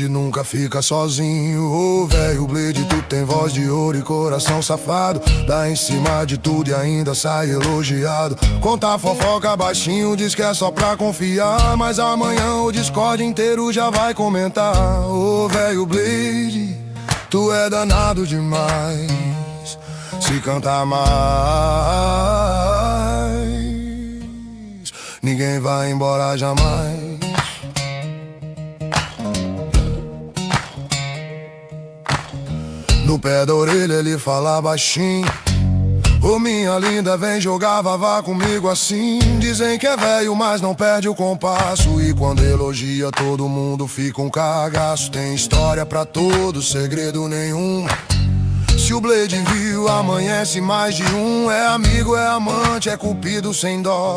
Blade nunca fica sozinho. Ô velho Blade, tu tem voz de ouro e coração safado. Dá em cima de tudo e ainda sai elogiado. Conta fofoca baixinho, diz que é só pra confiar, mas amanhã o Discord inteiro já vai comentar. Ô velho Blade, tu é danado demais. Se cantar mais, ninguém vai embora jamais. No pé da orelha ele fala baixinho: ô minha linda, vem jogar vavá comigo assim. Dizem que é velho, mas não perde o compasso. E quando elogia todo mundo fica um cagaço. Tem história pra todos, segredo nenhum. Se o Blade viu, amanhece mais de um. É amigo, é amante, é cupido sem dó.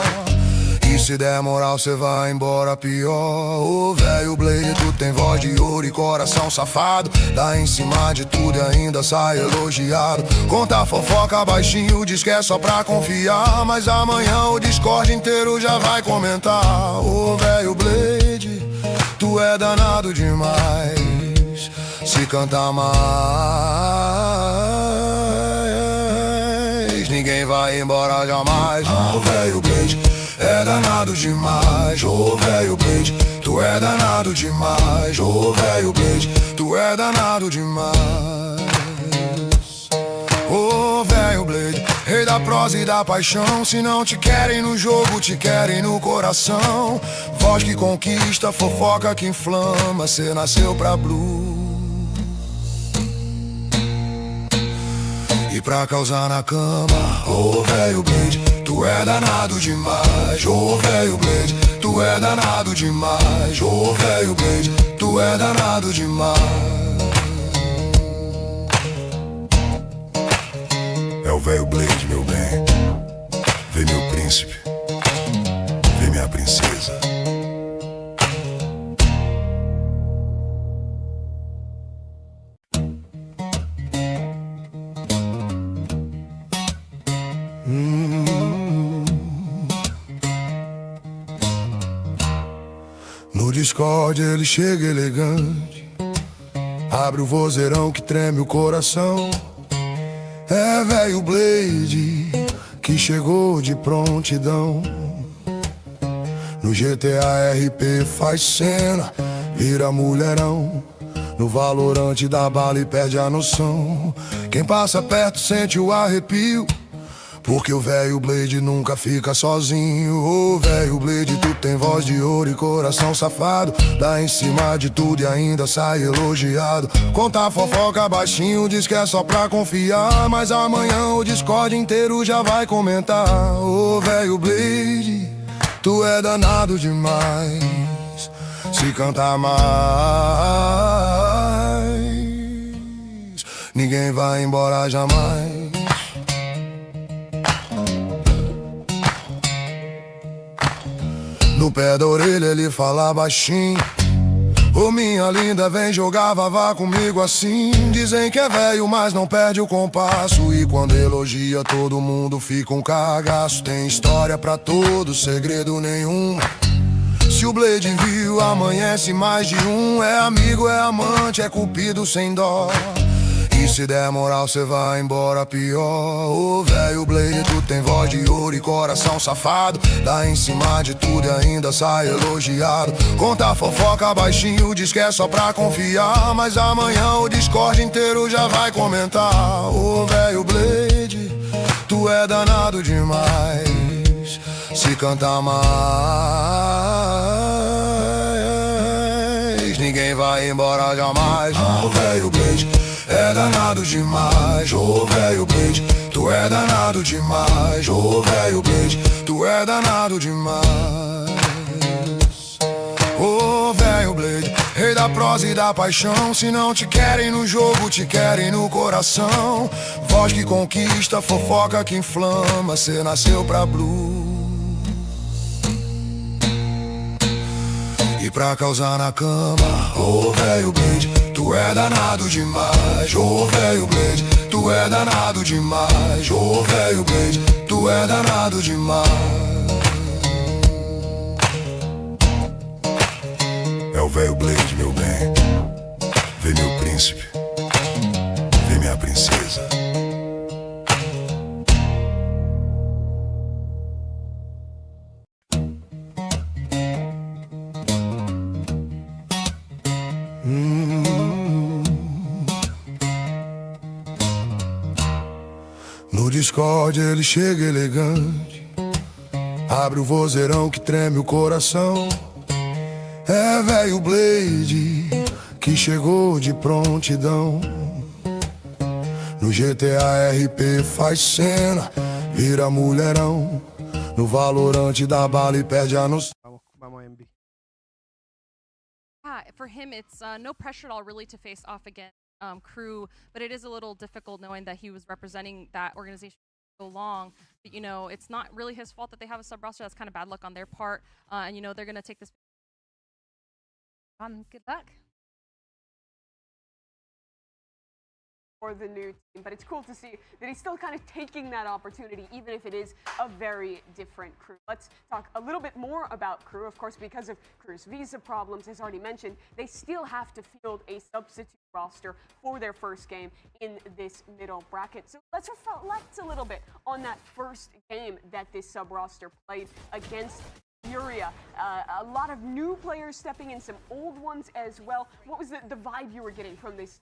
E se der moral cê vai embora pior. Ô velho Blade, tu tem voz de ouro e coração safado. Dá em cima de tudo e ainda sai elogiado. Conta fofoca baixinho, diz que é só pra confiar, mas amanhã o Discord inteiro já vai comentar. Ô velho Blade, tu é danado demais. Se cantar mais, ninguém vai embora jamais. Ô velho Blade, é danado demais. Ô velho Blade, tu é danado demais. Ô velho Blade, tu é danado demais. Ô velho Blade, rei da prosa e da paixão. Se não te querem no jogo, te querem no coração. Voz que conquista, fofoca que inflama. Cê nasceu pra blues e pra causar na cama. Ô velho Blade, tu é danado demais. Ô velho Blade, tu é danado demais. Ô velho Blade, tu é danado demais. É o velho Blade, meu bem. Vê meu príncipe, vê minha princesa. No Discord ele chega elegante, abre o vozeirão que treme o coração. É velho Blade que chegou de prontidão. No GTA RP faz cena, vira mulherão. No Valorant dá bala e perde a noção. Quem passa perto sente o arrepio, porque o velho Blade nunca fica sozinho. Ô velho Blade, tu tem voz de ouro e coração safado. Dá em cima de tudo e ainda sai elogiado. Conta fofoca baixinho, diz que é só pra confiar, mas amanhã o Discord inteiro já vai comentar. Ô velho Blade, tu é danado demais. Se cantar mais, ninguém vai embora jamais. No pé da orelha ele fala baixinho: ô minha linda, vem jogar vavá comigo assim. Dizem que é velho, mas não perde o compasso. E quando elogia todo mundo fica um cagaço. Tem história pra todos, segredo nenhum. Se o Blade viu, amanhece mais de um. É amigo, é amante, é cupido sem dó. E se der moral cê vai embora pior. Ô velho Blade, tu tem voz de ouro e coração safado. Dá em cima de tudo e ainda sai elogiado. Conta fofoca baixinho, diz que é só pra confiar, mas amanhã o Discord inteiro já vai comentar. Ô velho Blade, tu é danado demais. Se cantar mais, ninguém vai embora jamais. Ô velho Blade, é danado demais. Ô velho Blade, tu é danado demais. Ô velho Blade, tu é danado demais. Ô velho Blade, rei da prosa e da paixão. Se não te querem no jogo, te querem no coração. Voz que conquista, fofoca que inflama. Cê nasceu pra blues e pra causar na cama. Ô velho Blade, tu é danado demais. Ô velho Blade, tu é danado demais. Ô velho Blade, tu é danado demais. É o velho Blade, meu bem. No Discord ele chega elegante, abre o vozeirão que treme o coração. É Veio Blade que chegou de prontidão. No GTA RP faz cena, vira mulherão. No Valorant dá bala e perde a noção. Vamos MB. Yeah, for him, it's no pressure at all really to face off against KRU, but it is a little difficult knowing that he was representing that organization for so long. But, you know, it's not really his fault that they have a sub-roster. That's kind of bad luck on their part. And, you know, they're going to take this. Good luck. For the new team, but it's cool to see that he's still kind of taking that opportunity, even if it is a very different crew. Let's talk a little bit more about KRU. Of course, because of KRU's visa problems, as already mentioned, they still have to field a substitute roster for their first game in this middle bracket. So let's reflect a little bit on that first game that this sub roster played against Furia. A lot of new players stepping in, some old ones as well. What was the vibe you were getting from this?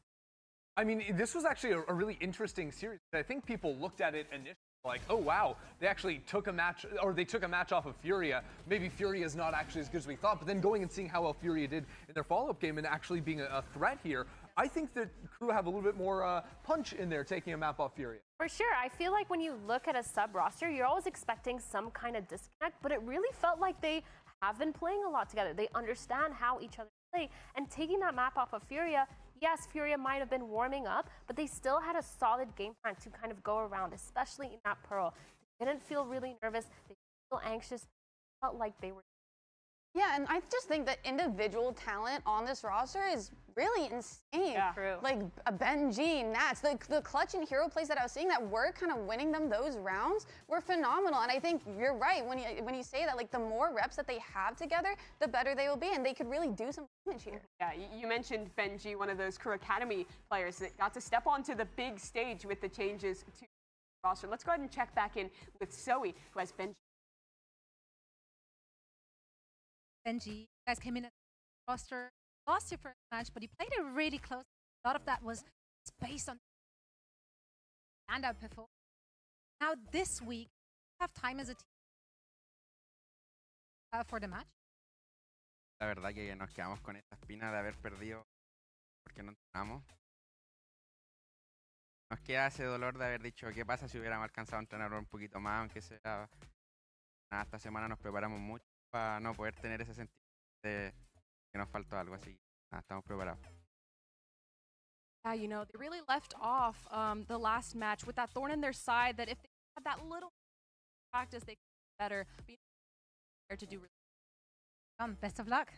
I mean, this was actually a really interesting series. I think people looked at it initially like, oh wow, they actually took a match, or they took a match off of Furia. Maybe Furia is not actually as good as we thought, but then going and seeing how well Furia did in their follow-up game and actually being a threat here, I think that KRU have a little bit more punch in there taking a map off Furia. For sure. I feel like when you look at a sub roster, you're always expecting some kind of disconnect, but it really felt like they have been playing a lot together. They understand how each other play, and taking that map off of Furia, yes, Furia might have been warming up, but they still had a solid game plan to kind of go around, especially in that Pearl. They didn't feel really nervous. They didn't feel anxious. They felt like they were. Yeah, and I just think that individual talent on this roster is really insane. Yeah. True. Like Benji, Nats, the clutch and hero plays that I was seeing that were kind of winning them those rounds were phenomenal. And I think you're right when you say that, like the more reps that they have together, the better they will be, and they could really do some damage here. Yeah, you mentioned Benji, one of those KRU Academy players that got to step onto the big stage with the changes to the roster. Let's go ahead and check back in with Zoe, who has Benji. Benji, you guys came in at the roster, lost your first match, but you played it really close. A lot of that was based on standout performance. Now this week, you have time as a team for the match. La verdad que nos quedamos con esta espina de haber perdido porque no entrenamos. Nos queda ese dolor de haber dicho qué pasa si hubiéramos alcanzado a entrenar un poquito más, aunque sea esta semana nos preparamos mucho para no poder tener ese sentido de que nos faltó algo, así estamos preparados. Yeah, you know, they really left off the last match with that thorn in their side that if they had that little practice, they could be better. But you know, to do really Best of luck.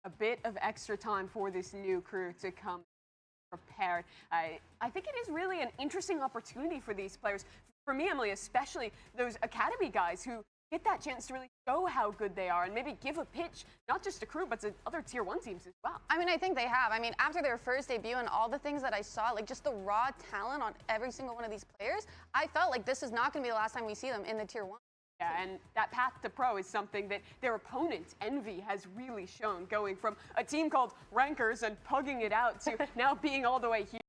A bit of extra time for this new crew to come prepared. I think it is really an interesting opportunity for these players. For me, Emily, especially those academy guys who get that chance to really show how good they are and maybe give a pitch, not just to KRU, but to other tier 1 teams as well. I mean, I think they have. I mean, after their first debut and all the things that I saw, like just the raw talent on every single one of these players, I felt like this is not going to be the last time we see them in the tier 1. Yeah, and that path to pro is something that their opponent, Envy, has really shown, going from a team called Rankers and pugging it out to now being all the way here.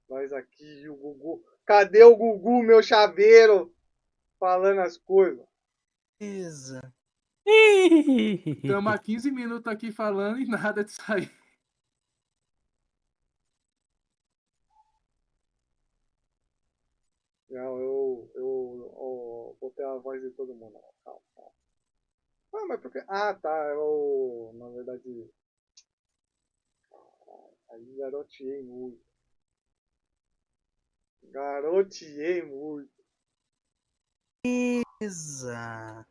Nós aqui e o Gugu. Cadê o Gugu, meu chaveiro? Falando as coisas. Beleza. Estamos há 15 minutos aqui falando e nada de sair. Não, eu botei a voz de todo mundo. Calma. Ah, mas por que? Ah, tá. Eu, na verdade. Aí garoteei muito. Beleza.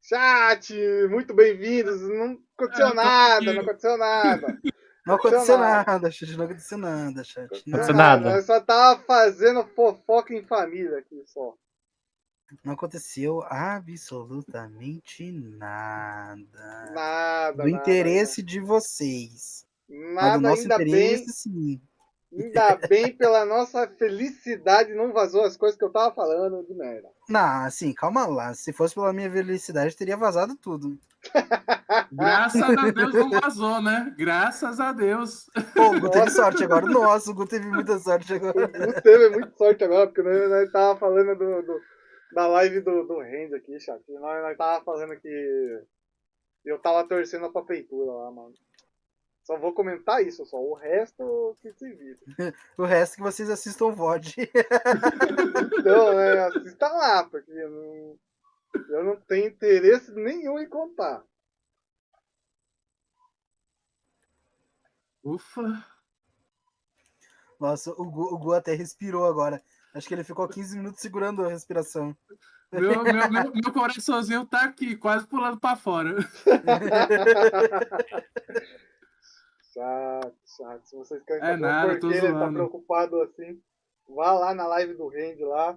Chat, muito bem-vindos. Não aconteceu nada, não aconteceu nada. Não aconteceu nada, chat. Não aconteceu nada, chat. Não aconteceu nada. Eu só tava fazendo fofoca em família aqui só. Não aconteceu absolutamente nada. Nada. Do interesse de vocês. Nada, mas do nosso ainda interesse, bem. sim. Ainda bem, pela nossa felicidade, não vazou as coisas que eu tava falando de merda. Não, assim, calma lá. Se fosse pela minha felicidade, teria vazado tudo. Graças a Deus não vazou, né? Graças a Deus. Pô, o Gu teve sorte agora. Nossa, o Gu teve muita sorte agora. O Gu teve muita sorte agora, porque nós tava falando da live do Randy aqui, chat. Nós tava falando que eu tava torcendo pra feitura lá, mano. Só vou comentar isso, só. O resto que se vira. O resto que vocês assistam o VOD. Então, assista lá, porque eu não tenho interesse nenhum em contar. Ufa. Nossa, o Gu até respirou agora. Acho que ele ficou 15 minutos segurando a respiração. Meu coraçãozinho tá aqui, quase pulando pra fora. Chato. Se vocês querem saber por que ele tá preocupado assim, vá lá na live do Randy lá,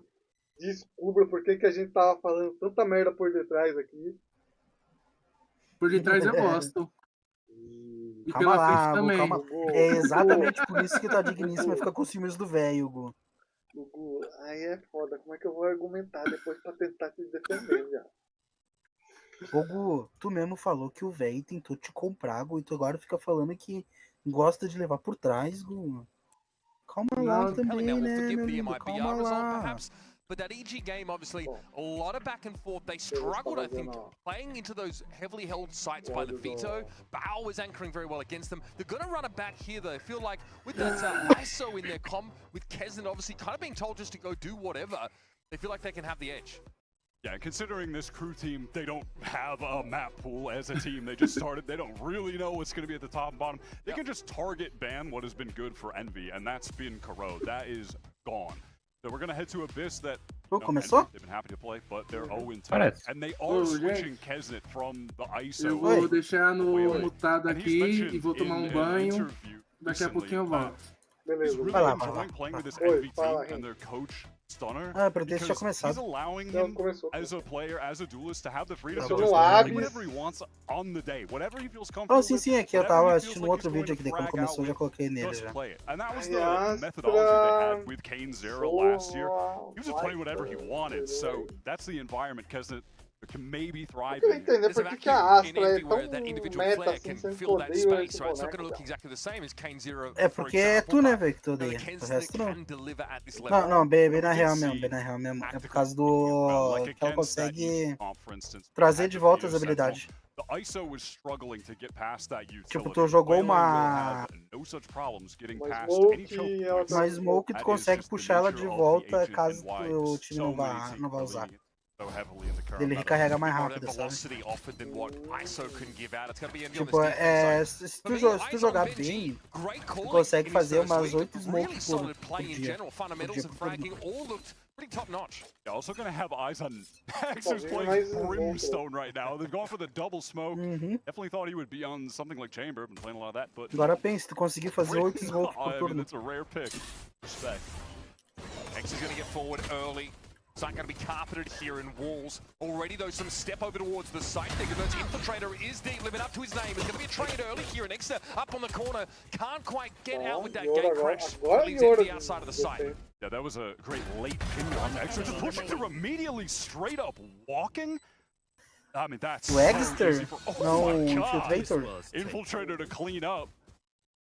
descubra por que a gente tava falando tanta merda por detrás aqui. Por detrás eu gosto. E calma pela lá, frente também. Calma. É exatamente por isso que tá digníssima fica com os filmes do velho, Gu. Gu, aí é foda. Como é que eu vou argumentar depois pra tentar te defender, já? Ô Gu, tu mesmo falou que o velho tentou te comprar, Gu, e tu agora fica falando que gosta de levar por trás, Gu. Calma lá também, né, meu amigo? Calma lá. But that EG game, obviously, a lot of back and forth. They struggled, I think, playing into those heavily held sites by the Veto. Bao was anchoring very well against them. They're going to run it back here, though. I feel like with that ISO in their comm, with Kesnan obviously kind of being told just to go do whatever, they feel like they can have the edge. Yeah, considering this crew team, they don't have a map pool as a team. They just started. They don't really know what's going to be at the top and bottom. They can just target ban what has been good for Envy, and that's been Corrode. That is gone. So we're going to head to Abyss that começou? They've been happy to play, but they're 0-10. And they are switching Kesnet from the ISO. Eu vou deixar no mutado aqui e vou tomar um banho. Daqui a pouquinho eu volto. Beleza. Vai lá. Oi, fala, and their coach Stunner. Pra deixa já começar. He's allowing him as a player, as a duelist, to have the freedom to just play whatever he wants on the day, whatever he feels comfortable. Sim, é que eu tava assistindo outro vídeo aqui, daí quando começou eu já coloquei nele já. And that was the methodology they had with Kane Zero last year. He was just playing whatever he wanted, so that's the environment Kesnet can maybe thrive in. Entender por que a Astra é tão meta assim, sempre odeio esse boneco. É porque é tu, né, velho, que tu odeia. O resto não. Não, bem na real mesmo. É por causa do... que ela consegue trazer de volta as habilidades. Tipo, tu jogou uma smoke e tu consegue puxar ela de volta caso o time não vá usar. Ele recarrega mais rápido, sabe? Tipo, se tu jogar bem, tu consegue fazer umas 8 smokes por dia. Pretty top notch. Yeah, also going to have eyes on Max, who's playing Brimstone right now. They've gone for the double smoke. Definitely thought he would be on something like Chamber. Been playing a lot of that, but agora pensa, tu conseguir fazer 8 smokes por turno. It's a rare pick. Respect. X is going to get forward early. It's not going to be carpeted here in walls. Already, though, some step over towards the site. They convert Infiltrator is deep, living up to his name. It's going to be a trade early here, and Exeter up on the corner. Can't quite get out with that gate crash. Leaves Envy outside of the site. Yeah, that was a great late pin on Exeter. Just pushing through immediately, straight up walking. I mean, that's o Exeter? No, Infiltrator. Infiltrator to clean up.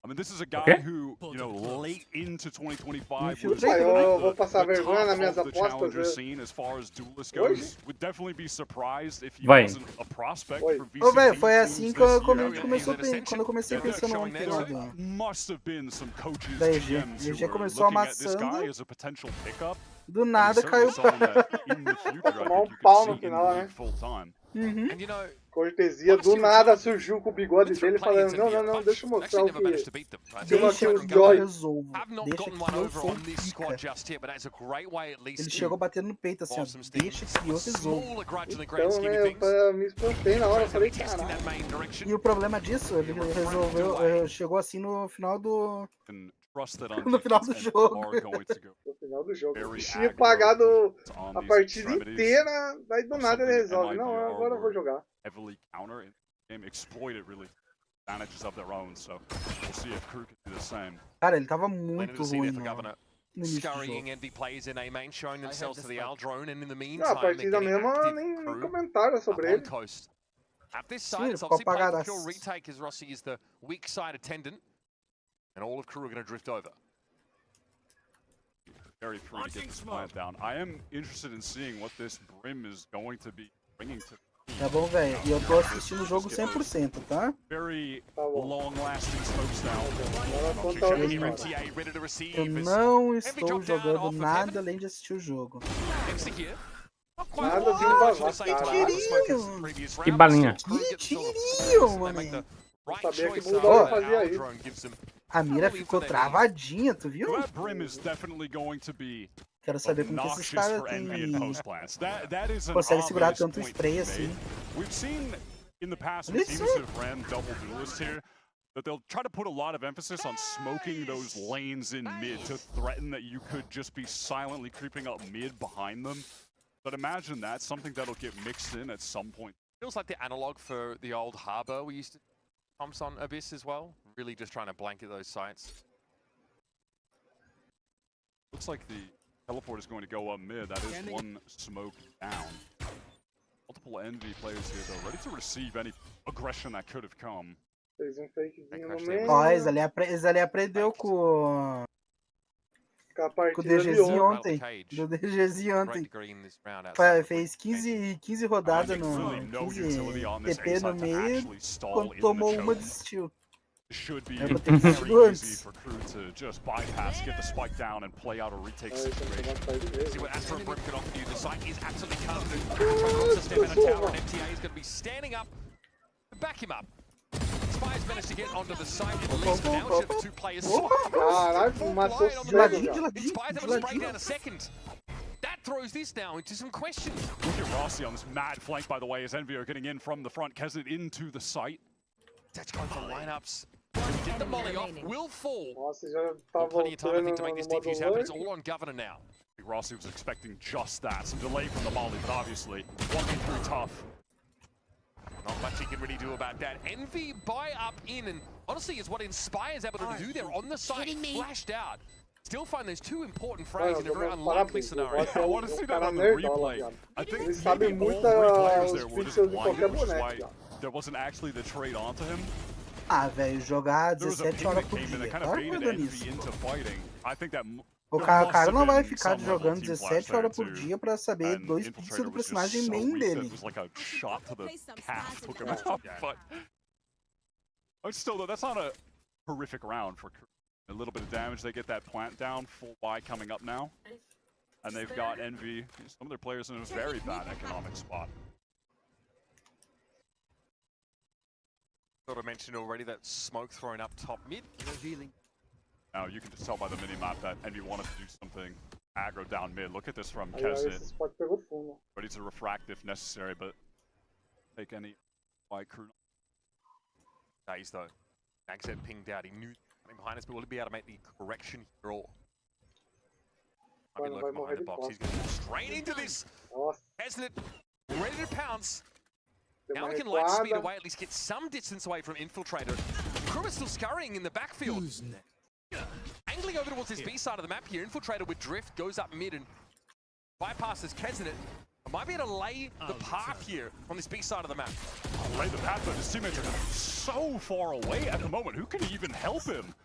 I mean, this is a guy who, you know, late into 2025 was Eu vou passar vergonha nas minhas the challenger apostas. scene as far as duelist goes. Would definitely be surprised if he Vai. wasn't a prospect for VCT. Ô, velho, foi assim que eu teams comecei, this year. quando eu comecei pensando ontem lá do... Must have been some coaches, Da EG. GMs EG who were começou looking at this amassando. guy as a potential pickup. Do nada caiu pra... Tomar pau no final, né? Uhum. Cortesia, do nada surgiu com o bigode dele falando, não, deixa eu mostrar o que... Deixa que eu resolvo. Deixa que eu sou pica. Ele chegou batendo no peito assim, ó. Deixa que eu resolvo. Então, né, eu me espantei na hora, eu falei, caralho. E o problema disso, ele resolveu, chegou assim no final do... No final do jogo. No final do jogo. Eu tinha pagado a partida inteira, daí do nada ele resolve. Não, agora eu vou jogar. Heavily counter and exploited really advantages of their own, so we'll see if KRU can do the same. Cara, ele tava muito ruim no início do Scurrying jogo. Envy players in A main, showing themselves to the Al drone, and in the Não, meantime, a partida mesmo, nem comentaram sobre ele. At this Sim, side, ele it's ficou obviously playing for apagadaço. pure retake as Rossi is the weak side attendant, and all of KRU are going to drift over. Very free to get this plant down. I am interested in seeing what this Brim is going to be bringing to. Tá bom, velho. E eu tô assistindo o jogo 100%, tá? Very long-lasting smokes now. Eu não estou jogando nada além de assistir o jogo. Nada de invasar, Que balinha. Que tirinho, mano. Não sabia que o Bulldog fazia isso. A mira ficou travadinha, tu viu? That Brim is definitely going to be Quero saber como que esses caras conseguem conseguem segurar tanto spray assim. We've seen in the past when teams have ran double duelists here that they'll try to put a lot of emphasis on smoking those lanes in mid to threaten that you could just be silently creeping up mid behind them. But imagine that's something that'll get mixed in at some point. Feels like the analog for the old harbor we used to pumps on Abyss as well. Really just trying to blanket those sites. Looks like the teleport is going to go up mid. That is one smoke down. Multiple Envy players here though, ready to receive any aggression that could have come. Fez fakezinho no meio. Ó, eles ali aprendeu com o DGzinho ontem. Do DGzinho ontem. Fez 15 rodadas no 15 TP no meio. Quando tomou uma, desistiu. Should be Era pra ter desistido antes. for KRU to just bypass, get the spike down, and play out a retake situation. See what Astro and Brim can offer you. The site is absolutely covered. Trying to step out of tower, and MTA is going to be standing up to back him up. Spies managed to get onto the site at least, but now it's just two players. Caralho, matou Spies able to spray down a second. That throws this now into some questions. Look at Rossi on this mad flank, by the way, as Envy are getting in from the front. Kesnet into the site. That's going for lineups. Get the molly off, will fall. Nossa, já tá Plenty of time, I think, to voltando make this no defuse modo happen. It's lurk. all on Governor now. Rossi was expecting just that. Some delay from the molly, but obviously 1v3 tough. Not much he can really do about that. Envy buy up in, and honestly is what Inspire's able to do there on the site, flashed out. Still find there's two important frags in a very unlikely scenario. I want to see that on the replay. I think Eles sabem maybe all muito three players os there were just pixels de qualquer blinded, which is why boneco. there wasn't actually the trade onto him. Ah, velho, jogar There was a 17 ping horas that por came in dia. that kind Tá of baited cuidando Envy nisso. into fighting. I think that O cara não vai ficar jogando 17 horas por dia pra saber dois pixels do personagem main dele. It was like a shot to the calf, took him out. But still, though, that's not a horrific round for KRU. A little bit of damage. They get that plant down. Full buy coming up now, and they've got Envy. Some of their players in a very bad economic spot. Sort of mentioned already that smoke thrown up top mid. Now you can just tell by the mini-map that Envy wanted to do something aggro down mid. Look at this from Kesnet. Esse spot pegou fundo. Ready to refract if necessary, but take any by KRU. Days though. Max had pinged out. He knew coming behind us, but will he be able to make the correction here or? Might be lurking behind the box. He's going to go straight into this. Kesnet ready to pounce. Now we can light speed away, at least get some distance away from Infiltrator. KRU is still scurrying in the backfield. Angling over towards this B side of the map here. Infiltrator with drift goes up mid and bypasses Kesnet. Might be able to lay the path here on this B side of the map. Lay the path, but his teammates are so far away at the moment. Who can even help him?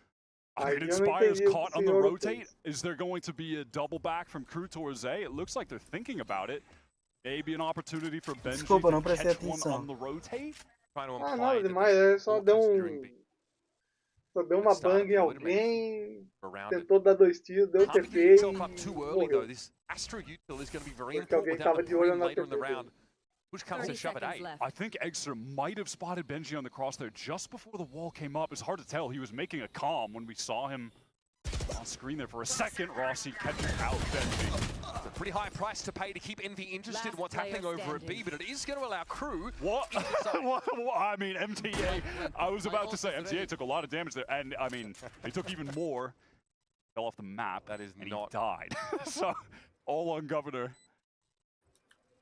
I mean, Inspire's caught on the rotate. Is there going to be a double back from KRU towards A? It looks like they're thinking about it. Maybe an opportunity for Benji to catch one on the rotate? Ah, nada demais, ele só deu uma bang em alguém, tentou dar 2 tiros, deu TP e morreu. Porque alguém tava de olho na TP. Which comes to shove at A. I think Eggster might have spotted Benji on the cross there just before the wall came up. It's hard to tell. He was making a calm when we saw him on screen there for a second. Rossi catching out Benji. It's a pretty high price to pay to keep Envy interested in what's happening over at B, but it is going to allow KRU. What? I mean, MTA, I was about to say, MTA took a lot of damage there, and I mean, he took even more. Fell off the map, and he died. So, all on Governor.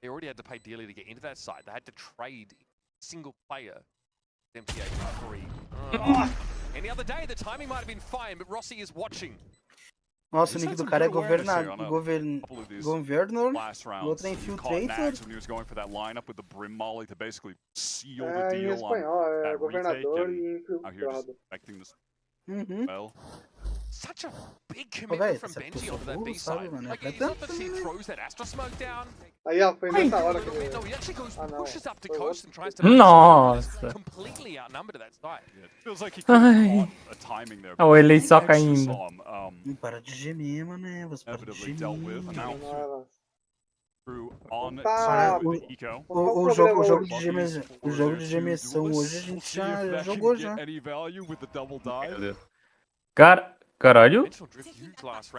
They already had to pay dearly to get into that site. They had to trade single player. MTA for free. Any other day, the timing might have been fine, but Rossi is watching. Nossa, o nick do cara é governor, o outro é infiltrator. When he was going for that lineup with the brim molly to basically seal É, the em deal espanhol, on é that governador retake, e and out here just infiltrado. expecting this Uhum. well. Such a big commitment from Benji onto that B side. Mano, Like, it's not that he throws that Astro smoke down. Aí, ó, foi nessa hora que No, he actually goes, pushes up to Foi coast and tries to Nossa. completely outnumbered at that site. It feels like he could have caught a timing there. Ah, o Elei só Eggster caindo. saw him, Para de gemer, mané. Você para de inevitably dealt with, and now Não, KRU on Tá. with the eco. O jogo de gemessão hoje a gente já jogou já. Any value with the double dive? Caralho.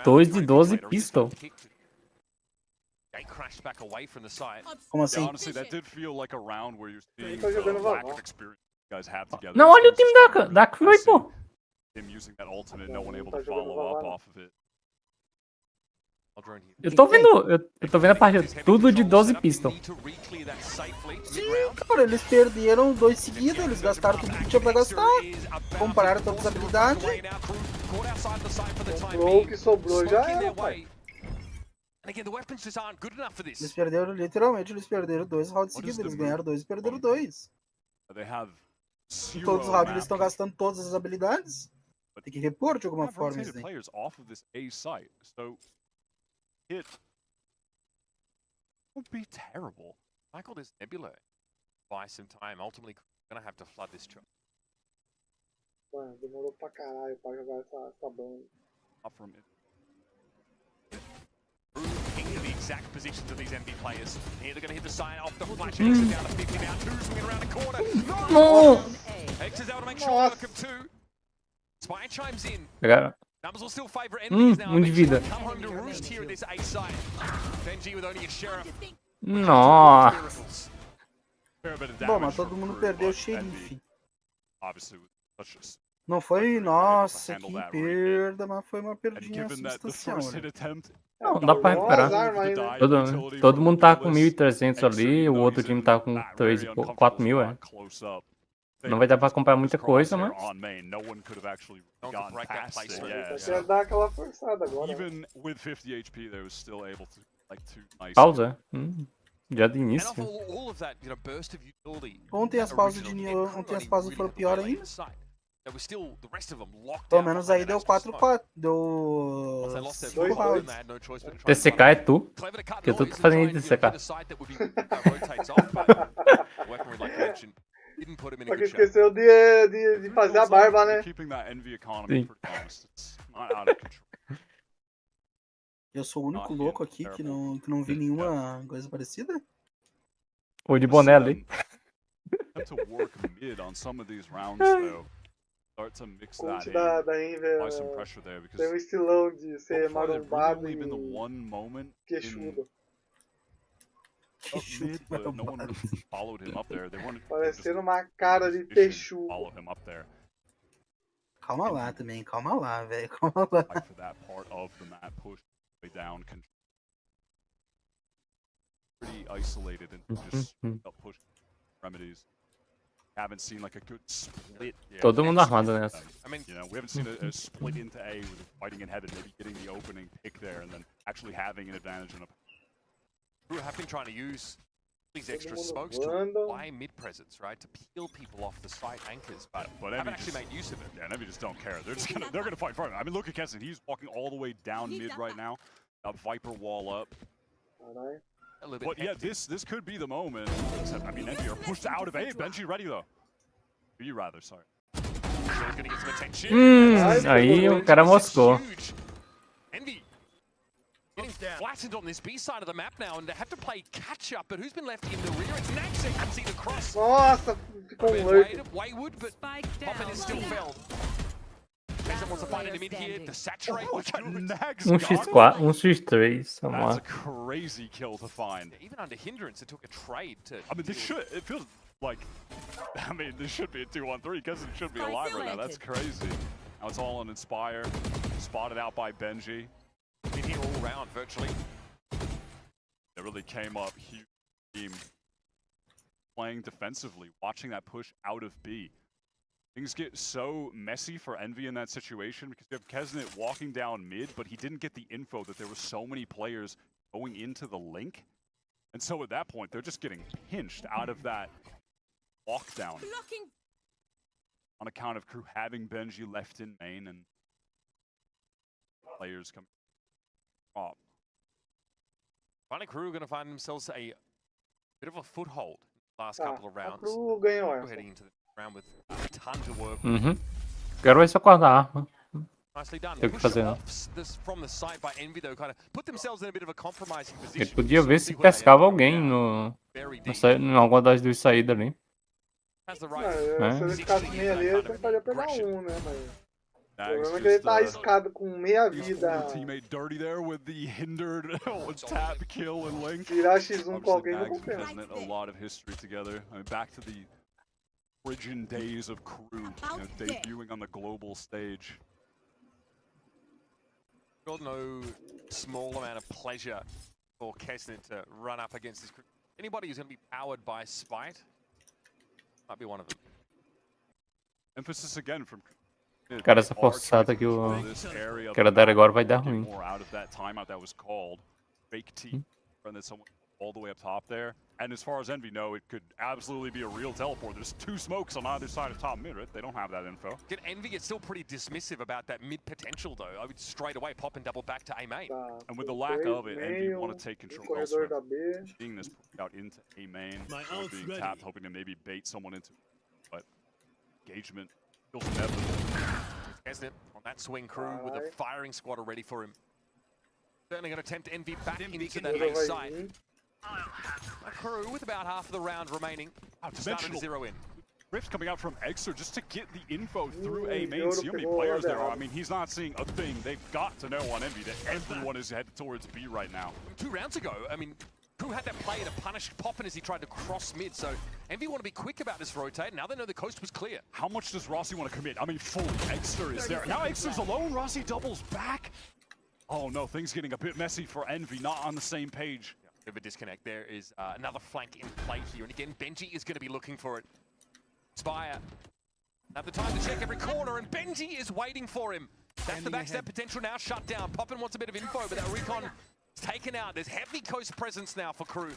2 de 12 pistol. Crashed back away from the site. Como assim? Yeah, honestly, that did feel like a round where you're seeing Tá jogando the lack Valorant. of experience you guys have together. Não, olha o time da KRU aí, pô. Him using that ultimate, no one able to follow up off of it. Eu tô vendo a partida, tudo de 12 pistol. Sim, cara, eles perderam 2 seguidos, eles gastaram tudo que tinha pra gastar. Compraram todas as habilidades. Comprou o que sobrou já era, pai. Eles perderam, literalmente, eles perderam 2 rounds seguidos, eles ganharam 2 e perderam 2. Em todos os rounds eles estão gastando todas as habilidades. Tem que repor de alguma forma isso daí. It would be terrible. Michael, this Nebula buy some time. Ultimately, gonna have to flood this truck. Mano, demorou pra caralho pra jogar essa banda. Up from it. Into the exact positions of these NB players. Here they're gonna hit the side off the flash. Exit down to 50 now. Two swinging around the corner. No! X is able to make short work of 2. Spy chimes in. Pegaram. Numbers will still favor enemies now. De vida. Come home to roost here at this A site. Benji with only a sheriff. Nossa. Bom, mas todo mundo perdeu o xerife. Não foi, nossa, que perda, mas foi uma perdinha substancial. Não, dá pra recuperar. Todo mundo tá com 1.300 ali, o outro time tá com 4.000, é. Não vai dar pra comprar muita coisa, mas... Quer dar aquela forçada agora. Pausa? Já de início. Ontem as pausas foram pior ainda. Pelo menos aí deu 4-4. Deu 2 rounds. TCK é tu? Porque tu tá fazendo TCK. Só que esqueceu de fazer a barba, né? Sim. Eu sou o único louco aqui que não vi nenhuma coisa parecida? O de boné ali. Coach da Envy tem um estilão de ser marombado e queixudo. Parecendo uma cara de texudo. Calma lá também, calma lá, velho, calma lá. Haven't seen like a good split. Todo mundo armado nessa. I mean, you know, we haven't seen a split into A with fighting in heaven, maybe getting the opening pick there and then actually having an advantage in a Crew have been trying to use these extra mundo smokes to voando. buy mid presence, right? To peel people off the site anchors, but But haven't Envy actually just- made use of it. Yeah, Envy just don't care. They're gonna fight for him. I mean, look at Kessin. He's walking all the way down mid right now. Viper wall up. Caralho. A little bit But yeah, hectic. this could be the moment. Except, I mean, Envy are pushed out of A. Benji ready though. B rather, sorry. He's gonna get some attention. Aí o cara moscou. Huge. Envy getting flattened on this B side of the map now, and they have to play catch up. But who's been left in the rear? It's Nax that can see the cross. Nossa, ficou lurk. Wayward, but Poppin is still felled. Jason wants to find in the mid here to saturate. Look at Nags. 1x4, 1x3, vamos That's lá. a crazy kill to find. Even under hindrance, it took a trade to. I mean, this should. It feels like. I mean, this should be a 2-1-3 because it should be alive right now. That's crazy. Now it's all on Inspire. Spotted out by Benji. Been here all round virtually. It really came up huge team playing defensively, watching that push out of B. Things get so messy for Envy in that situation because you have Kesnet walking down mid, but he didn't get the info that there were so many players going into the link. And so at that point, they're just getting pinched out of that walk down on account of crew having Benji left in main and players coming up. Finally, Crew going to find themselves a bit of a foothold in the last couple of A rounds. Crew ganhou We're essa. heading into the round with a ton to work. Quero ver se eu guardo a arma. Nicely done. Tem o que Push fazer, né? offs this from the side by Envy, though, kind of put themselves in a bit of a compromising Ele position. podia ver se See where they pescava are. alguém em alguma das duas saídas ali. Has the Se right. ele ficasse meio ali, ele tentaria pegar um, né? Mas o problema é que ele tá arriscado com meia vida. Teammate dirty there with the hindered tap kill and link. Virar X1 com alguém não Nags and compensa. Kesnet, a lot of history together. I mean, back to the origin days of Crew, debuting on the global stage. Got no small amount of pleasure for Kesnet to run up against this crew. Anybody who's going to be powered by spite might be one of them. Emphasis again from Cara, essa forçada que eu quero dar agora vai dar ruim. more out of that timeout that was called. Fake T, and then someone all the way up top there. And as far as Envy know, it could absolutely be a real teleport. There's two smokes on either side of top mid, right? They don't have that info. Get Envy is still pretty dismissive about that mid potential, though. I would straight away pop and double back to A main. And with the lack of it, Envy want to take control elsewhere. Corredor da B. Seeing this push out into A main, or being tapped, hoping to maybe bait someone into it. But engagement feels inevitable. Kesnet on that swing crew with a firing squad already for him. Certainly going to attempt Envy back into that A side. A Crew with about half of the round remaining. Starting to zero in. Rift coming out from Exer just to get the info through A main. See how many players there are. I mean, he's not seeing a thing. They've got to know on Envy that everyone is headed towards B right now. 2 rounds ago, I mean, Crew had that play to punish Poppin as he tried to cross mid, so Envy want to be quick about this rotate. Now they know the coast was clear. How much does Rossi want to commit? I mean, fully. Exer is there. Now Exer's alone. Rossi doubles back. Oh no, things getting a bit messy for Envy. Not on the same page. Bit of a disconnect. There is another flank in play here, and again, Benji is going to be looking for it. Spire have the time to check every corner, and Benji is waiting for him. That's the backstab potential now shut down. Poppin wants a bit of info, but that recon is taken out. There's heavy coast presence now for Crew.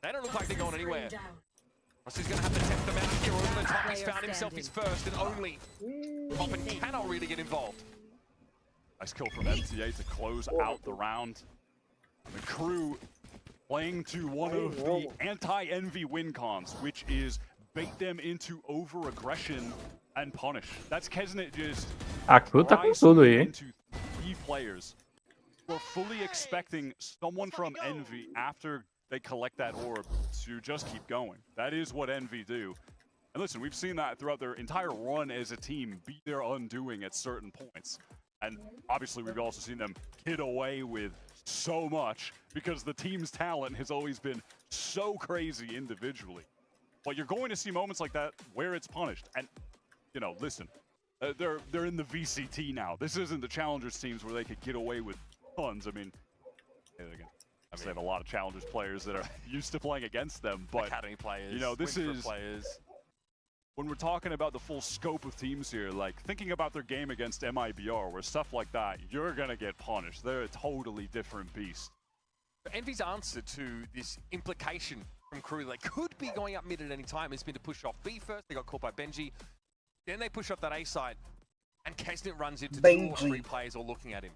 They don't look like they're going anywhere. Rossi's going to have to tempt them out here over the top. He's found himself his first and only. Poppin cannot really get involved. Nice kill from MTA to close out the round. The Crew playing to one of the anti-Envy win cons, which is bait them into over-aggression and punish. That's Kesnet just A Crew tá com tudo aí, hein? into 3 players. We're fully expecting someone from Envy after they collect that orb to just keep going. That is what Envy do. And listen, we've seen that throughout their entire run as a team be their undoing at certain points. And obviously we've also seen them get away with so much because the team's talent has always been so crazy individually. But you're going to see moments like that where it's punished. And, you know, listen, they're in the VCT now. This isn't the Challengers teams where they could get away with tons. I mean, they have a lot of Challengers players that are used to playing against them. But, Academy players, you know, this Winford is... players. When we're talking about the full scope of teams here, like thinking about their game against MIBR, where stuff like that, you're going to get punished. They're a totally different beast. Envy's answer to this implication from KRU, they could be going up mid at any time, has been to push off B first. They got caught by Benji. Then they push off that A side, and Kesnet runs into 2 or 3 players all looking at him.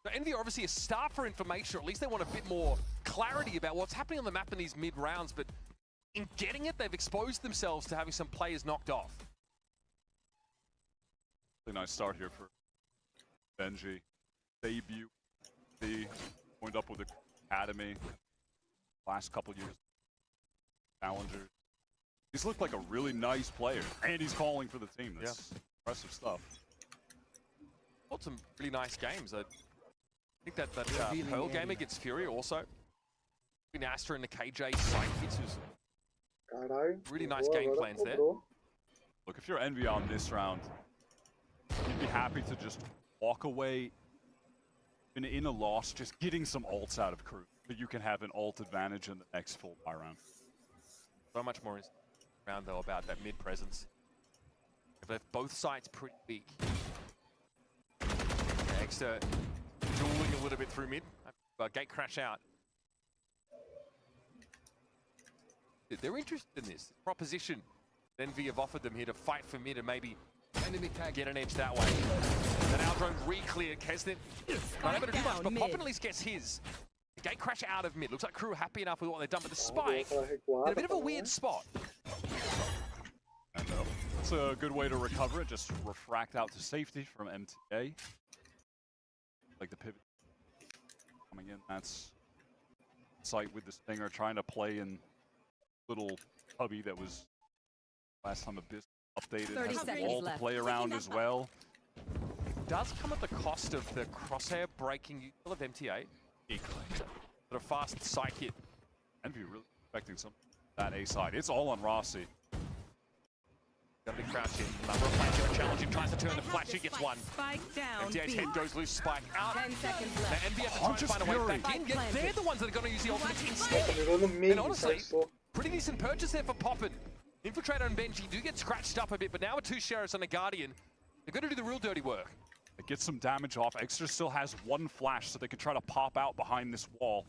So Envy are obviously a start for information, or at least they want a bit more clarity about what's happening on the map in these mid rounds, but in getting it, they've exposed themselves to having some players knocked off. Really nice start here for Benji. Debut, he joined up with the Academy last couple years. Challengers. He's looked like a really nice player, and he's calling for the team. That's impressive stuff. Fought some really nice games. I think that Pearl game against Fury also. Between Astra and the KJ side hits was really nice game plans there. Look, if you're Envy on this round, you'd be happy to just walk away in a loss, just getting some ults out of KRU, but you can have an ult advantage in the next full buy round. So much more round though about that mid presence. They've left both sides pretty weak. Extra dueling a little bit through mid. Gate crash out. They're interested in this proposition. Envy have offered them here to fight for mid and maybe get an edge that way. The now drone re-clear. Kesnet not able to do much, but Poppin at least gets his. The gate crash out of mid. Looks like KRU are happy enough with what they've done, but the spike in a bit of a weird spot. And it's a good way to recover it. Just refract out to safety from MTA. Like the pivot coming in. That's sight with the Stinger trying to play in little hubby that was last time Abyss updated. Has the wall to play around as well. It does come at the cost of the crosshair breaking use of MTA. Sort of fast sight hit. Envy really expecting some that A side. It's all on Rossi. Gonna be crouched in. Number of players here challenging, tries to turn the flash, he gets one. MTA's head goes loose, spike out. 10 seconds left. Now Envy have to try and find a way back in, yet they're the ones that are going to use the ultimates instead. And honestly, pretty decent purchase there for Poppin. Infiltrator and Benji do get scratched up a bit, but now with 2 Sheriffs and a Guardian, they're going to do the real dirty work. They get some damage off. Extra still has 1 flash, so they can try to pop out behind this wall.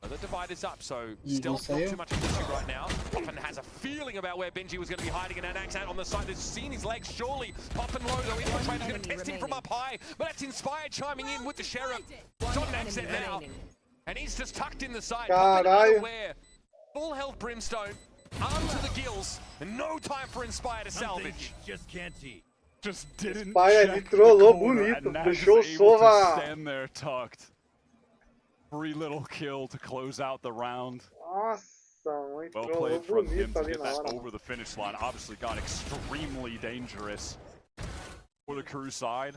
The divide is up, so still not too much of an issue right now. Poppin has a feeling about where Benji was going to be hiding, and Anax out on the side. They've seen his legs, surely. Poppin low, though. Infiltrator's going to test him from up high, but that's Inspired chiming in with the Sheriff. It's on Naxet now, and he's just tucked in the side. Poppin unaware. Full health Brimstone, armed to the gills, and no time for Inspire to salvage. Just can't see. Just didn't Inspire, ele trollou bonito, deixou o Sova. Stand there tucked. Free little kill to close out the round. Nossa, mãe, well played from him to get that over the finish line. Obviously got extremely dangerous for the KRU side.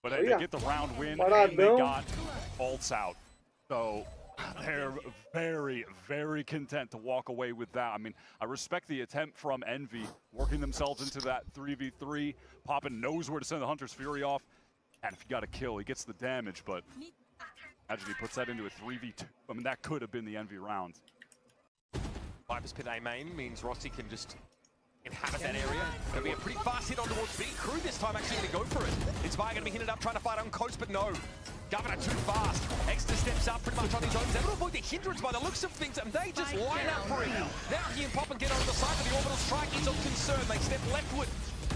But they get the round win and they got ults out. So they're very, very content to walk away with that. I mean, I respect the attempt from Envy, working themselves into that 3v3. Poppin knows where to send the Hunter's Fury off. And if he got a kill, he gets the damage, but imagine he puts that into a 3v2. I mean, that could have been the Envy round. Viper's Pit A main means Rossi can just inhabit that area. Gonna be a pretty fast hit on towards B. KRU this time actually gonna go for it. Inspire gonna be hinted up, trying to fight on coast, but no. Governor too fast. Extra steps up pretty much on his own. He's able to avoid the hindrance by the looks of things, and they just line up for him. Now he and Poppin get on the side, but the orbital strike is of concern. They step leftward.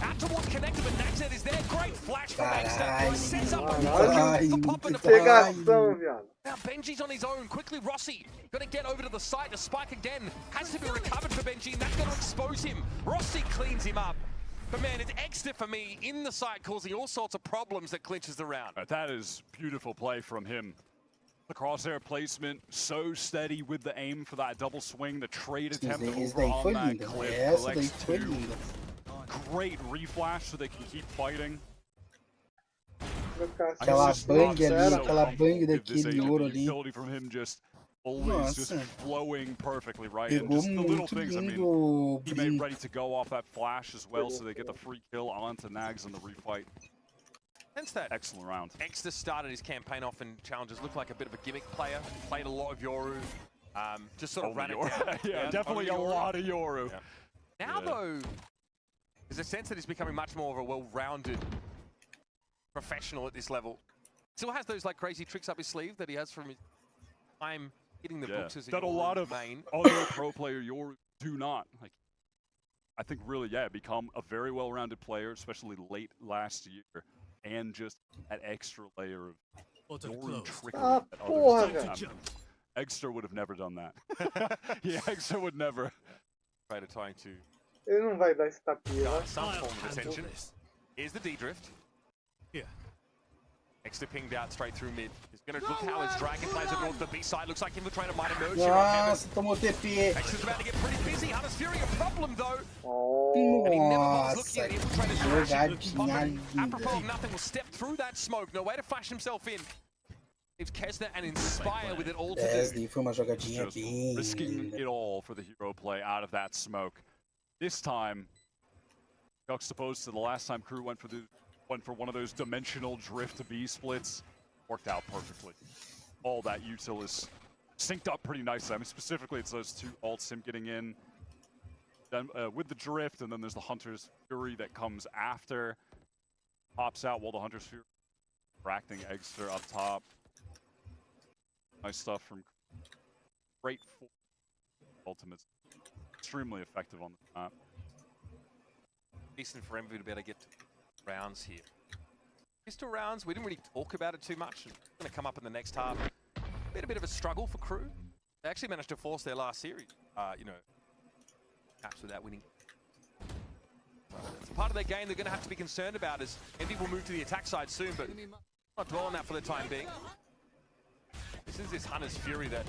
Out towards connector, but Naxet is there. Great flash from Extra. Sets up a kill for Poppin to Pegação, viado. Now Benji's on his own. Quickly Rossi gonna get over to the side. The spike again has to be recovered for Benji, and that's gonna expose him. Rossi cleans him up. But man, it's Extra for me in the site, causing all sorts of problems that clinches the round. That is beautiful play from him. The crosshair placement, so steady with the aim for that double swing. The trade attempt over on that cliff. Collects 2. Great reflash so they can keep fighting. Aquela bang ali, aquela bang daquele ouro ali. Utility from him just always just flowing perfectly, right? And Pegou just the little muito things, I bem mean, do he made ready to go off that flash as well, so they get the free kill onto Nags in the refight. Hence that excellent round. Extra started his campaign off in challenges, looked like a bit of a gimmick player, played a lot of Yoru, just sort of ran it down. Yeah, definitely a lot of Yoru. Yeah. Now though, there's a sense that he's becoming much more of a well-rounded professional at this level. Still has those like crazy tricks up his sleeve that he has from his time hitting the books as that a lot of main. other pro player do not. Like, I think really, become a very well-rounded player, especially late last year, and just that extra layer of trickery that others don't. Extra would have never done that. Yeah, Extra would never. Trying to. Ele não vai dar esse tapinha, né? Some form of attention. Here's the D-drift. Here. Extra pinged out straight through mid. He's going to look how his Dragon plays it north the B side. Looks like Infiltrator might emerge here on Heaven. Nossa, tomou TP. Extra's about to get pretty busy. Hunter's Fury a problem though. Oh, and he never bothers looking at Infiltrator's direction. jogadinha Apropos of nothing, will step through that smoke. No way to flash himself in. Leaves Kesner and Inspire with it all to do. Leslie foi uma jogadinha Just bem. risking it all for the hero play out of that smoke. This time, juxtaposed to the last time Crew went for one of those dimensional drift B splits, worked out perfectly. All that util is synced up pretty nicely. I mean, specifically, it's those two ults, him getting in then, with the drift, and then there's the Hunter's Fury that comes after. Pops out while the Hunter's Fury fracting Eggster up top. Nice stuff from great ultimates. Extremely effective on the map. Decent for Envy to be able to get rounds here. Pistol rounds, we didn't really talk about it too much. It's going to come up in the next half. Been a bit of a struggle for Crew. They actually managed to force their last series, match without winning. It's part of their game they're going to have to be concerned about as Envy will move to the attack side soon, but not dwell on that for the time being. This is this Hunter's Fury that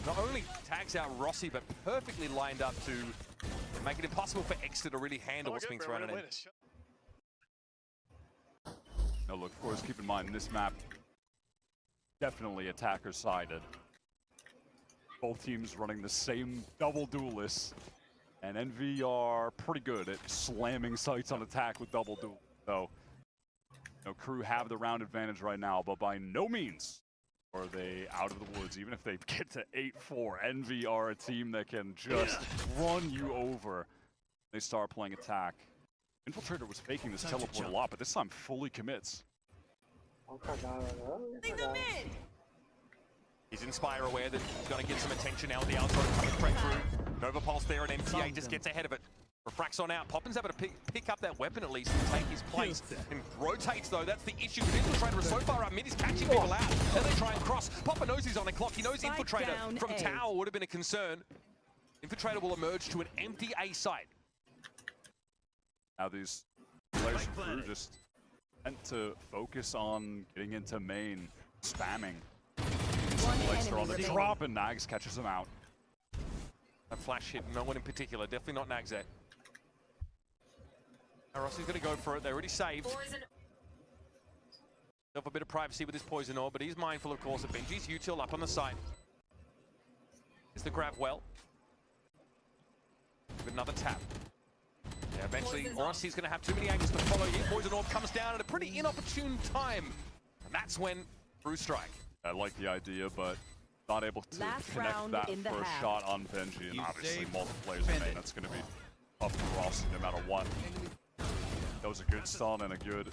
not only tags out Rossi, but perfectly lined up to make it impossible for Exeter to really handle what's being thrown at him. Now look, of course, keep in mind, this map, definitely attacker-sided. Both teams running the same double duelists, and Envy are pretty good at slamming sights on attack with double duel. So, Crew have the round advantage right now, but by no means are they out of the woods. Even if they get to 8-4, Envy are a team that can just run you over. They start playing attack. Infiltrator was faking this teleport a lot, but this time fully commits. He's Inspire aware that he's going to get some attention now with the outside coming straight through. Nova Pulse there, and MTA just gets ahead of it. Refracts on out. Poppin's able to pick up that weapon at least and take his place. And rotates though, that's the issue. Infiltrator is so far up mid, he's catching people out. Then they try and cross. Poppin knows he's on the clock. He knows Infiltrator from Tower would have been a concern. Infiltrator will emerge to an empty A site. Now these players from Crew just tend to focus on getting into main, spamming. Lights are on the drop, and Nags catches him out. A flash hit, no one in particular, definitely not Nagzet. Rossi's going to go for it, they already saved. A bit of privacy with his poison orb, but he's mindful, of course, of Benji's util up on the side. Is the grab well. With another tap. Yeah, eventually, Rossi's going to have too many angles to follow here. Poison orb comes down at a pretty inopportune time. And that's when Crew strike. I like the idea, but not able to connect that first shot on Benji, and obviously multiple players in main. That's going to be tough for Rossi no matter what. That was a good stun and a good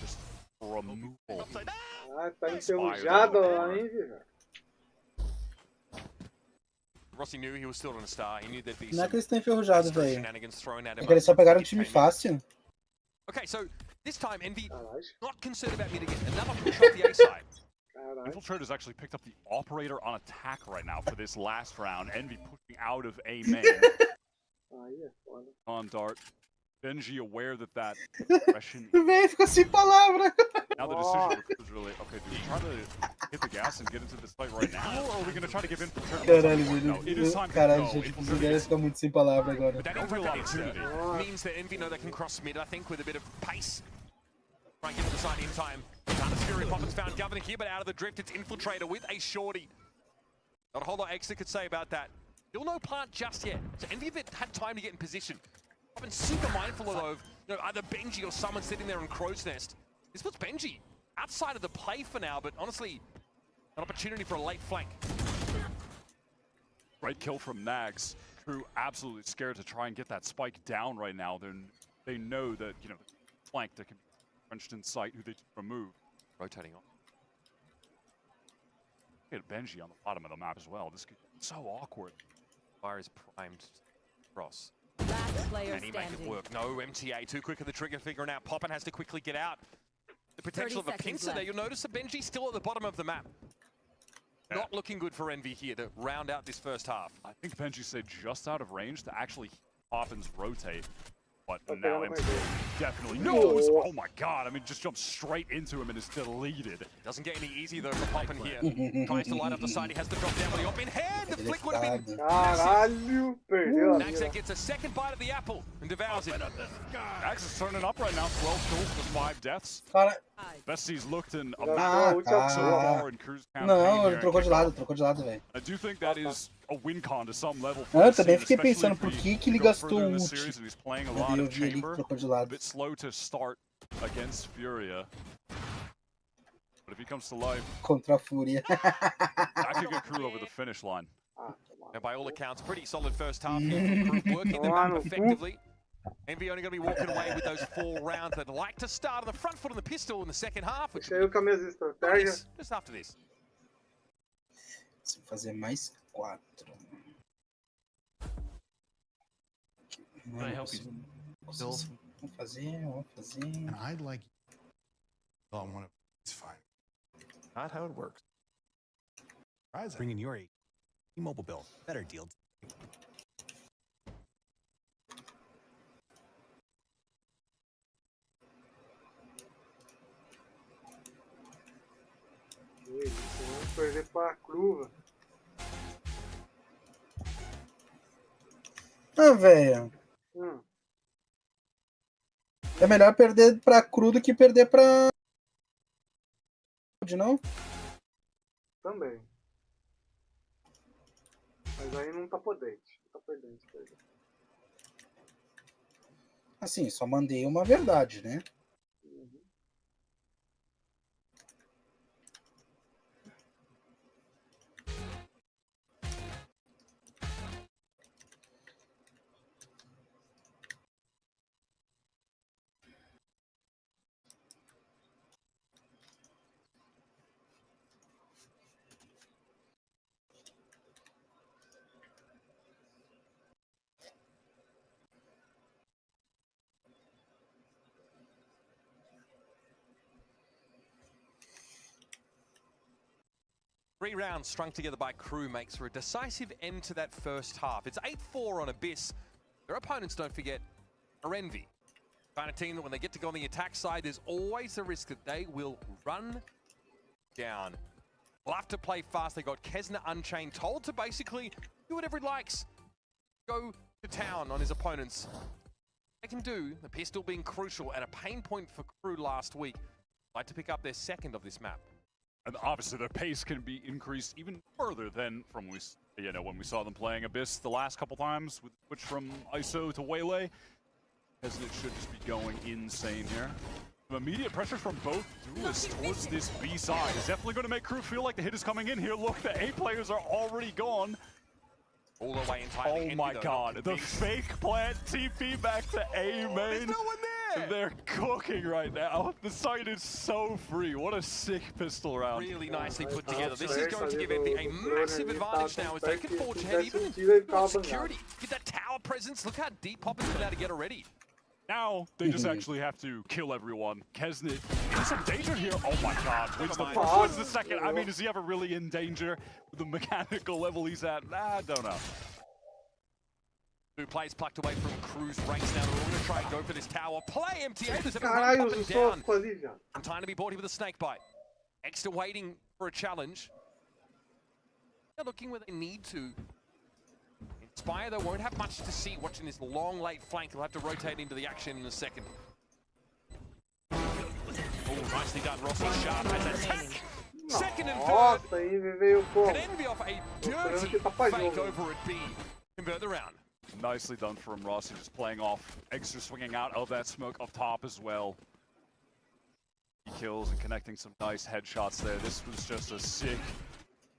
just removal. Ah, tá enferrujado lá, hein, Rossi knew he was still on a star. He knew there'd be Não é que eles estão enferrujados, velho. shenanigans thrown at him. É que eles só pegaram um time fácil. Okay, so this time Envy not concerned about mid again. Another push off the A side. Infiltrator's actually picked up the operator on attack right now for this last round. Envy pushing out of A main. On dart. Benji aware that aggression. Velho, ficou sem palavra. Now the decision was really, okay, do we try to hit the gas and get into this fight right now, or are we going to try to give Infiltrator? Caralho, velho. No, it is time to Caralho, go. gente, o velho fica muito sem palavra agora. But that infiltrator means that Envy know they can cross mid, I think, with a bit of pace. Try and get to the side in time. Hunter's Fury, Poppin's found Governor here, but out of the drift, it's Infiltrator with a shorty. Not a whole lot extra could say about that. Still no plant just yet. So Envy have had time to get in position. I've been super mindful of either Benji or someone sitting there in Crow's Nest. This puts Benji outside of the play for now, but honestly, an opportunity for a late flank. Great kill from Nags. Crew absolutely scared to try and get that spike down right now. They know that, flank that can be trenched in sight, who they remove. Rotating on. Look at Benji on the bottom of the map as well. This is so awkward. Fire is primed cross. Last player Can he make it work? No, MTA too quick at the trigger, figuring out Poppin has to quickly get out. The potential of a pincer there. You'll notice that Benji's still at the bottom of the map. Yeah. Not looking good for Envy here to round out this first half. I think Benji stayed just out of range to actually Poppin's rotate. But now MTA definitely knows. Oh my god, I mean, just jumps straight into him and is deleted. Doesn't get any easy though for Poppin here. Tries to light up the side, he has to drop down with the op in hand. The flick would have been Caralho, perdeu a Naxa vida. gets a second bite of the apple and devours it. Nax is turning up right now, 12 kills to 5 deaths. Cara, Best looked in a Ah, so tá. far in Cruz campaign Não, here ele in trocou de KICKOFF. lado, velho. I do think that is a win con to some level. Ah, eu for também the fiquei scene, pensando especially por if que we ele go gastou further in o the ult. series and he's playing a Meu lot Deus, eu of vi ele que chamber. trocou de A lado. bit slow to start against Furia. But if he comes to life, Contra a Fúria. that could get Crew over the finish line. And by all accounts, pretty solid first half here for Crew, working the map effectively. Envy only going to be walking away with those 4 rounds. They'd like to start on the front foot on the pistol in the second half, which Deixei com as minhas estratégias. just after this. Preciso fazer mais 4. Can I help you? Bill? Vamos fazer. And I'd like on one of these fine. Not how it works. Bring in your T-Mobile bill. Better deal. Vamos perder pra Cruva. Ah, velho. É melhor perder pra Cru do que perder pra... Não? Também. Mas aí não tá potente. Tá perdendo. Assim, só mandei uma verdade, né? Three rounds strung together by Crew makes for a decisive end to that first half. It's 8-4 on Abyss. Their opponents, don't forget, are Envy. Kind of team that when they get to go on the attack side, there's always the risk that they will run down. They'll have to play fast. They got Kesna Unchained, told to basically do whatever he likes. Go to town on his opponents. They can do, the pistol being crucial and a pain point for Crew last week. Like to pick up their second of this map. And obviously their pace can be increased even further than from when we saw them playing Abyss the last couple times with switch from ISO to Waylay. As it should just be going insane here. Some immediate pressure from both duelists towards this B side is definitely going to make Crew feel like the hit is coming in here. Look, the A players are already gone. All the way entirely. Oh my god, the fake plant TP back to A main. There's no one there! They're cooking right now. The site is so free. What a sick pistol round. Really nicely put together. This is going to give Envy a massive advantage now as they can forge ahead even more security. Get that tower presence. Look how deep Poppin's been able to get already. Now, they just actually have to kill everyone. Kesnit in some danger here. Oh my god, wins the first, wins the second. I mean, is he ever really in danger with the mechanical level he's at? I don't know. 2 plays plucked away from Crew's ranks now. They're going to try and go for this tower. Play MTA. There's Caralho, everyone os down. socos ali, já. And time to be bought here with a snake bite. Extra waiting for a challenge. They're looking where they need to. Inspire, though, won't have much to see watching this long, late flank. They'll have to rotate into the action in a second. Oh, nicely done. Rossi sharp has attack. Second and third. Nossa, aí veio como? Can Envy off a dirty fake over at B. Convert the round. Nicely done from Rossi, just playing off. Extra swinging out of that smoke up top as well. He kills and connecting some nice headshots there. This was just a sick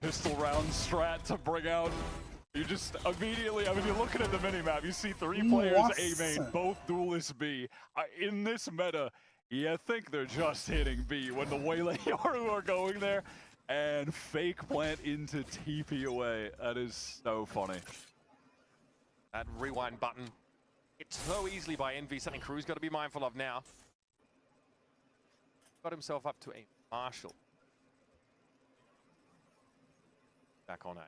pistol round strat to bring out. You just immediately, I mean, you're looking at the minimap, you see 3 players A main, both duelists B. In this meta, you think they're just hitting B when the Waylay Yoru are going there. and fake plant into TP away. That is so funny. That rewind button hit so easily by Envy, something KRU's got to be mindful of now. Got himself up to a Marshall. Back on A.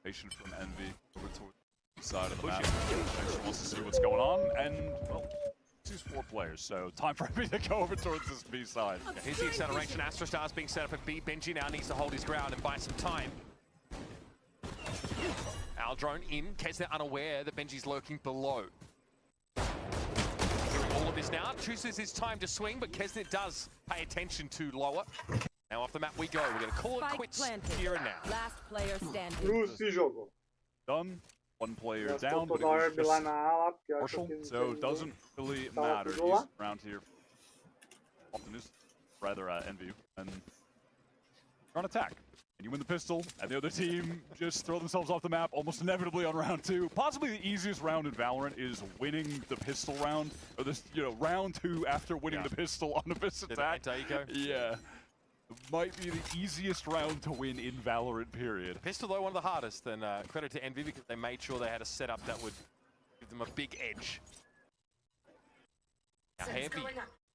Patient from Envy over towards the side of the map. Actually wants to see what's going on, and well, he's 4 players, so time for Envy to go over towards this B side. Yeah, here's the acceleration. Astrostar's being set up at B. Benji now needs to hold his ground and buy some time. Aldrone in. Kesnet unaware that Benji's lurking below. Hearing all of this now, chooses his time to swing, but Kesnet does pay attention to lower. Now off the map we go. We're going to call it quits here and now. Last player standing. Done. 1 player down, but it was just partial, so it doesn't really matter. He's around here. Often is rather Envy, and you're on attack. And you win the pistol, and the other team just throw themselves off the map almost inevitably on round 2. Possibly the easiest round in Valorant is winning the pistol round, or this, you know, round 2 after winning the pistol on a pistol attack. Yeah. Might be the easiest round to win in Valorant, period. Pistol, though, one of the hardest, and credit to Envy because they made sure they had a setup that would give them a big edge. Now, heavy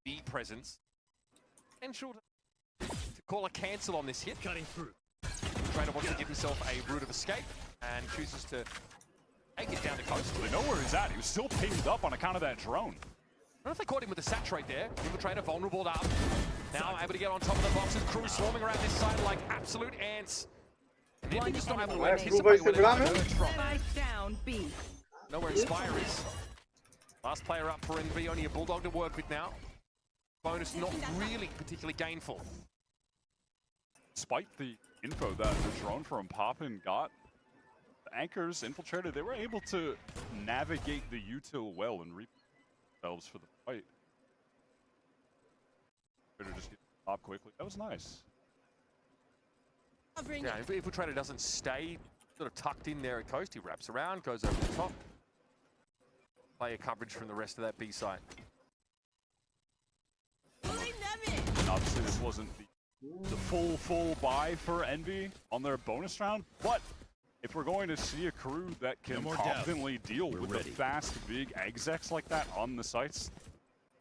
B presence. Potential to call a cancel on this hit. Cutting through. Trader wants to give himself a route of escape and chooses to take it down the coast. They know where he's at. He was still pinged up on account of that drone. I don't know if they caught him with the saturate there. Infiltrator vulnerable up. Now able to get on top of the boxes. KRU swarming around this side like absolute ants. Envy just not able to anticipate where they're going from. Down B. Know where Inspire is. Last player up for Envy, only a Bulldog to work with now. Bonus not really particularly gainful. Despite the info that the drone from Poppin got, the Anchors, Infiltrator, they were able to navigate the util well and reap themselves for the fight. Just get top quickly. That was nice. Yeah, if Infiltrator doesn't stay sort of tucked in there at coast, he wraps around, goes over the top. Player coverage from the rest of that B side. Obviously, this wasn't the full buy for Envy on their bonus round, but if we're going to see a KRU that can confidently deal with the fast, big execs like that on the sites,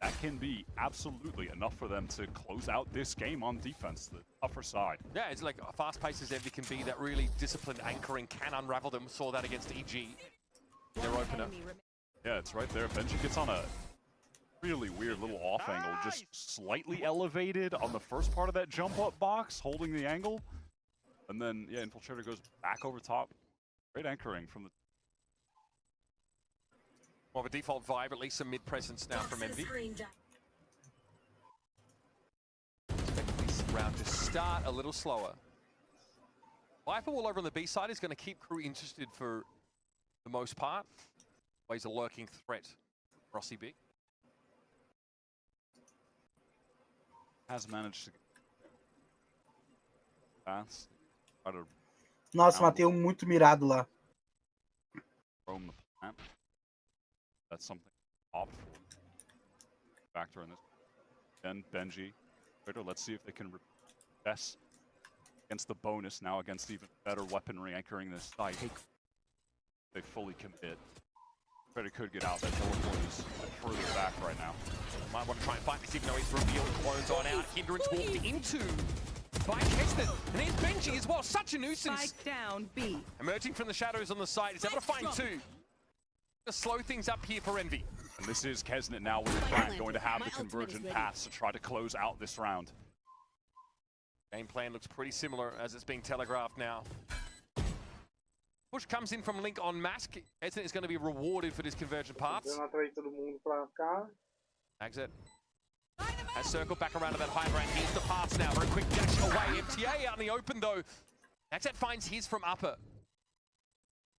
that can be absolutely enough for them to close out this game on defense, the tougher side. Yeah, it's like fast pace as Envy can be, that really disciplined anchoring can unravel them. Saw that against EG, their opener. Yeah, it's right there. Benji gets on a really weird little off angle, just slightly elevated on the first part of that jump up box, holding the angle. And then, yeah, Infiltrator goes back over top. Great anchoring from the... More of a default vibe, at least some mid-presence now from Envy. Expect this round to start a little slower. Viper all over on the B side is going to keep KRU interested for the most part. He's a lurking threat. Rossi big. Has managed to pass. Nossa, matei muito mirado lá. Roam the plant. That's something to opt for. Factor in this. Then Benji. Let's see if they can best against the bonus, now against even better weaponry anchoring this site. They fully commit. Better could get out. That teleport is further back right now. Might want to try and fight this even though he's revealed clones on out. Hindrance walked into by Keston. And here's Benji as well. Such a nuisance. Spike down B. Emerging from the shadows on the side. He's able to find 2. To slow things up here for Envy. And this is Kesnet now with the flank going to have the convergent pass to try to close out this round. Game plan looks pretty similar as it's being telegraphed now. Push comes in from Link on Mask. Kesnet is going to be rewarded for this convergent pass. Exit. Has circled back around to that high ground. Here's the pass now. Very quick dash away. MTA out in the open though. Exit finds his from upper.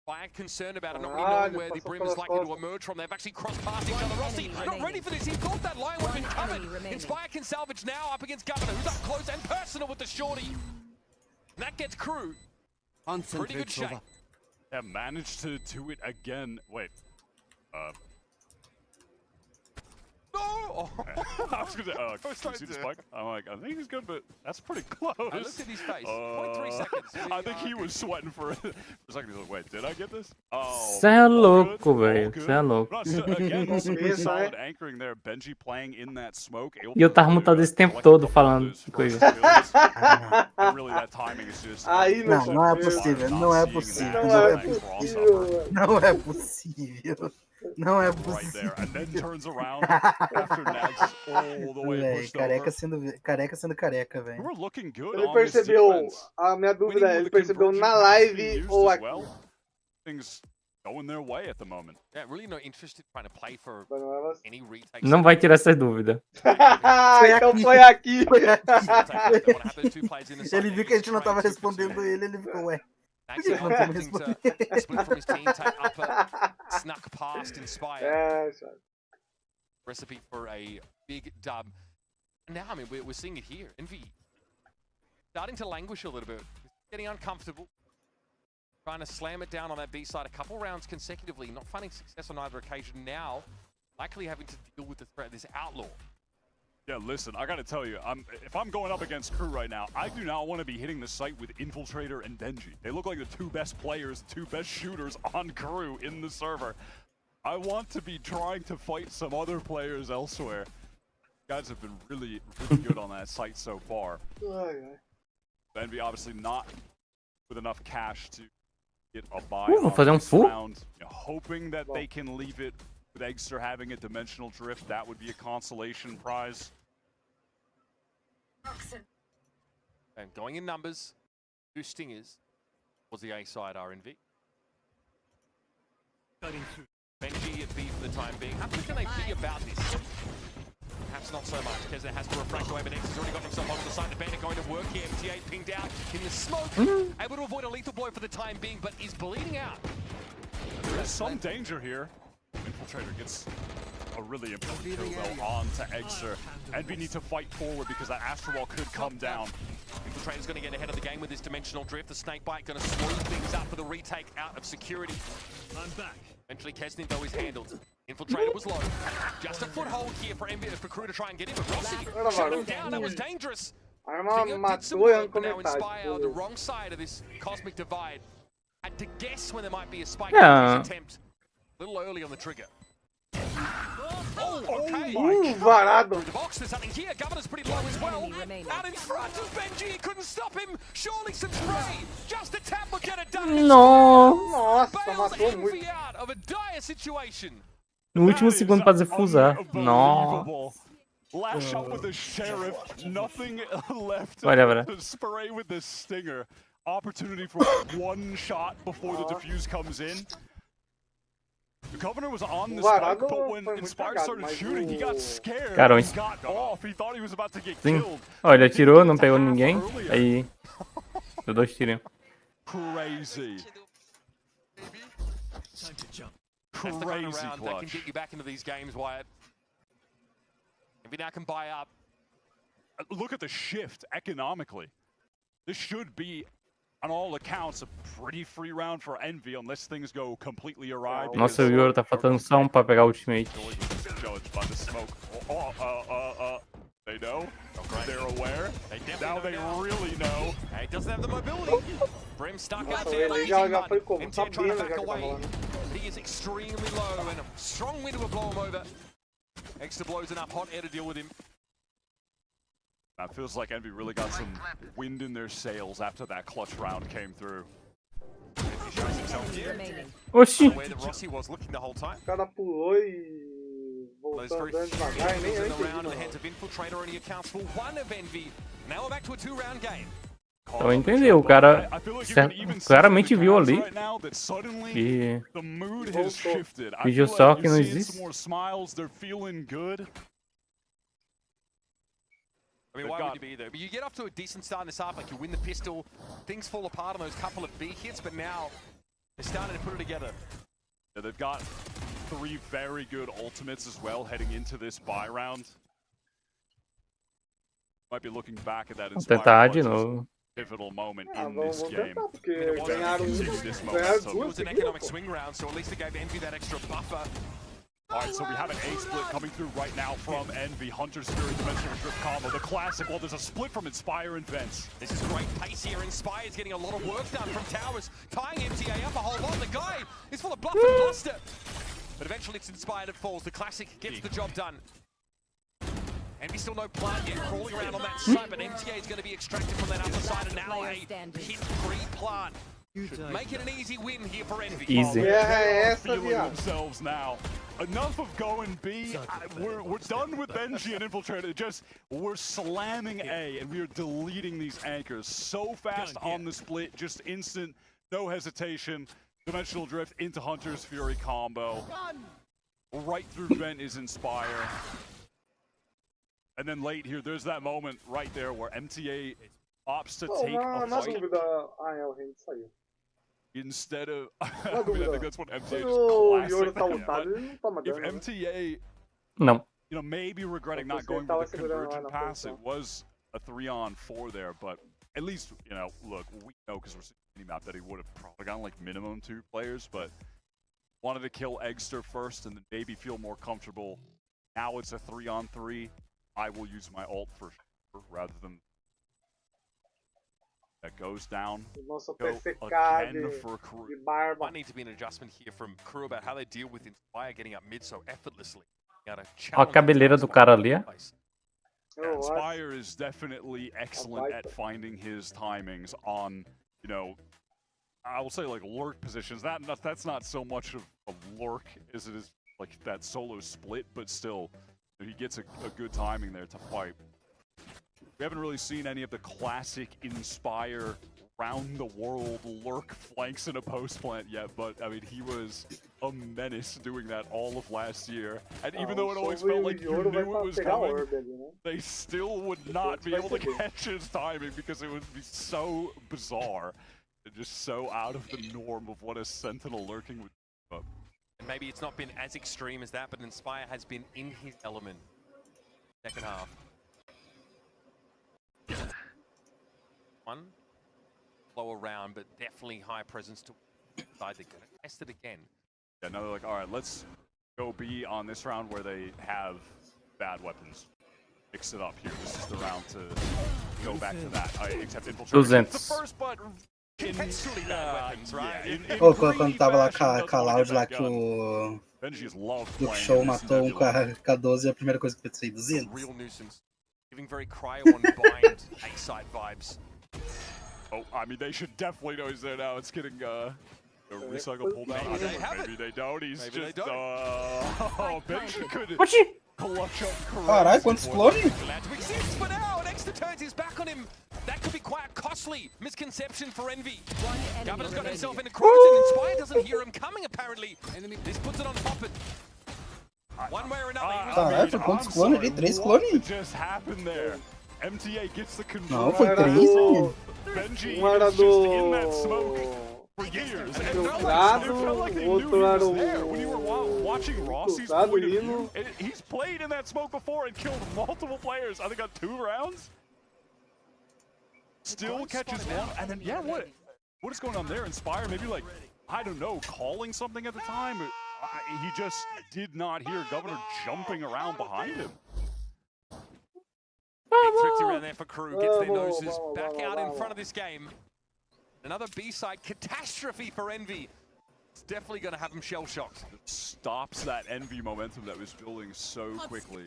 Fire concerned about it, not really knowing where the Brim is likely to emerge from. They've actually crossed past each other. Rossi not ready for this. He thought that line would have been covered. Inspire can salvage now up against Governor, who's up close and personal with the shorty. And that gets KRU. Pretty good shape. Yeah, managed to do it again. Wait. No! Oh. I was gonna say, you see the spike? I'm like, I think he's good, but that's pretty close. I looked at his face. 0.3 seconds. I think he was sweating for a second. He's like, wait, did I get this? Oh. Cê é louco, velho. Cê é louco. Again, also pretty solid anchoring there. Benji playing in that smoke. E eu tava mutado esse tempo todo falando coisa. Really, that timing is just. Não é possível. Não é possível. Não é possível. Não é possível. Não é possível. Careca sendo careca, velho. Ele percebeu, a minha dúvida é, ele percebeu na live ou aqui? Going their way at the moment. Yeah, really not interested trying to play for any retakes. Não vai tirar essa dúvida. Então foi aqui. Ele viu que a gente não tava respondendo ele ficou, ué. Por que não estamos respondendo? Split from his team, take upper, snuck past, inspire. Recipe for a big dub. And now, I mean, we're seeing it here. Envy starting to languish a little bit, getting uncomfortable. Trying to slam it down on that B side a couple rounds consecutively, not finding success on either occasion now. Likely having to deal with the threat of this outlaw. Yeah, listen, I gotta tell you, if I'm going up against KRU right now, I do not want to be hitting the site with Infiltrator and Benji. They look like the two best players, two best shooters on KRU in the server. I want to be trying to fight some other players elsewhere. You guys have been really, really good on that site so far. Benji obviously not with enough cash to get a buy vou fazer full round. You know, hoping that they can leave it with Eggster having a dimensional drift. That would be a consolation prize. And going in numbers, 2 stingers was the A side RNV. Benji at B for the time being. How quick can they be about this? Perhaps not so much, because there has to refract away, but X has already got himself onto the side. The bandit going to work here. MTA pinged out in the smoke. Able to avoid a lethal blow for the time being, but is bleeding out. There's some danger here. Infiltrator gets a really important kill though on to Eggster. Envy need to fight forward because that Astral Wall could come down. Infiltrator's going to get ahead of the game with this dimensional drift. The snakebite going to slow things up for the retake out of security. I'm back. Eventually Kesnin though is handled. Infiltrator was low. Just a foothold here for KRU to try and get in, but Rossi shut him down. That was dangerous. Did some work, but now Inspire on the wrong side of this cosmic divide. Had to guess when there might be a spike attempt. A little early on the trigger. Oh, okay. Varado. The box, there's something here. Governor's pretty low as well. Out in front of Benji, he couldn't stop him. Surely some spray. Just a tap will get it done. Nossa, matou muito. Envy out of a dire situation. No último segundo pra defusar. Nossa. Lash out with the sheriff. Nothing left Whatever. to spray with the stinger. Opportunity for one shot before the defuse comes in. The Governor was on the spike, but when Inspire started shooting, he got scared. Cara, He got off. He thought he was about to get sim. killed. Ó, ele atirou, não pegou ninguém. Aí, deu 2 tiros. Crazy. That's the kind of round that can get you back into these games, Wyatt. If you now can buy up. Look at the shift economically. This should be, on all accounts, a pretty free round for Envy unless things go completely awry. Nossa, o Yoro tá faltando só pra pegar o ultimate. Judged by the smoke. They know. They're aware. Now they really know. He doesn't have the mobility. Brim stuck out there. MTA trying to back away. He is extremely low and a strong wind will blow him over. Extra blows enough hot air to deal with him. That feels like Envy really got some wind in their sails after that clutch round came through. He shows himself here. Oxi. Where the Rossi was looking the whole time. O cara pulou e voltou andando devagar e nem eu entendi. The hands of Infiltrator only accounts for 1 of Envy. Now we're back to a 2-round game. Então entendeu, o cara claramente viu ali e fingiu só que não existe. I mean, why would you be there? But you get off to a decent start in this half, like you win the pistol, things fall apart on those couple of B hits, but now they're starting to put it together. Yeah, they've got 3 very good ultimates as well heading into this buy round. Might be looking back at that inspired pivotal moment in this game. It was an economic swing round, so at least it gave Envy that extra buffer. Alright, so we have an A split coming through right now from Envy. Hunter's Fury, Dimensional Drift combo, the classic. Well, there's a split from Inspire and Vents. This is great pace here. Inspire's getting a lot of work done from Towers, tying MTA up a whole lot. The guy is full of bluff and bluster. But eventually it's Inspired that falls. The classic gets the job done. Envy still no plant yet, crawling around on that side, but MTA is going to be extracted from that upper side, and now a hit pre-plant. Make it an easy win here for Envy. Easy. Feeling themselves now. Enough of going B. We're done with Benji and Infiltrator. We're slamming A, and we are deleting these anchors so fast on the split. Just instant, no hesitation. Dimensional Drift into Hunter's Fury combo. Right through Vent is Inspire. And then late here, there's that moment right there where MTA opts to take a fight. Instead of, I mean, I think that's what MTA is classic. If MTA, No. you know, maybe regretting not going for the convergent pass, it was a 3-on-4 there, but at least, you know, look, we know because we're seeing any map that he would have probably gotten like minimum 2 players, but wanted to kill Eggster first and then maybe feel more comfortable. Now it's a 3-on-3. I will use my ult for sure rather than that goes down. Again for KRU. Might need to be an adjustment here from KRU about how they deal with Inspire getting up mid so effortlessly. Olha a cabeleira do cara ali. Inspire is definitely excellent at finding his timings on, you know, I will say like lurk positions. That's not so much of a lurk as it is like that solo split, but still, he gets a good timing there to fight. We haven't really seen any of the classic Inspire round-the-world lurk flanks in a post-plant yet, but I mean, he was a menace doing that all of last year. And even though it always felt like you knew it was coming, they still would not be able to catch his timing because it would be so bizarre and just so out of the norm of what a Sentinel lurking would do. And maybe it's not been as extreme as that, but Inspire has been in his element second half. One slower round, but definitely high presence to side. They're gonna test it again. Yeah, now they're like, all right, let's go B on this round where they have bad weapons. Mix it up here. This is the round to go back to that. Except Infiltrator. The first, but contextually bad weapons, right? Pô, quando tava lá com a Cloud lá que o Luke Show matou um com a 12, a primeira coisa que eu pensei, 200. Real nuisance. Giving very cryo on bind A-side vibes. Oh, I mean, they should definitely know he's there now. It's getting a recycle pulled down. Maybe they don't. He's just, oh, Benji could clutch up correct. Caralho, quantos clones? Allowed to exist for now, and Extra turns his back on him. That could be quite a costly misconception for Envy. Governor's got himself into cross, and Inspire doesn't hear him coming, apparently. This puts it on top of one way or another. Caralho, foi quantos clones ali? 3 clones? What just happened there? MTA gets the control. Não, foi 3, velho. Benji is just in that smoke for years. It felt like they knew he was there. When you were watching Rossi's point of view, he's played in that smoke before and killed multiple players. I think on 2 rounds. Still catches one, and then yeah, what is going on there? Inspire, maybe like, I don't know, calling something at the time. He just did not hear Governor jumping around behind him. Big thrifty around there for KRU, gets their noses back out in front of this game. Another B-side catastrophe for Envy. It's definitely going to have him shell-shocked. It stops that Envy momentum that was building so quickly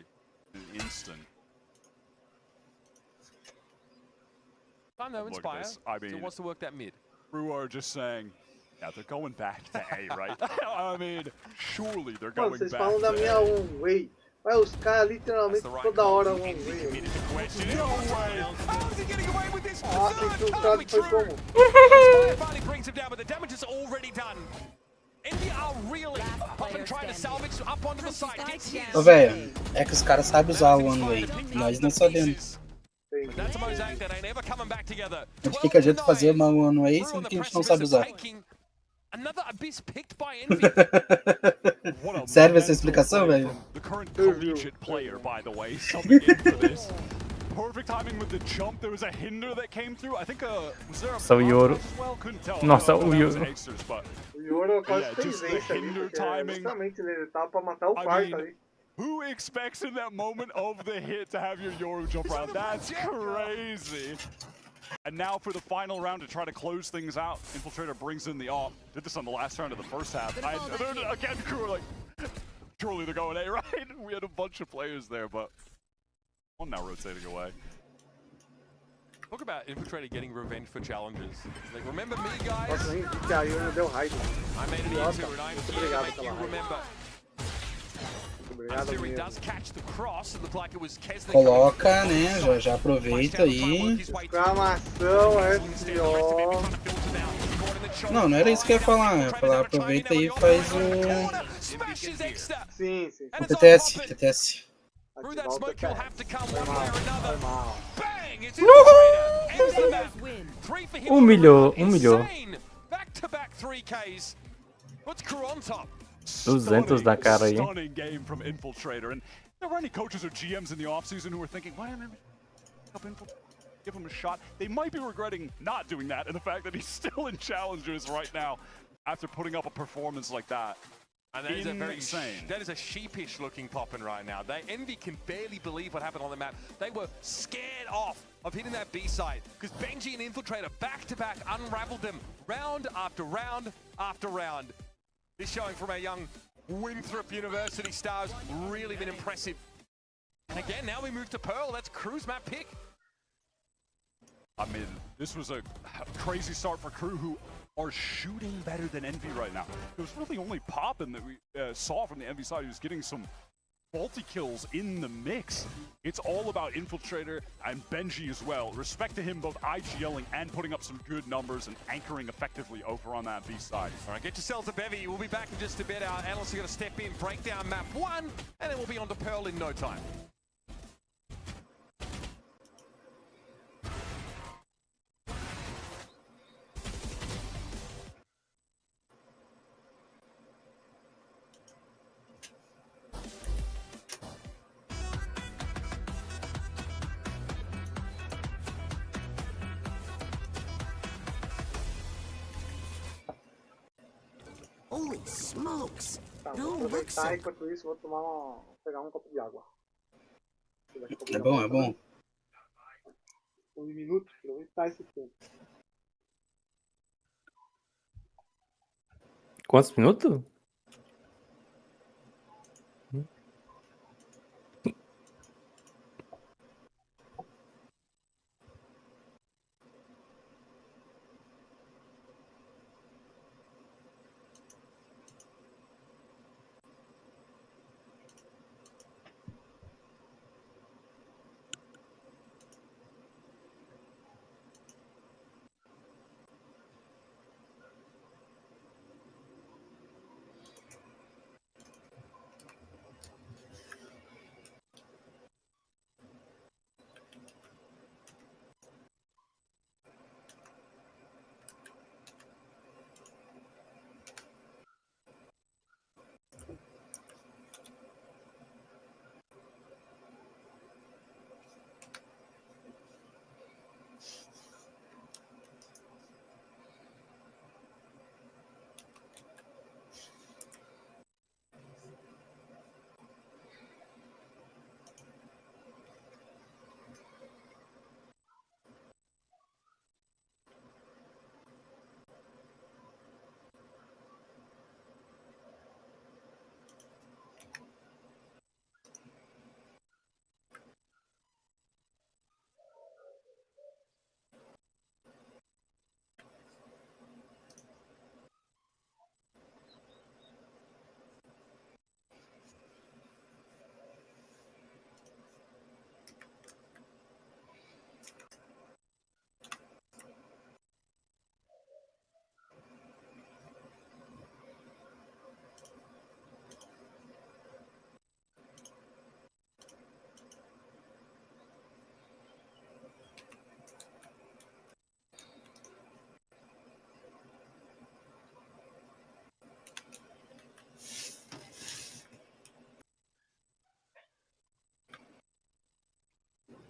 in an instant. Time though, Inspire still wants to work that mid. KRU are just saying, yeah, they're going back to A, right? I mean, surely they're going vocês back falam da to minha A. one way. Mas os caras literalmente toda hora one way. Ah, tem que o cara foi como? Inspire finally brings him down, but the damage is already done. Envy are really up and trying to salvage up onto the side. Ô, velho, é que os caras sabem usar o One Way. Nós não sabemos. That's a mosaic that ain't ever coming back together. Mas o que adianta fazer uma One Way sendo que a gente não sabe usar? Another abyss picked by Envy. Serve essa explicação, velho? The current collegiate player, by the way, subbing in for this. Perfect timing with the jump. There was a hinder that came through. I think was there a Nossa, o Yoro. as well? Couldn't tell. Nossa, I don't know o if that was Yoro. Extras, but Yoro quase Yeah, fez just the esse ali, hinder porque timing. justamente ele tava pra matar o I quarto mean, ali. who expects in that moment of the hit to have your Yoru jump around? That's crazy. And now for the final round to try to close things out, Infiltrator brings in the AWP. Did this on the last round of the first half. Again, crew are like, surely they're going A, right? We had a bunch of players there, but one now rotating away. Talk about Infiltrator getting revenge for challenges. Like, remember me, guys? Nossa, nem vi que a Yoro deu raid. I made it into it. I'm here to make you remember. Obrigado Fury mesmo. does catch the cross. It looked like it was Kes that Coloca, né? Já aproveita aí. Exclamação, SO. Não era isso que eu ia falar. Eu ia falar, aproveita aí e faz o. Sim, sim. O TTS. Through that smoke, you'll have to come one way or another. Bang! It's Infiltrator. ends the map. 3 for him. Humilhou. Back-to-back 3Ks. Puts crew on top. 200 na cara aí. Stunning game from Infiltrator. And there were any coaches or GMs in the offseason who were thinking, why don't I give him a shot? They might be regretting not doing that and the fact that he's still in Challengers right now after putting up a performance like that. And that is Insane. that is a sheepish looking Poppin right now. Envy can barely believe what happened on the map. They were scared off of hitting that B side because Benji and Infiltrator back-to-back unraveled them round after round after round. This showing from our young Winthrop University stars really been impressive. And again, now we move to Pearl. That's Crew's map pick. I mean, this was a crazy start for Crew, who are shooting better than Envy right now. It was really only Poppin that we saw from the Envy side. He was getting some multi-kills in the mix. It's all about Infiltrator and Benji as well. Respect to him both IGLing and putting up some good numbers and anchoring effectively over on that B side. All right, get yourselves a bevy. We'll be back in just a bit. Our analysts are going to step in, break down map 1, and then we'll be on to Pearl in no time. Holy smokes! Tá, Don't vou look so. aproveitar enquanto isso vou pegar um copo de água. É bom, é bom. Um minuto, aproveitar esse tempo. Quantos minutos?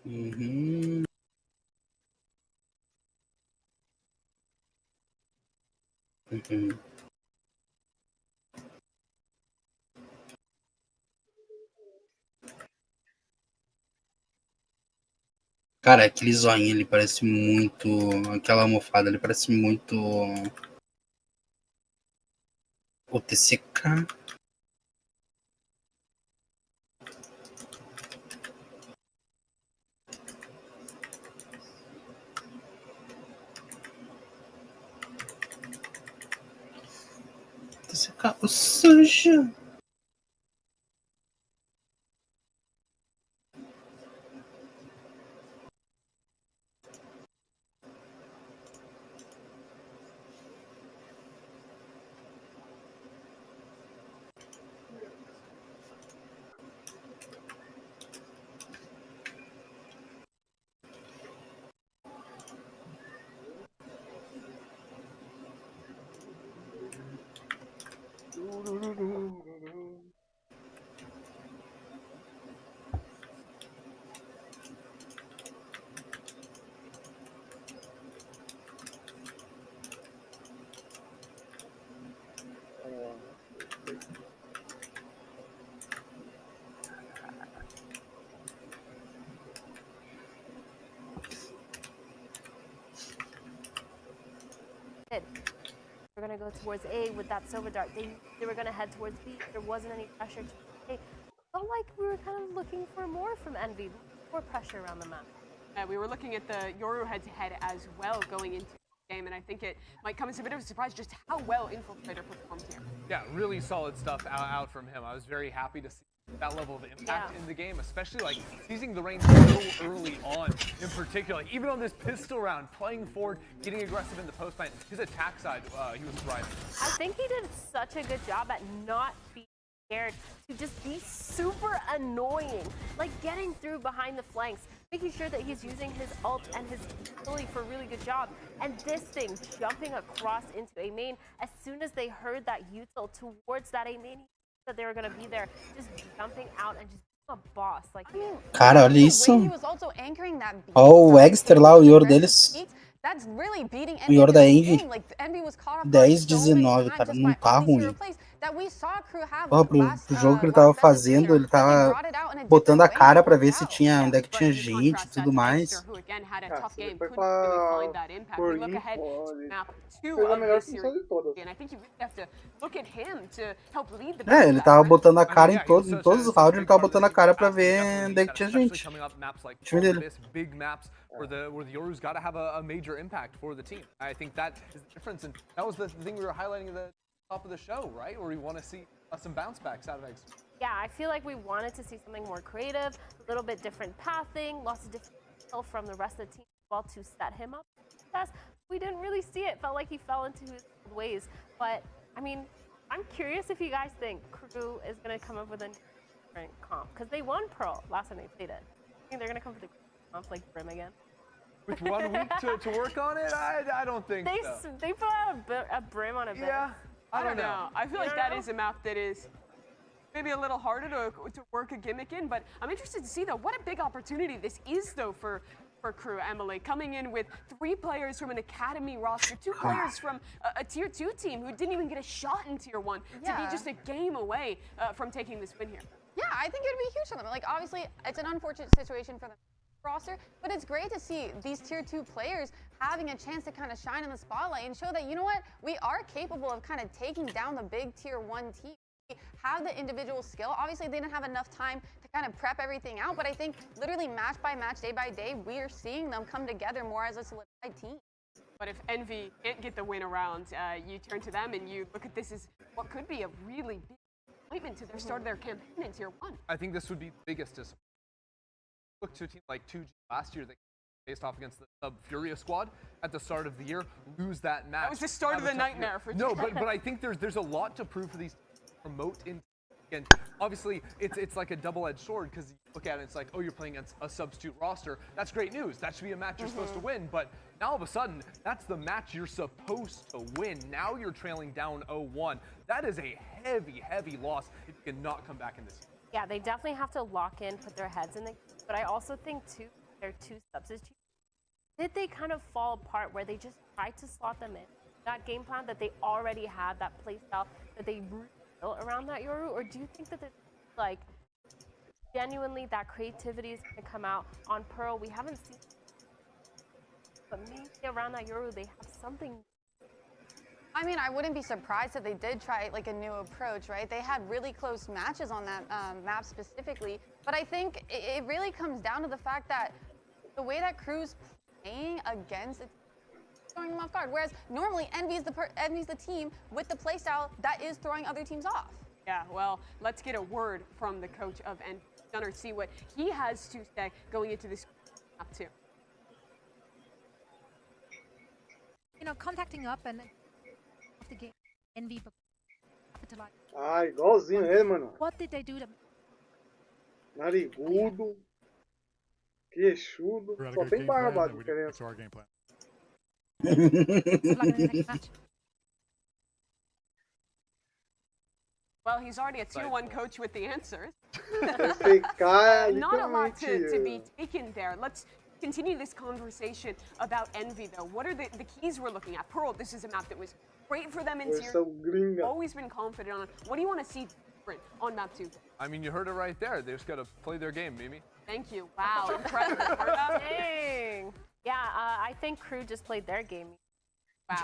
Uhum. Uhum. Cara, aquele zoinho, ele parece muito... Aquela almofada, ele parece muito... O TCK. TCK, o sujo. We're going to go towards A with that silver dart. They were going to head towards B. There wasn't any pressure to A. Felt like we were kind of looking for more from Envy, more pressure around the map. We were looking at the Yoru head-to-head as well going into the game, and I think it might come as a bit of a surprise just how well Infiltrator performed here. Yeah, really solid stuff out from him. I was very happy to see that level of impact in the game, especially like seizing the range so early on in particular. Like, even on this pistol round, playing forward, getting aggressive in the post plant, his attack side, he was thriving. I think he did such a good job at not being scared to just be super annoying, like getting through behind the flanks, making sure that he's using his ult and his ability for a really good job. And this thing jumping across into A main as soon as they heard that util towards that A main, that they were going to be there, just jumping out and just being a boss. Like, Cara, olha isso. Ó, o Exter lá, o Yoro deles. O Yoro da Envy. 10-19, cara. Não tá ruim. Ó, pro jogo que ele tava fazendo, ele tava botando a cara pra ver se tinha, onde é que tinha gente e tudo mais. Foi por info, fez a melhor função de todas. É, ele tava botando a cara em todos os rounds, ele tava botando a cara pra ver onde é que tinha gente. O time dele. Where the Yoru's got to have a major impact for the team. I think that is the difference, and that was the thing we were highlighting at the top of the show, right? Where we want to see some bounce backs out of X. Yeah, I feel like we wanted to see something more creative, a little bit different pathing, lots of different help from the rest of the team as well to set him up for success. We didn't really see it. Felt like he fell into his old ways. But I mean, I'm curious if you guys think KRU is going to come up with a different comp, because they won Pearl last time they played it. I think they're going to come with a comp like Brim again. With 1 week to work on it? I don't think so. They put out a Brim on a bench. Yeah, I don't know. I feel like that is a map that is maybe a little harder to work a gimmick in, but I'm interested to see, though, what a big opportunity this is, though, for KRU, Emily, coming in with 3 players from an academy roster, 2 players from a tier 2 team who didn't even get a shot in tier 1 to be just a game away from taking this win here. Yeah, I think it would be huge for them. Like, obviously, it's an unfortunate situation for them roster, but it's great to see these tier 2 players having a chance to kind of shine in the spotlight and show that, you know what, we are capable of kind of taking down the big tier 1 team. We have the individual skill. Obviously, they didn't have enough time to kind of prep everything out, but I think literally match by match, day by day, we are seeing them come together more as a solidified team. But if Envy can't get the win around, you turn to them and you look at this as what could be a really big appointment to their start of their campaign in tier 1. I think this would be the biggest disappointment. Look to a team like 2G last year that faced off against the Sub Furia squad at the start of the year, lose that match. That was the start of the nightmare for No, but I think there's a lot to prove for these teams to promote in. And obviously, it's like a double-edged sword, because you look at it, it's like, oh, you're playing against a substitute roster. That's great news. That should be a match you're supposed to win. But now all of a sudden, that's the match you're supposed to win. Now you're trailing down 0-1. That is a heavy, heavy loss if you cannot come back in this. Yeah, they definitely have to lock in, put their heads in the game. But I also think, too, their 2 substitutes, did they kind of fall apart where they just tried to slot them in? That game plan that they already had, that play style that they built around that Yoru? Or do you think that they're like, genuinely that creativity is going to come out on Pearl. We haven't seen, but maybe around that Euro they have something. I mean, I wouldn't be surprised if they did try like a new approach, right? They had really close matches on that map specifically, but I think it really comes down to the fact that the way that KRU's playing against it, throwing them off guard. Whereas normally Envy's the team with the playstyle that is throwing other teams off. Yeah, well, let's get a word from the coach of Envy, Gunnar, see what he has to say going into this map too. You know, contacting up and the game, Envy capitalize. Ah, igualzinho ele, mano. What did they do to Narigudo, queixudo, só tem barba a diferença. Well, he's already a tier 1 coach with the answers. Not a lot to be taken there. Let's continue this conversation about Envy, though. What are the keys we're looking at? Pearl, this is a map that was great for them in series. Always been confident on it. What do you want to see different on map 2? I mean, you heard it right there. They just got to play their game, Mimi. Thank you. Wow, impressive. Dang. Yeah, I think KRU just played their game. Wow.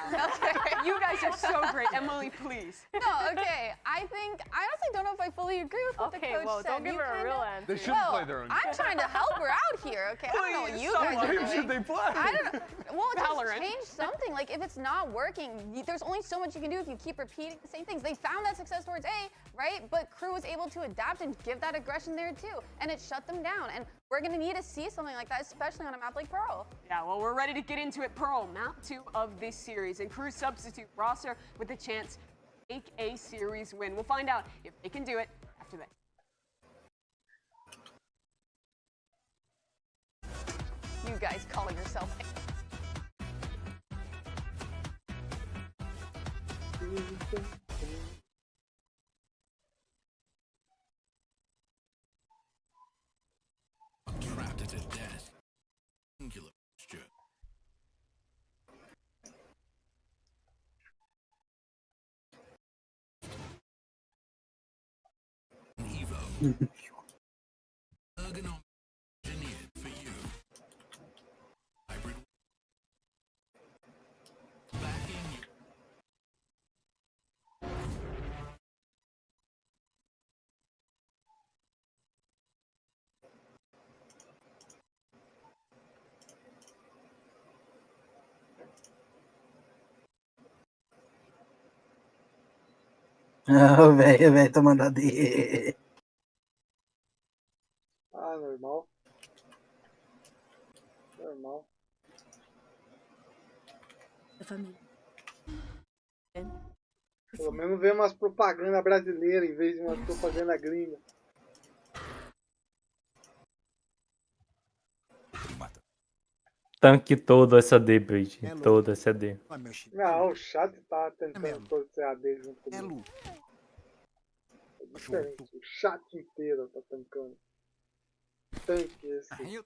You guys are so great. Emily, please. No, okay. I honestly don't know if I fully agree with what the coach well, said. don't give her a real answer. They shouldn't play their own game. I'm trying to help her out here, okay? I don't know what you guys are doing. Should they play? I don't know. Well, VALORANT. just change something. Like, if it's not working, there's only so much you can do if you keep repeating the same things. They found that success towards A, right? But KRU was able to adapt and give that aggression there, too. And it shut them down. And we're going to need to see something like that, especially on a map like Pearl. Yeah, well, we're ready to get into it. Pearl, map 2 of this series. And KRU substitute roster with a chance to take a series win. We'll find out if they can do it after this. You guys calling yourself Trapped at a desk. Singular posture. Evo. Ergonomic engineered for you. Hybrid. Back in you. Ah, velho, tá mandado aí. Ah, normal. Normal. Pelo menos ver umas propaganda brasileira em vez de umas propaganda gringa. Tanque todo SAD, Bridge. Todo SAD. Não, o chat tá tentando torcer a dele junto comigo. É diferente, o chat inteiro tá tancando. Tanque esse.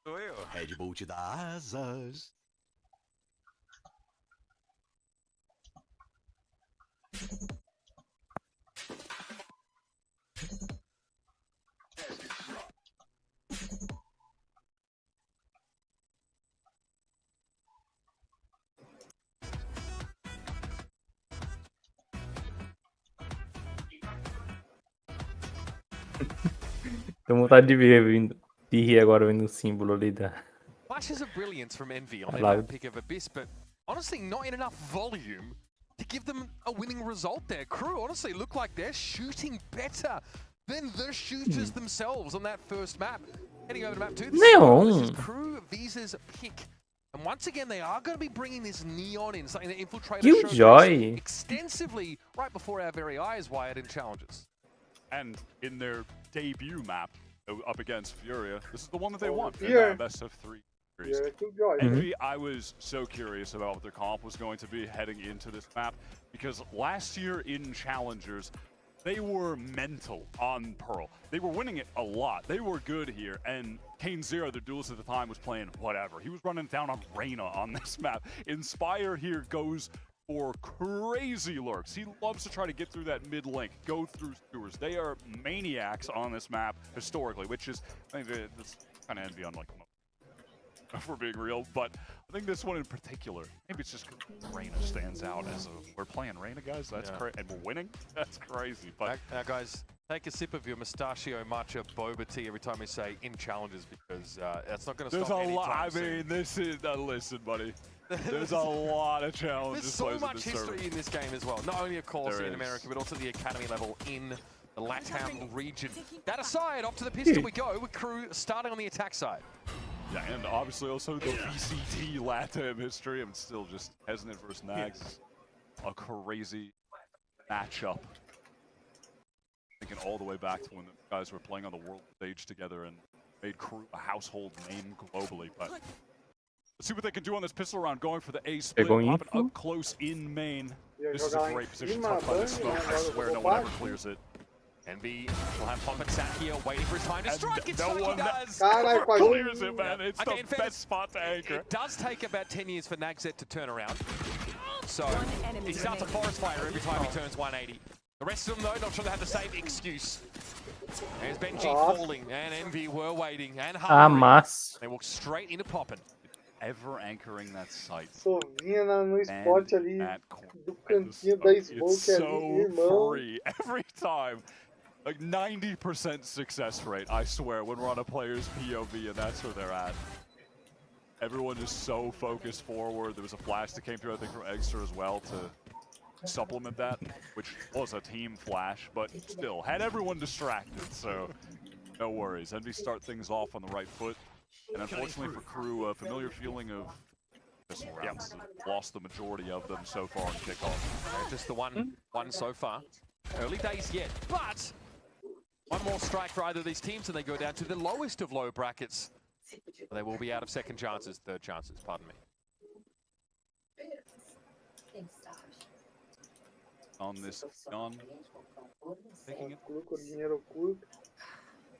Sou eu. Red Bull te dá asas. Tenho vontade de rir agora vendo o símbolo ali da. Flashes of brilliance from Envy on their Hello. pick of Abyss, but honestly not in enough volume to give them a winning result there. KRU honestly look like they're shooting better than the shooters themselves on that first map. Heading over to map 2, this is KRU Visa's pick. And once again, they are going to be bringing this neon in, something that Infiltrator showcased extensively right before our very eyes, Wyatt, in challenges. And in their debut map up against Furia, this is the one that they want in yeah. that best of 3 series. Yeah, Envy, I was so curious about what their comp was going to be heading into this map, because last year in Challengers, they were mental on Pearl. They were winning it a lot. They were good here, and Kane Zero, their duelist at the time, was playing whatever. He was running down on Reyna on this map. Inspire here goes for crazy lurks. He loves to try to get through that mid link, go through sewers. They are maniacs on this map historically, which is, I think that's kind of envy on like, if we're being real, but I think this one in particular, maybe it's just Reyna stands out as a, we're playing Reyna, guys, that's crazy, and we're winning, that's crazy. But now guys, take a sip of your mustachio matcha boba tea every time we say in challenges, because that's not going to stop anytime I soon. mean, this is, listen, buddy. There's a lot of challenges. There's so much history in this game as well. Not only, of course, in America, but also the academy level in the LATAM region. That aside, off to the pistol we go with KRU starting on the attack side. Yeah, and obviously also the VCT LATAM history. I'm still just hesitant versus Nags. A crazy matchup. Thinking all the way back to when the guys were playing on the world stage together and made KRU a household name globally. But let's see what they can do on this pistol round, going for the A split, popping up close in main. This is a great position to talk about this smoke. I swear no one ever clears it. Envy will have Poppin sat here waiting for his time to strike. It's no like one he does. ever clears it, man. It's the best spot to anchor. It does take about 10 years for Nagzet to turn around. So he starts a forest fire every time he turns 180. The rest of them, though, not sure they have the same excuse. There's Benji falling, and Envy were waiting, and mas. They walk straight into Poppin. Ever anchoring that site. Só vinha no spot ali do cantinho da smoke ali, irmão. Free every time. Like 90% success rate, I swear, when we're on a player's POV, and that's where they're at. Everyone is so focused forward. There was a flash that came through, I think, from Eggster as well to supplement that, which was a team flash, but still had everyone distracted, so no worries. Envy start things off on the right foot. And unfortunately for KRU, a familiar feeling of pistol rounds. Lost the majority of them so far in kickoff. Just the one so far. Early days yet, but one more strike for either of these teams and they go down to the lowest of low brackets. They will be out of second chances, third chances, pardon me. On this gun, taking it.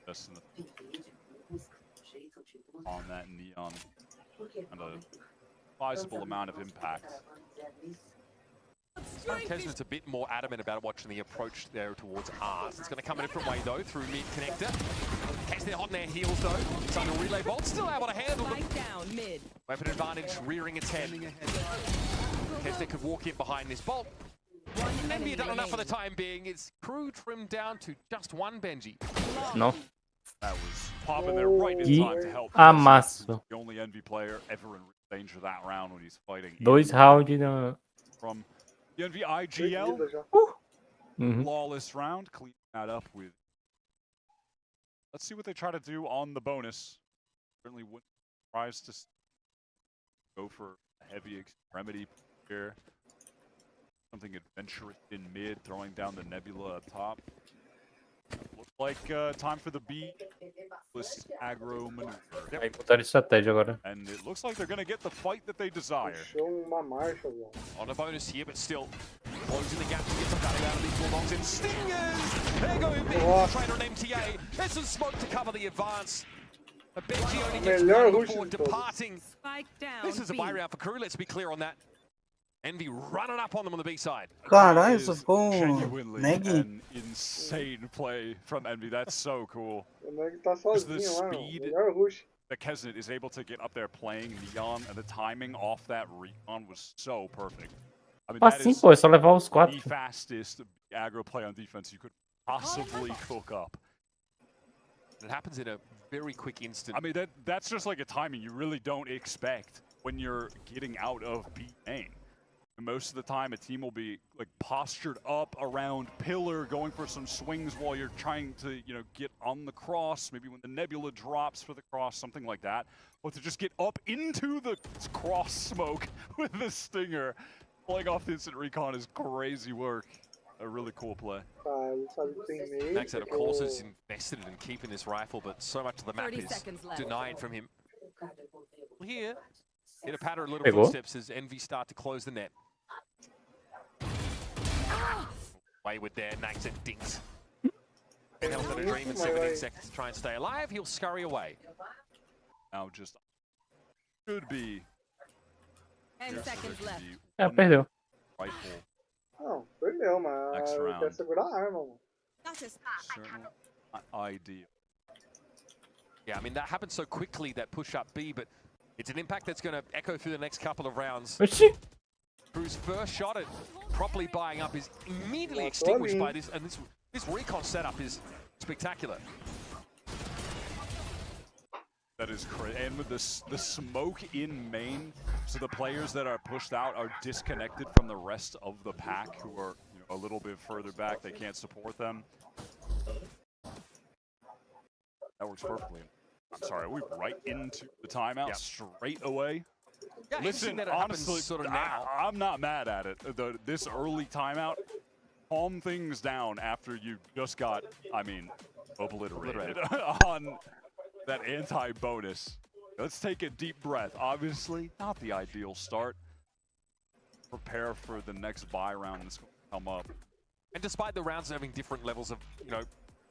Just on that neon, and a sizable amount of impact. Kesman's a bit more adamant about watching the approach there towards Ars. It's going to come in a different way though, through mid connector. Kesman hot in their heels though. It's under relay bolt, still able to handle them. Down mid. Weapon advantage, rearing its head. Kesman could walk in behind this bolt. Envy done enough for the time being. It's KRU trimmed down to just one Benji. No. That was popping there right in time to help. Amasso. The only Envy player ever in danger that round when he's fighting. 2 rounds From the Envy IGL. Flawless round, clean that up with. Let's see what they try to do on the bonus. Certainly wouldn't tries to go for a heavy extremity here. Something adventurous in mid, throwing down the Nebula up top. Looks like time for the B. Aggro maneuver. Vai botar estratégia agora. And it looks like they're going to get the fight that they desire. On a bonus here, but still closing the gap to get some value out of these Bulldogs. And Stingers! There go big trainer on MTA. There's some smoke to cover the advance. But Benji only gets one before departing. This is a buy round for KRU, let's be clear on that. Envy running up on them on the B side. Caralho, só ficou Genuinely an insane play from Envy. That's so cool. Just the speed that Kesnet is able to get up there playing Neon, and the timing off that recon was so perfect. I mean, that is pô, é só levar os 4. the fastest aggro play on defense you could possibly cook up. It happens in a very quick instant. I mean, that's just like a timing you really don't expect when you're getting out of B main. Most of the time, a team will be like postured up around pillar, going for some swings while you're trying to, get on the cross. Maybe when the Nebula drops for the cross, something like that. But to just get up into the cross smoke with the Stinger, pulling off the instant recon is crazy work. A really cool play. Nagzet, of course, is invested in keeping this rifle, but so much of the map is denied from him. Here, in a pattern of little footsteps as Envy start to close the net. Wayward there, Nagzet dinks. Health in a dream in 17 seconds to try and stay alive. He'll scurry away. Now just should be. 10 seconds left. Perdeu. rifle. Não, perdeu, mas Next ele round. quer segurar a arma, mano. Certainly not ideal. Yeah, I mean, that happened so quickly, that push up B, but it's an impact that's going to echo through the next couple of rounds. Crew's first shot at properly buying up is immediately extinguished by this, and this recon setup is spectacular. That is crazy. And with the smoke in main, so the players that are pushed out are disconnected from the rest of the pack who are a little bit further back. They can't support them. That works perfectly. I'm sorry, we right into the timeout straight away. Yeah, listen, that honestly, sort of now. I'm not mad at it. This early timeout, calm things down after you just got, I mean, obliterated on that anti-bonus. Let's take a deep breath. Obviously, not the ideal start. Prepare for the next buy round that's going to come up. And despite the rounds having different levels of,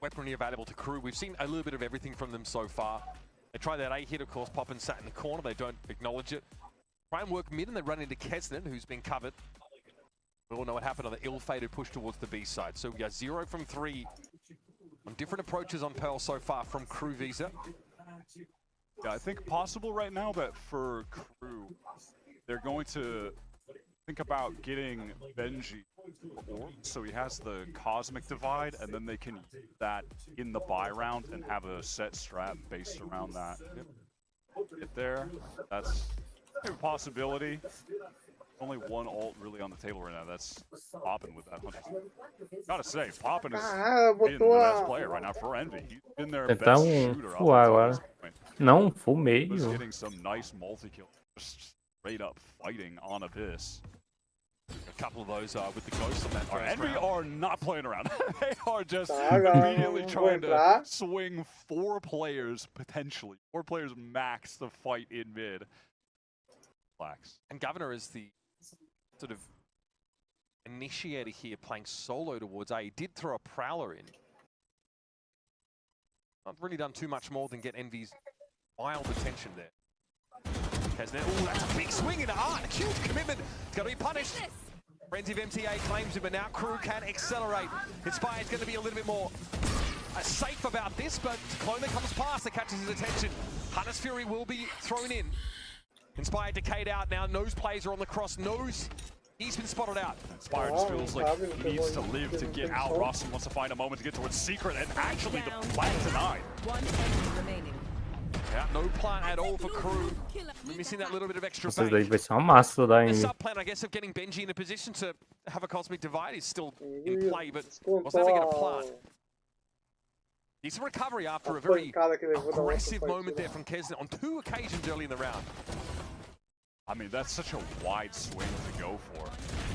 weaponry available to Crew, we've seen a little bit of everything from them so far. They try that A hit, of course, Poppin sat in the corner. They don't acknowledge it. Try and work mid, and they run into Kesnan, who's been covered. We all know what happened on the ill-fated push towards the B side. So we got 0 from 3 on different approaches on Pearl so far from Crew Visa. Yeah, I think possible right now that for Crew, they're going to think about getting Benji so he has the Cosmic Divide, and then they can use that in the buy round and have a set strat based around that. Get there, that's a possibility. Only one ult really on the table right now. That's Poppin with that 100. Gotta say, Poppin is being the best player right now for Envy. He's been their best shooter up until this point. Não, full meio. He's getting some nice multi-kill, just straight up fighting on Abyss. A couple of those with the Ghost on that first Envy round. are not playing around. They are just immediately trying to swing 4 players, potentially. 4 players max to fight in mid. Relax. And Governor is the sort of initiator here, playing solo towards A. He did throw a Prowler in. Not really done too much more than get Envy's wild attention there. Ooh, that's a big swing into Art. A huge commitment. It's got to be punished. Frenzy of MTA claims him, but now Crew can accelerate. Inspired's going to be a little bit more safe about this, but Clone comes past that catches his attention. Hunter's Fury will be thrown in. Inspired decayed out now. Knows players are on the cross. Knows he's been spotted out. Inspired just feels like he needs to live to get out. Rossi wants to find a moment to get towards Secret, and actually the plant denied. One enemy remaining. Yeah, no plan at all for Crew. We're missing that little bit of extra Essa daí vai ser uma massa da The Envy. sub plan, I guess, of getting Benji in a position to have a Cosmic Divide is still in play, but was never going to plant. Decent recovery after a very aggressive moment there from Kesnan on 2 occasions early in the round. I mean, that's such a wide swing to go for.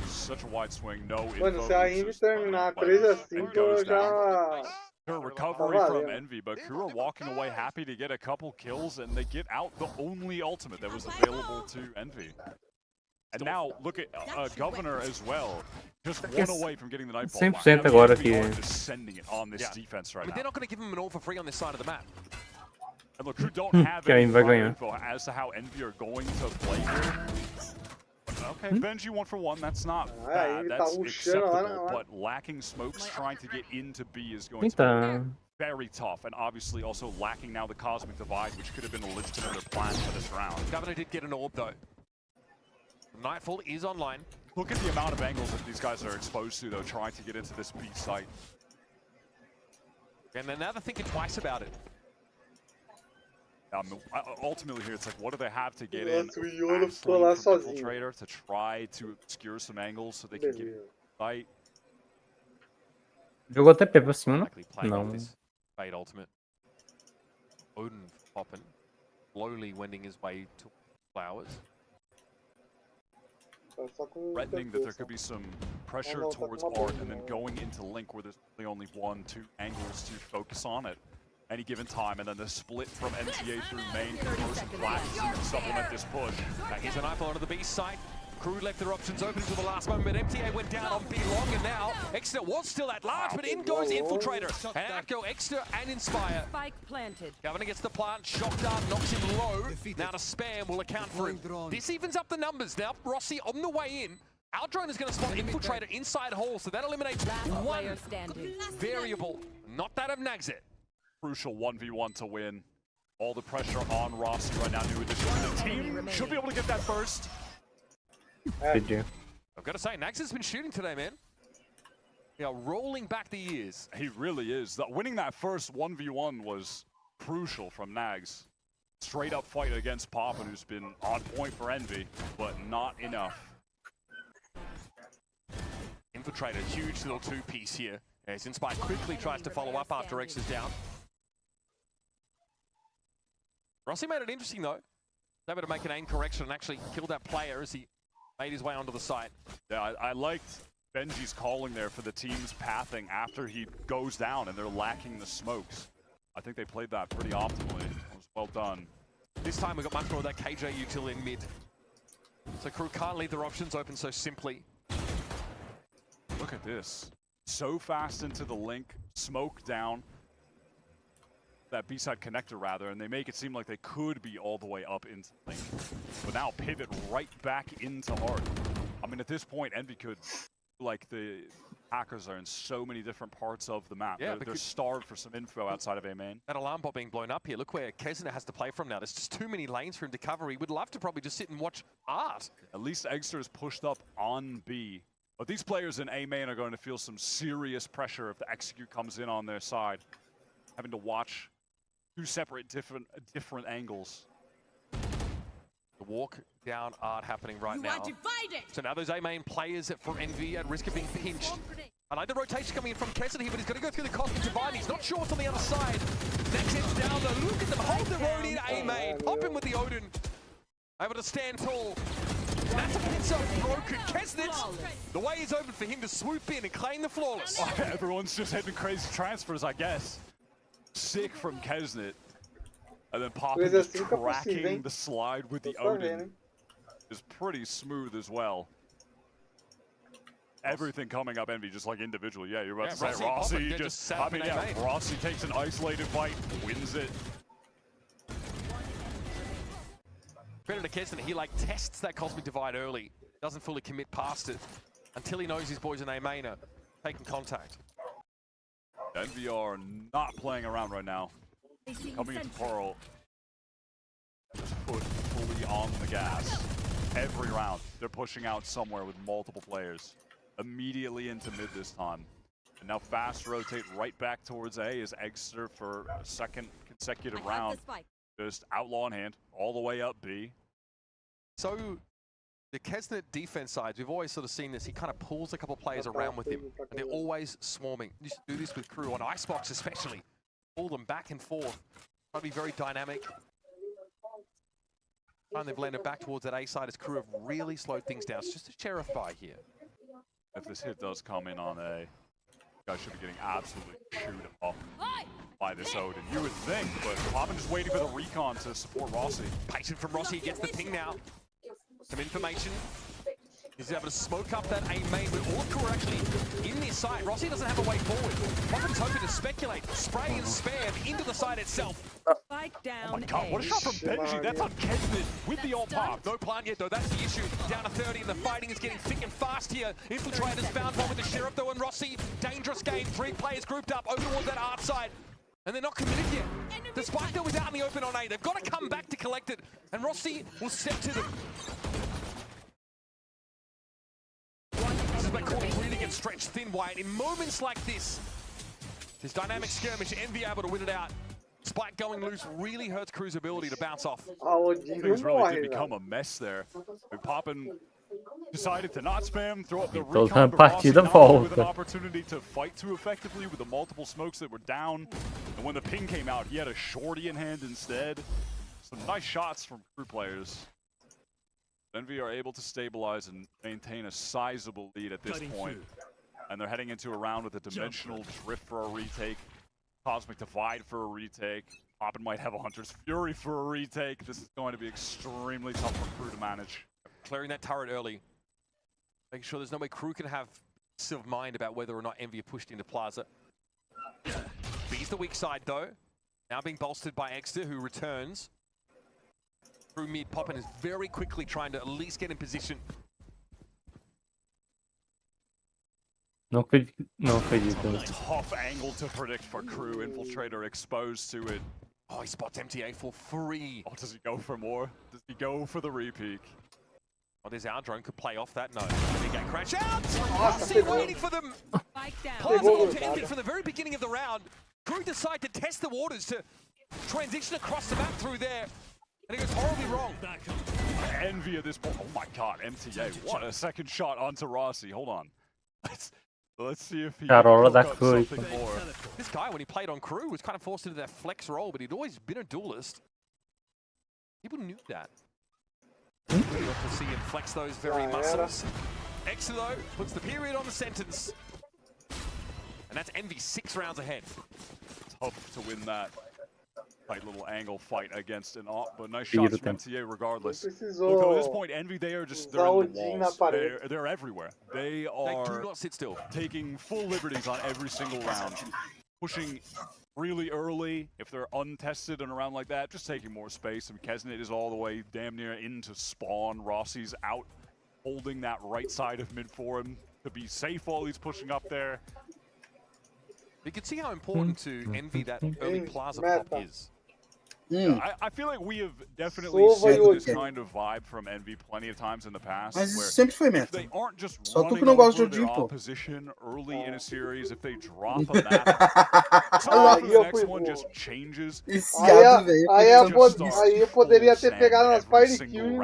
Such a wide swing, no Mano, info. se a Envy terminar 3-5, eu já... Recovery from Envy, but Crew are walking away happy to get a couple kills, and they get out the only ultimate that was available to Envy. And now, look at Governor as well. Just one away from getting the Nightfall. 100% agora aqui. Just sending it on this defense right I mean, now. they're not going to give him an all for free on this side of the map. And look, Crew don't have Que any Envy vai prior ganhar. info as to how Envy are going to play here. Okay, Benji 1 for 1, that's not bad, that's acceptable, but lacking smokes, trying to get into B is going to Então, be very tough, and obviously also lacking now the Cosmic Divide, which could have been a legitimate plan for this round. Governor did get an orb, though. Nightfall is online. Look at the amount of angles that these guys are exposed to, though, trying to get into this B site. And then now they're thinking twice about it. Ultimately here, it's like, what do they have to get in? Infiltrator to try to obscure some angles so they can get right. jogou TP pra cima, Likely playing não? off this Fade ultimate. Odin popping, slowly wending his way to Flowers. Threatening that there could be some pressure towards Art, and then going into Link where there's really only 1-2 angles to focus on at any given time, and then the split from MTA through main can throw some flashes to supplement this push. Here's a Nightfall onto the B site. Crew left their options open until the last moment, but MTA went down on B long, and now Exeter was still at large, but in goes Infiltrator. And out go Exeter and Inspire. Spike planted. Governor gets the plant, shock dart, knocks him low. Now to spam will account for him. This evens up the numbers now. Rossi on the way in. Our drone is going to spot Infiltrator inside hall, so that eliminates one variable, not that of Nagzit. Crucial 1v1 to win. All the pressure on Rossi right now. New addition to the team. Should be able to get that first. Did you? I've got to say, Nagzit's been shooting today, man. Yeah, rolling back the years. He really is. Winning that first 1v1 was crucial from Nags. Straight up fight against Poppin, who's been on point for Envy, but not enough. Infiltrator, huge little two-piece here. As Inspire quickly tries to follow up after X is down. Rossi made it interesting though. He's able to make an aim correction and actually kill that player as he made his way onto the site. Yeah, I liked Benji's calling there for the team's pathing after he goes down and they're lacking the smokes. I think they played that pretty optimally. It was well done. This time we got much more of that KJ util in mid. So crew can't leave their options open so simply. Look at this. So fast into the link, smoke down. That B-side connector rather, and they make it seem like they could be all the way up into link. But now pivot right back into hard. I mean, at this point, Envy could, like, the hackers are in so many different parts of the map. Yeah, they're starved for some info outside of A main. That alarm bot being blown up here. Look where Kesner has to play from now. There's just too many lanes for him to cover. He would love to probably just sit and watch art. At least Eggster is pushed up on B. But these players in A main are going to feel some serious pressure if the execute comes in on their side. Having to watch two separate different angles. The walk down art happening right now. So now those A main players for Envy at risk of being pinched. I like the rotation coming in from Kesner here, but he's going to go through the Cosmic Divide. He's not sure what's on the other side. Next hits down though. Look at them hold their own in A main. Pop in with the Odin. Able to stand tall. That's a pincer broken. Kesnitz, the way is open for him to swoop in and claim the flawless. Everyone's just hitting crazy transfers, I guess. Sick from Kesnit. And then Poppin just tracking the slide with the Odin is pretty smooth as well. Everything coming up Envy just like individually. Yeah, you're about to say Rossi just I mean, yeah, Rossi takes an isolated fight, wins it. Credit to Kesner, he like tests that Cosmic Divide early. Doesn't fully commit past it until he knows his boys in A main are taking contact. Envy are not playing around right now. Coming into Pearl, just put fully on the gas. Every round, they're pushing out somewhere with multiple players. Immediately into mid this time. And now fast rotate right back towards A as Eggster for a second consecutive round. Just outlaw in hand, all the way up B. So, the Kesner defense sides, we've always sort of seen this. He kind of pulls a couple players around with him, and they're always swarming. You do this with crew on Icebox especially. Pull them back and forth. Try to be very dynamic. And they've landed back towards that A side as crew have really slowed things down. It's just a sheriff buy here. If this hit does come in on A, you guys should be getting absolutely chewed up by this Odin. You would think, but Poppin just waiting for the recon to support Rossi. Patient from Rossi, he gets the ping now. Some information. He's able to smoke up that A main, but all crew are actually in this side. Rossi doesn't have a way forward. Poppin's hoping to speculate, spray and spam into the side itself. Spike down. Oh my god, what a shot from Benji. That's on Kesnit with the ult pop. No plant yet though, that's the issue. Down to 30 and the fighting is getting thick and fast here. Infiltrators found one with the Sheriff though and Rossi. Dangerous game, 3 players grouped up over towards that art side. And they're not committed yet. The spike though was out in the open on A. They've got to come back to collect it. And Rossi will step to them. This is where Corey really gets stretched thin, Wyatt. In moments like this dynamic skirmish, Envy able to win it out. Spike going loose really hurts Crew's ability to bounce off. Things really did become a mess there. Poppin decided to not spam, throw up the recon, but Rossi not with an opportunity to fight too effectively with the multiple smokes that were down. And when the ping came out, he had a shorty in hand instead. Some nice shots from crew players. Envy are able to stabilize and maintain a sizable lead at this point. And they're heading into a round with a dimensional drift for a retake. Cosmic Divide for a retake. Poppin might have a Hunter's Fury for a retake. This is going to be extremely tough for crew to manage. Clearing that turret early. Making sure there's no way crew can have peace of mind about whether or not Envy are pushed into Plaza. B's the weak side though. Now being bolstered by Eggster who returns. Through mid, Poppin is very quickly trying to at least get in position. Não acredito. Tough angle to predict for KRU. Infiltrator exposed to it. Oh, he spots MTA for free. Oh, does he go for more? Does he go for the repeat? Oh, there's our drone could play off that. No. Big game crash out. Rossi waiting for them. Plausible to end it from the very beginning of the round. KRU decide to test the waters to transition across the map through there. And it goes horribly wrong. Envy at this point. Oh my god, MTA. What a second shot onto Rossi. Hold on. Let's see if he can cook up something more. This guy, when he played on KRU, was kind of forced into that flex role, but he'd always been a duelist. People knew that. We got to see him flex those very muscles. Exa, though, puts the period on the sentence. And that's Envy 6 rounds ahead. Tough to win that tight little angle fight against an op, but nice shots from MTA regardless. Look, at this point, Envy, they are just, they're in the walls. They're everywhere. They do not sit still. Taking full liberties on every single round. Pushing really early, if they're untested and around like that, just taking more space. And Kesnet is all the way damn near into spawn. Rossi's out, holding that right side of mid for him to be safe while he's pushing up there. You can see how important to Envy that early plaza pop is. Yeah, I feel like we have definitely seen this kind of vibe from Envy plenty of times in the past. Mas isso sempre foi meta. They aren't just Só tu que running não gosta de over their Odin, pô. opposition early in a series. If they drop a map, so the next one just changes. Aí eu poderia ter pegado nas party kills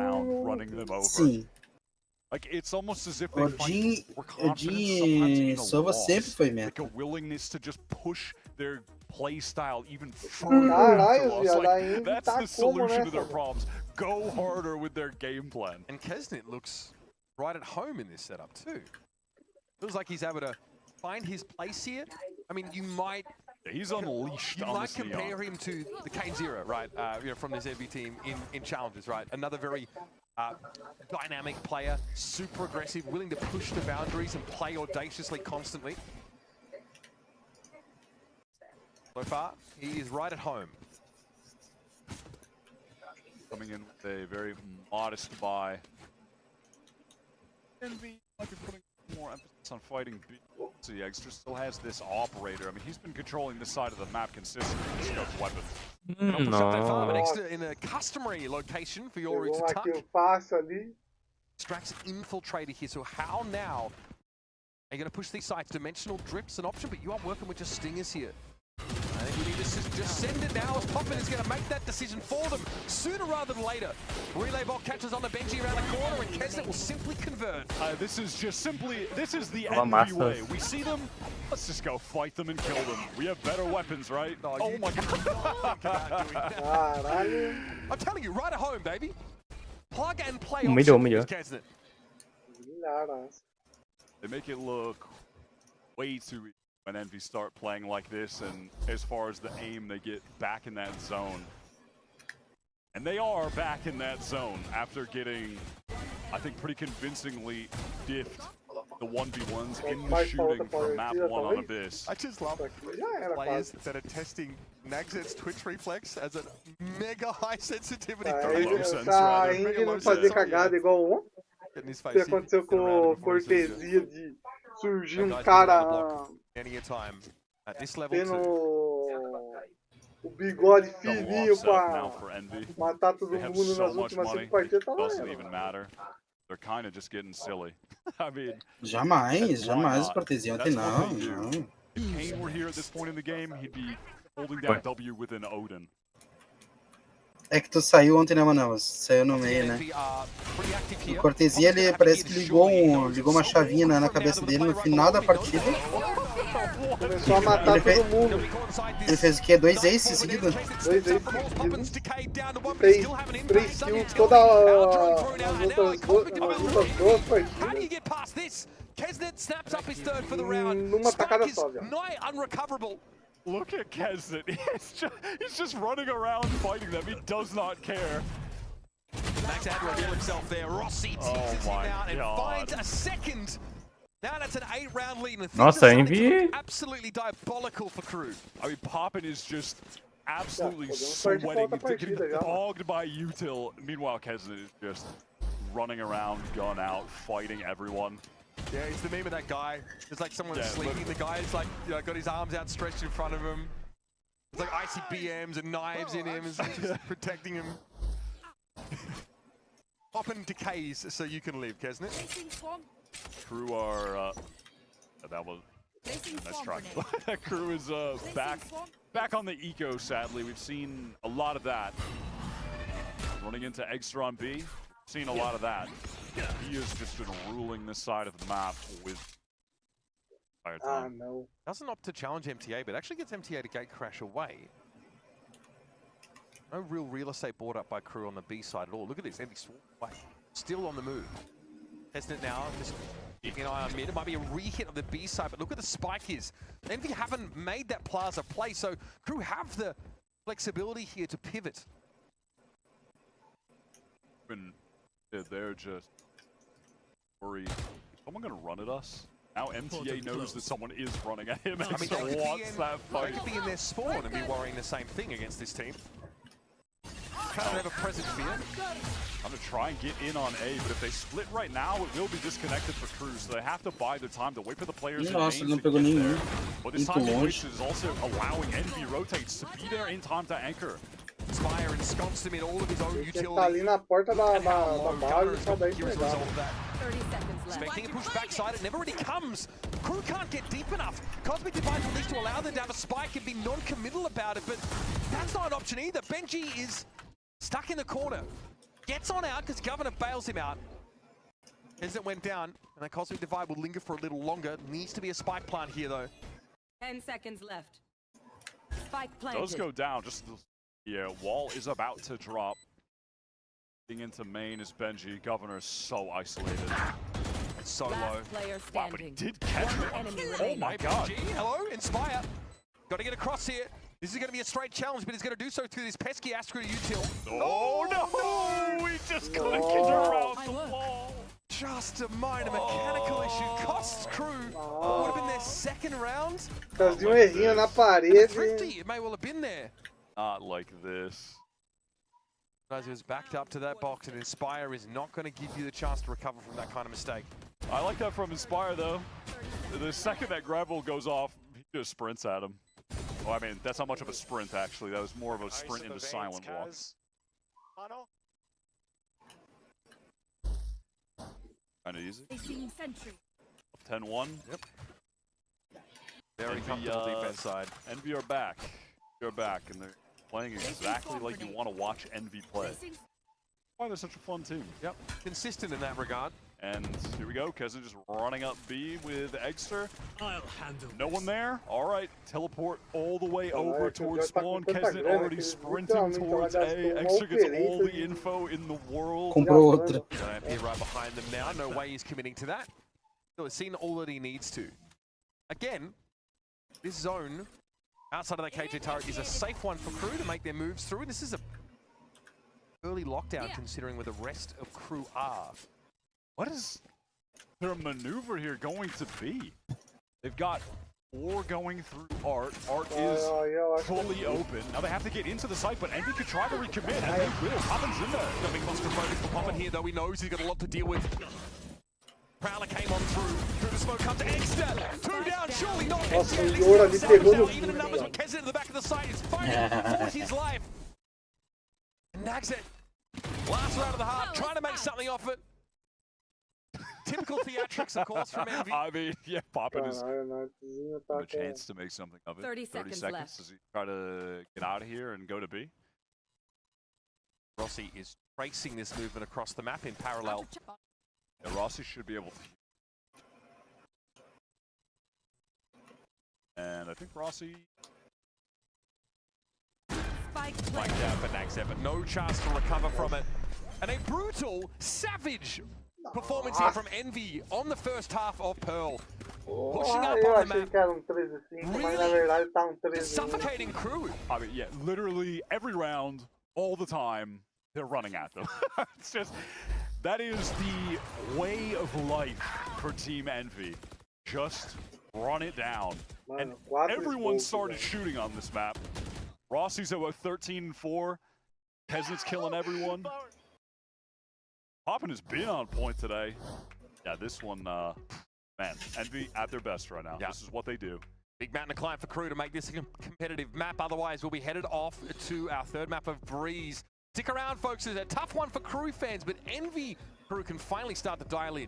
running them over. Sim. Like it's almost as if they Odin, find more confidence sometimes in a Sova loss. sempre foi meta. Like a willingness to just push their play style even further. Like, that's the solution to their problems. Go harder with their game plan. And Kesnet looks right at home in this setup too. Feels like he's able to find his place here. I mean, you might... He's unleashed. You might compare him to the Kane0, right? You know, from this Envy team in challenges, right? Another very dynamic player, super aggressive, willing to push the boundaries and play audaciously constantly. So far, he is right at home. Coming in with a very modest buy. Envy might be putting more emphasis on fighting B. So the Extra still has this operator. I mean, he's been controlling this side of the map consistently. He's got weapons. In a customary location for Yoru to tuck. Strax infiltrator here, so how now are you going to push these sides? Dimensional drips an option, but you are working with just stingers here. I think we need to just send it now as Poppin is going to make that decision for them sooner rather than later. Relay Ball catches on the Benji around the corner and Kesnet will simply convert. This is just simply, this is the Envy way. We see them, let's just go fight them and kill them. We have better weapons, right? Oh my god. I'm telling you, right at home, baby. Plug and play Humilhou. option with Kesnet. They make it look way too easy when Envy start playing like this, and as far as the aim, they get back in that zone. And they are back in that zone after getting, I think, pretty convincingly diffed the 1v1s in the shooting from map 1 on Abyss. I just love players that are testing Nagzet's Twitch reflex as a mega high sensitivity. Essa Indy não fazer cagada igual ontem. Que aconteceu com cortesia de surgir cara tendo o bigode fininho pra matar todo mundo nas últimas 5 partidas, tá lá. They're kind of just getting silly. I mean, jamais cortesia ontem não. If Kane were here at this point in the game, he'd be holding that W with an Odin. É que tu saiu ontem, né, Manaus? Saiu no meio, né? O Cortesia, ele parece que ligou uma chavinha na cabeça dele no final da partida. Começou a matar todo mundo. Ele fez o quê? 2 aces seguidos? 2 aces seguidos. 3 kills todas as outras duas partidas. Numa tacada só, já. Look at Kesnet. He's just running around fighting them. He does not care. Max had to reveal himself there. Rossi teases him out and finds a second. Now that's an 8-round lead. And Nossa, Envy. Absolutely diabolical for KRU. I mean, Poppin is just absolutely sweating, getting bogged by util. Meanwhile, Kesnet is just running around, gun out, fighting everyone. Yeah, it's the meme of that guy. It's like someone sleeping. The guy is like, you know, got his arms outstretched in front of him. It's like icy BMs and knives in him, and just protecting him. Popping decays so you can live, Kesnet. Crew are that was nice try. That crew is back on the eco. Sadly, we've seen a lot of that. Running into Extra on B, seen a lot of that. He has just been ruling this side of the map with entire time. No. Doesn't opt to challenge MTA, but actually gets MTA to gate crash away. No real estate bought up by Crew on the B side at all. Look at this, Envy still on the move. Testing it now, just keeping an eye on mid. It might be a re-hit on the B side, but look where the spike is. Envy haven't made that plaza play, so Crew have the flexibility here to pivot. They're just worried. Is someone gonna run at us? Now MTA knows that someone is running at him and wants that fight. They could be in their spawn and be worrying the same thing against this team. Kind of have a present fear. I'm gonna try and get in on A, but if they split right now, it will be disconnected for Crew, so they have to buy their time to wait for the players in main to get there. But this time they wasted is also allowing Envy rotates to be there in time to anchor. Spire ensconced him in all of his own utility. Tá ali na porta da base, só daí que legal. Expecting a push backside, it never really comes. Crew can't get deep enough. Cosmic Divine will need to allow them to have a spike and be non-committal about it, but that's not an option either. Benji is stuck in the corner. Gets on out because Governor bails him out. As it went down, and the Cosmic Divide will linger for a little longer. Needs to be a spike plant here though. 10 seconds left. Spike planted. Does go down, just yeah, wall is about to drop. Getting into main is Benji. Governor is so isolated. It's so low. Wow, but he did catch it. Oh my god. Benji, hello, Inspire. Got to get across here. This is going to be a straight challenge, but he's going to do so through this pesky Astro util. Oh no! We just couldn't get around the wall. Just a minor mechanical issue. Costs Crew. Would have been their second round. Fazia errinho na parede. Thrifty, it may well have been there. Not like this. As he was backed up to that box, and Inspire is not going to give you the chance to recover from that kind of mistake. I like that from Inspire though. The second that grapple goes off, he just sprints at him. Oh, I mean, that's not much of a sprint actually. That was more of a sprint into silent walk. Kind of easy. 10-1. Yep. Very comfortable defense side. Envy are back. They're back, and they're playing exactly like you want to watch Envy play. Why they're such a fun team. Yep, consistent in that regard. And here we go, Keza just running up B with Eggster. No one there. All right, teleport all the way over towards spawn. Keza already sprinting towards A. Eggster gets all the info in the world. Comprou outra. Be right behind them now. No way he's committing to that. So it's seen all that he needs to. Again, this zone outside of that KJ turret is a safe one for Crew to make their moves through. This is a early lockdown considering where the rest of Crew are. What is their maneuver here going to be? They've got 4 going through Art. Art is fully open. Now they have to get into the site, but Envy could try to recommit, and they will. Poppin's in there. Gonna be claustrophobic for Poppin here, though he knows he's got a lot to deal with. Prowler came on through the smoke, comes to Eggster. 2 down, surely not. Even numbers with Keza in the back of the site is fighting for his life. And nags it. Last round of the half, trying to make something off it. Typical theatrics, of course, from Envy. I mean, yeah, Poppin is a chance to make something of it. 30 seconds left. Does he try to get out of here and go to B? Rossi is tracing this movement across the map in parallel. Yeah, Rossi should be able to. And I think Rossi... Spike down for Naxev, but no chance to recover from it. And a brutal, savage performance here from Envy on the first half of Pearl. Pushing up on the map. Really suffocating Crew. I mean, yeah, literally every round, all the time, they're running at them. It's just, that is the way of life for Team Envy. Just run it down. And everyone started shooting on this map. Rossi's at what, 13-4. Peasants killing everyone. Poppin has been on point today. Yeah, this one Man, Envy at their best right now. This is what they do. Big mountain to climb for KRU to make this a competitive map. Otherwise, we'll be headed off to our third map of Breeze. Stick around, folks. It's a tough one for KRU fans, but Envy KRU can finally start to dial in.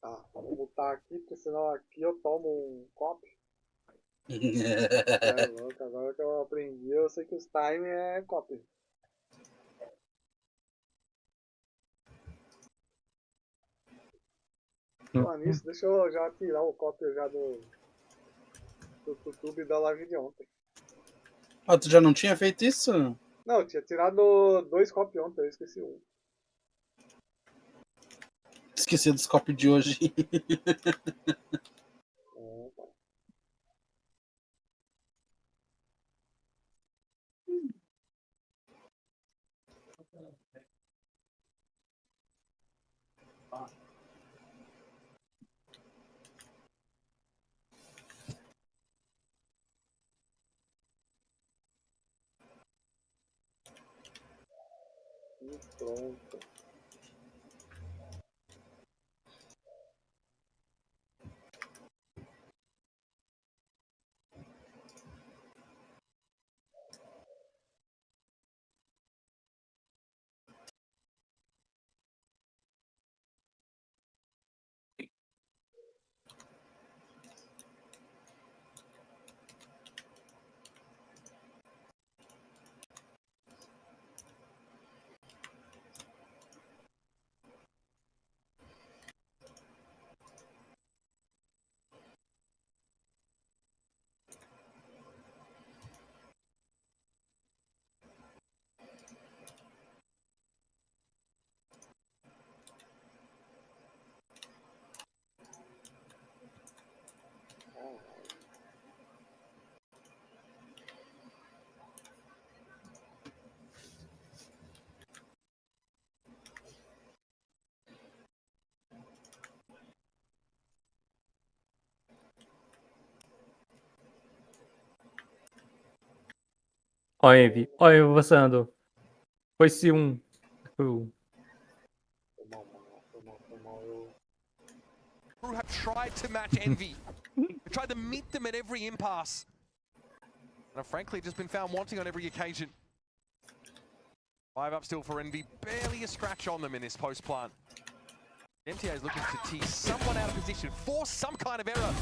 Tá, vou botar aqui, porque senão aqui eu tomo um copo. Louco, agora que eu aprendi, eu sei que os time é copy. Falar nisso, deixa eu já tirar o copy já do YouTube da live de ontem. Ah, tu já não tinha feito isso? Não, eu tinha tirado 2 copy ontem, eu esqueci um. Esqueci dos copos de hoje. E pronto. Olha, Envy. Olha eu avançando. Foi-se um. KRU have tried to match Envy. They tried to meet them at every impasse. And have frankly just been found wanting on every occasion. 5 up still for Envy. Barely a scratch on them in this post plant. MTA is looking to tease someone out of position, force some kind of error.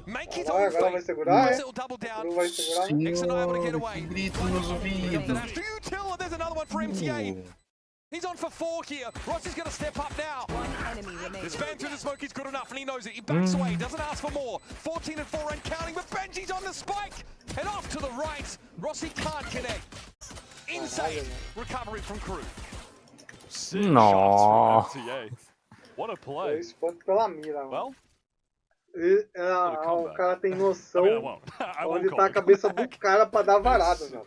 Make his own fate. Nice little double down. Nixon not able to get away. Do you tell? And there's another one for MTA. He's on for 4 here. Rossi's going to step up now. The span through the smoke is good enough, and he knows it. He backs away, doesn't ask for more. 14 and 4 and counting, but Benji's on the spike. And off to the right. Rossi can't connect. Insane recovery from KRU. Shots for MTA. What a play. 2 pontos pela mira, well, o cara tem noção onde tá a cabeça do cara pra dar varada, velho.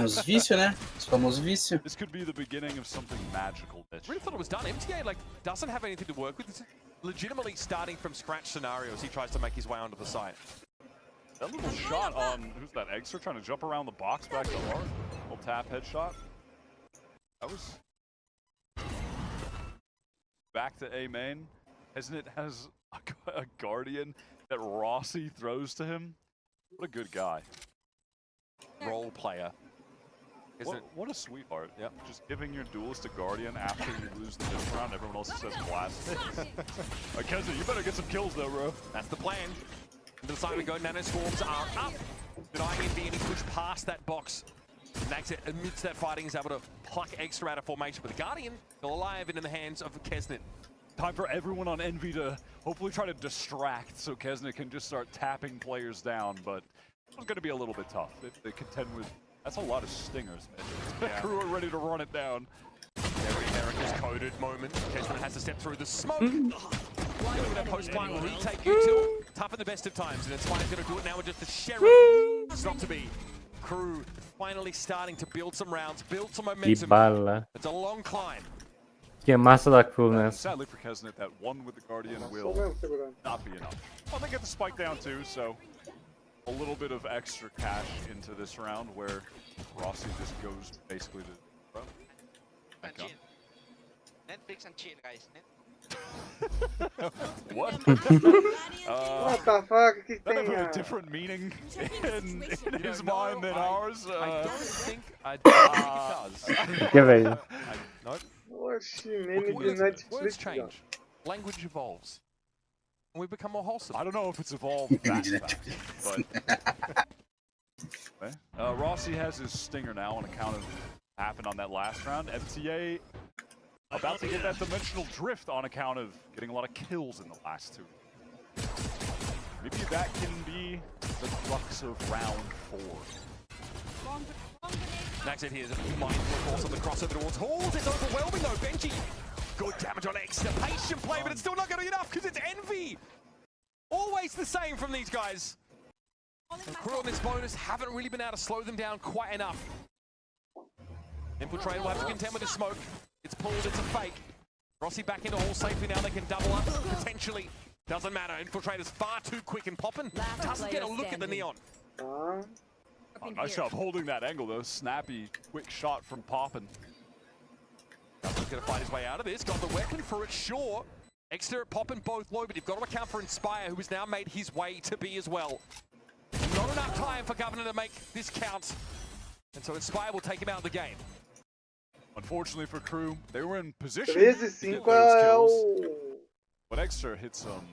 Os vícios, né? Os famosos vícios. This could be the beginning of something magical. Really thought it was done. MTA doesn't have anything to work with. It's legitimately starting from scratch scenarios. He tries to make his way onto the site. That little shot on, who's that, Eggster trying to jump around the box back to Art? Little tap headshot. That was... Back to A main. Hasn't it has a Guardian that Rossi throws to him? What a good guy. Role player. What a sweetheart. Yep. Just giving your duelist a Guardian after you lose the fifth round. Everyone else says blast. Kesna, you better get some kills though, bro. That's the plan. To the side we go. Nano Swarms are up. Denying Envy any push past that box. Nax, amidst that fighting, is able to pluck extra out of formation, but the Guardian still alive and in the hands of Kesnet. Time for everyone on Envy to hopefully try to distract so Kesnet can just start tapping players down, but it's going to be a little bit tough if they contend with... That's a lot of stingers, man. Yeah. KRU are ready to run it down. Very America's coded moment. Kesnet has to step through the smoke. With that post-plant will retake Util. Tough in the best of times, and Inspire's going to do it now with just the Sheriff. It's not to be. KRU finally starting to build some rounds, build some momentum. It's a long climb. Que massa da crew nessa. Sadly for Kesnet, that one with the Guardian will not be enough. Well, they get the spike down too, so a little bit of extra cash into this round where Rossi just goes basically to bro. Netflix and chill, guys. What? What the fuck? Que That tem? have a different meaning in his mind than ours. I don't think it does. Que velho. Nope. Oxi, meme de Words Netflix. change. Language evolves. And we become more wholesome. I don't know if it's evolved that fast, but Rossi has his stinger now on account of what happened on that last round. FTA about to get that dimensional drift on account of getting a lot of kills in the last two. Maybe that can be the crux of round 4. Next it here is mindful, of course, on the crossover towards Halls. It's overwhelming though. Benji, good damage on extra patient play, but it's still not going to be enough because it's Envy. Always the same from these guys. The crew on this bonus haven't really been able to slow them down quite enough. Infiltrator will have to contend with the smoke. It's pulled, it's a fake. Rossi back into Hall safely now. They can double up, potentially. Doesn't matter. Infiltrator's far too quick and popping. Doesn't get a look at the neon. Nice job holding that angle though. Snappy, quick shot from Poppin. He's going to find his way out of this. Got the weapon for it, sure. Exeter, Poppin both low, but you've got to account for Inspire, who has now made his way to B as well. Not enough time for Governor to make this count. And so Inspire will take him out of the game. Unfortunately for Crew, they were in position 13-5 to get those é kills. o... But Exeter hit some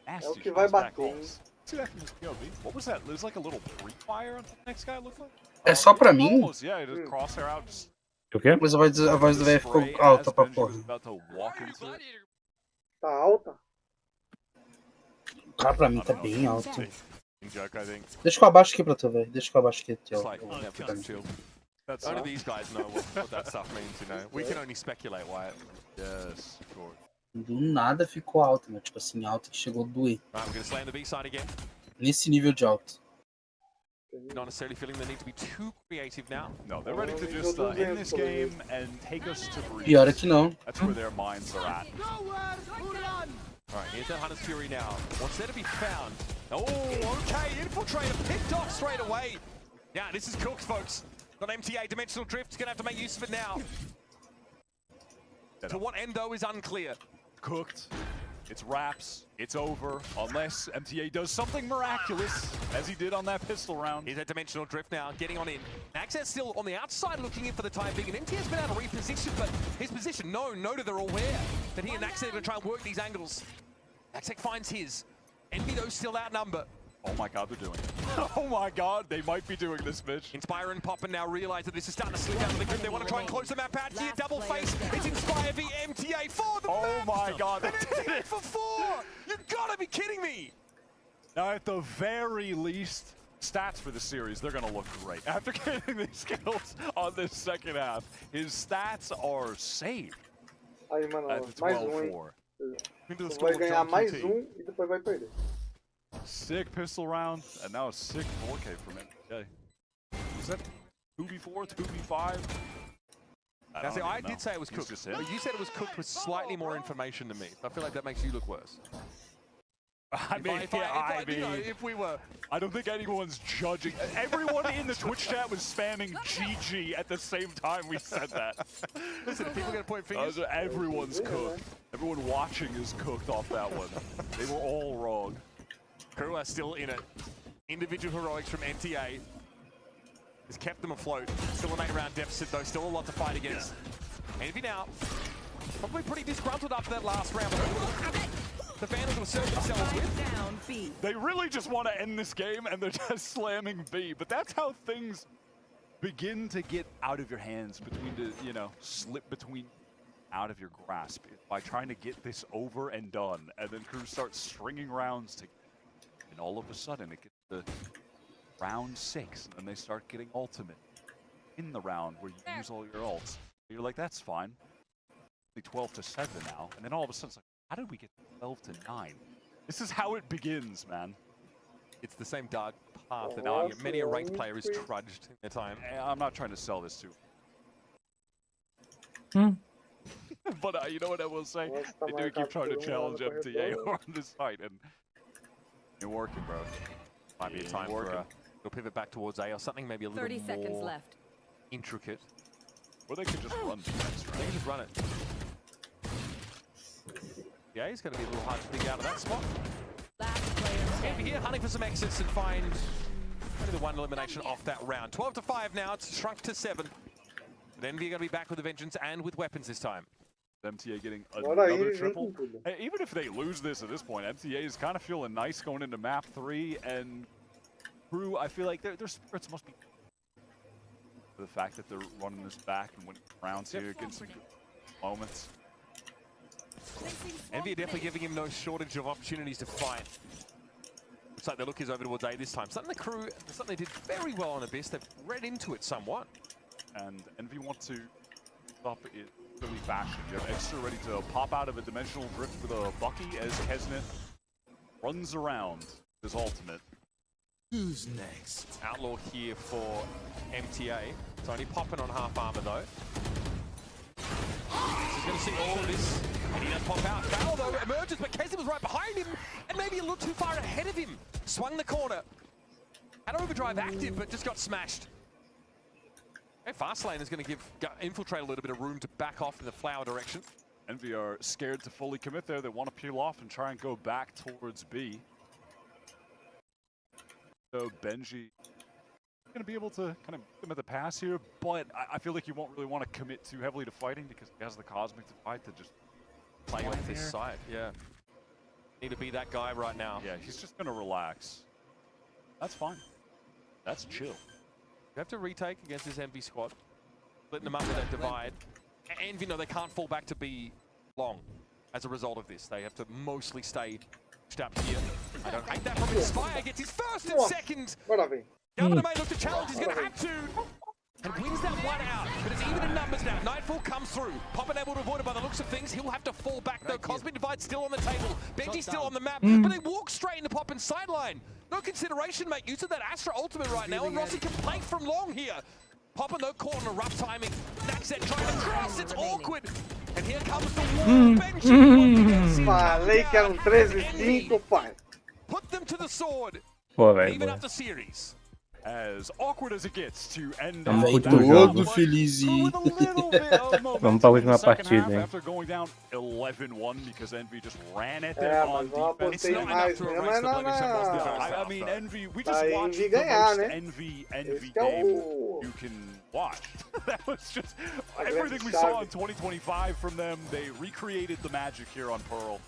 nasty É o que vai shots back bater, hein? holes. See that from this POV? What was that? There's like a little pre-fire on the next guy, it looked like? É só pra mim? Almost, yeah, just crosshair out. Just O quê? Mas a voz do velho ficou alta pra porra. about to walk into it. Tá alta? Cara, pra mim tá bem alto. Joke, I think. Deixa que eu abaixo aqui pra tu, velho. Deixa que eu abaixo aqui. It's like, chill. Only these guys know what that stuff means, you know. We can only speculate why. Yes, sure. Do nada ficou alto, né? Tipo assim, alto que chegou a doer. Right, we're going to slay on the B side again. Nesse nível de alto. Not necessarily feeling the need to be too creative now. No, they're ready to just end this game and take us to breeze. Pior é que não. That's where their minds are at. Alright, here's that Hunter's Fury now. What's there to be found? Oh, okay, Infiltrator picked off straight away. Yeah, this is cooked, folks. Got MTA Dimensional Drift, gonna have to make use of it now. To what end, though, is unclear. Cooked. It's wraps. It's over. Unless MTA does something miraculous, as he did on that pistol round. Here's that Dimensional Drift now, getting on in. Access still on the outside, looking in for the time being. And MTA's been able to reposition, but his position, noted they're aware that he and Axec are going to try and work these angles. Axec finds his. Envy, though, still outnumber. Oh my god, they're doing it. Oh my god, they might be doing this, Mitch. Inspire and Poppin now realize that this is starting to slip out of the grip. They want to try and close the map out here. Double face. It's Inspire v MTA for the map. My god, they and did MTA it. for 4. You've got to be kidding me. Now, at the very least, stats for the series, they're going to look great. After getting these kills on this second half, his stats are saved. Aí, mano, at the mais um, hein? 12-4. Vai ganhar mais um e depois vai perder. Sick pistol round, and now a sick 4K from MTA. Is that 2v4, 2v5? I did say it was cooked. But you said it was cooked with slightly more information than me. I feel like that makes you look worse. If we were... I don't think anyone's judging. Everyone in the Twitch chat was spamming GG at the same time we said that. Listen, if people are going to point fingers... Everyone's cooked. Everyone watching is cooked off that one. They were all wrong. Crew are still in it. Individual heroics from MTA has kept them afloat. Still an 8-round deficit though, still a lot to fight against. Envy now, probably pretty disgruntled after that last round. The Vandals will serve themselves with. They really just want to end this game and they're just slamming B, but that's how things begin to get out of your hands, slip between out of your grasp by trying to get this over and done, and then Crew starts stringing rounds together. And all of a sudden, it gets to round 6, and then they start getting ultimate in the round where you use all your ults. You're like, that's fine. Only 12-7 now, and then all of a sudden, it's like, how did we get 12-9? This is how it begins, man. It's the same dark path that many a ranked player is trudged in their time. I'm not trying to sell this to. But you know what I will say? Nossa, They do keep trying to challenge MTA on this side, and you're working, bro. Might be a time for a pivot back towards A or something maybe a little 30 seconds more left. intricate. Or they could just run defense, right? They can just run it. Yeah, he's going to be a little hard to dig out of that spot. Over here, hunting for some exits and find only the one elimination off that round. 12-5 now, it's shrunk to 7. But Envy are going to be back with a vengeance and with weapons this time. MTA getting another triple. Hey, even if they lose this at this point, MTA is kind of feeling nice going into map 3, and KRU, I feel like their spirits must be for the fact that they're running this back and winning rounds here, getting some good moments. Envy are definitely giving him no shortage of opportunities to fight. Looks like the look is over towards A this time. Something the KRU, something they did very well on Abyss. They've read into it somewhat. And Envy want to stop it really fashion. You have Extra ready to pop out of a dimensional drift with a Bucky as Kesnet runs around his ultimate. Who's next? Outlaw here for MTA. It's only popping on half armor though. He's going to see all of this, and he does pop out. Val though emerges, but Kesnet was right behind him, and maybe a little too far ahead of him. Swung the corner. Had overdrive active, but just got smashed. Okay, Fastlane is going to give Infiltrate a little bit of room to back off in the flower direction. Envy are scared to fully commit there. They want to peel off and try and go back towards B. So Benji going to be able to kind of give him at the pass here, but I feel like he won't really want to commit too heavily to fighting because he has the Cosmic to fight to just play off this side. Yeah. Need to be that guy right now. Yeah, he's just going to relax. That's fine. That's chill. You have to retake against this Envy squad. Splitting them up with that divide. Envy, no, they can't fall back to be long as a result of this. They have to mostly stay up here. I don't hate that from Inspire. Gets his first and second. Governor may look to challenge. He's going to have to. And wins that one out. But it's even in numbers now. Nightfall comes through. Poppin able to avoid it by the looks of things. He'll have to fall back though. Cosmic Divide still on the table. Benji still on the map. But they walk straight into Poppin's sideline. No consideration, make use of that Astra ultimate right now. And Rossi can plank from long here. Poppin though caught in a rough timing. Naxet trying to cross. It's awkward. And here comes the wall. Benji. Falei que eram 13-5, pai. Put them to the sword. Even up the series. As awkward as it gets to end todo felizinho. Vamos para a última partida, hein? After going down 11-1 because Envy just ran at them on defense. It's not enough to erase the blemish and lost the I mean, Envy, we just watched the most Envy game you can watch. That was just everything we saw in 2025 from them. They recreated the magic here on Pearl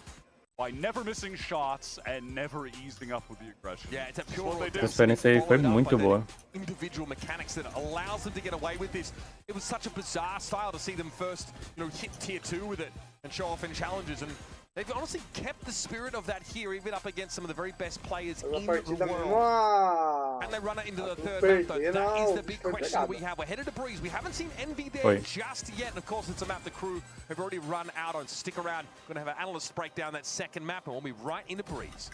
by never missing shots and never easing up with the aggression. Yeah, it's a pure A experiência aí foi muito boa. Individual mechanics that allows them to get away with this. It was such a bizarre style to see them first, hit tier 2 with it and show off in challenges, and they've honestly kept the spirit of that here, even up against some of the very best players in the world. And they run it into the third map, though. That is the big question we have. We're headed to Breeze. We haven't seen Envy there just yet. And of course, it's a map the KRU have already run out on. Stick around. We're going to have an analyst break down that second map, and we'll be right into Breeze.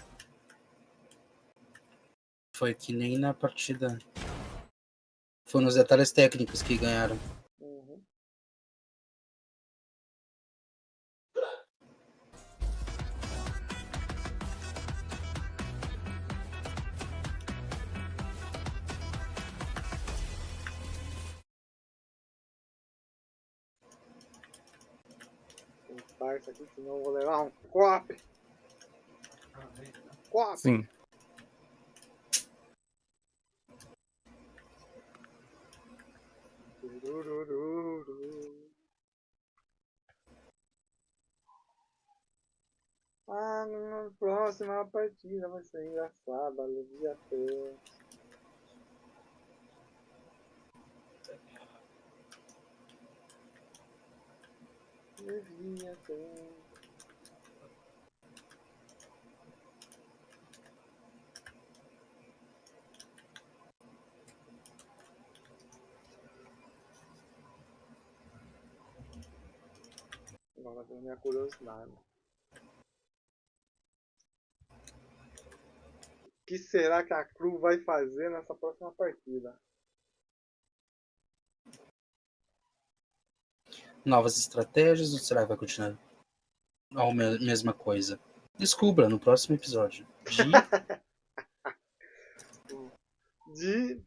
Foi que nem na partida. Foi nos detalhes técnicos que ganharam. Isso aqui, senão eu vou levar um copo. Sim. Ah, na próxima partida vai ser engraçada, LEVI até. LEVI até. Agora tem minha curiosidade. O que será que a KRU vai fazer nessa próxima partida? Novas estratégias ou será que vai continuar a mesma coisa? Descubra no próximo episódio de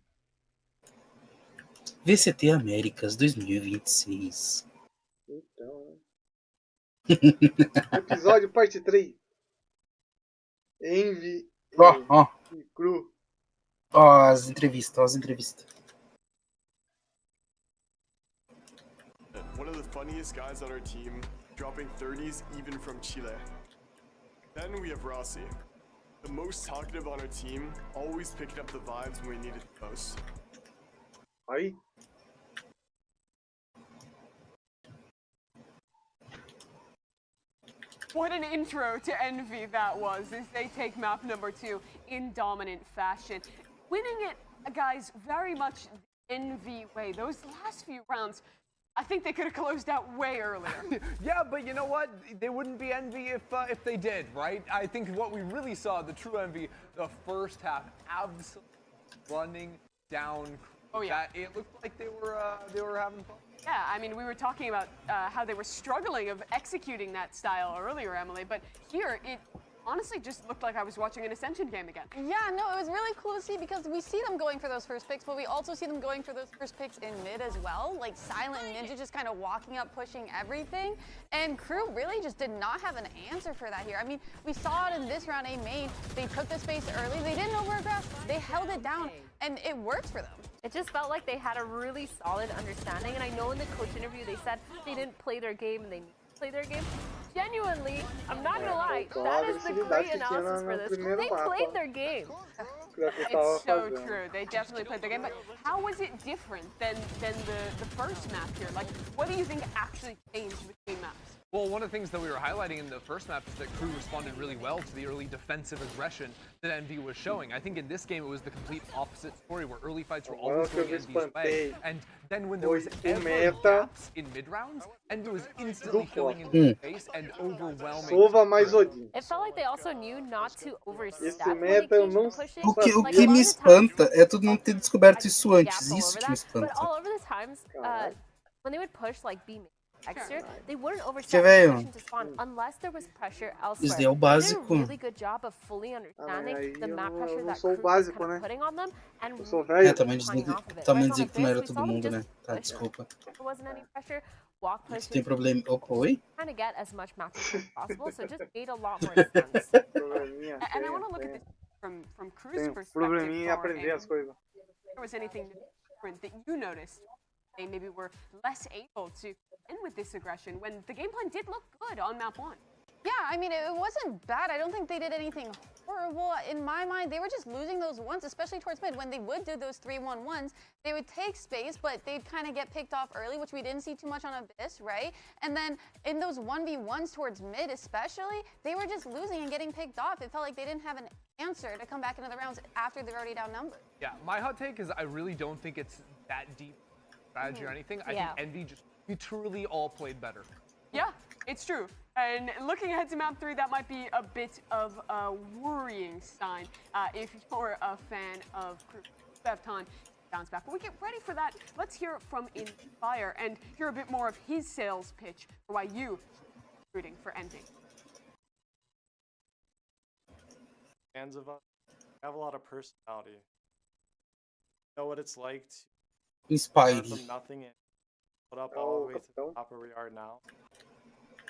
VCT Américas 2026. Então, episódio parte 3. Envy e Cru. Ó, as entrevistas, One of the funniest guys on our team, dropping 30s even from Chile. Then we have Rossi, the most talkative on our team, always picking up the vibes when we need it the most. Aí. What an intro to Envy that was, as they take map number 2 in dominant fashion. Winning it, guys, very much the Envy way. Those last few rounds, I think they could have closed out way earlier. Yeah, but you know what? They wouldn't be Envy if they did, right? I think what we really saw, the true Envy, the first half, absolutely running down. Oh yeah. It looked like they were having fun. Yeah, I mean, we were talking about how they were struggling of executing that style earlier, Emily, but here it honestly just looked like I was watching an Ascension game again. Yeah, no, it was really cool to see because we see them going for those first picks, but we also see them going for those first picks in mid as well. Like Silent Ninja just kind of walking up, pushing everything. And Crew really just did not have an answer for that here. I mean, we saw it in this round A main. They took the space early. They didn't overgraph. They held it down, and it worked for them. It just felt like they had a really solid understanding. And I know in the coach interview they said they didn't play their game and they need to play their game. Genuinely, I'm not gonna lie, that is the great analysis for this. They played their game. It's so true. They definitely played their game. But how was it different than the first map here? Like, what do you think actually changed between maps? Well, one of the things that we were highlighting in the first map is that Crew responded really well to the early defensive aggression that Envy was showing. I think in this game it was the complete opposite story, where early fights were always going Envy's way, and then when there was ever gaps in mid-rounds, Envy was instantly filling in the space and overwhelming. It felt like they also knew not to overstep. O que me espanta é tu não ter descoberto isso antes. Isso que me espanta. But all over the times, when they would push like B extra, they wouldn't Que overstep velho. to spawn unless there was pressure Isso elsewhere. daí é o They did básico. a really good job of fully understanding the map pressure that sou o Crew was básico, kind né? of putting on them and Também dizer que tu não era todo mundo, né? Tá, desculpa. there wasn't any pressure. Walk Tu pushes, tem problema. Opa, oi? trying to get as much map pressure as possible, so it just made a lot more sense. And I want to look at this from Crew's Tem perspective. probleminha em for aprender as coisas. If there was anything different that you noticed, they maybe were less able to end with this aggression when the game plan did look good on map 1. Yeah, I mean, it wasn't bad. I don't think they did anything horrible. In my mind, they were just losing those ones, especially towards mid. When they would do those 3-1-1s, they would take space, but they'd kind of get picked off early, which we didn't see too much on Abyss, right? And then in those 1v1s towards mid especially, they were just losing and getting picked off. It felt like they didn't have an answer to come back into the rounds after they're already down numbered. Yeah, my hot take is I really don't think it's that deep strategy or anything. I think Envy just truly all played better. Yeah, it's true. And looking ahead to map 3, that might be a bit of a worrying sign if you're a fan of Crew. We have time to bounce back. When we get ready for that, let's hear from Inspire and hear a bit more of his sales pitch for why you are rooting for Envy. Fans of us have a lot of personality. Know what it's like to Inspire. start from nothing and put up all the way to the top where we are now.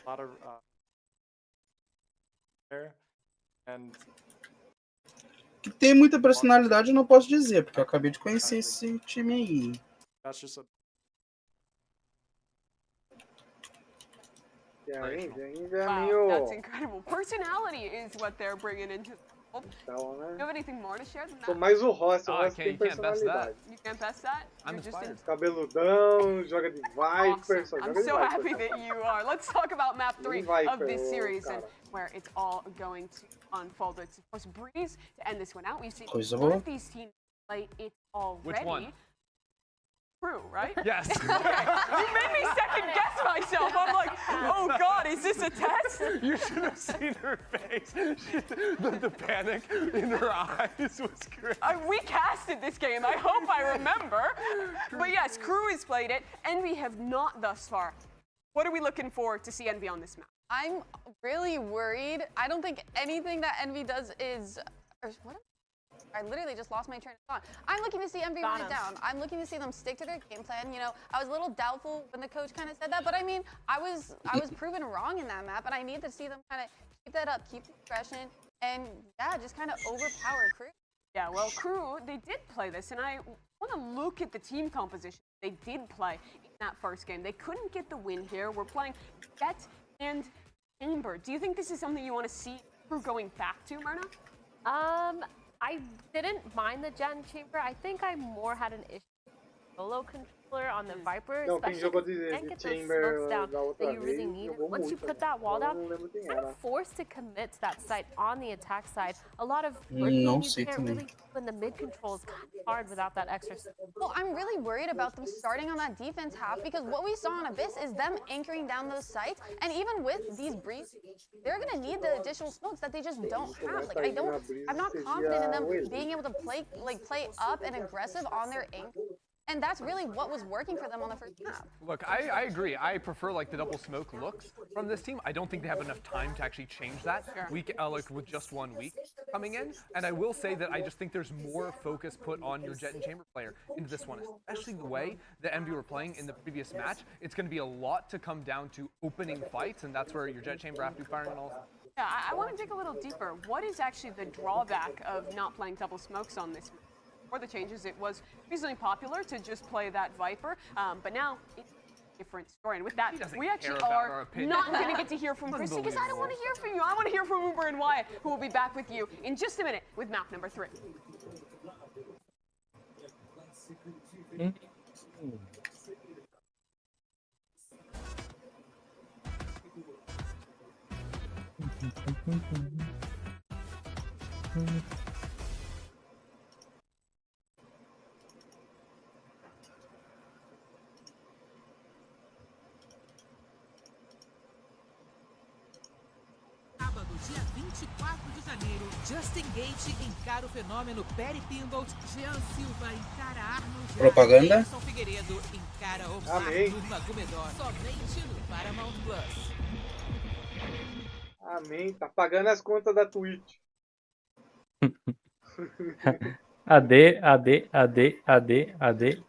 A lot of there and Que tem muita personalidade eu não posso dizer, porque eu acabei de conhecer esse time aí. that's just a Wow, that's incredible. Personality is what they're bringing into the world. Do you have anything more to share than that? Sou mais o Rossi, o Rossi tem can't best that. personalidade. You can't best that? I'm You're just inspired. Cabeludão, joga de Viper, só I'm joga de so Viper. happy that you are. Let's talk about map 3 Viper, of this series and cara. where it's all going to unfold. It's of course Breeze to end this one out. We've seen Coisa one boa. of these teams play it already. Which one? Crew, right? Yes. Okay. You made me second guess myself. I'm like, oh God, is this a test? You should have seen her face. The panic in her eyes was great. We casted this game. I hope I remember. But yes, Crew has played it. Envy have not thus far. What are we looking for to see Envy on this map? I'm really worried. I don't think anything that Envy does is... What? I literally just lost my train of thought. I'm looking to see Envy run it down. I'm looking to see them stick to their game plan. You know, I was a little doubtful when the coach kind of said that, but I mean, I was proven wrong in that map, and I need to see them kind of keep that up, keep the progression, and yeah, just kind of overpower KRU. Yeah, well, KRU, they did play this, and I want to look at the team composition they did play in that first game. They couldn't get the win here. We're playing Jet and Chamber. Do you think this is something you want to see KRU going back to, Myrna? I didn't mind the Jet and Chamber. I think I more had an issue with the solo controller on the Viper, especially because you can't get those smokes down that you really need. Once you put that wall down, you're kind of forced to commit to that site on the attack side. A lot of work you can't really do in the mid control is kind of hard without that extra. Well, I'm really worried about them starting on that defense half because what we saw on Abyss is them anchoring down those sites, and even with these breezes, they're gonna need the additional smokes that they just don't have. Like I'm not confident in them being able to play up and aggressive on their angle. And that's really what was working for them on the first map. Look, I agree. I prefer like the double smoke looks from this team. I don't think they have enough time to actually change that like with just 1 week coming in. And I will say that I just think there's more focus put on your Jet and Chamber player into this one, especially the way that Envy were playing in the previous match. It's going to be a lot to come down to opening fights, and that's where your Jet Chamber have to be firing on all. Yeah, I want to dig a little deeper. What is actually the drawback of not playing double smokes on this map? Before the changes, it was reasonably popular to just play that Viper, but now it's a different story. And with that, we actually are not going to get to hear from Chris because I don't want to hear from you. I want to hear from Uber and Wyatt, who will be back with you in just a minute with map number 3. Dia 24 de janeiro, Justin Gate encara o fenômeno Perry Pimbolt, Jean Silva encara Arnold, Propaganda. Anderson Figueiredo encara Omar Nurmagomedov, somente no Paramount Plus. Amém, tá pagando as contas da Twitch. AD.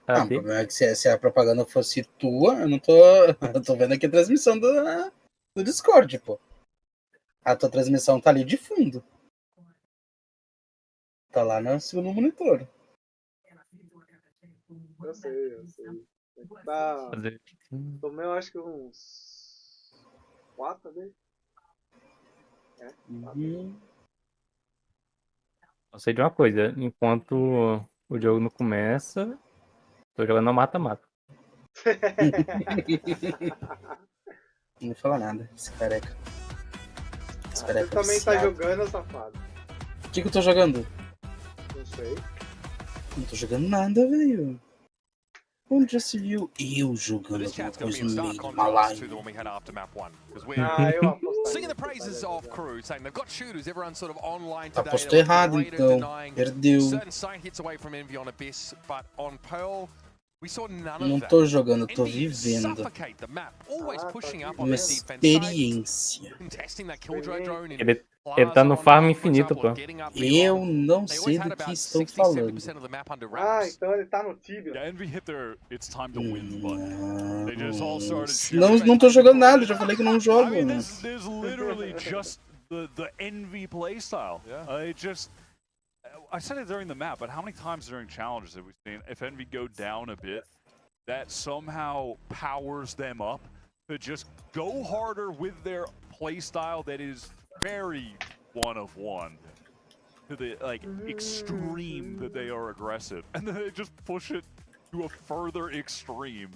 Não, o problema é que se a propaganda fosse tua, eu tô vendo aqui a transmissão do Discord, pô. A tua transmissão tá ali de fundo. Tá lá no segundo monitor. Eu sei. Tá. Tomei, eu acho que uns 4 dele. Eu sei de uma coisa, enquanto o jogo não começa, tô jogando no mata-mata. Não vou falar nada, esse careca. Você também tá jogando, safado. O que eu tô jogando? Não sei. Não tô jogando nada, velho. Onde já se viu eu jogando alguma coisa no meio de uma live? Singing the praises of KRU, saying they've got shooters, everyone's sort of online today. Apostou errado, então. Perdeu. Certain sight hits away from Envy on Abyss, but on Pearl, we saw none of Não that. tô jogando, tô vivendo. Suffocate the map, always pushing up on Uma the defense experiência. side, contesting that killjoy drone in Ele tá no farm infinito, pô. Eu não sei do que estão falando. Então ele tá no Tibia. Yeah, Envy hit their it's time to win button. They just all started Não tô jogando nada, já falei que não jogo. I mean, this is literally just the Envy playstyle. I said it during the map, but how many times during challenges have we seen if Envy go down a bit, that somehow powers them up to just go harder with their playstyle that is very one-of-one to the extreme that they are aggressive, and then they just push it to a further extreme,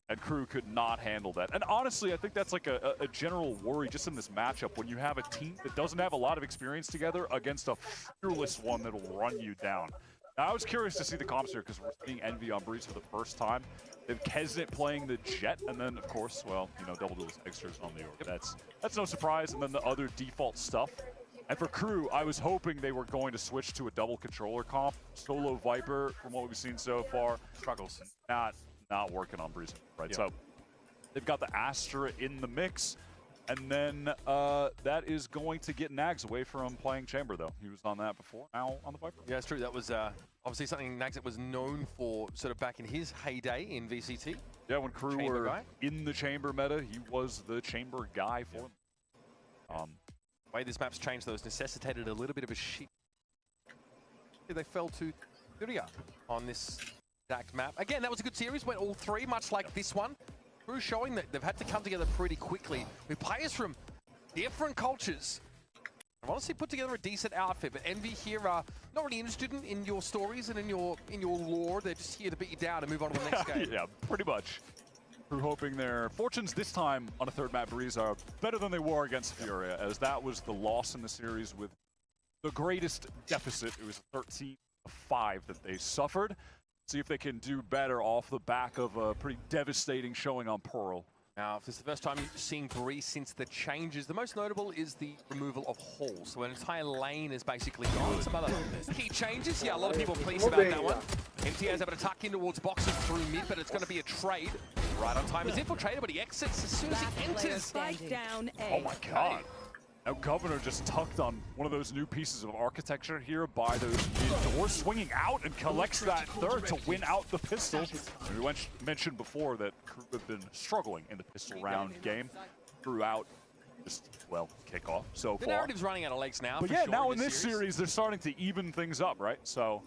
and KRU could not handle that. And honestly, I think that's like a general worry just in this matchup when you have a team that doesn't have a lot of experience together against a fearless one that'll run you down. Now, I was curious to see the comps here because we're seeing Envy on Breeze for the first time. Then Kesnet playing the Jet, and then of course, well, you know, double duels extras on the orb. That's no surprise. And then the other default stuff. And for KRU, I was hoping they were going to switch to a double controller comp. Solo Viper, from what we've seen so far, struggles not working on Breeze, right? So They've got the Astra in the mix. And then that is going to get Nags away from playing Chamber, though. He was on that before, now on the Viper. Yeah, it's true. That was obviously something Nags was known for sort of back in his heyday in VCT. Yeah, when KRU Chamber were guy. in the Chamber meta, he was the Chamber guy for them. The way this map's changed, though, has necessitated a little bit of a shift. They fell to Furia on this exact map. Again, that was a good series. Went all three, much like this one. KRU showing that they've had to come together pretty quickly with players from different cultures. I've honestly put together a decent outfit, but Envy here are not really interested in your stories and in your lore. They're just here to beat you down and move on to the next game. Yeah, pretty much. KRU hoping their fortunes this time on a third map breeze are better than they were against Furia, as that was the loss in the series with the greatest deficit. It was 13-5 that they suffered. See if they can do better off the back of a pretty devastating showing on Pearl. Now, if this is the first time you've seen Breeze since the changes, the most notable is the removal of holes. So an entire lane is basically gone. Some other key changes. Yeah, a lot of people are pleased about that one. MTA is able to tuck in towards boxes through mid, but it's going to be a trade. Right on time as infiltrator, but he exits as soon as he enters. Spike down A. Oh my god. Now Governor just tucked on one of those new pieces of architecture here by those mid doors, swinging out and collects that third to win out the pistol. And we mentioned before that KRU have been struggling in the pistol round game throughout just, well, kickoff so The far. narrative's running out of legs now. But for yeah, sure now in this series, they're starting to even things up, right? So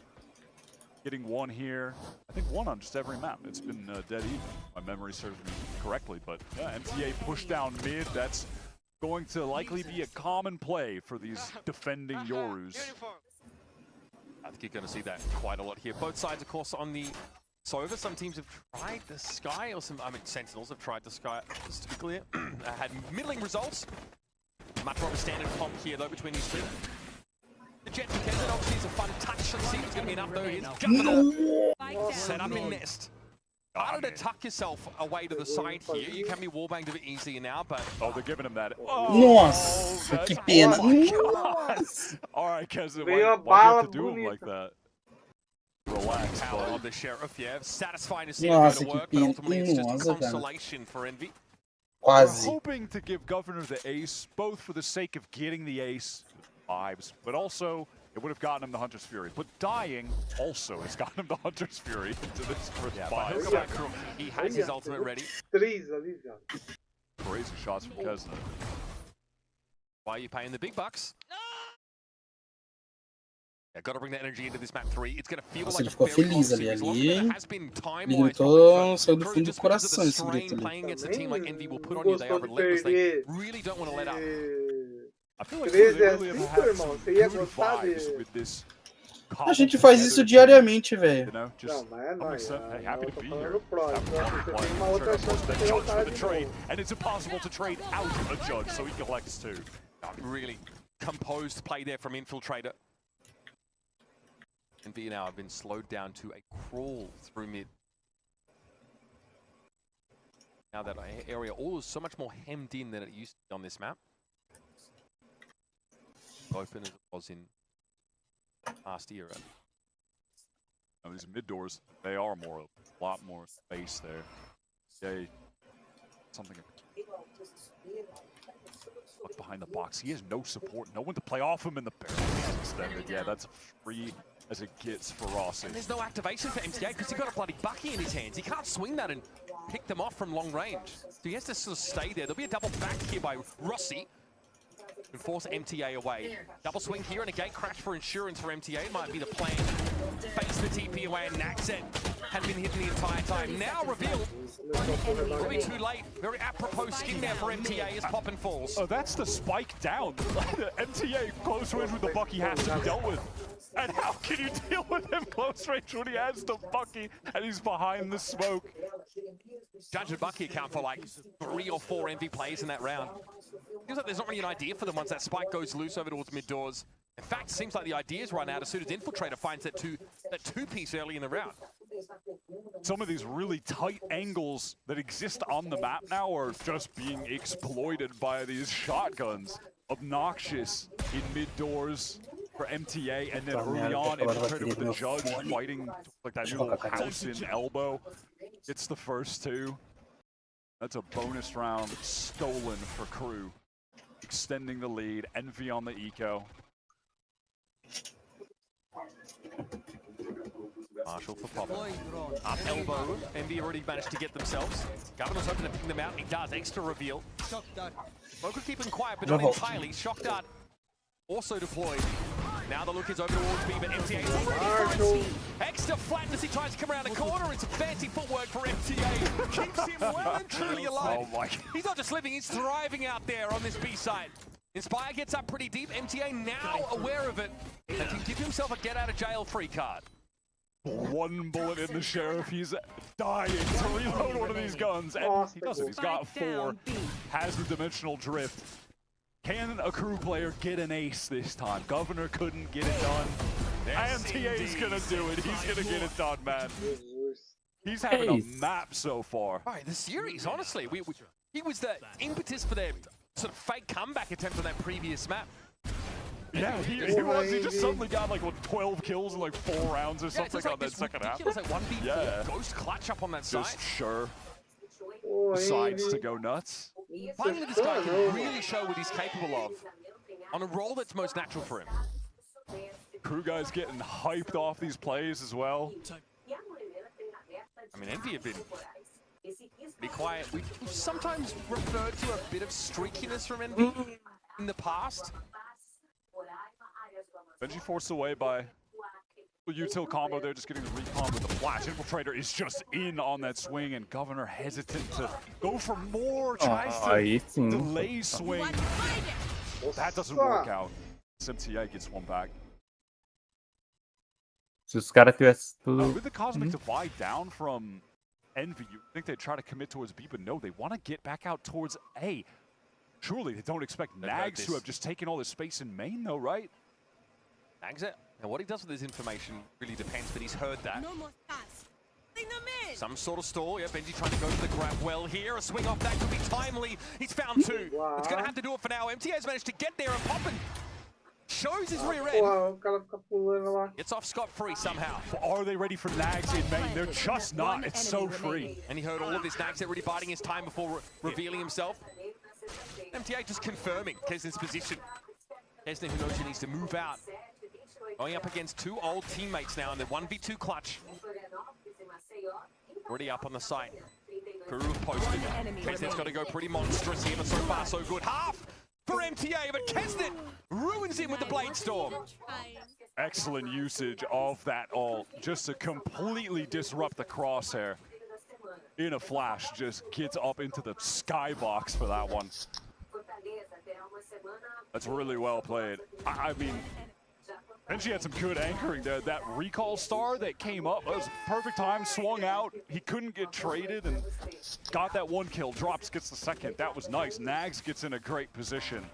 getting one here, I think one on just every map. It's been dead even. My memory serves me correctly, but yeah, MTA pushed down mid. That's going to likely be a common play for these defending Yorus. I think you're going to see that quite a lot here. Both sides, of course, on the Sova. Some teams have tried the Sky, or Sentinels have tried the Sky, just to be clear. Had middling results. Much more of a standard comp here, though, between these two. The Jet to Kesset obviously is a fun touch. Let's see if it's going to be enough, though. Here's Governor. Set up in Nest. Harder to tuck yourself away to the side here. You can be wallbanged a bit easier now, but... Oh, they're giving him that. Nossa, que pena. Alright, Kesset, why do you have to do him like that? Relax, Power buddy. of the Sheriff, yeah. Satisfying to see it go to work, but ultimately it's just Nossa, cara. consolation for Envy. We're Quase. hoping to give Governor the ace, both for the sake of getting the ace, vibes, but also it would have gotten him the Hunter's Fury. But dying also has gotten him the Hunter's Fury into this first But he'll go back through. He has his ultimate ready. Crazy shots from Kesna. Why are you paying the big bucks? Yeah, got to bring that energy into this map 3. It's going to feel Nossa, like ele ficou a very long feliz ali. series. One Ali, that has been time ele wise, gritou, saiu do KRU, fundo do just because of coração the esse strain grito ali. playing against a team like Envy will put on you. They are relentless. They really don't want to let up. I feel like they really have had some good vibes with this. A gente faz isso diariamente, velho. You know, just Não, mas é I'm nóis. excited, happy to be Tô here. falando pro, Have então fun você playing. tem uma outra chance de The pegar o judge cara for the de trade, novo. and it's impossible to trade out a judge, so he collects two. Really composed play there from Infiltrator. Envy now have been slowed down to a crawl through mid. Now that area all is so much more hemmed in than it used to be on this map. Open as it was in last era. Now these mid doors, they are more, a lot more space there. Yeah, something. Look behind the box. He has no support, no one to play off him in the barrel extended. Yeah, that's free as it gets for Rossi. And there's no activation for MTA because he's got a bloody bucky in his hands. He can't swing that and pick them off from long range. So he has to sort of stay there. There'll be a double back here by Rossi. And force MTA away. Double swing here and a gate crash for insurance for MTA. Might be the plan. Face the TP away and Naxet had been hidden the entire time. Now revealed. Will be too late. Very apropos skin there for MTA as Poppin falls. Oh, that's the spike down. MTA close range with the Bucky has to be dealt with. And how can you deal with him close range when he has the Bucky and he's behind the smoke? Judge and Bucky account for like 3 or 4 MV plays in that round. Feels like there's not really an idea for them once that spike goes loose over towards mid doors. In fact, it seems like the idea's run out as soon as Infiltrator finds that two-piece early in the round. Some of these really tight angles that exist on the map now are just being exploited by these shotguns. Obnoxious in mid doors for MTA, and then early on, Infiltrator with the judge fighting like that little house in elbow. It's the first two. That's a bonus round stolen for KRU. Extending the lead, Envy on the eco. Marshall for Pop. Up elbow. Envy already managed to get themselves. Governor's hoping to ping them out. He does. Extra reveal. Boku keeping quiet, but not entirely. Shock dart also deployed. Now the look is over towards B, but MTA is already extra flattened as he tries to come around the corner. It's fancy footwork for MTA. Keeps him well and truly alive. Oh my. He's not just living, he's thriving out there on this B side. Inspire gets up pretty deep. MTA now aware of it and can give himself a get out of jail free card. One bullet in the sheriff. He's dying to reload one of these guns. And he doesn't. He's got 4. Has the dimensional drift. Can a KRU player get an ace this time? Governor couldn't get it done. MTA's gonna do it. He's gonna get it done, man. He's having a map so far. All right, the series, honestly, he was the impetus for their sort of fake comeback attempt on that previous map. Yeah, he was. He just suddenly got like, what, 12 kills in like 4 rounds or something on that second half. Like 1v4 ghost clutch up on that side. Just sure. Decides to go nuts. Finally, this guy can really show what he's capable of on a role that's most natural for him. KRU guys getting hyped off these plays as well. I mean, Envy have been pretty quiet. We've sometimes referred to a bit of streakiness from Envy in the past. Benji forced away by the util combo there, just getting the recon with the flash. Infiltrator is just in on that swing, and Governor hesitant to go for more, tries to delay swing. That doesn't work out. MTA gets one back. Se os caras tivessem tudo... With the Cosmic Divide down from Envy, you think they'd try to commit towards B, but no, they want to get back out towards A. Surely they don't expect Nags to have just taken all this space in main though, right? Nags it. And what he does with his information really depends, but he's heard that. Some sort of stall. Yeah, Benji trying to go to the grab well here. A swing off that could be timely. He's found 2. It's going to have to do it for now. MTA's managed to get there and Poppin shows his rear end. Gets off scot-free somehow. Are they ready for Nags in main? They're just not. It's so free. And he heard all of this. Nags already biding his time before revealing himself. MTA just confirming Kesner's position. Kesner, who knows he needs to move out. Going up against 2 old teammates now in the 1v2 clutch. Already up on the site. KRU posted. Kesner's got to go pretty monstrous here, but so far so good. Half for MTA, but Kesner ruins him with the Blade Storm. Excellent usage of that ult, just to completely disrupt the crosshair. In a flash, just gets up into the skybox for that one. That's really well played. I mean, Benji had some good anchoring there. That recall star that came up, that was perfect time, swung out. He couldn't get traded and got that 1 kill. Drops, gets the second. That was nice. Nags gets in a great position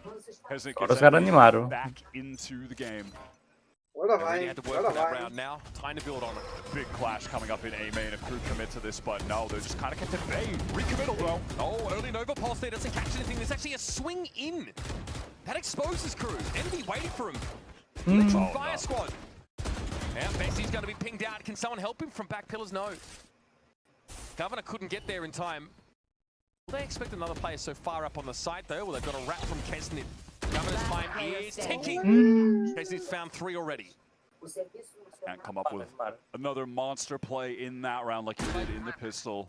as it gets back into the game. Already had to work for that round now. Time to build on it. Big clash coming up in A main if KRU commit to this, but no, they're just kind of kept at bay. Recommittal though. Oh, early Nova Pulse there doesn't catch anything. There's actually a swing in. That exposes KRU. Envy waiting for him. Fire squad. Now Bessie's going to be pinged out. Can someone help him from back pillars? No. Governor couldn't get there in time. Will they expect another player so far up on the site though? Well, they've got a wrap from Kesnit. Governor's time is ticking. Kesnit's found 3 already. Can't come up with another monster play in that round like he did in the pistol.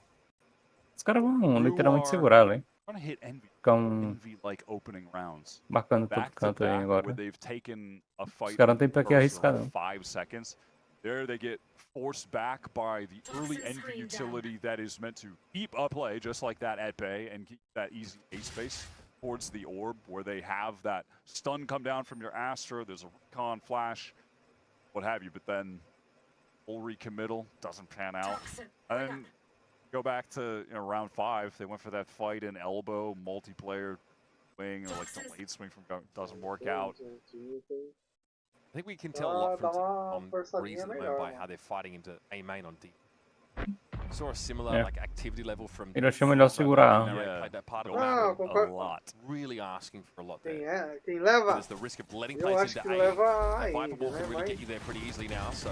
Os caras vão literalmente segurar, velho. Trying to hit Envy. Ficam like opening rounds. Marcando todo canto aí agora. Where they've taken a fight Os caras não tem pra que arriscar, não. 5 seconds. There they get forced back by the early Envy utility that is meant to keep a play just like that at bay and keep that easy A space towards the orb where they have that stun come down from your Astra. There's a recon flash, what have you, but then full recommittal doesn't pan out. And then go back to round 5. They went for that fight in elbow, multiplayer swing, or like delayed swing from doesn't work out. I think we can tell a lot from reason by how they're fighting into A main on D. Saw a similar like activity level from. Ele achou melhor segurar. Played that part of the map a lot. Really asking for a lot there. There's the risk of letting plays into A. Viper Ball can really get you there pretty easily now. So.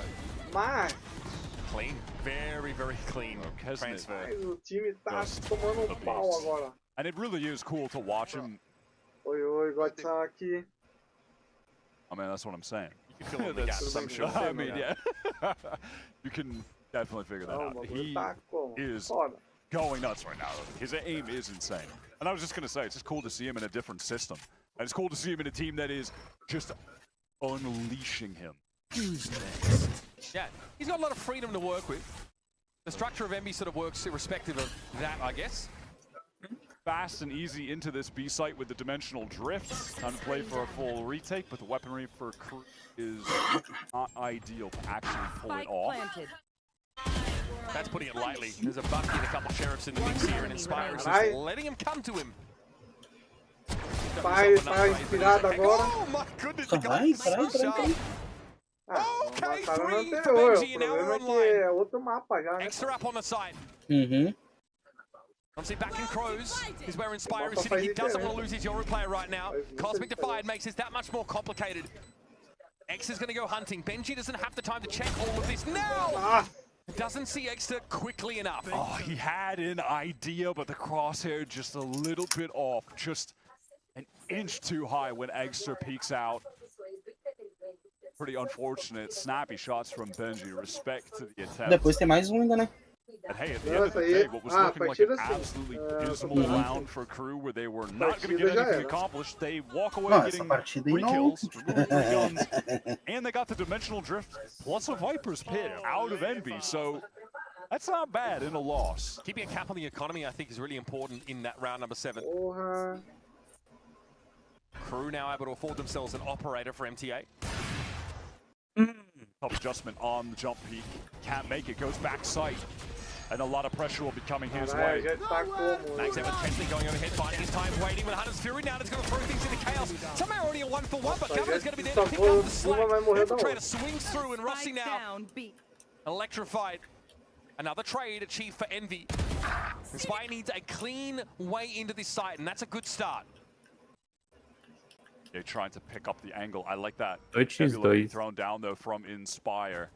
Clean. Very, very clean transfer. Mas o time tá tomando pau agora. And it really is cool to watch him. Oi, Godson aqui. I mean, that's what I'm saying. You can fill in the gaps, I'm sure. I mean, yeah. You can definitely figure that out. He is going nuts right now. His aim is insane. And I was just going to say, it's just cool to see him in a different system. And it's cool to see him in a team that is just unleashing him. Yeah, he's got a lot of freedom to work with. The structure of MB sort of works irrespective of that, I guess. Fast and easy into this B site with the dimensional drift. Time to play for a full retake, but the weaponry for KRU is not ideal to actually pull it off. That's putting it lightly. There's a Bucky and a couple sheriffs in the mix here, and Inspire is just letting him come to him. Vai inspirado agora. Oh my goodness, the guy is so sharp. Okay, 3 for Benji, now we're online. É outro mapa já, né? Extra up on the side. Obviously back in Crows is where Inspire is sitting. He doesn't want to lose his Yoru player right now. Cosmic Defied makes this that much more complicated. X is going to go hunting. Benji doesn't have the time to check all of this now. Doesn't see Exter quickly enough. Oh, he had an idea, but the crosshair just a little bit off. Just an inch too high when Exter peeks out. Pretty unfortunate. Snappy shots from Benji. Respect to the attempt. Depois tem mais ainda, né? But hey, at the end of the day, what was looking like an absolutely dismal round for KRU where they were not going to get anything accomplished, they walk away getting 3 kills, removing 3 guns, and they got the dimensional drift plus a Viper's Pit out of Envy, so that's not bad in a loss. Keeping a cap on the economy, I think, is really important in that round number 7. KRU now able to afford themselves an operator for MTA. Tough adjustment on the jump peak. Can't make it, goes back sight. And a lot of pressure will be coming his way. Max Evans potentially going overhead, finding his time, waiting with Hunter's Fury now. It's going to throw things into chaos. Somehow already a 1-for-1, but Governor's going to be there to pick up the slack. Infiltrator swings through, and Rossi now electrified. Another trade achieved for Envy. Inspire needs a clean way into this site, and that's a good start. They're trying to pick up the angle. I like that. Thrown down though from Inspire.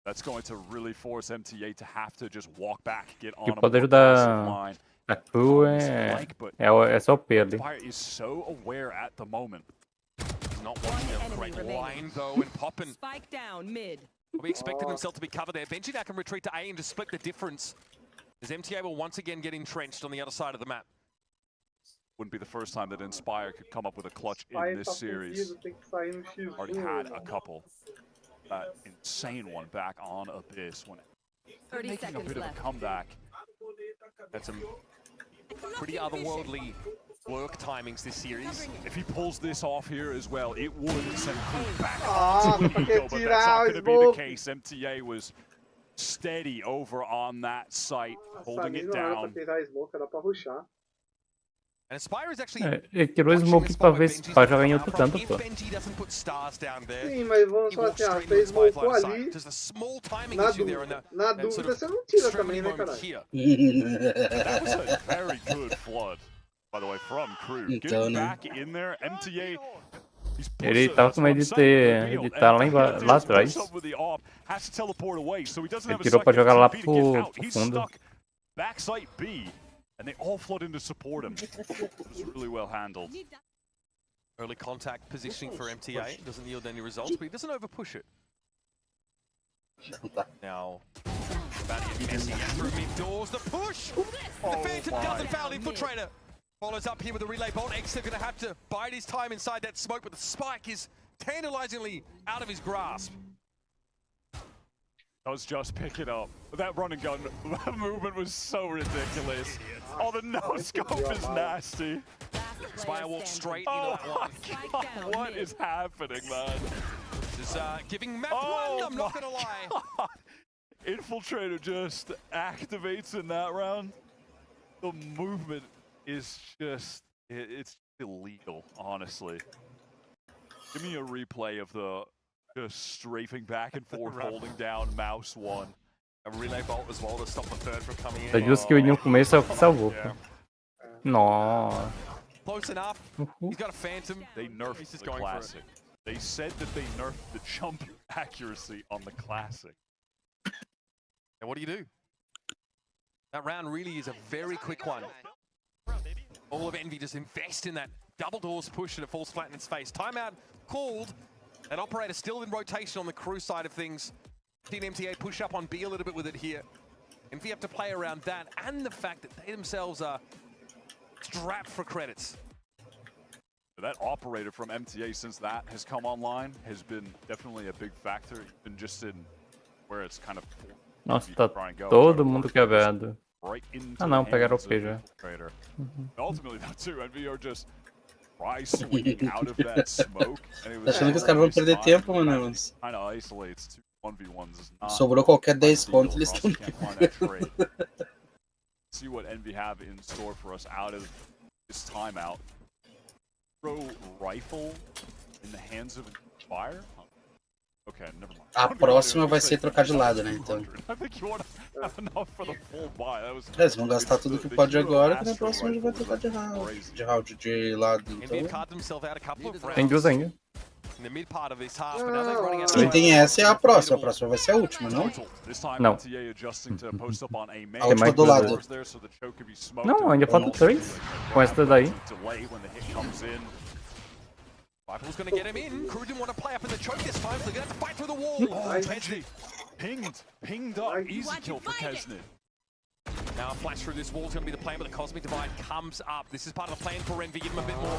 That's going to really force MTA to have to just walk back, get on a poder da KRU é só OP ali. Inspire is so aware at the moment. Not watching a great line though, and popping. Spike down mid. We expected themselves to be covered there. Benji now can retreat to A and just split the difference, as MTA will once again get entrenched on the other side of the map. Wouldn't be the first time that Inspire could come up with a clutch in this series. Already had a couple. That insane one back on Abyss when making a bit of a comeback. Had some pretty otherworldly work timings this series. If he pulls this off here as well, it would send KRU back onto Vivo, but that's not going to be the case. MTA was steady over on that site, holding it down. And Inspire is actually tirou smoke pra ver se vai jogar em outro canto, pô. Benji doesn't put stars down there. Sim, mas vamos falar assim, você smocou ali. There's a small timing Na issue there, and dúvida você não tira também, né, caralho? That was a very good flood, by the way, from KRU. Getting back in there, MTA. Ele tava com medo de estar lá atrás. Ele tirou pra jogar lá pro fundo. Backside B. And they all flood in to support him. It was really well handled. Early contact positioning for MTA doesn't yield any results, but he doesn't overpush it. Now, about to get messy through mid doors. The push! The Phantom doesn't foul Infiltrator. Follows up here with a relay bolt. Exter going to have to bide his time inside that smoke, but the spike is tantalizingly out of his grasp. Does just pick it up. That run and gun movement was so ridiculous. Oh, the no-scope is nasty. Spire walks straight into that one. God, what is happening, man? This is giving map one, I'm not gonna lie. God. Infiltrator just activates in that round. The movement is just, it's illegal, honestly. Give me a replay of the just strafing back and forth, holding down mouse 1. A relay bolt as well to stop the third from coming in. Tá justo que no começo salvou. Nossa. Close enough. He's got a Phantom. They nerfed the Classic. They said that they nerfed the jump accuracy on the Classic. Now what do? That round really is a very quick one. All of Envy just invest in that double doors push and it falls flat in its face. Timeout called. An operator still in rotation on the crew side of things. Team MTA push up on B a little bit with it here. Envy have to play around that and the fact that they themselves are strapped for credits. That operator from MTA, since that has come online, has been definitely a big factor, even just in where it's kind of... Nossa, tá todo mundo quebrado. Ah não, pegaram o P já. Ultimately, that too, Envy are just swinging out of that smoke. Achando que os caras vão perder tempo, mano. Kind of isolates two 1v1s. Sobrou qualquer 10 conto, eles estão... See what Envy have in store for us out of this timeout. Throw rifle in the hands of fire? Okay, never mind. A próxima vai ser trocar de lado, né, então. Eles vão gastar tudo que pode agora, que na próxima já vai trocar de round de lado, então... Tem duas ainda. Quem tem essa é a próxima vai ser a última, não? Não. A última do lado. Não, ainda falta 3 com essa daí. Rifle's gonna get him in. Crew didn't want to play up in the choke this time, so they're gonna have to fight through the wall. Oh, Benji pinged up. Easy kill for Kesnit. Now a flash through this wall is going to be the plan, but the Cosmic Divide comes up. This is part of the plan for Envy. Give him a bit more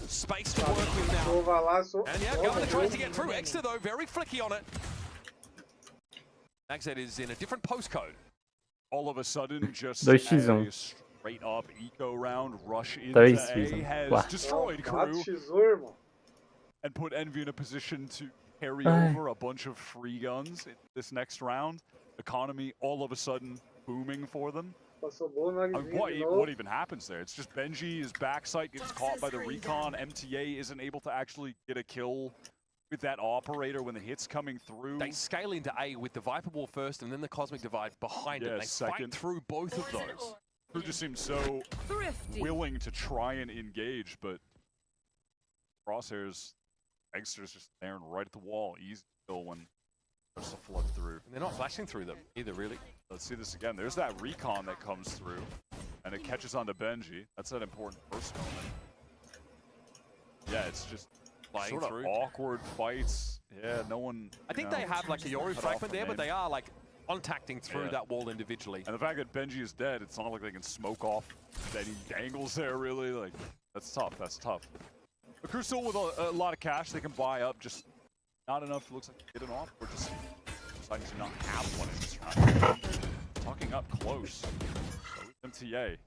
space to work with now. And yeah, Governor tries to get through. Extra though, very flicky on it. Magzed is in a different postcode. All of a sudden, just 2x1. a straight up eco round rush into A has destroyed Crew. And put Envy in a position to carry over a bunch of free guns in this next round. Economy all of a sudden booming for them. What even happens there? It's just Benji's backside gets caught by the recon. MTA isn't able to actually get a kill with that operator when the hit's coming through. They scale into A with the Viper Wall first and then the Cosmic Divide behind it. They fight through both of those. Crew just seems so willing to try and engage, but Crosshairs, Gangster's just staring right at the wall. Easy kill when there's a flood through. And they're not flashing through them either, really. Let's see this again. There's that recon that comes through, and it catches onto Benji. That's that important first moment. Yeah, it's just sort of awkward fights. Yeah, no one... I think they have like a Yoru fragment there, but they are like contacting through that wall individually. And the fact that Benji is dead, it's not like they can smoke off any angles there, really. Like, that's tough. That's tough. The Crew still with a lot of cash they can buy up, just not enough, it looks like, to get an off, or just deciding to not have one in this round. Talking up close. MTA.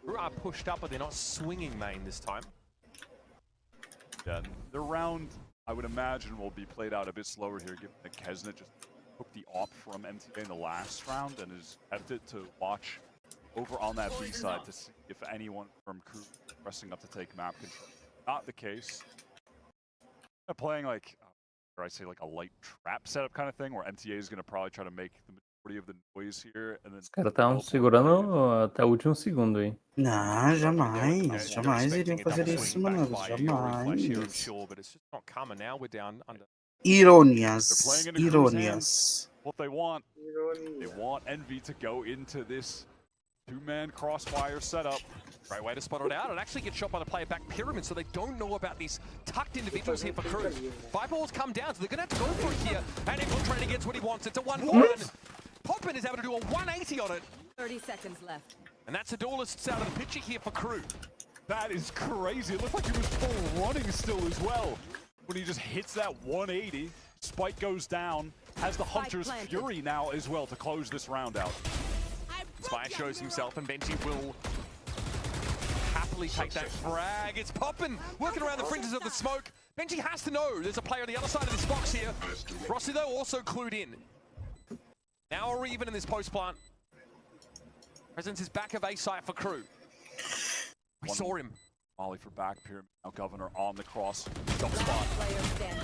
Crew are pushed up, but they're not swinging main this time. Yeah, the round, I would imagine, will be played out a bit slower here, given that Kesnit just took the op from MTA in the last round and is tempted to watch over on that B side to see if anyone from Crew is pressing up to take map control. Not the case. They're playing like, or I say like a light trap setup kind of thing, where MTA is going to probably try to make the majority of the noise here, and then... Os caras estavam segurando até o último segundo aí. Não, jamais. Jamais iriam fazer isso, mano. Jamais. Irônias. What they want Envy to go into this two-man crossfire setup. Great way to spot it out and actually get shot by the player back pyramid, so they don't know about these tucked individuals here for Crew. Five balls come down, so they're going to have to go for it here. And Infiltrator gets what he wants. It's a 1-1. Poppin is able to do a 180 on it. 30 seconds left. And that's the duelists out of the picture here for Crew. That is crazy. It looked like he was full running still as well. When he just hits that 180, Spike goes down, has the Hunter's Fury now as well to close this round out. Spire shows himself, and Benji will happily take that frag. It's Poppin working around the fringes of the smoke. Benji has to know there's a player on the other side of this box here. Rossi, though, also clued in. Now we're even in this post plant. Presence is back of A site for Crew. We saw him. Molly for back pyramid. Now Governor on the cross. Top spot.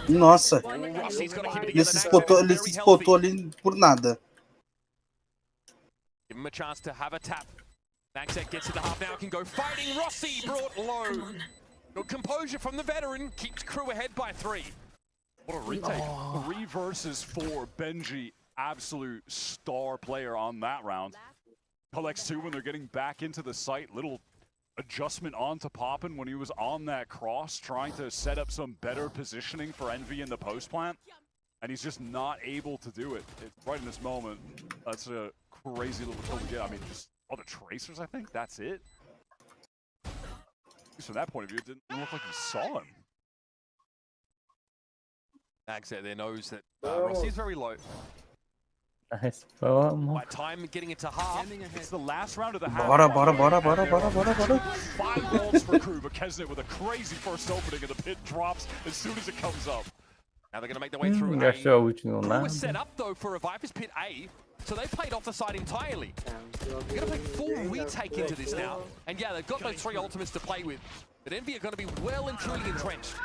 Nossa. Ele se espotou ali por nada. Give him a chance to have a tap. Maxek gets to the half now, can go fighting. Rossi brought low. Good composure from the veteran, keeps Crew ahead by 3. What a retake. 3 versus 4. Benji, absolute star player on that round. Collects 2 when they're getting back into the site. Little adjustment onto Poppin when he was on that cross, trying to set up some better positioning for Envy in the post plant. And he's just not able to do it. Right in this moment, that's a crazy little kill to get. I mean, just all the tracers, I think, that's it. At least from that point of view, it didn't look like he saw him. Max there knows that Rossi's very low. Nice, vamos. By time getting into half, it's the last round of the half. Bora. 5 balls for Crew, but Kesnet with a crazy first opening, and the pit drops as soon as it comes up. Now they're going to make their way through Gastou a ult no Crew nada. was set up though for a Viper's Pit A, so they played off the side entirely. They're going to play full retake into this now. And yeah, they've got those 3 ultimates to play with. But Envy are going to be well and truly entrenched.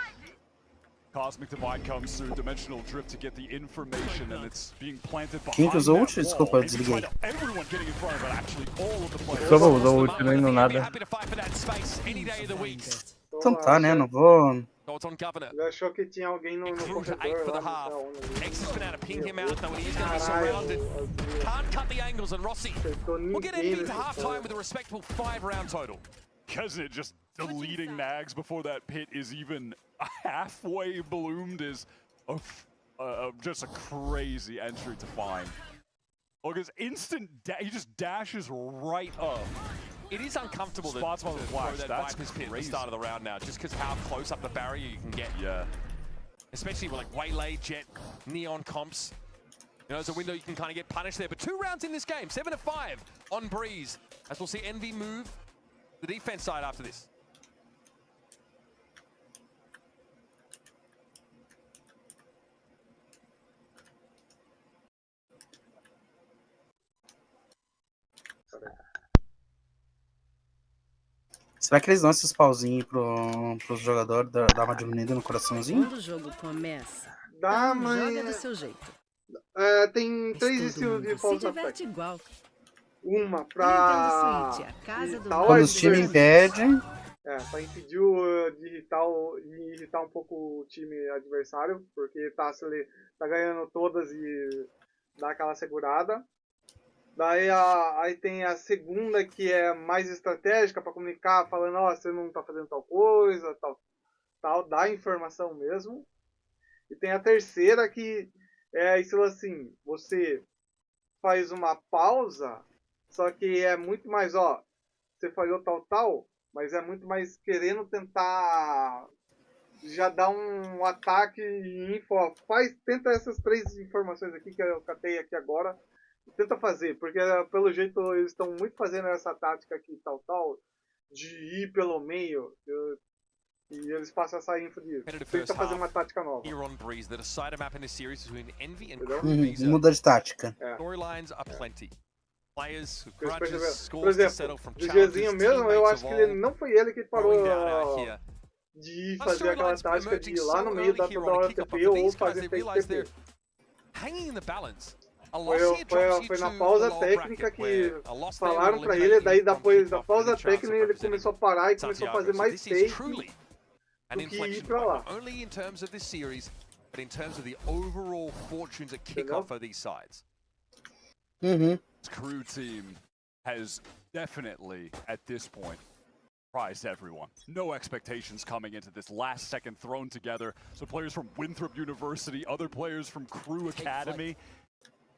Cosmic Divide comes through, Dimensional Drift to get the information, and it's being planted behind Quem que usou ult? that Desculpa, wall. eu desliguei. Everyone getting in front of it, actually all of the players. Só usou o ult nem no nada. Happy to fight for that space any day of the week. Então tá, né? Não vou. Thoughts on Governor? Ele achou que tinha alguém no Crew to 8 corredor for the lá, não half. sei aonde ali. X has been able to ping him out though, and he's going to be surrounded. Can't cut the angles, and Rossi will get Envy to half-time with a respectable 5-round total. Kesnet just deleting nags before that pit is even halfway bloomed is just a crazy entry to find. Look, his instant he just dashes right up. It is uncomfortable Spots on the flash. that That's Viper's Pit at the crazy. start of the round now, just because how close up the barrier you can get. Yeah. Especially with like Waylay, Jet, Neon comps. You know, there's a window you can kind of get punished there. But 2 rounds in this game, 7-5 on Breeze. As we'll see Envy move the defense side after this. Será que eles dão esses pauzinhos pros jogadores, dar uma diminuída no coraçãozinho? Quando o jogo começa, Dá, joga do mas... seu jeito. É, tem 3 Todo estilos de mundo se pausa diverte igual. Uma pra... Nintendo Switch, a casa do irritar o Quando os times adversário. impedem. É, pra impedir de irritar um pouco o time adversário, porque tá ganhando todas e dá aquela segurada. Daí aí tem a segunda, que é mais estratégica para comunicar, falando, ó, você não tá fazendo tal coisa, tal, dá informação mesmo. E tem a terceira, que é estilo assim, você faz uma pausa, só que é muito mais, ó, você falhou tal, mas é muito mais querendo tentar já dar um ataque e info, ó, tenta essas 3 informações aqui que eu catei aqui agora. Tenta fazer, porque pelo jeito eles estão muito fazendo essa tática aqui, tal, de ir pelo meio, e eles passam essa info de tenta fazer uma tática nova. Here on Breeze, the decider map in this series between Envy and Muda de tática. Storylines are plenty. Players, Por grudges, scores to exemplo, settle from o challenges, Gzinho mesmo, eu acho que ele não foi ele que parou here. de fazer aquela tática de ir lá no meio da toda hora TP ou fazer fake TP. Hanging in the balance. Foi na pausa técnica que falaram pra ele, daí depois da pausa técnica ele começou a parar e começou a fazer mais fake do que ir pra lá. Not only in terms of this series, but in terms of the overall fortunes at kickoff for these sides. Uhum. This crew team has definitely, at this point, surprised everyone. No expectations coming into this last second thrown together. So players from Winthrop University, other players from Crew Academy,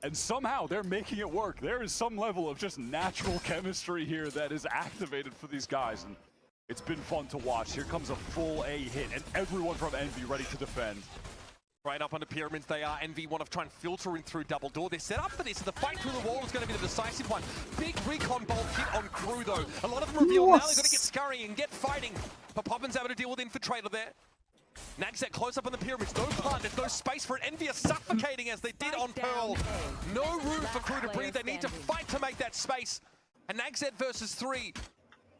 and somehow they're making it work. There is some level of just natural chemistry here that is activated for these guys, and it's been fun to watch. Here comes a full A hit, and everyone from Envy ready to defend. Right up on the pyramids, they are. Envy want to try and filter in through double door. They're set up for this, and the fight through the wall is going to be the decisive one. Big recon bolt hit on Crew, though. A lot of them reveal now they've got to get scurrying, get fighting. But Poppin's able to deal with Infiltrator there. Nags that close up on the pyramids, no plant, there's no space for it. Envy are suffocating as they did on Pearl. No room for Crew to breathe, they need to fight to make that space. And Nags versus 3.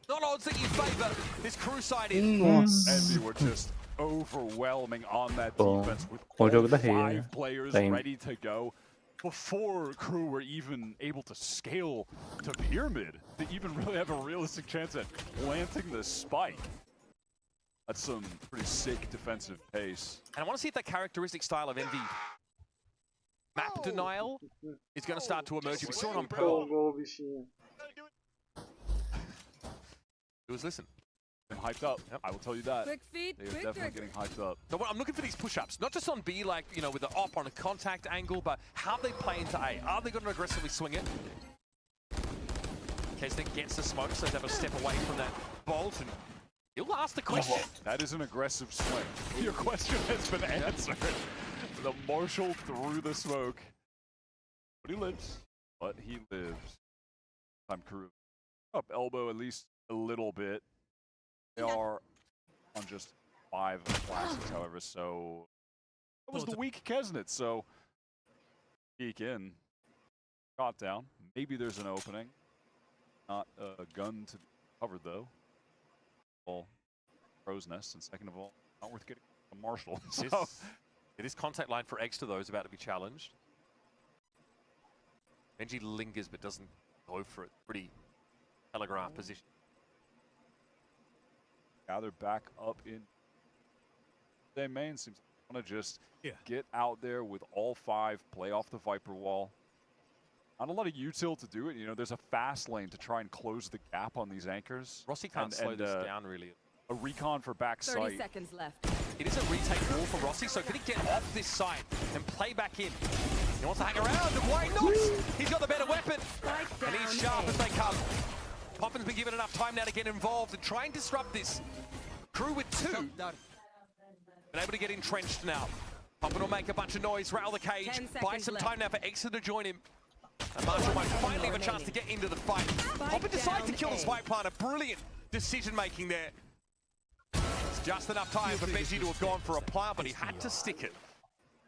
Not odds that you favor this Crew side in. Envy were just overwhelming on that defense with all 5 players ready to go before Crew were even able to scale to pyramid to even really have a realistic chance at planting the spike. That's some pretty sick defensive pace. And I want to see if that characteristic style of Envy map denial is going to start to emerge. We saw it on Pearl. It was listen. Been hyped up. Yep. I will tell you that. Quick feet, They are quick definitely trick. getting hyped up. So I'm looking for these push-ups, not just on B, like, you know, with the op on a contact angle, but how they play into A. Are they going to aggressively swing it? Kesnick gets the smoke, so they have a step away from that bolt, and he'll ask the question. That is an aggressive swing. Your question has been answered. The Marshal through the smoke. But he lives. Time crew up elbow at least a little bit. They are on just 5 classes, however, so that was the weak Kesnit, so peek in. Shot down. Maybe there's an opening. Not a gun to be covered though. Well, crow's nest, and second of all, not worth getting a Marshal. So It is contact line for Extra though, is about to be challenged. Benji lingers but doesn't go for it. Pretty telegraph position. Gather back up in their main. Seems to want to just get out there with all 5, play off the Viper wall. Not a lot of util to do it. You know, there's a fast lane to try and close the gap on these anchors. Rossi can't slow this down really. A recon for backside. 30 seconds left. It is a retake wall for Rossi, so can he get off this side and play back in? He wants to hang around, and why not? He's got the better weapon, and he's sharp as they come. Poppen's been given enough time now to get involved and try and disrupt this. Crew with 2. Been able to get entrenched now. Poppen will make a bunch of noise, rattle the cage, buy some time now for Exeter to join him. And Marshall might finally have a chance to get into the fight. Poppen decides to kill the spike planter. Brilliant decision making there. It's just enough time for Benji to have gone for a plant, but he had to stick it.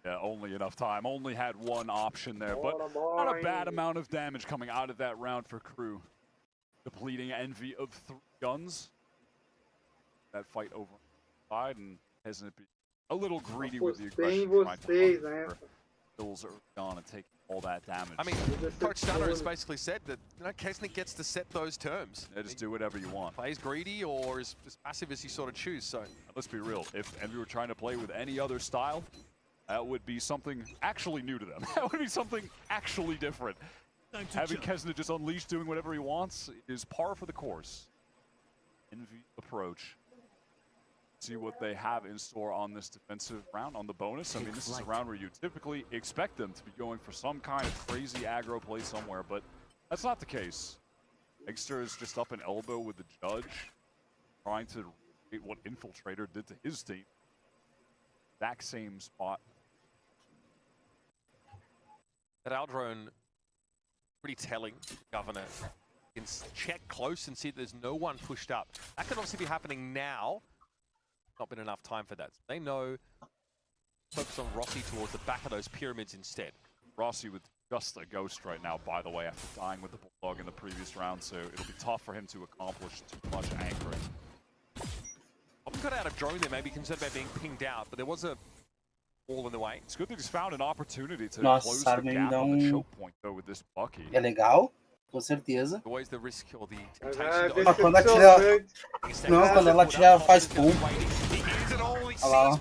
Yeah, only enough time. Only had one option there, but not a bad amount of damage coming out of that round for Crew. Depleting Envy of 3 guns. That fight over side, and hasn't been a little greedy with the aggression. Kills early on and take all that damage. I mean, Coach Stunner has basically said that, you know, Kesnick gets to set those terms. Yeah, just do whatever you want. Plays greedy or is as passive as you sort of choose. So let's be real. If Envy were trying to play with any other style, that would be something actually new to them. That would be something actually different. Having Kesnick just unleashed doing whatever he wants is par for the course. Envy approach. See what they have in store on this defensive round, on the bonus. I mean, this is a round where you typically expect them to be going for some kind of crazy aggro play somewhere, but that's not the case. Exter is just up an elbow with the judge, trying to replicate what Infiltrator did to his team. Exact same spot. That Aldrone, pretty telling, Governor. You can check close and see that there's no one pushed up. That could obviously be happening now. Not been enough time for that. So they know, focus on Rossi towards the back of those pyramids instead. Rossi with just a ghost right now, by the way, after dying with the Bulldog in the previous round, so it'll be tough for him to accomplish too much anchoring. I've got out of drone there, maybe concerned about being pinged out, but there was a wall in the way. It's good that he's found an opportunity to Nossa, close the gap on the choke point, though, with this Bucky. É legal, com certeza. Always the risk or the Mas temptation. quando atira... Não, quando ela atira, faz pum. Olha lá, ó. O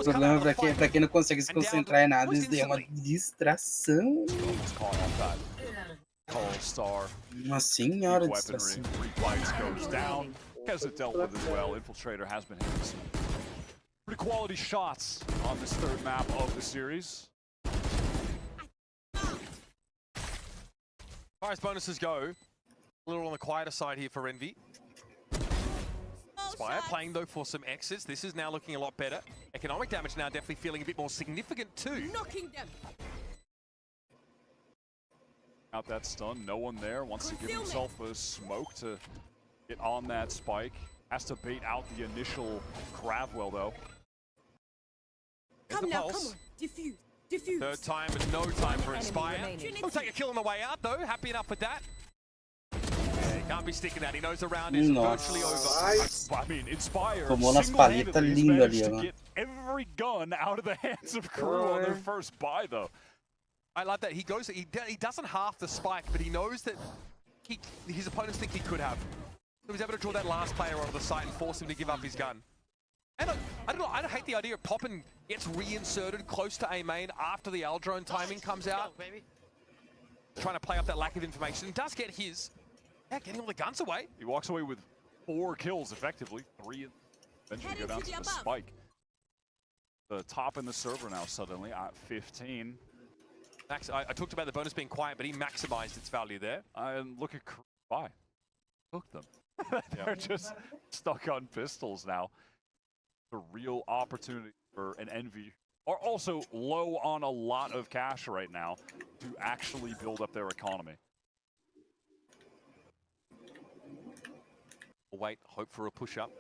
problema pra quem não consegue se concentrar em nada, isso daí é uma distração. Nossa senhora, distração. Kesnit dealt with as well. Infiltrator has been hitting some pretty quality shots on this 3rd map of the series. As far as bonuses go, a little on the quieter side here for Envy. Spire playing though for some X's. This is now looking a lot better. Economic damage now definitely feeling a bit more significant too. Knocking them. Out that stun, no one there. Wants to give himself a smoke to get on that spike. Has to bait out the initial Gravwell though. There's the pulse. Diffuse. Diffuse. 3rd time, but no time for Inspire. He'll take a kill on the way out though. Happy enough with that. Yeah, he can't be sticking that. He knows the round is virtually over. I mean, Inspire Tomou nas paletas lindo ali, to ó. get every gun out of the hands of Crew on their first buy though. I love that. He goes. He doesn't half the spike, but he knows that his opponents think he could have. he was able to draw that last player onto the site and force him to give up his gun. And I don't know, I don't hate the idea of Poppin gets reinserted close to A main after the Aldrone timing comes out. Trying to play up that lack of information. He does get his. Yeah, getting all the guns away. He walks away with 4 kills effectively. 3 eventually go down to the spike. The top in the server now suddenly at 15. Max, I talked about the bonus being quiet, but he maximized its value there. And look at KRU. Took them. They're just stuck on pistols now. The real opportunity for an Envy are also low on a lot of cash right now to actually build up their economy. We'll wait, hope for a push-up.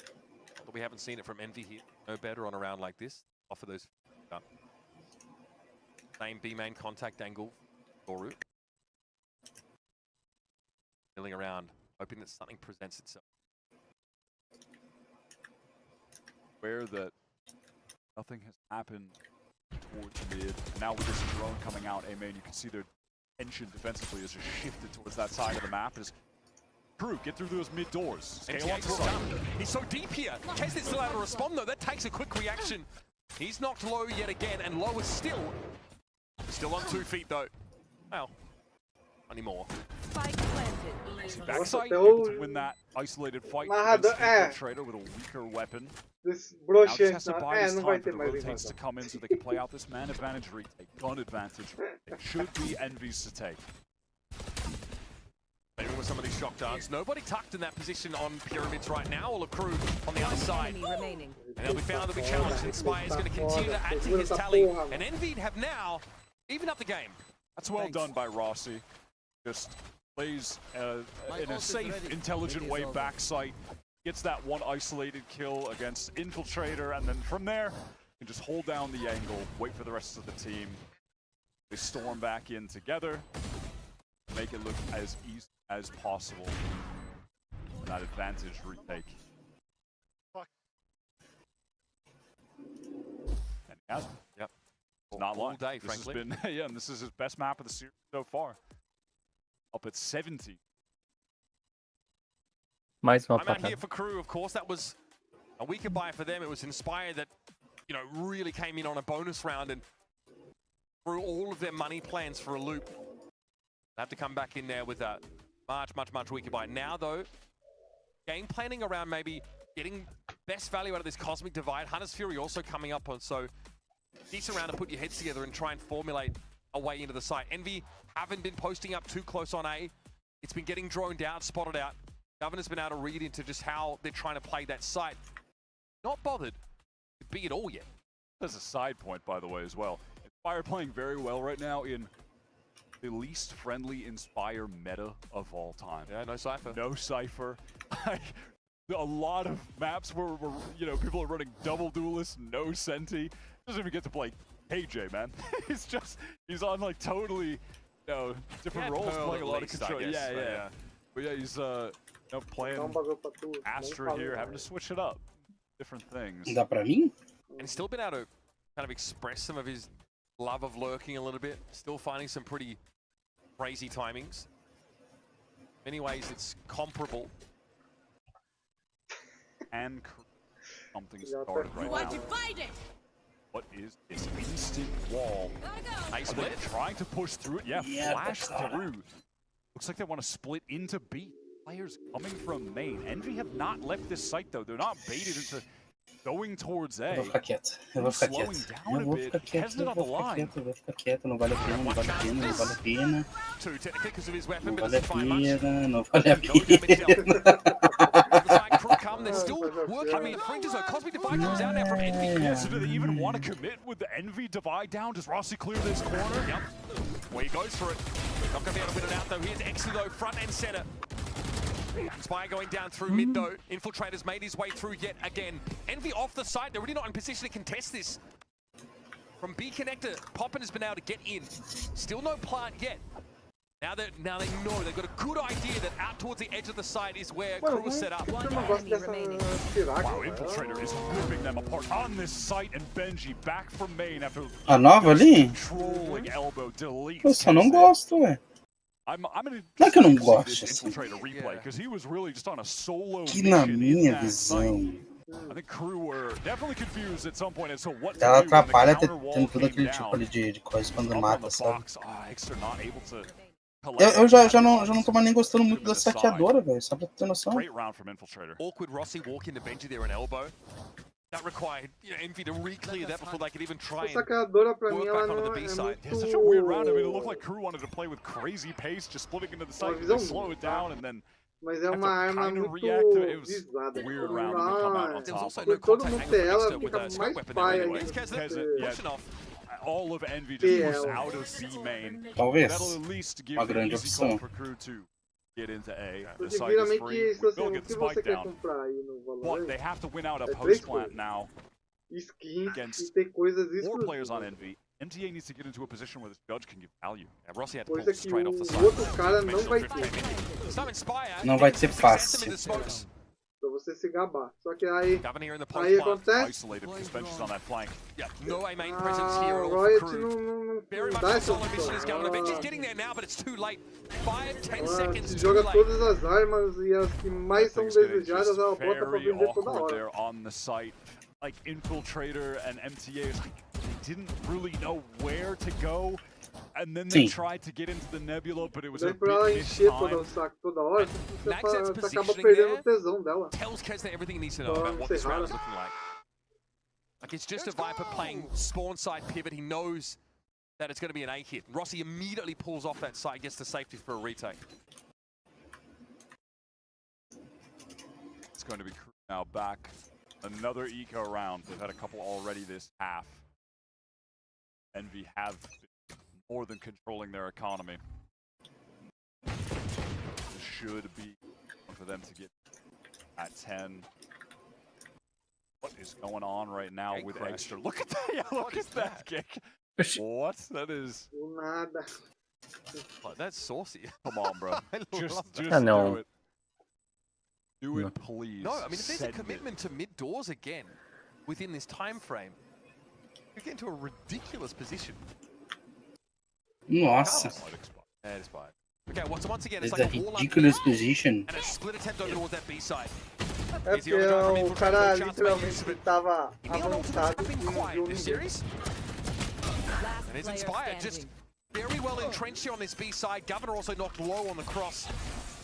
But we haven't seen it from Envy here. No better on a round like this. Offer those up. Same B main contact angle for KRU. Milling around, hoping that something presents itself. Where that nothing has happened towards mid. Now with this drone coming out, A-main, you can see their tension defensively has just shifted towards that side of the map. As KRU get through those mid doors. Scale on to sight. He's so deep here. Kesnet's still able to respond though. That takes a quick reaction. He's knocked low yet again, and low is still on 2 feet though. Well, anymore. Backside, able to win that isolated fight against Infiltrator with a weaker weapon. Now just has to buy this time for the rotates to come in so they can play out this man advantage retake, gun advantage. It should be Envy's to take. Maybe with some of these shock darts. Nobody tucked in that position on pyramids right now. All of KRU on the other side. And they'll be found, they'll be challenged. Inspire is going to continue to add to his tally. And Envy have now even up the game. That's well done by Rossi. Just plays in a safe, intelligent way backside. Gets that one isolated kill against Infiltrator, and then from there, you can just hold down the angle, wait for the rest of the team. They storm back in together, make it look as easy as possible. That advantage retake. And he has. Yep. It's not all lying. day, this frankly. Has been, yeah, and this is his best map of the series so far. Up at 70. Mais uma I'm out here for KRU, of course. That was a weaker buy for them. It was Inspire that, you know, really came in on a bonus round and threw all of their money plans for a loop. They have to come back in there with a much weaker buy. Now, though, game planning around maybe getting best value out of this Cosmic Divide. Hunter's Fury also coming up on, so decent round to put your heads together and try and formulate a way into the site. Envy haven't been posting up too close on A. It's been getting droned out, spotted out. Governor's been able to read into just how they're trying to play that site. Not bothered to be at all yet. There's a side point, by the way, as well. Inspire playing very well right now in the least friendly Inspire meta of all time. Yeah, no Cypher. No Cypher. A lot of maps where you know, people are running double duelist, no Senti. Doesn't even get to play KJ, man. he's on like totally, you know, different roles, playing a lot of control. Yeah. But yeah, he's playing Astra here, having to switch it up. Different things. Dá pra mim? And he's still been able to kind of express some of his love of lurking a little bit. Still finding some pretty crazy timings. In many ways, it's comparable. And something started right now. What is this instant wall? Nice Are they split. trying to push through it? Yeah, flash through. Looks like they want to split into B. Players coming from main. Envy have not left this site though. They're not baited into going towards A. Eu vou ficar quieto. Eu vou ficar quieto. Eu vou ficar quieto. Eu vou ficar quieto. Não vale a pena, não vale a pena, não vale a pena. Não vale a pena, não vale a pena. Come, they're still working on the fringes. So Cosmic Divide comes out now from Envy. Yeah, so do they even want to commit with the Envy Divide down? Does Rossi clear this corner? Yep. Well, he goes for it. Not going to be able to win it out though. Here's Exy though, front and center. Inspire going down through mid though. Infiltrator's made his way through yet again. Envy off the side. They're really not in position to contest this. From B connector, Poppin has been able to get in. Still no plant yet. Now they know they've got a good idea that out towards the edge of the site is where KRU is set up. Wow, Infiltrator is ripping them apart on this site, and Benji back from main after A nova ali? controlling elbow deletes. Eu só não gosto, ué. Não é que eu não gosto, assim. Que na minha visão, ela atrapalha tendo todo aquele tipo ali de coisa quando mata, sabe? Eu já não tô mais nem gostando muito da saqueadora, velho, só pra ter noção. Awkward Rossi walk into Benji there an elbow. That required Envy to re-clear that before they could even try and saqueadora pra mim work ela back onto não the é B-side. muito... Such a weird round. I mean, it looked like KRU wanted to play with crazy pace, just splitting into the site, and they slow it down, and then Mas é uma arma muito visada. Weird round to come out on top. Por todo mundo ter ela, fica mais paia ainda. All of Envy just pushed out of C main. Talvez. That'll at least give Uma the grande easy call opção. for KRU to get into A. The Porque site is geralmente, free. se We você, will o get que spike você quer down. comprar aí no But Valorant they have to win out a é post 3 plant coisas. now. Skins Against e ter coisas 4 players on exclusivas. Envy. MTA needs to get into a position where this judge can give value. Yeah, Rossi had to pull Coisa que straight off the o side. outro cara não vai ter. Não vai ser fácil. Pra você se gabar. Só que aí Aí acontece. Isolated because Bench is on that flank. Yeah, no A main presence here at all Riot for KRU. não Very much dá a essa solo mission is going. Benji's opção. getting there now, but it's too late. 5-10 Ela seconds too joga late. todas as armas e as que mais são Things getting desejadas just ela bota pra very vender toda awkward hora. there on the site. Like Infiltrator and MTA is like they didn't really know where to go. And then they Sim. tried to get into the nebula, but it was Daí a pra ela bit encher todo mistimed. o saco toda hora, você Maxet's acaba positioning perdendo there o tesão dela. tells Kesner everything he needs to know about what this round is looking like. Like it's just a Viper playing spawn side pivot. He knows that it's going to be an A hit. Rossi immediately pulls off that side, gets the safety for a retake. It's going to be KRU now back. Another eco round. They've had a couple already this half. Envy have been more than controlling their economy. This should be for them to get at 10. What is going on right now with Extra? Look at that! Yeah, look at that kick. What? That is. Do nada. Oh, that's saucy. Come on, bro. Just I know. do it. Do it, please. No, I mean, if there's a Send it. commitment to mid doors again within this time frame, you get into a ridiculous position. Nossa. Yeah, it's fine. Okay, once again, it's It's a like a wall up ridiculous position. and a split attempt over towards that B side. É porque o cara literalmente tava avançado e não viu This ninguém. series, and it's inspired. Just very well entrenched here on this B side. Governor also knocked low on the cross.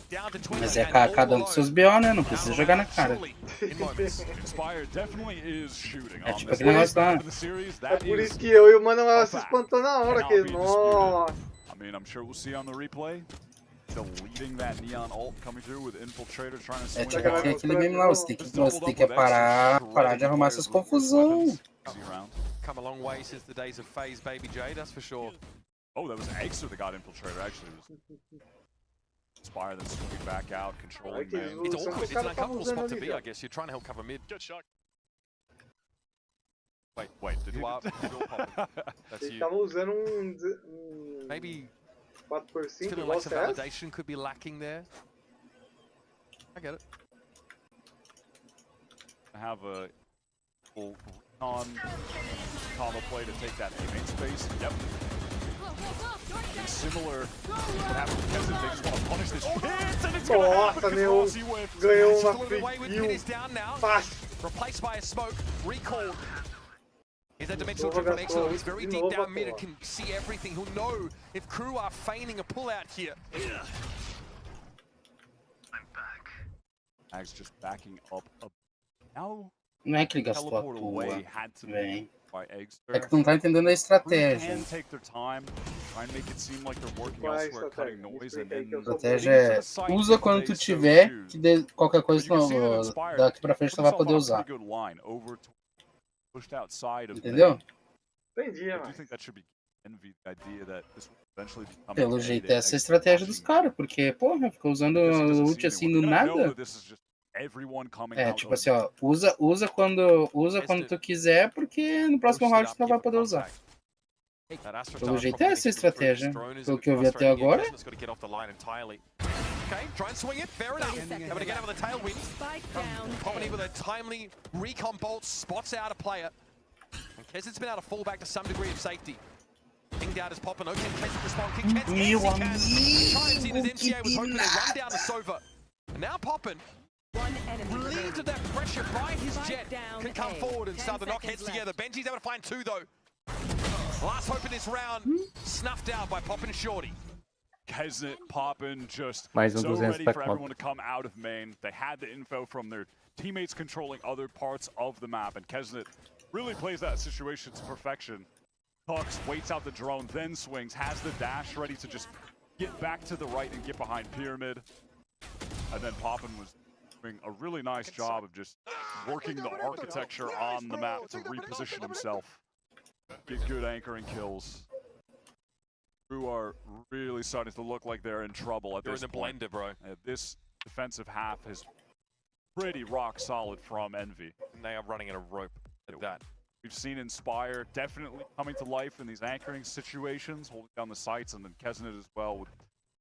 Down to 20. Mas é cada um dos seus BO, né? Não precisa jogar na cara. Inspired definitely is shooting É on tipo this aquele negócio lá. the series. É That por is isso que eu e o Mano se espantou na hora. cannot Que, be nossa. I mean, I'm sure we'll see on the replay. Deleting that neon ult coming through with Infiltrator trying to É swing tipo hard. aquele meme lá, você tem que parar de arrumar essas confusão. Come a long way since the days of FaZe Baby J, that's for sure. Oh, that was Extra that got Infiltrator, actually. It was Inspire then swinging back out, controlling main. It's awkward. It's an uncomfortable spot to be, I guess. You're trying to help cover mid. Get shot. Wait, did you up? That's Ele you. tava usando Maybe 4x5 feeling igual like some CS. validation could be lacking there. I get it. Have a full on combo play to take that A main space. Yep. And similar what happened to Keston, they just want to punish this hit, and it's gonna happen Nossa, because meu, Rossi wins. ganhou Just a uma little bit away with free mid kill. is down now. Fácil. Replaced by a smoke. Recalled. Here's that dimensional Nova drift from gastou Exo. He's very deep Nova down mid pô. and can see everything. He'll know if KRU are feigning a pullout here. Mags just backing up. Now Não é que ele gastou à teleport toa, away had to velho. be by Eggs. É que tu não tá entendendo a estratégia. Can take their time, try and make it seem like they're working Qual é a elsewhere, cutting estratégia? noise, and Explica aí then que eu A sou estratégia é usa quando tu tiver, que qualquer coisa daqui pra frente tu vai poder usar. Pushed outside of Entendeu? Entendi, I do mas think that should be envy the idea that this will eventually become Pelo jeito é essa a estratégia dos caras, porque, porra, fica usando o ult assim do nada. É, tipo assim, ó, usa quando tu quiser, porque no próximo round tu não vai poder usar. Pelo jeito é essa a estratégia. Pelo que eu vi até agora. Okay, try and swing it, fair enough. But again, with a tailwind. Pomini with a timely recon bolt, spots out a player. And Kesset's been able to fall back to some degree of safety. knocked out as Poppin. Okay, Kez respond. Kez Meu chimes in as amigo, MTA was que hoping to run nada. down the Sova. And now Poppin, relieved of that pressure by his jet, can come forward and start to knock heads together. Benji's able to find 2 though. Last hope in this round, snuffed out by Poppin Shorty. Kesnet, Poppin, just Mais so 200 ready pra for conta. everyone to come out of main. They had the info from their teammates controlling other parts of the map, and Kesnet really plays that situation to perfection. Tucks, waits out the drone, then swings, has the dash ready to just get back to the right and get behind Pyramid. And then Poppin was doing a really nice job of just working the architecture on the map to reposition himself. Get good anchoring kills. Who are really starting to look like they're in trouble at this point. They're in the blender, bro. This defensive half is pretty rock solid from Envy. And they are running in a rope at that. We've seen Inspire definitely coming to life in these anchoring situations, holding down the sights, and then Kesnet as well with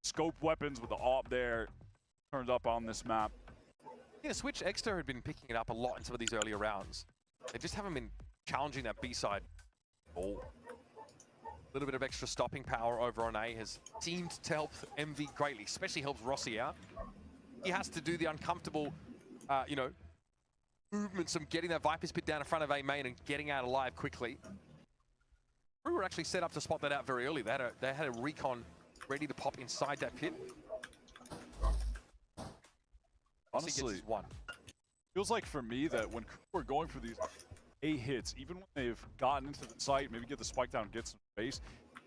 scope weapons with the AWP there turned up on this map. Yeah, Switch Exeter had been picking it up a lot in some of these earlier rounds. They just haven't been challenging that B side. A little bit of extra stopping power over on A has seemed to help MV greatly, especially helps Rossi out. He has to do the uncomfortable, you know, movements of getting that Viper's pit down in front of A main and getting out alive quickly. We were actually set up to spot that out very early. They had a recon ready to pop inside that pit. Honestly, feels like for me that when we're going for these A hits, even when they've gotten into the site, maybe get the spike down, get some space,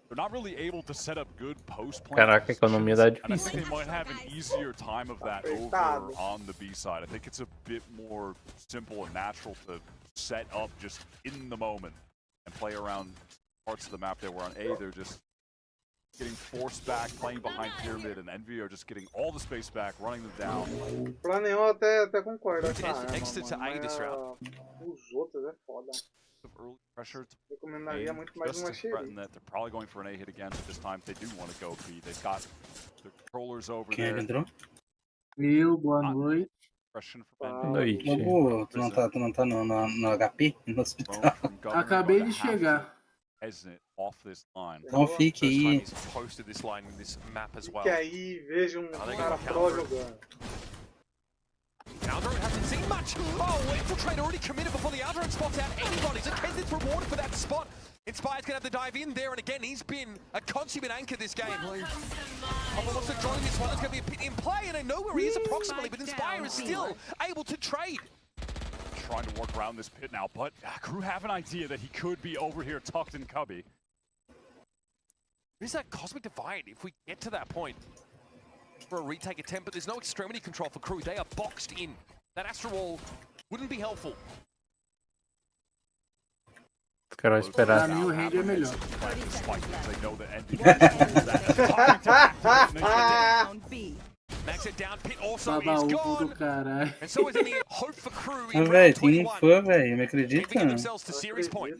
they're not really able to set up good post play. Caraca, a economia tá And I think difícil. they might have an easier time of that over on the B side. I think it's a bit more simple and natural to set up just in the moment and play around parts of the map there where on A they're just getting forced back, playing behind Pyramid, and Envy are just getting all the space back, running them down. Pra nenhum até concordo essa arma, Exeter to A this round. Os outros é foda. Early pressure to Recomendaria muito mais just uma to threaten xerife. that they're probably going for an A hit again, but this time they do want to go B. They've got the controllers over Quem é que there. entrou? Eu, boa noite. Question for Noite. Lobo, tu não tá no HP? No hospital? Acabei de chegar. Off this line. Então fique aí. Posted this line in this map as well. Que aí veja cara pro jogando. Alderon hasn't seen much. Oh, Infiltrate already committed before the Alderon spots out anybody. So Kesnet's rewarded for that spot. Inspire's gonna have to dive in there, and again, he's been a consummate anchor this game. Papa wants to join this one. It's gonna be a pit in play, and they know where he is approximately, but Inspire is still able to trade. Trying to work around this pit now, but KRU have an idea that he could be over here tucked in Cubby. There's that Cosmic Divide if we get to that point for a retake attempt, but there's no extremity control for KRU. They are boxed in. That Astral Wall wouldn't be helpful. Os caras Pra esperaram. mim o range é melhor. Max it down, pit also Baba is do gone. caralho. And so is any hope for KRU Ah, in velho, round tem 21. fã, velho, me acredita? Giving themselves to series point.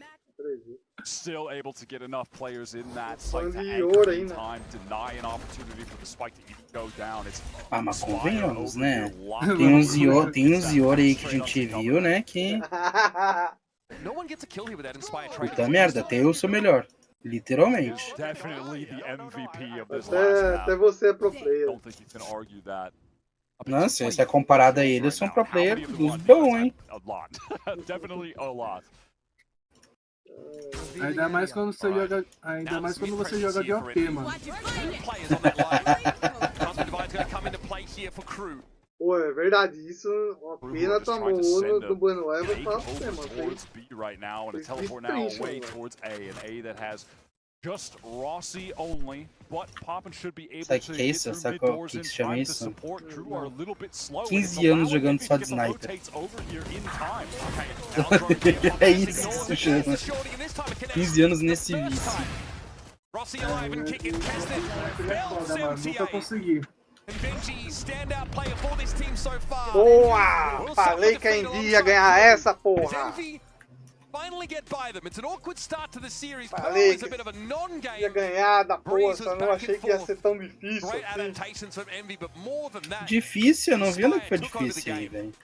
Still able to get enough players in that site to de anchor ouro in ainda. time, deny an opportunity for the spike to even go down. It's Ah, mas Inspire convenhamos, over né? here, locked Tem uns in. Ior aí que a gente viu, né? Que. No one gets a kill here without Inspire trading. Puta merda, até eu sou melhor. Literalmente. Definitely the MVP of this Até você é pro player. Don't think you can argue that. Nossa, se é comparado a ele, eu sou um pro player dos bons, hein? A lot. Definitely a lot. Ainda mais quando você joga, ainda mais quando você joga de OP, mano. Players on that line. Cosmic Divide's going to come into play here for KRU. Pô, é verdade, isso, uma pena tomou o do Bueno Eva e fala pra você, mano. Towards B right now, and a teleport now away towards A, and A that has just Rossi only, but Poppin should be able Sabe to que é get isso? through Sabe mid o doors que in se chama time to isso? support. KRU are a little bit slow. 15 anos jogando só de sniper. É isso que se chama. 15 anos nesse vício. Rossi alive and kicking. Kesnet belts Foda, mano, nunca MTA. consegui. And Benji, standout player for this team so far. Boa! Falei que a Envy ia ganhar essa As porra. Envy finally get by them. It's an awkward start to the series. Pearl Falei is a bit of a ia non-game. ganhar da porra, Breeze só was não back achei and que ia forth. ser tão difícil Great assim. adaptations from Envy, but more than that, Difícil? Eu não vi onde que foi Inspire took over the difícil aí, game. velho.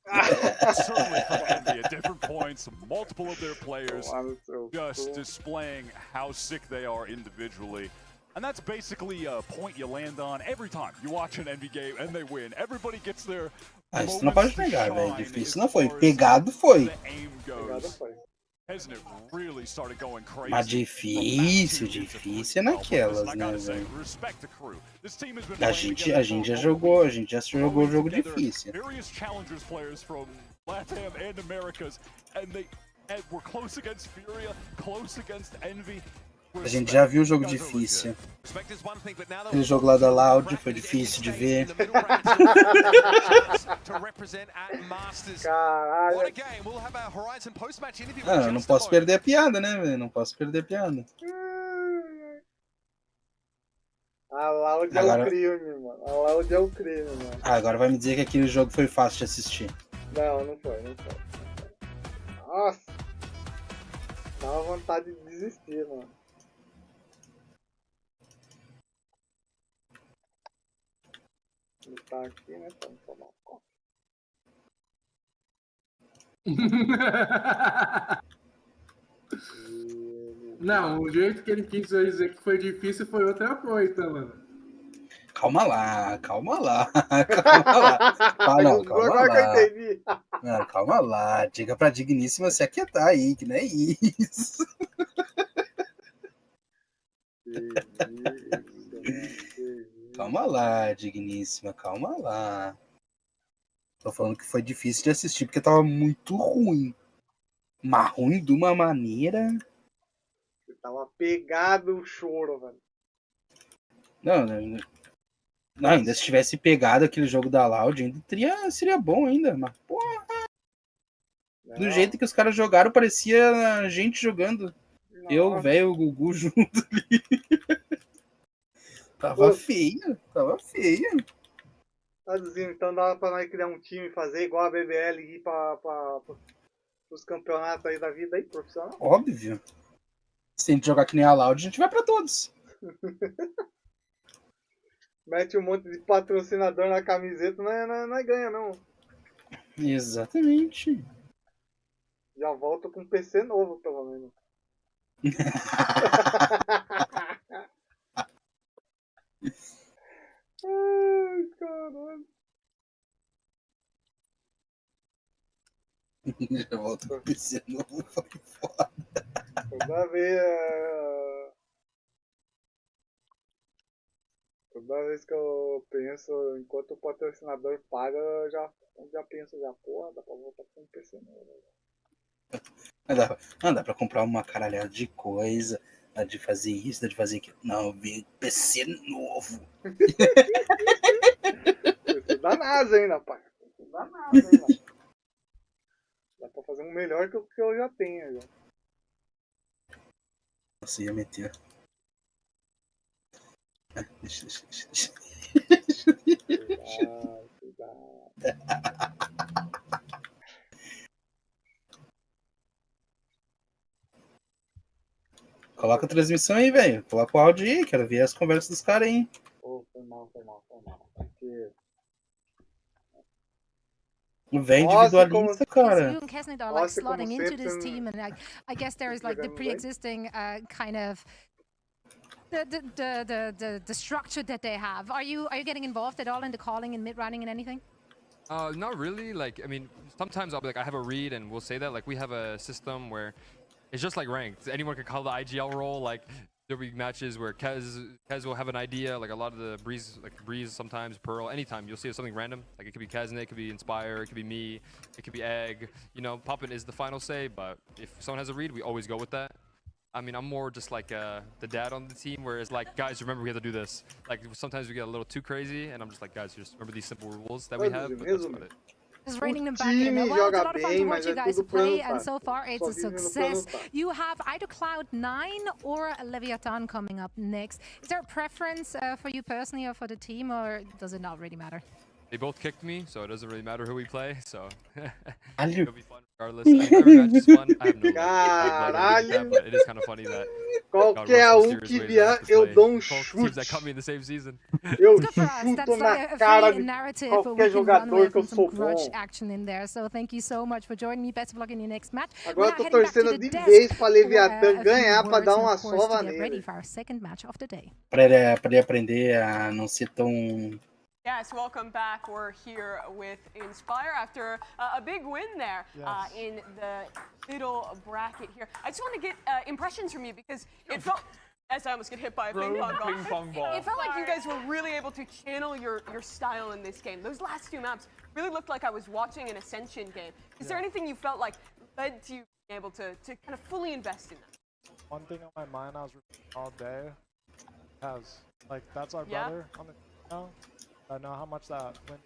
Certainly from Envy at different points, multiple of their players just displaying how sick they are individually. And that's basically a point you land on every time you watch an Envy game and they win. Everybody gets their Isso não pode negar, velho. Difícil não foi. Pegado foi. Mas difícil é naquelas, né, velho? A gente já jogou o jogo difícil. A gente já viu o jogo difícil. Aquele jogo lá da Loud foi difícil de ver. Caralho. Eu não posso perder a piada, né, velho? Não posso perder a piada. A Loud é um crime, mano. A Loud é um crime, mano. Agora vai me dizer que aquele jogo foi fácil de assistir. Não foi. Nossa. Dá uma vontade de desistir, mano. Ele tá aqui, né? Pra não tomar um copo. Não, o jeito que ele quis dizer que foi difícil foi outra coisa, mano. Calma lá. Calma lá. Não, calma lá. Diga pra Digníssima se aquietar aí, que não é isso. Calma lá, Digníssima, calma lá. Tô falando que foi difícil de assistir porque tava muito ruim. Mas ruim de uma maneira. Tava pegado o choro, velho. Não, ainda se tivesse pegado aquele jogo da Loud, ainda seria bom ainda, mas porra. Do jeito que os caras jogaram, parecia a gente jogando. Não. Eu, velho, o Gugu junto ali. Tava feio. Traduzindo, então dava pra nós criar um time e fazer igual a BBL e ir pros campeonatos aí da vida aí, profissional? Óbvio. Se a gente jogar que nem a Loud, a gente vai pra todos. Mete um monte de patrocinador na camiseta, não ganha não. Exatamente. Já volto com um PC novo, pelo menos. Ai, caralho. Já volto com o PC novo, foi foda. Toda vez que eu penso, enquanto o patrocinador paga, eu já penso, porra, dá pra voltar com um PC novo. Não dá pra comprar uma caralhada de coisa, dá de fazer isso, dá de fazer aquilo. Não, veio PC novo. PC da NASA ainda, pai. PC da NASA ainda. Dá pra fazer um melhor que o que eu já tenho. Já. Nossa, ia meter. Deixa. Cuidado. Coloca a transmissão aí, velho. Coloca o áudio aí, quero ver as conversas dos caras aí. Foi mal. Aqui. O velho individualista, cara. You and Kesnit are like slotting into this team, and I guess there is like the pre-existing kind of the structure that they have. Are you getting involved at all in the calling and mid-running and anything? Not really. Like, I mean, sometimes I'll be like, I have a read, and we'll say that. Like, we have a system where it's just like ranked. Anyone can call the IGL role. Like, there'll be matches where Kez will have an idea. Like a lot of the Breeze sometimes, Pearl, anytime you'll see something random. Like it could be Keznit, it could be Inspire, it could be me, it could be Egg. You know, Poppin is the final say, but if someone has a read, we always go with that. I mean, I'm more just like the dad on the team, where it's like, guys, remember we have to do this. Like sometimes we get a little too crazy, and I'm just like, guys, just remember these simple rules that we have. But that's about it. Just reining them back in. Well, it's a lot of fun to watch you guys play, and so far it's a success. You have either Cloud9 or Leviathan coming up next. Is there a preference for you personally or for the team, or does it not really matter? They both kicked me, so it doesn't really matter who we play. So Alho, Regardless, I think revenge is fun. I have no Caralho. but it is kind of funny that Qualquer que vier, eu dou teams that cut me in the same season. Eu Good for us. That's chuto like na a cara free de narrative where qualquer we can run jogador away que eu from some sou grudge bom. action in there. So thank you so much for joining me. Best of luck in your next match. Agora eu tô torcendo de vez pra Leviatã ganhar pra dar uma sova nele. Ready for our second match of the day. Pra ele aprender a não ser tão... Yes, welcome back. We're here with Inspire after a big win there in the middle bracket here. I just want to get impressions from you because it felt, as I almost get hit by a ping pong ball. It felt like you guys were really able to channel your style in this game. Those last two maps really looked like I was watching an Ascension game. Is there anything you felt like led to you being able to kind of fully invest in that? One thing on my mind I was repeating all day has, like, that's our brother on the team now. I know how much that went.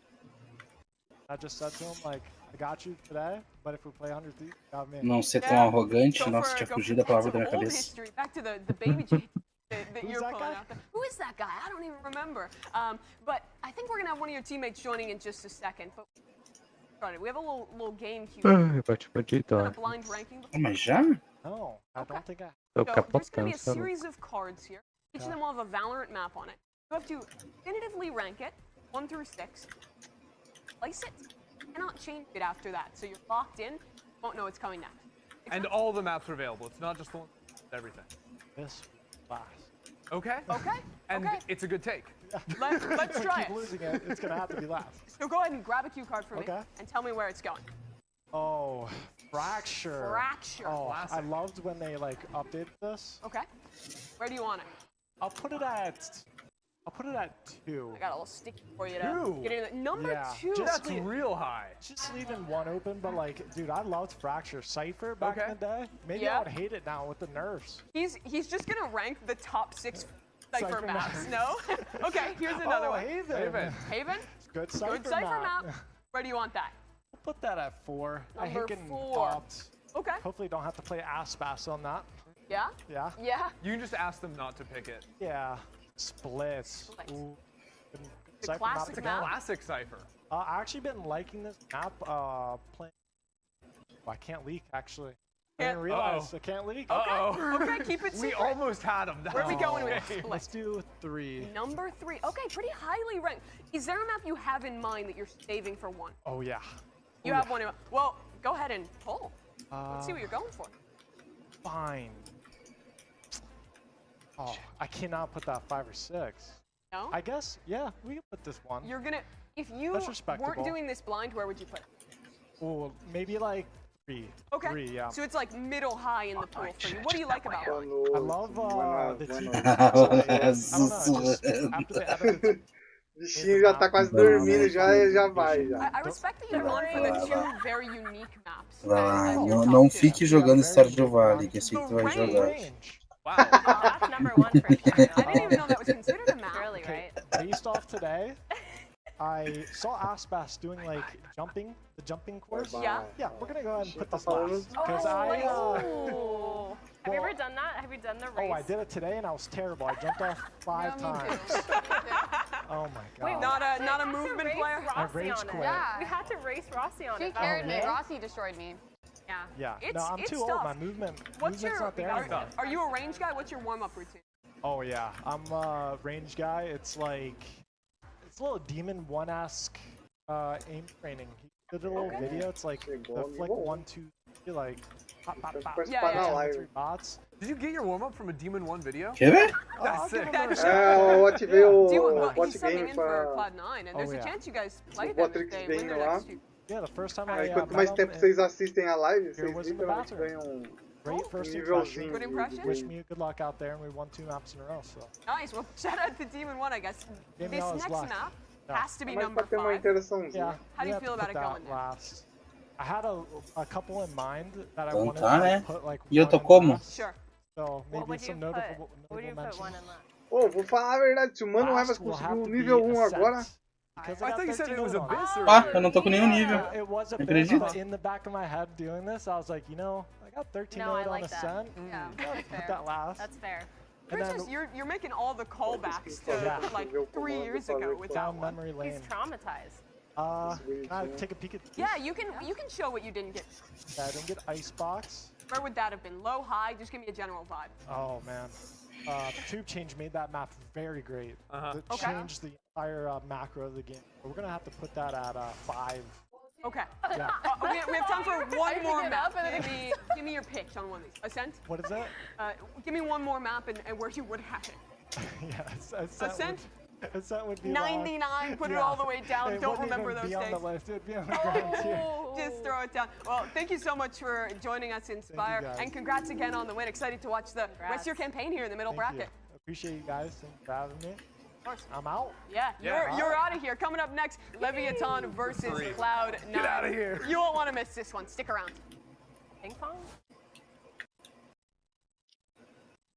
I just said to him, like, I got you today, but if we play 100 you got me. Não ser tão arrogante. Nossa, tinha fugido a palavra da minha cabeça. Back to the baby J that you're pulling out there. Who is that guy? I don't even remember. But I think we're going to have one of your teammates joining in just a second. But we have a little game queue. Blind ranking. Mas já? No, I don't think I... So there's going to be a series of cards here. Each of them will have a Valorant map on it. You have to definitively rank it, 1 through 6. Place it. You cannot change it after that. So you're locked in. Won't know what's coming next. And all the maps are available. It's not just the one. Everything. This last. Okay. Okay. And it's a good take. Let's try Keep losing it. It's gonna have to be last. So go ahead and grab a cue card for me and tell me where it's going. Oh, Fracture. Fracture. Oh, Classic. I loved when they like updated this. Okay. Where do you want it? I'll put it at 2. I got a little sticky for you to get in. Number 2. That's real high. Just leaving 1 open, but like, dude, I loved Fracture. Cypher back in the day. Maybe I would hate it now with the nerfs. He's just gonna rank the top 6 Cypher maps. No? Okay, here's another one. Haven. Haven? Good Cypher map. Where do you want that? We'll put that at 4. I hate Number getting 4. popped. Okay. Hopefully don't have to play ass-bass on that. Yeah? Yeah? Yeah. You can just ask them not to pick it. Yeah. Splits. Ooh. The classic map. Classic Cypher. I actually been liking this map. Playing. Oh, I can't leak actually. I didn't realize I can't leak. Okay, keep it secret. We almost had him. Where are we going with this? Let's do 3. Number 3. Okay, pretty highly ranked. Is there a map you have in mind that you're saving for 1? Oh yeah. You have one in mind. Well, go ahead and pull. Let's see what you're going for. Fine. Oh, I cannot put that 5 or 6. No? I guess, yeah, we can put this 1. You're gonna, if you weren't doing this blind, where would you put it? Oh, maybe like 3. Okay. 3, yeah. So it's like middle high in the pool for you. What do you like about it? I love the team. Bichinho já tá quase dormindo, já vai. I respect that you're on for the 2 very unique maps. Vai lá, não fique jogando Stardew Valley, que é assim que tu vai jogar. Wow. That's number 1 for sure. I didn't even know that was considered a map. Really, right? Based off today, I saw Aspas doing like the jumping course. Yeah. Yeah, we're gonna go ahead and put this last. Because Have you ever done that? Have you done the race? Oh, I did it today and I was terrible. I jumped off 5 times. Oh my god. Wait, not a movement player? I rage quit. Yeah. We had to race Rossi on She it. carried me. Rossi destroyed me. Yeah. It's, no, I'm it's too tough. old. My movement's not there anymore. Are you a range guy? What's your warm-up routine? Oh yeah, I'm a range guy. It's like, it's a little Demon 1-esque aim training. He did a little video. It's like the flick 1, 2, 3, like pop, pop, pop. Yeah. 3 bots. Did you get your warm-up from a Demon 1 video? Quer ver? That's sick. Pode ver o He's subbing in for Cloud9, and there's a chance you guys play them if they win their next 2. Yeah, the first time Aí quanto mais tempo vocês assistem a live, vocês literalmente ganham Great first nívelzinho. Good impression. Wish me good luck out there, and we won 2 maps in a row. So. Nice. Well, shout out to Demon 1, I guess. Give me This all his next luck. map Yeah. has to be Mas number pra ter uma 5. interaçãozinha. Yeah. How do you feel about it going there? Last. I had a couple in mind that I Então wanted tá, to né? put like. E eu tô one in como? last. Sure. So maybe What would some you notable put? Would you put 1 in last? Ô, vou falar a verdade, se o Mano Evas conseguiu o nível 1 agora. I thought you said it was Abyss or... Ah, eu não tô com nenhum nível. It was a bit, Acredito. but in the back of my head doing this, I was like, you know, I got 13 No, I on like Ascent. that. Yeah, Gotta put that last. That's fair. And Princess, then you're making all the callbacks to like 3 years ago with that down one. memory lane. He's traumatized. Can I take a peek at these? Yeah, you can show what you didn't get. Yeah, I didn't get icebox. Where would that have been? Low, high? Just give me a general vibe. Oh man, tube change made that map very great. It Okay. changed the entire macro of the game. We're gonna have to put that at 5. Okay. Yeah. We have time for one more map. Give me your pitch on one of these. Ascent? What is that? Give me one more map and where you would have it. Yeah, Ascent? Ascent would be 99, put it all the way down. It Don't wouldn't remember even those be on things. the list. It would be on the ground here. Just throw it down. Well, thank you so much for joining us, Inspire, guys. and congrats again on the win. Excited to watch the rest of your campaign here in the middle Thank bracket. you. Appreciate you guys. Thanks for having me. Of course. I'm out. Yeah, you're out of here. Coming up next, Leviathan versus Cloud9. Get outta here. You won't want to miss this one. Stick around. Ping pong?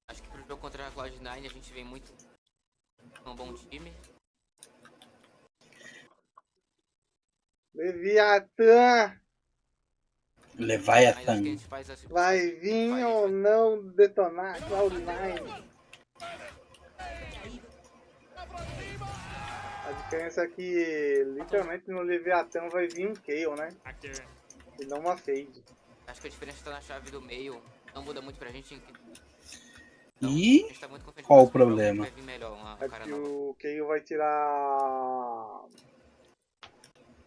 Acho que pro jogo contra a Cloud9 a gente vem muito um bom time. Leviathan! Leviathan. Vai vir ou não detonar Cloud9? A diferença é que literalmente no Leviathan vai vir um Kayle, né? E não uma Fade. Acho que a diferença tá na chave do meio. Não muda muito pra gente. E qual o problema? Vai vir melhor, É que o Kayle vai tirar...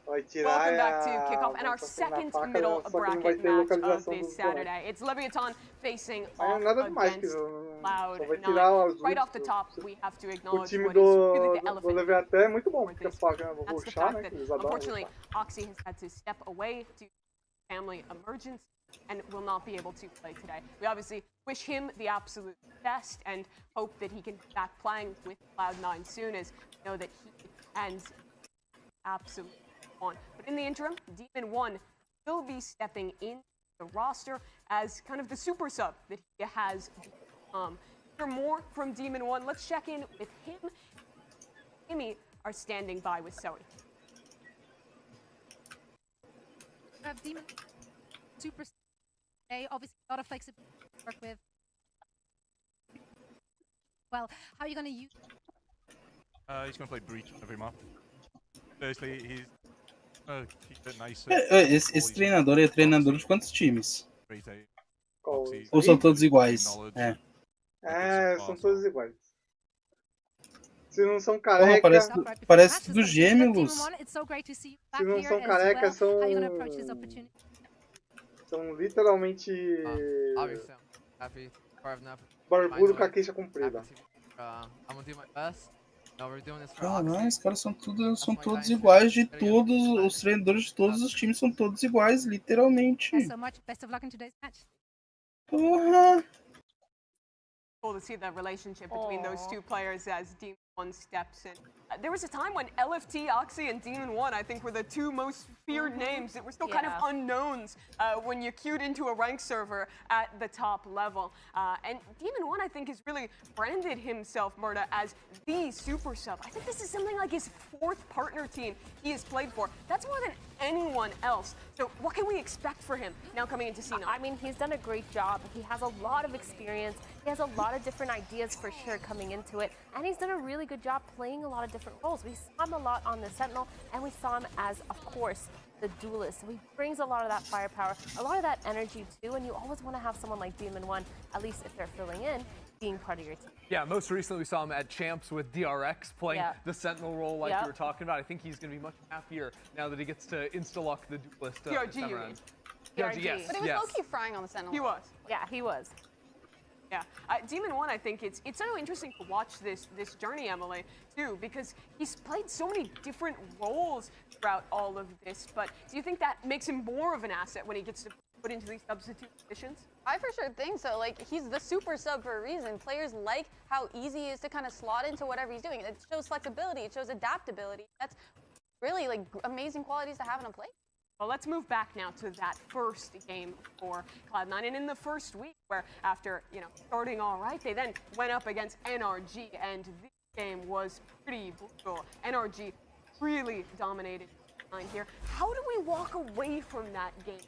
Welcome back to Kickoff and our second middle bracket match of this Saturday. It's Leviathan facing off against Cloud9. Right off the top, we have to O acknowledge time what is really the do elephant. Leviathan é muito bom, porque faca vou That's the rushar, fact né? that, Que eles adoram unfortunately, rushar. Oxy has had to step away to family emergency and will not be able to play today. We obviously wish him the absolute best and hope that he can be back playing with Cloud9 soon, as we know that he and absolutely on. But in the interim, Demon1 will be stepping in the roster as kind of the super sub that he has become. For more from Demon1, let's check in with him. Amy are standing by with Zoe. We have Demon super. They obviously a lot of flexibility to work with. Well, how are you going to use? He's going to play Breach every map. Firstly, he's keep it nice. Esse treinador é treinador de quantos times? Ou são todos iguais? São todos iguais. Se não são Porra, careca... parece dos gêmeos. Se não são careca, são... São literalmente... barbudo com a queixa comprida. Caralho, os caras são todos iguais de todos, os treinadores de todos os times são todos iguais, literalmente. Porra! Cool to see the relationship between those two players as Demon1 steps in. There was a time when LFT, Oxy, and Demon1, I think, were the two most feared names that were still kind of unknowns when you queued into a ranked server at the top level. And Demon1, I think, has really branded himself, Murda, as the super sub. I think this is something like his 4th partner team he has played for. That's more than anyone else. So what can we expect for him now coming into C9? I mean, he's done a great job. He has a lot of experience. He has a lot of different ideas for sure coming into it. And he's done a really good job playing a lot of different roles. We saw him a lot on the Sentinel, and we saw him as, of course, the duelist. So he brings a lot of that firepower, a lot of that energy too, and you always want to have someone like Demon1, at least if they're filling in, being part of your team. Yeah, most recently we saw him at Champs with DRX playing the Sentinel role like you were talking about. I think he's going to be much happier now that he gets to insta-lock the duelist. TRG, you mean? TRG, yes. But he was low-key frying on the Sentinel. He was. Yeah, he was. Yeah, Demon1, I think it's so interesting to watch this journey, Emily, too, because he's played so many different roles throughout all of this. But do you think that makes him more of an asset when he gets to put into these substitute positions? I for sure think so. Like, he's the super sub for a reason. Players like how easy it is to kind of slot into whatever he's doing. It shows flexibility. It shows adaptability. That's really like amazing qualities to have in a player. Well, let's move back now to that first game for Cloud9. And in the first week, where after, starting all right, they then went up against NRG, and this game was pretty brutal. NRG really dominated Cloud9 here. How do we walk away from that game?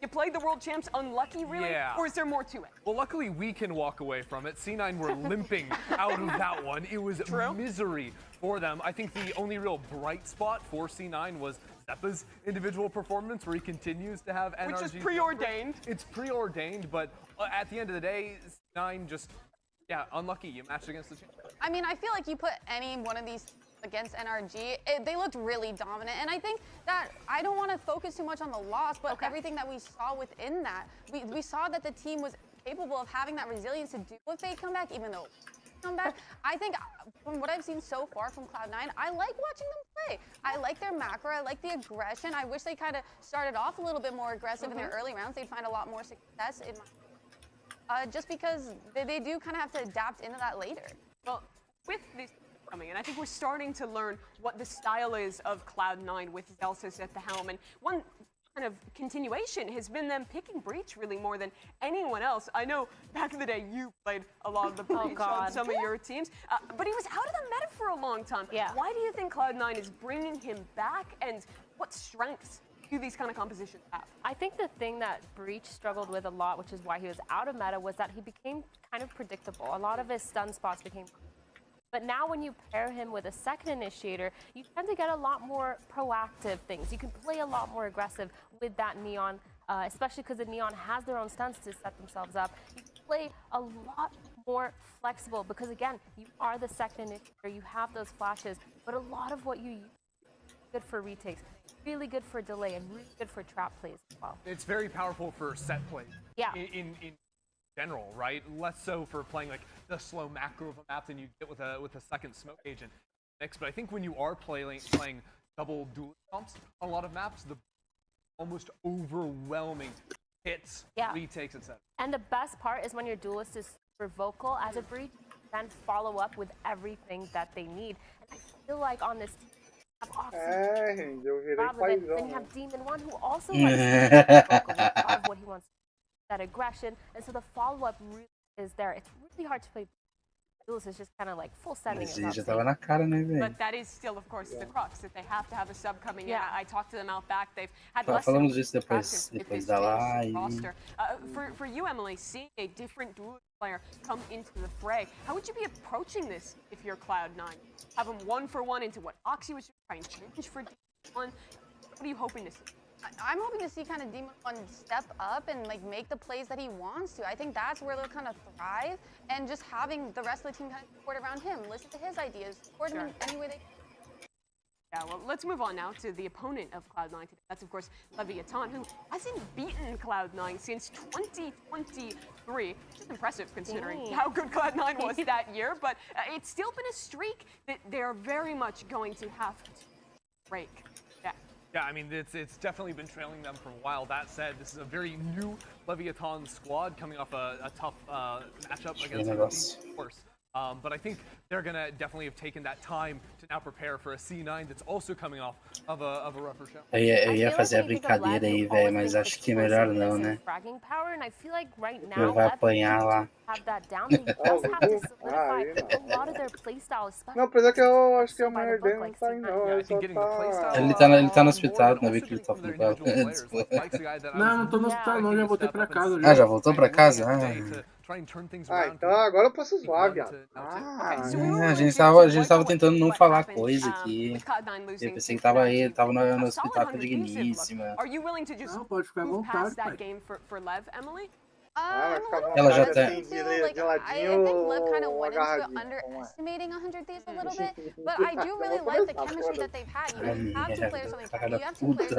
You played the world champs unlucky, really? Yeah. Or is there more to it? Well, luckily we can walk away from it. C9 were limping out of that one. It was misery for them. I think the only real bright spot for C9 was Zeppa's individual performance, where he continues to have NRG. Which is preordained. It's preordained, but at the end of the day, C9 just, unlucky. You matched against the champ. I mean, I feel like you put any one of these against NRG, they looked really dominant. And I think that I don't want to focus too much on the loss, but everything that we saw within that, we saw that the team was capable of having that resilience to do a fake comeback, even though comeback. I think from what I've seen so far from Cloud9, I like watching them play. I like their macro, I like the aggression. I wish they kind of started off a little bit more aggressive in their early rounds. They'd find a lot more success in my just because they do kind of have to adapt into that later. Well, with this coming in, I think we're starting to learn what the style is of Cloud9 with Zelsis at the helm. And one kind of continuation has been them picking Breach really more than anyone else. I know back in the day you played a lot of the Breach on some of your teams, but he was out of the meta for a long time. Why do you think Cloud9 is bringing him back, and what strengths do these kind of compositions have? I think the thing that Breach struggled with a lot, which is why he was out of meta, was that he became kind of predictable. A lot of his stun spots became. But now when you pair him with a second initiator, you tend to get a lot more proactive things. You can play a lot more aggressive with that Neon, especially because the Neon has their own stunts to set themselves up. You can play a lot more flexible because, again, you are the second initiator, you have those flashes, but a lot of what you use is good for retakes, really good for delay, and really good for trap plays as well. It's very powerful for set plays. Yeah. In general, right? Less so for playing like the slow macro of a map than you get with a second smoke agent mix. But I think when you are playing double dual comps on a lot of maps, the almost overwhelming hits, retakes, etc. And the best part is when your duelist is super vocal as a Breach, then follow up with everything that they need. And I feel like on this team, then you have Demon 1 who also likes to be vocal with a lot of what he wants. That aggression, and so the follow-up really is there. It's really hard to play. Duels is just kind of like full sending. Já tava na cara, né, velho? But that is still, of course, the crux, that they have to have a sub coming in. I talked to them out back. They've had Falamos disso depois da live. For you, Emily, seeing a different duel player come into the fray, how would you be approaching this if you're Cloud9? Have them 1-for-1 into what Oxy was trying to change for D1? What are you hoping to see? I'm hoping to see kind of Demon 1 step up and like make the plays that he wants to. I think that's where they'll kind of thrive, and just having the rest of the team kind of support around him, listen to his ideas, support him in any way they can. Yeah, well, let's move on now to the opponent of Cloud9 today. That's, of course, Leviathan, who hasn't beaten Cloud9 since 2023, which is impressive considering how good Cloud9 was that year, but it's still been a streak that they're very much going to have to break. Yeah, I mean, it's definitely been trailing them for a while. That said, this is a very new Leviathan squad coming off a tough matchup against of course. But I think they're going to definitely have taken that time to now prepare for a C9 that's also coming off of a rougher show. Eu ia fazer a brincadeira aí, velho, mas acho que é melhor não, né? Ele vai apanhar lá. Não, apesar que eu acho que a mulher dele não tá indo, não. Ele tá no hospital, não vi que ele tá falando com ela. Não tô no hospital não, já voltei pra casa. Ah, já voltou pra casa? Então agora eu posso zoar, viado. A gente tava tentando não falar coisa aqui. Eu pensei que tava aí, tava no hospital com a digníssima. Não, pode ficar à vontade, pai. Ela já tá. I think Liv kind of went into underestimating 100 days a little bit, but I do really like the chemistry that they've had. You have two players on the team. You have two players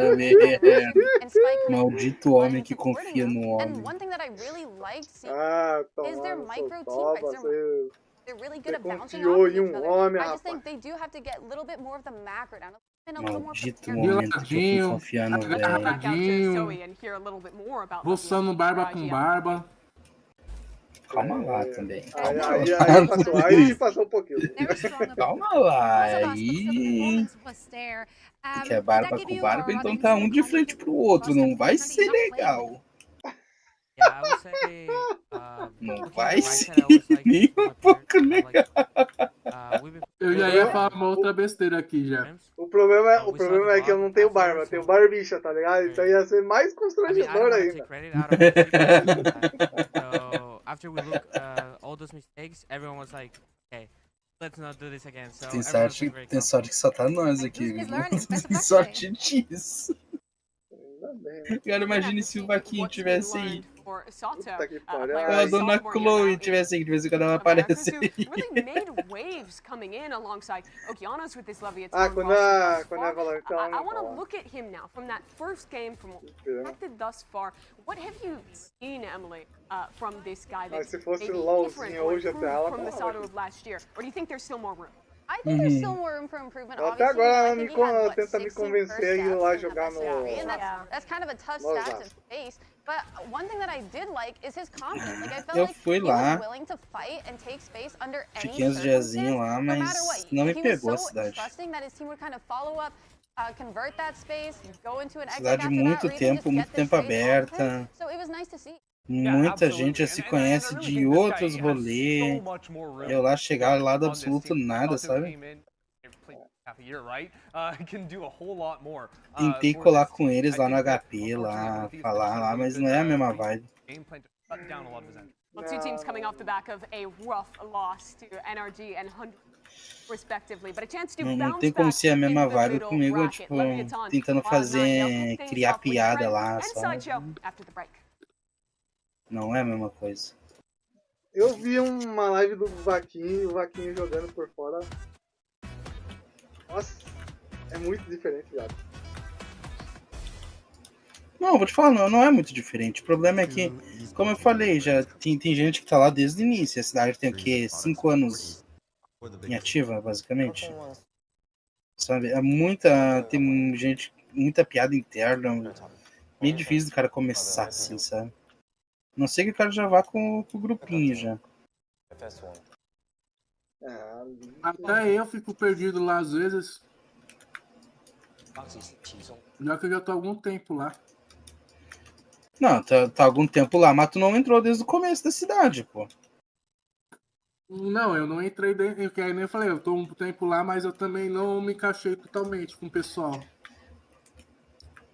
and Spike. Maldito homem que confia no homem. And one thing that I really liked seeing is their micro team fights. They're really good at bouncing off each other. I just think they do have to get a little bit more of the macro down. Maldito momento que eu fui confiar no velho. Roçando barba com barba. Calma lá também. Aí passou um pouquinho. Calma lá. Aí. Que é barba com barba, então tá um de frente pro outro. Não vai ser legal. Não vai ser nem um pouco legal. Eu já ia falar uma outra besteira aqui já. O problema é que eu não tenho barba, eu tenho barbicha, tá ligado? Então ia ser mais constrangedor ainda. So after we look all those mistakes, everyone was like, okay, let's not do this again. So Tem sorte que só tá nós aqui. Tem sorte disso. Agora imagine se o Vaquinho tivesse aí. Ou a dona Chloe tivesse aí, de vez em quando ela aparece aí. Quando é Valorant, I want to look at him now from that first game, from what we've expected thus far. What have you seen, Emily, from this guy that's se fosse maybe LOLzinho different or hoje até ela, improved from the Sato of last year? Or do you think there's still more room? I think there's still more room for improvement. Até Obviously, agora I think he had, what, tenta me 16 convencer a ir lá jogar no... and that's kind of a tough stat to face. But one thing that I did like is his confidence. Like I felt Eu like fui he lá, was willing to fight and take space under any fiquei uns diazinhos lá, no matter mas what. não me He was pegou a so cidade. trusting that his team would kind of follow up, convert that space, go into an exit Cidade after muito that, or even just tempo, get muito this tempo trade off him. aberta. So it was nice to see. Muita gente já se conhece de outros rolês. Eu lá chegar lá do absoluto nada, sabe? Tentei colar com eles lá no HP, lá, falar lá, mas não é a mesma vibe. Well, two teams coming off the back of a rough loss to NRG and 100 respectively, but a chance to Não tem como ser a mesma vibe comigo, tipo, tentando fazer, criar piada lá, sabe? Não é a mesma coisa. Eu vi uma live do Vaquinho, o Vaquinho jogando por fora. Nossa, é muito diferente, viado. Não, vou te falar, não é muito diferente. O problema é que, como eu falei, já tem gente que tá lá desde o início. A cidade tem o quê? 5 anos em ativa, basicamente. Sabe? Tem gente, muita piada interna. Meio difícil do cara começar assim, sabe? Não sei que o cara já vá com o grupinho já. Até eu fico perdido lá às vezes. Já que eu já tô há algum tempo lá. Não, tá há algum tempo lá, mas tu não entrou desde o começo da cidade, pô. Não, eu não entrei dentro, que nem eu falei, eu tô um tempo lá, mas eu também não me encaixei totalmente com o pessoal.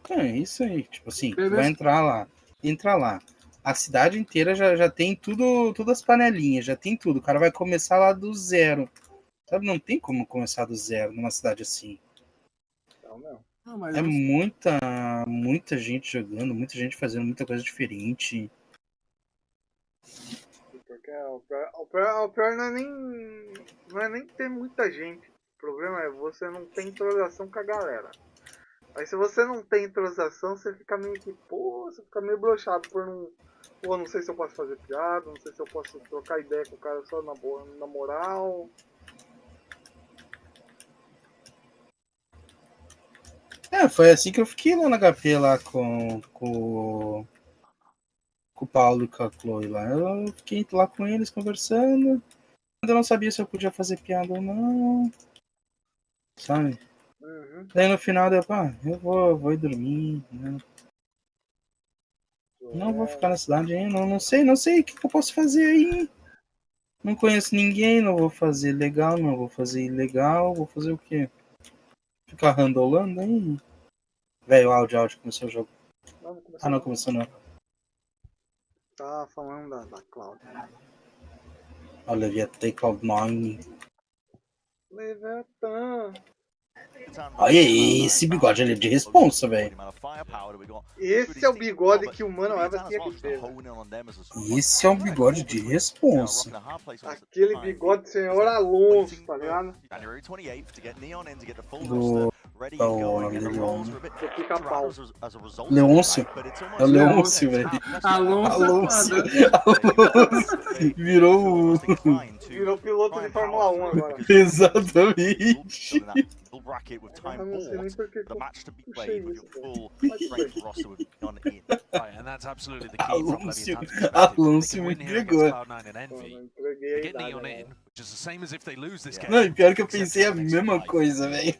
É isso aí, tipo assim, tu vai entrar lá, entra lá. A cidade inteira já tem tudo, todas as panelinhas, já tem tudo. O cara vai começar lá do zero. Sabe, não tem como começar do zero numa cidade assim. É muita gente jogando, muita gente fazendo muita coisa diferente. Porque o pior não é nem ter muita gente. O problema é você não ter entrosação com a galera. Aí se você não tem entrosação, você fica meio que, você fica meio broxado por não... Pô, não sei se eu posso fazer piada, não sei se eu posso trocar ideia com o cara só na moral. Foi assim que eu fiquei lá na HP lá com o Paulo e com a Chloe lá. Eu fiquei lá com eles conversando. Eu não sabia se eu podia fazer piada ou não. Sabe? Daí no final eu vou ir dormir, né? Não vou ficar na cidade aí, não sei o que eu posso fazer aí. Não conheço ninguém, não vou fazer legal, não vou fazer ilegal, vou fazer o quê? Ficar randolando aí? Velho, áudio, começou o jogo. Não começou não. Tá falando da Cloud. Ó, Leviathan, Cloud9. Leviathan. Olha esse bigode ali de responsa, velho. Esse é o bigode que o Mano Evas tinha que ter. Esse é um bigode de responsa. Aquele bigode senhor Alonso, tá ligado? Qual o nome dele? Pica-pau. Leôncio? É o Leôncio, velho. Alonso. Virou piloto de Fórmula 1 agora. Exatamente. Eu não sei nem porque que eu puxei isso. Alonso me pegou. Não, e pior que eu pensei a mesma coisa, velho.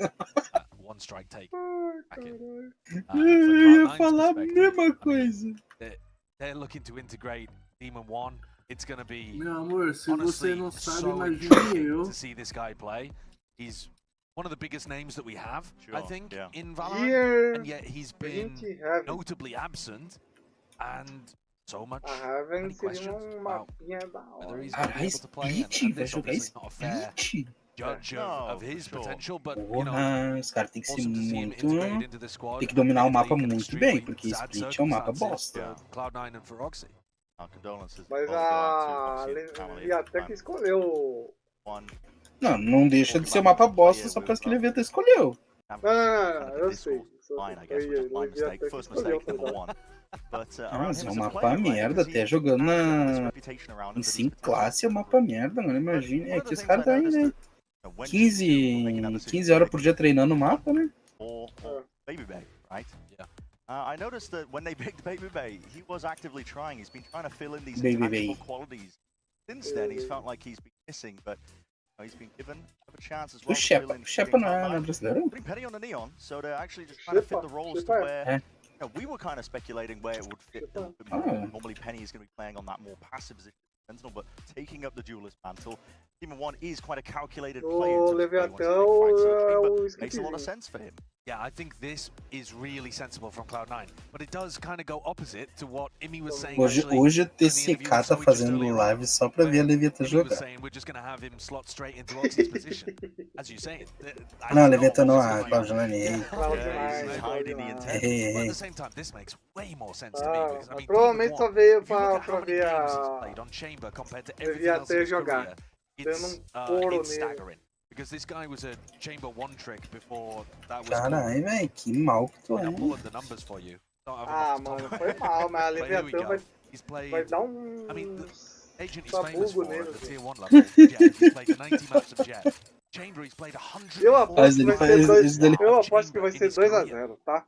Eu ia falar a mesma coisa. Meu amor, se você não sabe, imagine eu. one of the biggest names that we have, I think, in Here, Valorant, and yet he's a been gente have notably absent, and so much a Raven many seria questions um about mapinha da whether hora. he's going to be able to play, and Vai this jogar obviously not a fair split? judge of his potential, but you know, Porra, os caras têm que ser awesome to see him muito... integrated into the squad. Tem que dominar o mapa Admittedly, muito extremely bem, porque sad split é um mapa circumstances bosta. for Cloud9 and for Roxy. Mas a Levi até que escolheu. Não deixa de ser um mapa bosta só porque ele até escolheu. Não, eu sei. Levi até que escolheu, tá ligado? Mas é um mapa merda, até jogando em 5 classes é um mapa merda, mano. Imagina, aqui os caras tá aí, né? 15 horas por dia treinando o mapa, né? Baby Bay, right? Yeah. I noticed that when they picked Baby Bay, he was actively trying. He's been trying to fill in these intangible qualities. Since then, he's felt like he's been missing, but he's been given a chance as well. O Shepa não é brasileiro? Putting Penny on the neon, so they're actually just trying to fit the roles to where we were kind of speculating where it would fit a little bit more. Normally, Penny is going to be playing on that more passive position, Sentinel, but taking up the duelist mantle. Team 1 is quite a calculated player. Makes a lot of sense for him. Yeah, I think this is really sensible from Cloud9, but it does kind of go opposite to what Imi was saying. Hoje o TCK tá fazendo live só pra ver a Leviathan jogar. We're just going to have him slot straight into Oxy's position, as you say. Não, a Leviathan não, a Cloud9. But at the same time, this makes way more sense to me. Because, I mean, provavelmente só veio pra ver a Leviathan jogar. It's staggering. Because this guy was a chamber 1 trick before that was. Caralho, velho, que mal que tu é. The numbers for you. Mano, foi mal, mas a Leviathan vai dar I mean, the agent is sabugo famous for nele. at the tier 1 level. Jet, he's played 90 maps of Jet. Chamber, he's played 100. Eu aposto que vai ser 2-0, tá?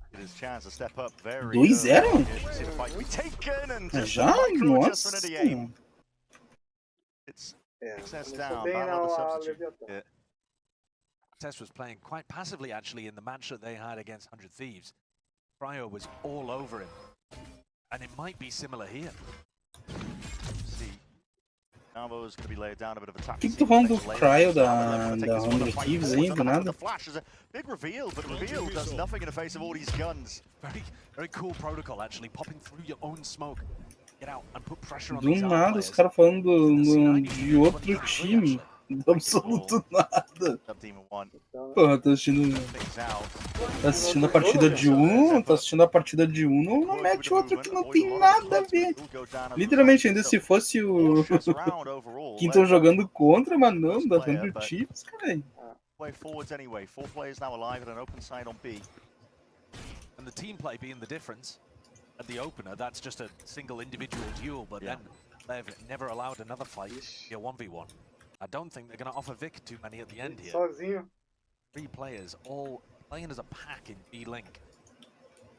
2-0? Já? Nossa. Começou bem a Leviathan. Tess was playing quite passively actually in the match that they had against 100 Thieves. Cryo was all over him. And it might be similar here. Narvo's going to be laid down a bit of a tap. Que tu falando do Cryo da 100 Thieves aí, do nada? Flash is a big reveal, but reveal does nothing in the face of all these guns. Very cool protocol actually, popping through your own smoke. Get out and put pressure on Do nada, os caras falando de outro time. Do absoluto nada. Porra, tô assistindo a partida de um, não mete outro que não tem nada a ver. Literalmente, ainda se fosse o quem estão jogando contra, mas não, dá tanto tips, cara. Way forwards anyway. 4 players now alive at an open side on B. And the team play being the difference. At the opener, that's just a single individual duel, but then they've never allowed another fight here 1v1. I don't think they're going to offer Vic too many at the end here. Sozinho. 3 players all playing as a pack in B-Link.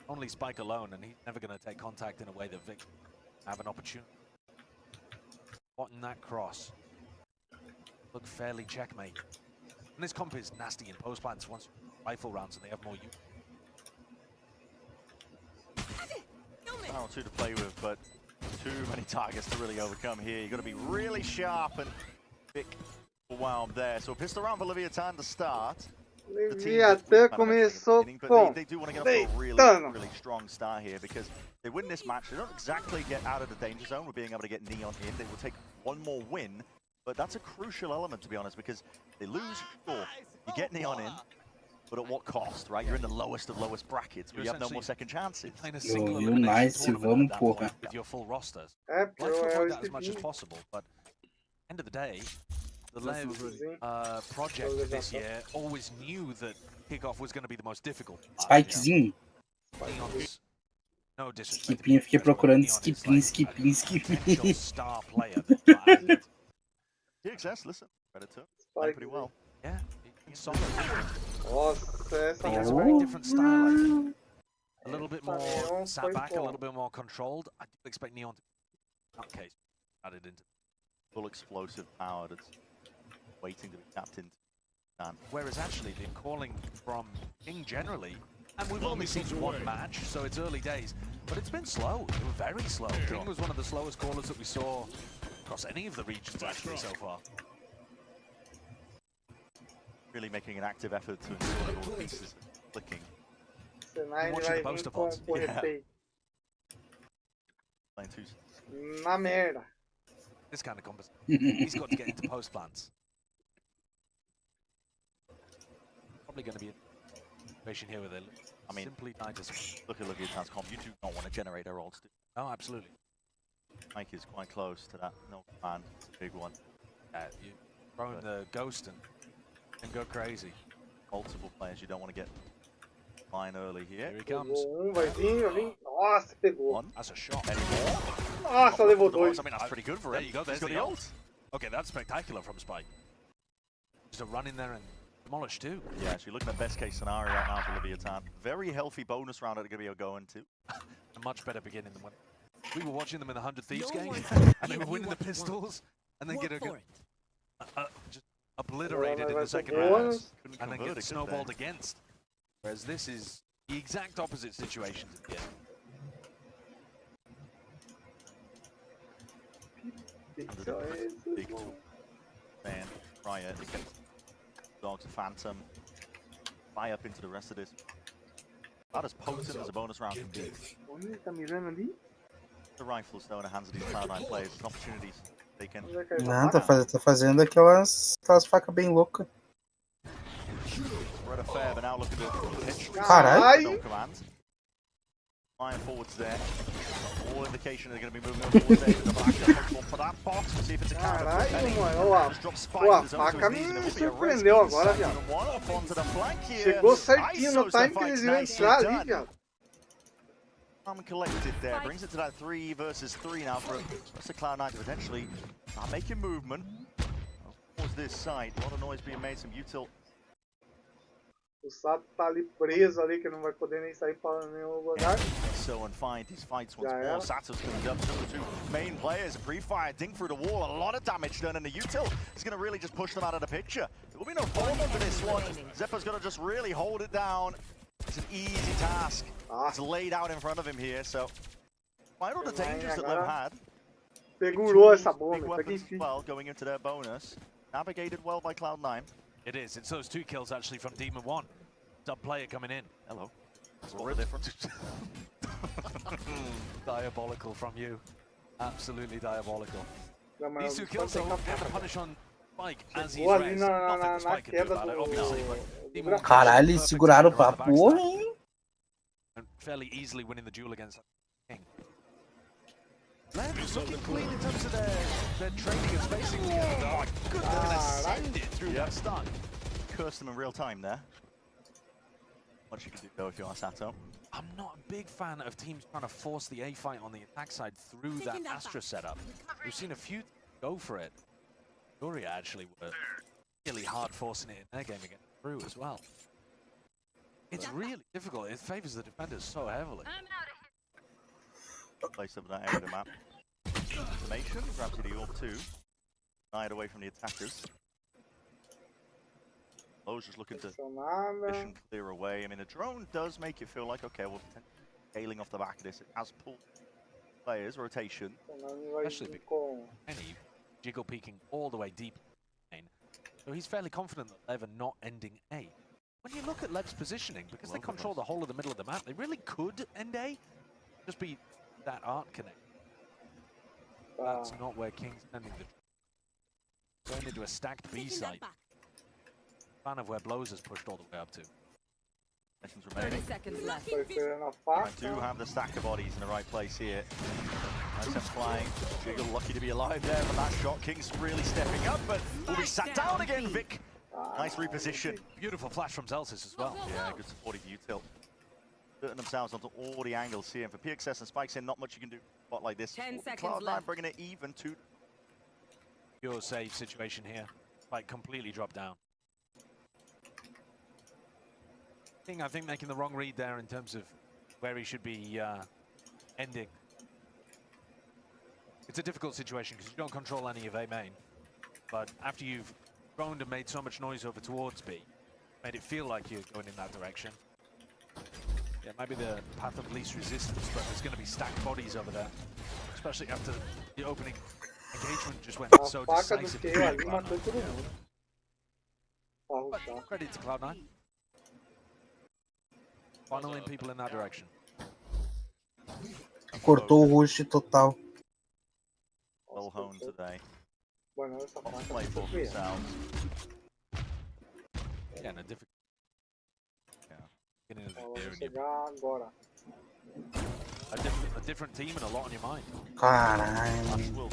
Only Spike alone, and he's never going to take contact in a way that Vic have an opportunity. Spotting that cross. Look fairly checkmate. And this comp is nasty in post plants once rifle rounds and they have more use. Power 2 to play with, but too many targets to really overcome here. You've got to be really sharp and Vic overwhelmed there. So a pistol round for Leviathan to start. Leviathan começou com they do want to get off to a really strong start here because they win this match. They don't exactly get out of the danger zone with being able to get Neon in. They will take one more win, but that's a crucial element to be honest because they lose, sure, you get Neon in. But at what cost, right? You're in the lowest of lowest brackets, where you have no more second chances. Nice, vamos, porra. With your full rosters. Like to avoid that as much as possible, but end of the day, the LEV project this year always knew that Kickoff was going to be the most difficult. Spikezinho. No disrespect. Skipinho, fiquei procurando skipinho. Star player. DXS, listen, Predator, playing pretty well. Yeah. Nossa, essa He has a very different style. A little bit more sat back, a little bit more controlled. I do expect Neon to in that case added into full explosive power that's waiting to be tapped into. Whereas actually been calling from King generally, and we've only seen one match, so it's early days, but it's been slow, very slow. King was one of the slowest callers that we saw across any of the regions actually so far. really making an active effort to ensure that all the pieces are clicking. Senai vai vir com o respeito. Na merda. This kind of conversation. He's got to get into post plans. Probably going to be a situation here with it. I mean, simply look at your chance comp. You do not want to generate our ults. Oh, absolutely. Mike is quite close to that. No man, it's a big one. You throw in the ghost and go crazy. Multiple players, you don't want to get fine early here. Here he comes. Vai vir. Nossa, pegou. That's a shot. Nossa, levou dois. I mean, that's pretty good for him. There you go, there's the ult. Okay, that's spectacular from Spike. Just a run in there and demolish too. Yeah, so you're looking at best case scenario right now for Leviathan. Very healthy bonus round that they're going to be going to. A much better beginning than when we were watching them in the 100 Thieves game, and they were winning the pistols, and then just obliterated in the second round, and then get snowballed against. Whereas this is the exact opposite situation to the end. Big man, Riot against Dogs, Phantom. Fly up into the rest of this. About as potent as a bonus round can be. The rifles though in the hands of these Cloud9 players, opportunities they can. Não, tá fazendo aquelas facas bem loucas. We're at a fair, but now look at the pitch. Caralho! Flying forwards there. All indication they're going to be moving forwards there. The back for that box to see if it's a counter. Caralho, mano. Ó, a faca me surpreendeu agora, viado. Chegou certinho no time que eles iam entrar ali, viado. Calm and collected there, brings it to that 3 versus 3 now for the Cloud9 to potentially start making movement. Towards this side, a lot of noise being made, some util. O Sato tá ali preso ali, que não vai poder nem sair para nenhum lugar. So and find these fights once more. Sato's coming up, some of the two main players, pre-fire, ding through the wall, a lot of damage done, and the util is going to really just push them out of the picture. There will be no follow-up for this one. Zeppa's going to just really hold it down. It's an easy task. It's laid out in front of him here, so quite all the dangers that Lev had. Segurou essa bomba, well, going into their bonus. Navigated well by Cloud9. It is. It's those 2 kills actually from Demon 1. Sub player coming in. Hello. What's the difference? Diabolical from you. Absolutely diabolical. These 2 kills though get the punish on Spike as he's raised. Nothing that Spike can do about it, obviously. But Caralho, eles seguraram pra porra, hein? And fairly easily winning the duel against King. Lev is looking clean in terms of their training and spacing together. Oh my goodness, they're going to send it through that stun. Cursed them in real time there. What you can do though if you are Sato. I'm not a big fan of teams trying to force the A fight on the attack side through that Astra setup. We've seen a few go for it. Furia actually were really hard forcing it in their game against KRU as well. It's really difficult. It favors the defenders so heavily. Place of that area of the map. Information, grabs you the orb too. Died away from the attackers. Lowe's just looking to mission clear away. I mean, the drone does make it feel like, okay, we're scaling off the back of this. It has pulled players, rotation. Especially Penny jiggle peeking all the way deep. So he's fairly confident that Lev are not ending A. When you look at Lev's positioning, because they control the whole of the middle of the map, they really could end A. Just be that art connect. That's not where King's sending the going into a stacked B site. Fan of where Blows has pushed all the way up to. Missions remaining. 30 seconds left. I do have the stack of bodies in the right place here. Nice flying. Jiggle lucky to be alive there from that shot. King's really stepping up, but will be sat down again, Vic. Nice reposition. Beautiful flash from Zelsis as well. Yeah, good supportive util. Putting themselves onto all the angles here. And for PXS and Spikes in, not much you can do spot like this. 10 seconds Cloud9 bringing it even to pure save situation here. Spike completely dropped down. King, I think, making the wrong read there in terms of where he should be ending. It's a difficult situation because you don't control any of A main. But after you've droned and made so much noise over towards B, made it feel like you're going in that direction. Yeah, maybe the path of least resistance, but there's going to be stacked bodies over there. Especially after the opening engagement just went so decisive. rushar. Credit to Cloud9. Funneling people in that direction. Cortou o rush total. Well honed today. Bueno, essa parte Play for foi feia. themselves. Yeah, no difficult. Getting into the Vamos area. chegar agora. A different team and a lot on your mind. Caralho.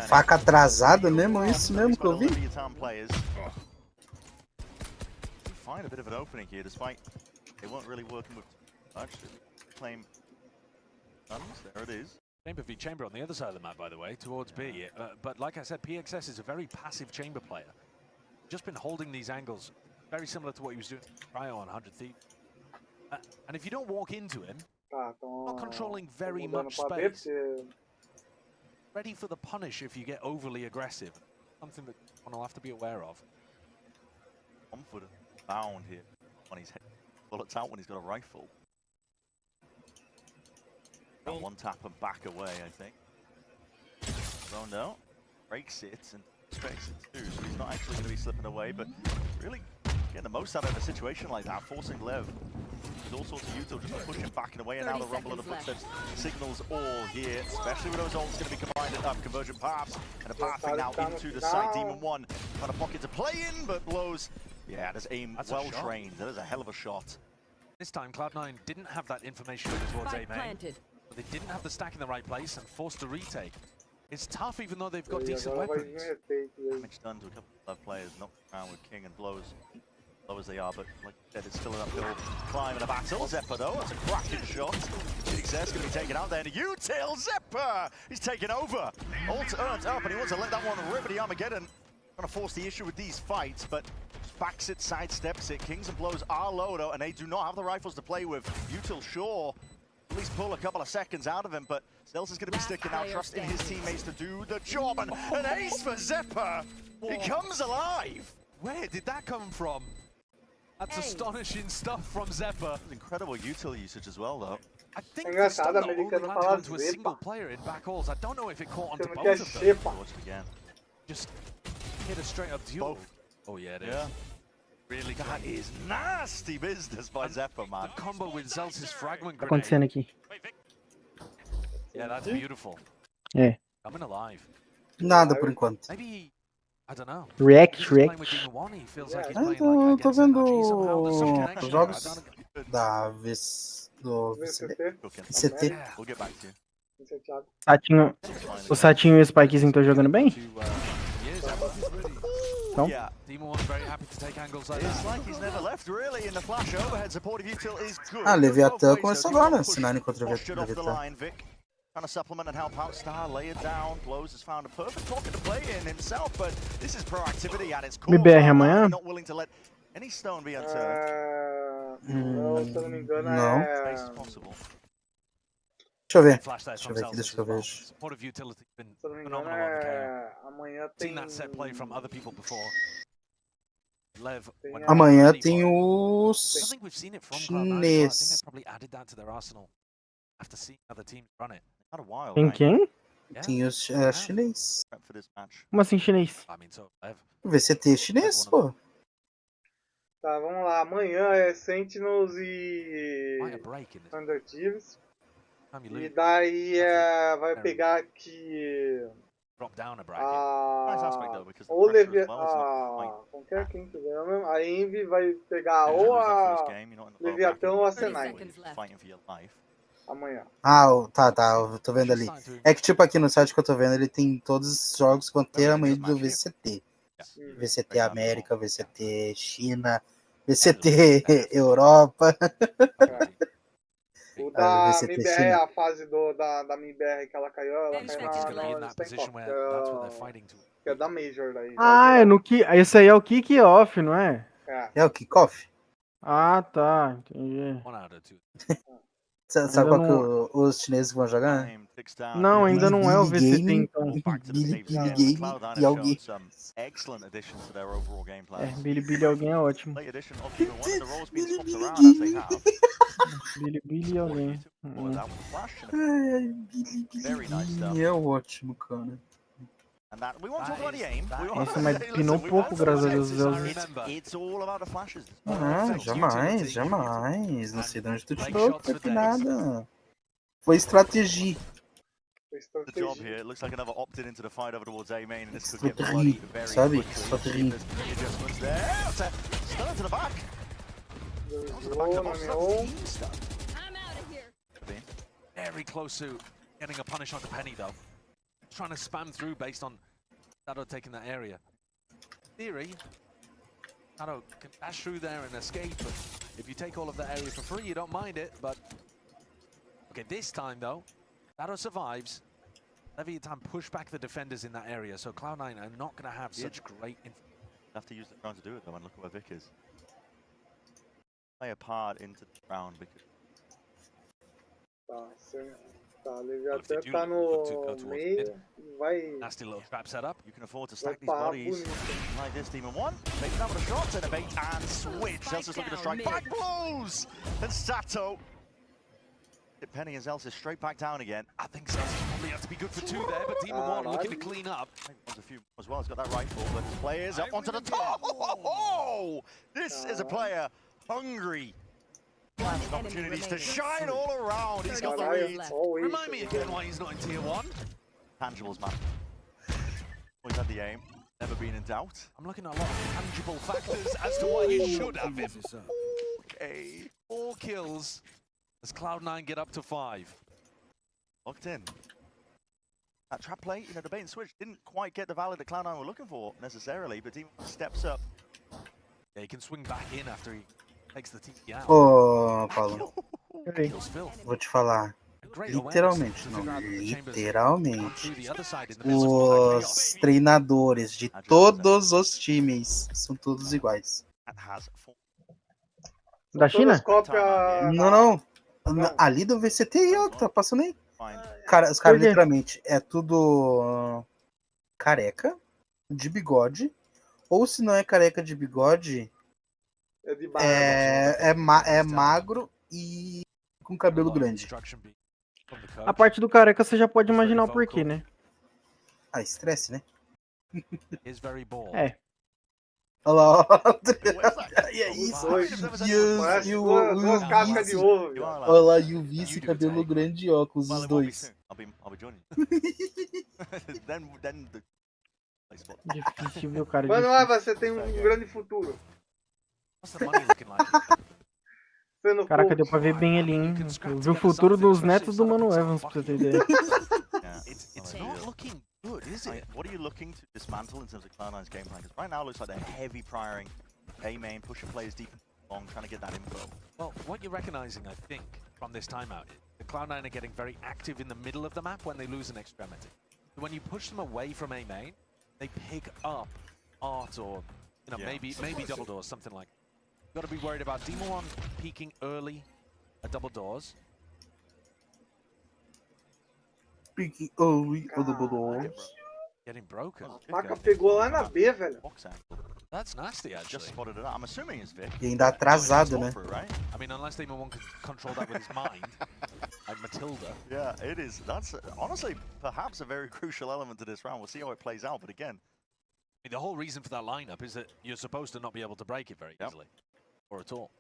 Faca atrasada mesmo, é isso mesmo que eu vi? Find a bit of an opening here, despite they weren't really working with much. Claim guns. There it is. Chamber v Chamber on the other side of the map, by the way, towards B. But like I said, PXS is a very passive Chamber player. Just been holding these angles, very similar to what he was doing Cryo on 100 Thieves. And if you don't walk into him, not controlling very much space, ready for the punish if you get overly aggressive. Something that one will have to be aware of. Confident bound here on his head. Bullets out when he's got a rifle. And one tap and back away, I think. Zoned out, breaks it and expects it too, so he's not actually going to be slipping away, but really getting the most out of a situation like that, forcing Lev. There's all sorts of util just pushing back and away, and now the rumble of the footsteps signals all here, especially with those ults going to be combined up, conversion paths, and a pathing now into the site. Demon 1 trying to pocket to play in, but blows. Yeah, that's aim well trained. That is a hell of a shot. This time Cloud9 didn't have that information towards A main. But they didn't have the stack in the right place and forced a retake. It's tough even though they've got decent weapons. Damage done to a couple of players, knocked around with King and blows. Low as they are, but like I said, it's still an uphill climb in a battle. Zephyr though, that's a cracking shot. KICKOFF's going to be taken out there. And util Zephyr! He's taken over. Ult earned up, and he wants to let that one rip the Armageddon. Trying to force the issue with these fights, but backs it, sidesteps it. Kings and blows are low though, and they do not have the rifles to play with. Util sure. At least pull a couple of seconds out of him, but Zelz is going to be sticking out, trusting his teammates to do the job, and an ace for Zephyr! He comes alive! Where did that come from? That's astonishing stuff from Zephyr. Incredible util usage as well, though. I think it's still not only landed onto a single player in back halls. I don't know if it caught onto both of them. Watch it again. Just hit a straight up duel. Oh yeah, it is. Yeah. Really, that is nasty business by Zephyr, man. The combo with Zelz's fragment Tá grenade. acontecendo aqui. Yeah, that's beautiful. É. Coming alive. Nada por enquanto. Maybe, I don't know. React. Tô vendo os jogos da VCT. Satinho, o Satinho e o Spikezinho estão jogando bem? Não? Ah, Leviathan começou agora, Sinani contra Leviathan. Trying to supplement and help out Star, lay it down. Blows has found a perfect pocket to play in himself, but this is proactivity at its core. MBR amanhã? Not willing to let any stone be unturned. Não, se eu não me engano, Não. Deixa eu ver. Deixa eu ver aqui, deixa eu ver. Se eu não me engano, amanhã tem... Amanhã tem o chinês. Tem quem? Tem o chinês. Como assim chinês? VCT chinês, pô. Tá, vamos lá. Amanhã é Sentinels e Thunder Thieves. E daí vai pegar aqui ou Levi... qualquer quem quiser. A Envy vai pegar ou a Leviathan ou a C9. Amanhã. Ah, tá, eu tô vendo ali. É que tipo aqui no site que eu tô vendo, ele tem todos os jogos com inteiramente do VCT. VCT América, VCT China, VCT Europa. O da MIBR, a fase da MIBR que ela caiu na que é da Major daí. Ah, é no que. Esse aí é o KICKOFF, não é? É o KICKOFF? Ah, tá. Entendi. Sabe qual que os chineses vão jogar? Não, ainda não é o VCT, então. Billy Game e alguém. Billy alguém é ótimo. Billy alguém. Billy é ótimo, cara. And that we won't talk about the aim. Nossa, mas pinou pouco, graças a Deus. It's all about the flashes. Ah, jamais, jamais. Não sei de onde tu tirou, não foi nada. Foi estratégia. The job here. It looks like another opt-in into the fight over towards A main, and this could get bloody very sabe? quickly. Estratégia. Adjustments there. Stun to the back. Very close to getting a punish onto Penny though. Trying to spam through based on Shadow taking that area. Theory, Shadow can dash through there and escape, but if you take all of that area for free, you don't mind it, but... Okay, this time though, Shadow survives. LEVI time push back the defenders in that area, so Cloud9 are not going to have such great... Have to use the round to do it though, and look at where Vic is. Play a part into the round because... Tá, ele até tá no meio, vai... Nasty little trap setup. You can afford to stack these bodies like this. Demon 1, taking out with a shot, and a bait and switch. Elsa's looking to strike back blows! And Sato. Penny as Elsa straight back down again. I think Celsius probably have to be good for 2 there, but Demon 1 looking to clean up. Wants a few as well, he's got that rifle, but his players up onto the top. Oh, this is a player hungry. Opportunities to shine all around. He's got the read. Remind me again why he's not in tier 1. Tangibles, man. Always had the aim. Never been in doubt. I'm looking at a lot of tangible factors as to why you should have him. Okay. 4 kills as Cloud9 get up to 5. Locked in. That trap play, you know, the bait and switch didn't quite get the value that Cloud9 were looking for necessarily, but Demon steps up. Yeah, he can swing back in after he takes the TP out. Ô, Paulo, vou te falar. Literalmente, não, literalmente. Os treinadores de todos os times são todos iguais. Da China? Não. Ali do VCT e ó, que tá passando aí. Cara, os caras literalmente é tudo careca, de bigode. Ou se não é careca de bigode, é magro e com cabelo grande. A parte do careca você já pode imaginar o porquê, né? Ah, estresse, né? É. Olha lá, e é isso. Olha lá, e o vice, cabelo grande e óculos, os dois. Difícil, viu, cara? Mano, você tem um grande futuro. Caraca, deu pra ver bem ali, hein? Eu vi o futuro dos netos do Mano Evans, pra você ter ideia. It's not looking good, is it? What are you looking to dismantle in terms of Cloud9's game plan? Because right now it looks like they're heavy prioring A main, pushing players deep long, trying to get that info. Well, what you're recognizing, I think, from this timeout is the Cloud9 are getting very active in the middle of the map when they lose an extremity. So when you push them away from A main, they pick up art or, you know, maybe double doors, something like that. Got to be worried about Demon 1 peeking early at double doors. Peeking early at double doors. Getting broken. Maca pegou lá na B, velho. That's nasty, actually. Just spotted it out. I'm assuming it's Vic. E ainda atrasado, né? I mean, unless Demon 1 can control that with his mind, like Matilda. Yeah, it is. That's honestly perhaps a very crucial element to this round. We'll see how it plays out, but again, I mean, the whole reason for that lineup is that you're supposed to not be able to break it very easily. Or at all.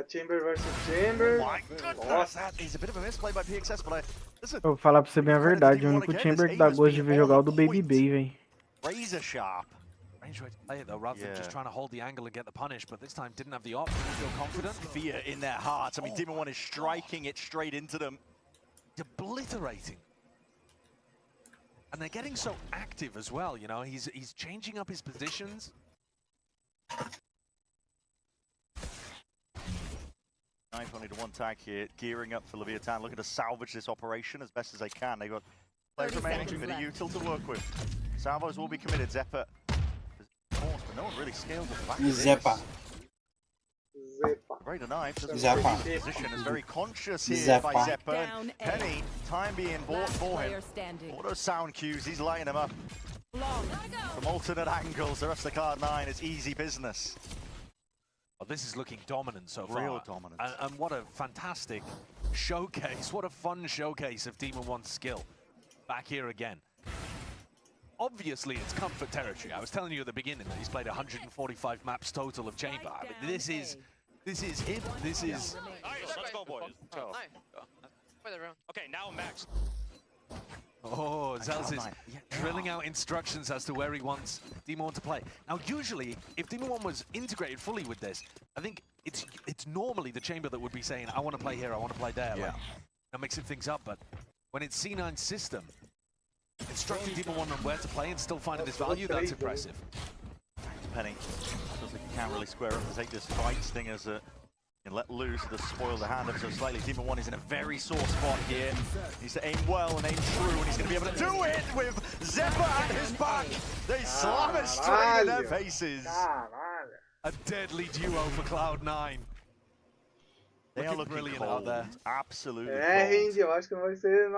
Chamber versus Chamber. Oh my goodness, that is a bit of a misplay by PXS, but listen. Eu vou falar pra você bem a verdade, o único Chamber que dá gosto de ver jogar é o do Baby Bay, velho. Razor sharp. Range way to play it though, rather than just trying to hold the angle and get the punish, but this time didn't have the option to feel confident. Fear in their hearts. I mean, Demon 1 is striking it straight into them. Obliterating. And they're getting so active as well, you know, he's changing up his positions. Knife only to one tag here, gearing up for Leviathan, looking to salvage this operation as best as they can. They've got players remaining, a bit of util to work with. Salvos will be committed. Zeppa is forced, but no one really scales the back. Zeppa. Raider Knife doesn't Zeppa. position is very conscious here by Zeppa. And Penny, time being bought for him. All those sound cues, he's lighting them up. From alternate angles, the rest of the Cloud9 is easy business. Well, this is looking dominant so far. Real dominant. And what a fantastic showcase. What a fun showcase of Demon 1's skill. Back here again. obviously it's comfort territory. I was telling you at the beginning that he's played 145 maps total of Chamber. I mean, this is him. This is. Nice, let's go, boys. Okay, now Max. Oh, Zels is drilling out instructions as to where he wants Demon 1 to play. Now, usually, if Demon 1 was integrated fully with this, I think it's normally the Chamber that would be saying, I want to play here, I want to play there. Yeah. Like, mixing things up, but when it's C9's system, instructing Demon 1 on where to play and still finding his value, that's impressive. Penny feels like he can't really square up to take this fight. Stingers can let loose to spoil the hand ever so slightly. Demon 1 is in a very sore spot here. He needs to aim well and aim true, and he's going to be able to do it with Zeppa at his back. They slam it straight in their faces. A deadly duo for Cloud9. They are looking brilliant out there. Absolutely. Range, eu acho que não vai ser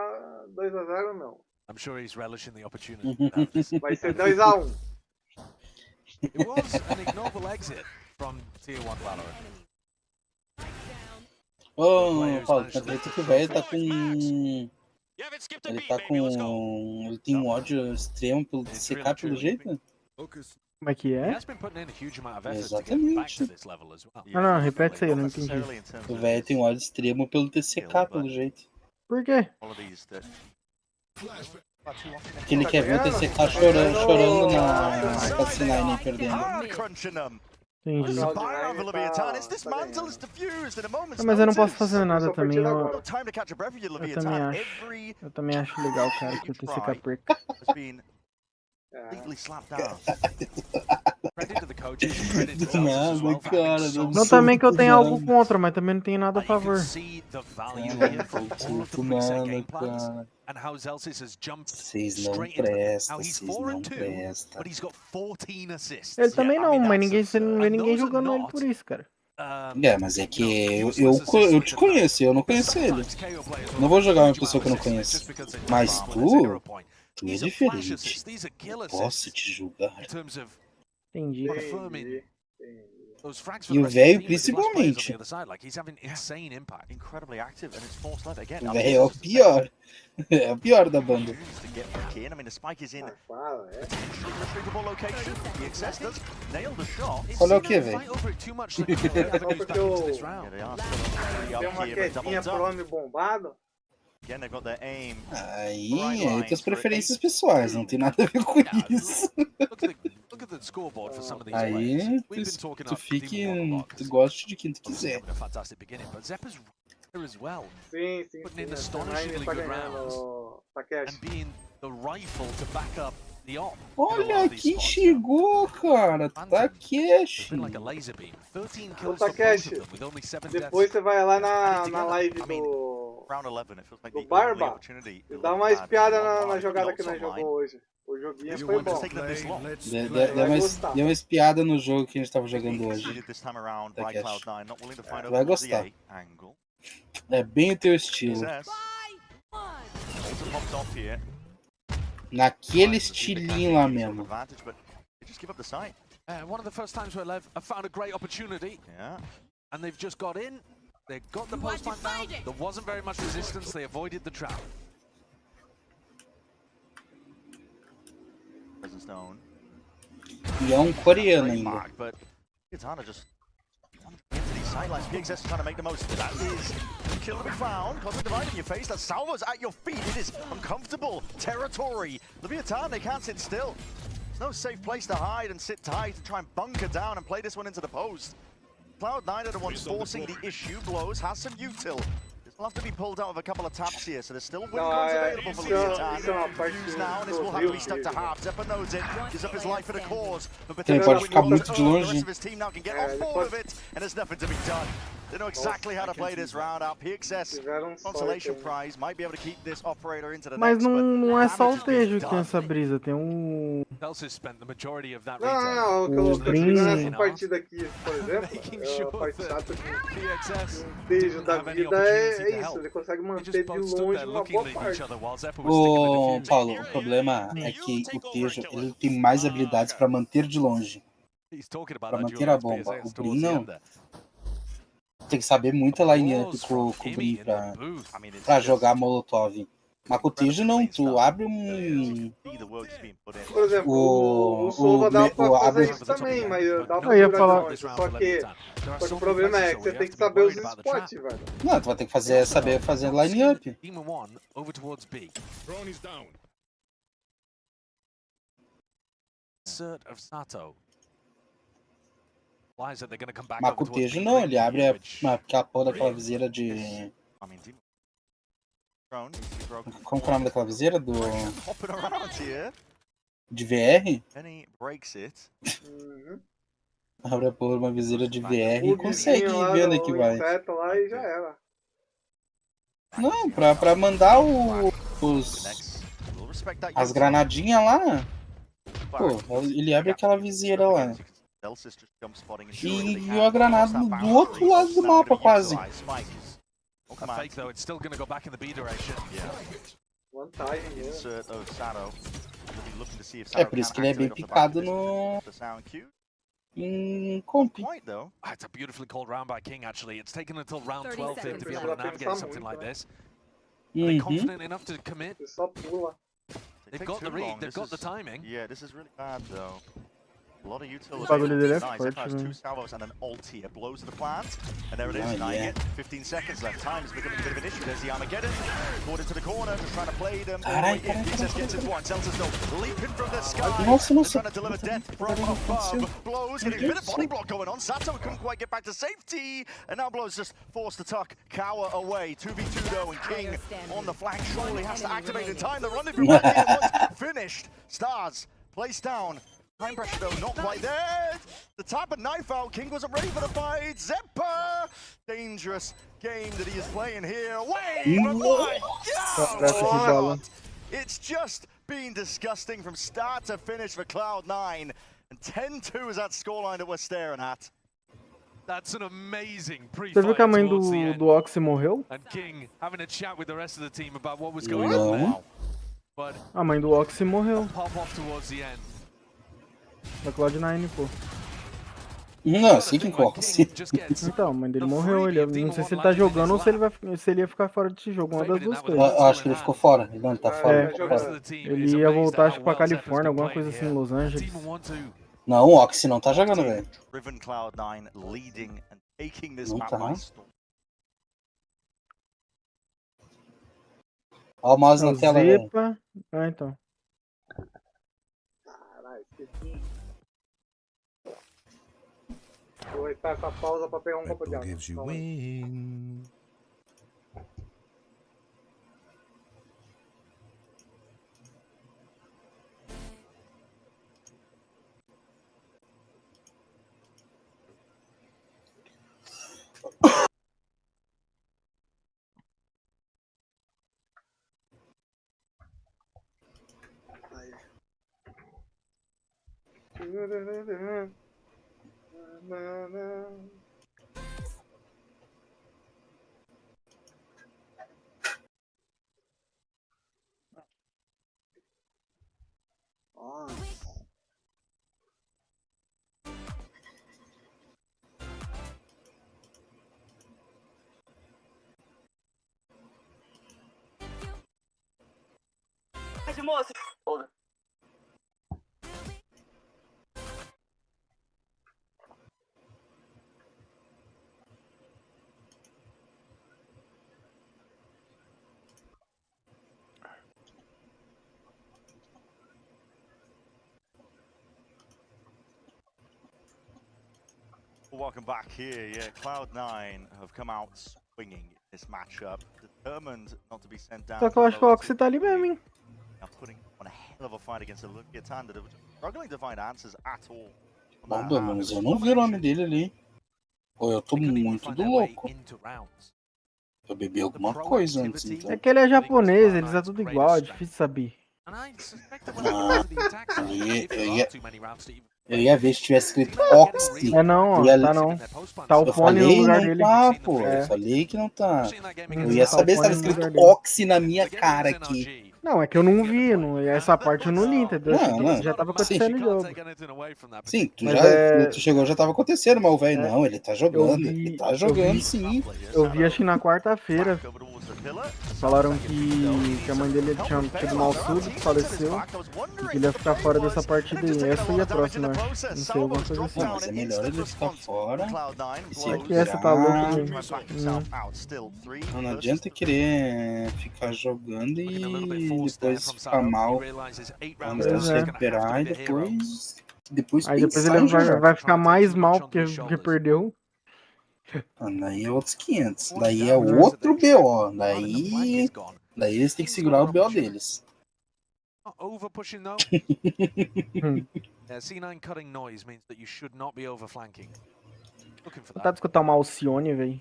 2-0 não. I'm sure he's relishing the opportunity. Vai ser 2-1. It was an ignoble exit from Tier 1 Valorant. Ô, Paulo, tu acredita que o velho tá com... Ele tem um ódio extremo pelo DCK pelo jeito? Como é que é? Exatamente. Não, repete isso aí, eu não entendi. O velho tem um ódio extremo pelo DCK pelo jeito. Por quê? Porque ele quer ver o DCK chorando na K9 e perdendo. Entendi. Mas eu não posso fazer nada também. Eu também acho legal, cara, que o TCK perca. Nada, cara. Não também que eu tenha algo contra, mas também não tenho nada a favor. Nada, cara. Vocês não prestam, vocês não prestam. Ele também não, mas você não vê ninguém jogando ele por isso, cara. É, mas é que eu te conheço, eu não conheço ele. Não vou jogar uma pessoa que eu não conheço. Mas tu é diferente. Posso te julgar. Entendi. E o velho principalmente. O velho é o pior. É o pior da banda. Olha o que, velho? Tem uma quedinha pro homem bombado. Aí é tuas preferências pessoais, não tem nada a ver com isso. Aí tu fique, tu goste de quem tu quiser. Sim. Olha quem chegou, cara. Takeshi. Ô Takeshi, depois você vai lá na live do Barba e dá uma espiada na jogada que nós jogou hoje. O joguinho foi bom. Dê uma espiada no jogo que a gente tava jogando hoje. Takeshi. Vai gostar. É bem o teu estilo. Naquele estilinho lá mesmo. One of the first times where LEV have found a great opportunity. And they've just got in. They got the post plant down. There wasn't very much resistance. They avoided the trap. E é um coreano ainda. Sidelines, PXS trying to make the most. That is kill to be found. Cosmic Divide in your face. That Salvo's at your feet. It is uncomfortable territory. Leviathan, they can't sit still. There's no safe place to hide and sit tight and try and bunker down and play this one into the post. Cloud9 are the ones forcing the issue. Blows has some util. This will have to be pulled out of a couple of taps here, so there's still win guns available for Leviathan. Use now, and this will have to be stuck to half. Zeppa knows it. Gives up his life for the cause. But Ele pode ficar muito de longe. the rest of his team now can get on board with it, and there's nothing to be done. They know exactly how to play this round out. PXS consolation prize might be able to keep this operator into the Mas next. não é só o Tejo que tem essa brisa, tem Não, o que eu tô jogando nessa partida aqui, por exemplo, a parte chata do Tejo da vida é isso, ele consegue manter de longe uma boa parte. Ô, Paulo, o problema é que o Tejo ele tem mais habilidades para manter de longe. Para manter a bomba. O Brin não. Tem que saber muita line-up com o Brin pra jogar Molotov. Mas com o Tejo não, tu abre um... Por exemplo, o Sova dá pra fazer isso também, mas dá pra ia segurar falar... de longe. Só que o problema é que você tem que saber os spots, velho. Não, tu vai ter que saber fazer line-up. Mas com o Tejo não, ele abre aquela porra daquela viseira de... Como que é o nome daquela viseira? De VR? Abre a porra de uma viseira de VR e consegue ir vendo que vai. Lá e já era. Não, pra mandar as granadinhas lá. Pô, ele abre aquela viseira lá. E viu a granada do outro lado do mapa, quase. É por isso que ele é bem picado no... em comp. It's a beautifully called round by King, actually. It's taken until round 12 for him to be able to navigate something like this. Are they confident enough to commit? They've got the read, they've got the timing. Yeah, this is really bad though. A lot of utility. O bagulho dele é Nice. forte, Has né? 2 salvos and an ult here. Blows to the plant. And there it is, denying it. 15 seconds left. Time is becoming a bit of an issue. There's the Armageddon. Caught into the corner, just trying to play them. Pixels gets into one. Celtics though leaping from the sky. Trying to deliver death from above. Blows, getting a bit of body block going on. Sato couldn't quite get back to safety. And now Blows just forced to tuck Cower away. 2v2 though, and King on the flank surely has to activate in time. The rendezvous once finished. Stars placed down. Time pressure though, not quite there. The tap and knife out. King wasn't ready for the fight. Zepper! Dangerous game that he is playing here. Wait, but my God! It's just been disgusting from start to finish for Cloud9. And 10-2 is that scoreline that we're staring at. That's an amazing pre-fight. Você viu que a mãe do Oxy morreu? And King having a chat with the rest of the team about what was going on there. But A mãe do Oxy morreu. pop off towards the end. Da Cloud9, pô. Não, sei quem corre. Então, a mãe dele morreu. Não sei se ele tá jogando ou se ele ia ficar fora desse jogo. Uma das duas coisas. Eu acho que ele ficou fora. Não, ele tá fora. Ele ia voltar, acho que pra Califórnia, alguma coisa assim, em Los Angeles. Não, o Oxy não tá jogando, velho. Driven Cloud9 leading and taking this Não map tá. by storm. Olha o mouse na tela, velho. Ah, então. Caralho, esqueci. Vou aproveitar essa pausa pra pegar um copo de água. Moço. Welcome back here. Yeah, Cloud9 have come out swinging this matchup, determined not to be sent down. Só que eu acho que o Oxy tá ali mesmo, hein? Now putting on a hell of a fight against the Lukiatan that are struggling to find answers at all. Bom, mas eu não vi o nome dele ali. Ou eu tô muito do louco. Eu bebi alguma coisa antes, então. É que ele é japonês, eles é tudo igual, é difícil saber. Eu ia ver se tivesse escrito Oxy. É não, ó, tá não. Tá o fone no lugar dele. Tá, pô. Eu falei que não tá. Eu ia saber se tava escrito Oxy na minha cara aqui. Não, é que eu não vi, essa parte eu não li, entendeu? Não. Já tava acontecendo o jogo. Sim, tu Mas chegou, já tava acontecendo, mas o velho, não, ele tá jogando, ele tá jogando sim. Eu vi acho que na quarta-feira. Falaram que a mãe dele tinha tido mal súbito, faleceu. E que ele ia ficar fora dessa partida aí. Essa e a próxima, acho. Não sei, alguma coisa assim. Mas é melhor ele ficar fora. É que essa tá louca, gente. Não adianta querer ficar jogando e depois ficar mal. Vamos se recuperar e depois aí depois ele vai ficar mais mal porque perdeu. Daí é outros 500. Daí é outro BO. Daí eles têm que segurar o BO deles. Over pushing though. C9 cutting noise means that you should not be over flanking. Looking for that. Tá de escutar uma Alcione, velho.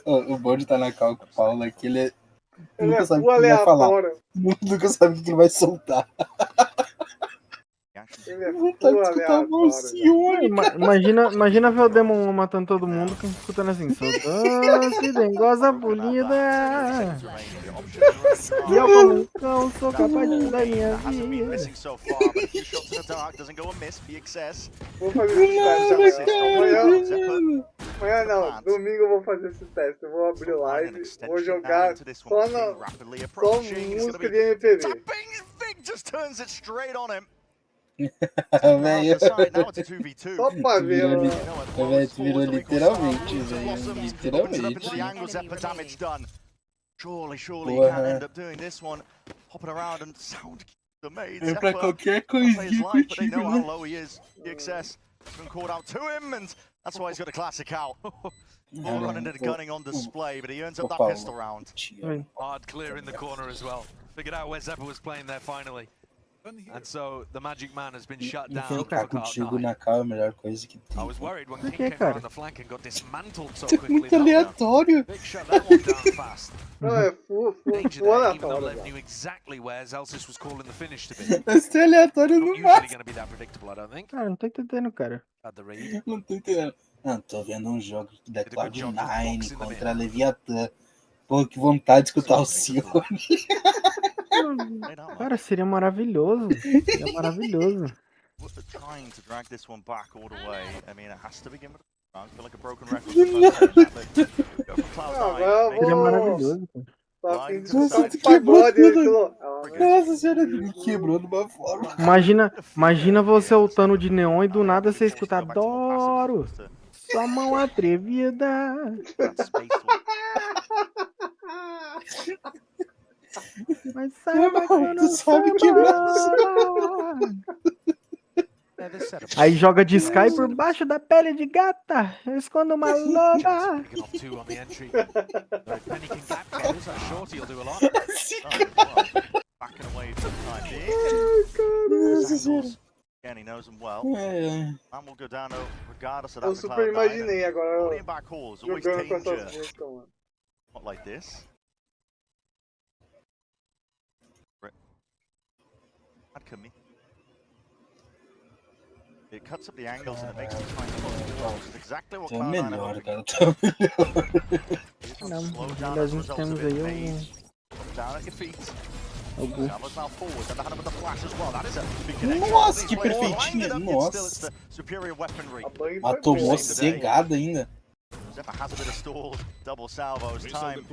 O Bode tá na cal com o Paulo aqui, ele nunca sabe o que ele vai falar. Nunca sabe o que ele vai soltar. Vontade de escutar uma Alcione. Imagina ver o Demon matando todo mundo escutando assim. Sou doce, dengosa, polida. E eu como um cão, sou capaz de dar minha vida. Vou fazer esse teste amanhã não, domingo eu vou fazer esse teste. Eu vou abrir live, vou jogar só música de MPB. Velho. Só pra ver, mano. Tu virou literalmente, velho. Literalmente. Surely he can end up doing this one, hopping around and sound the maid. É pra qualquer coisinha But they know how contigo, low he is. The excess has been called out to him, and that's why he's got a classic out. All running and gunning on display, but he earns up that pistol round. Hard clear in the corner as well. Figured out where Zephyr was playing there finally. And so the Magic Man has been shut down. Ficar contigo na cal é a melhor coisa que tem. I was worried when King came around the flank and got dismantled so É quickly. muito aleatório. Big shut that one down fast. Não, é full Even though Lev knew exactly where Zelsis was calling the finish to be. Esse é aleatório no Usually máximo. going to be that predictable, I don't think. Cara, não tô entendendo, cara. At the read. Não tô entendendo. Não, tô vendo um jogo da CLOUD9 contra a Leviathan. Pô, que vontade de escutar o Alcione. Cara, seria maravilhoso. Seria maravilhoso. Trying to drag this one back all the way. I mean, it has to begin with I feel like a broken record. Seria maravilhoso. Só que discussão de pagode, ele falou. Nossa senhora, me quebrou de uma forma. Imagina você ultando de neon e do nada você escuta adoro. Sua mão atrevida. Mas saiba que eu não sabe que aí joga de Sky por baixo da pele de gata. Eu escondo uma loba. Eu super imaginei agora jogando com essas músicas, mano. Not like this. It cuts up the angles and it makes them try to look forward, which is exactly what Tá Cloud9 melhor, cara. Tá melhor. Não, a gente temos aí down at your feet. Algo. Now forward, and the with the flash as well. That is a big Nossa, que perfeitinha. Nossa. superior weaponry. Matou mó cegada ainda. Zephyr has a bit of stall, double salvos, time.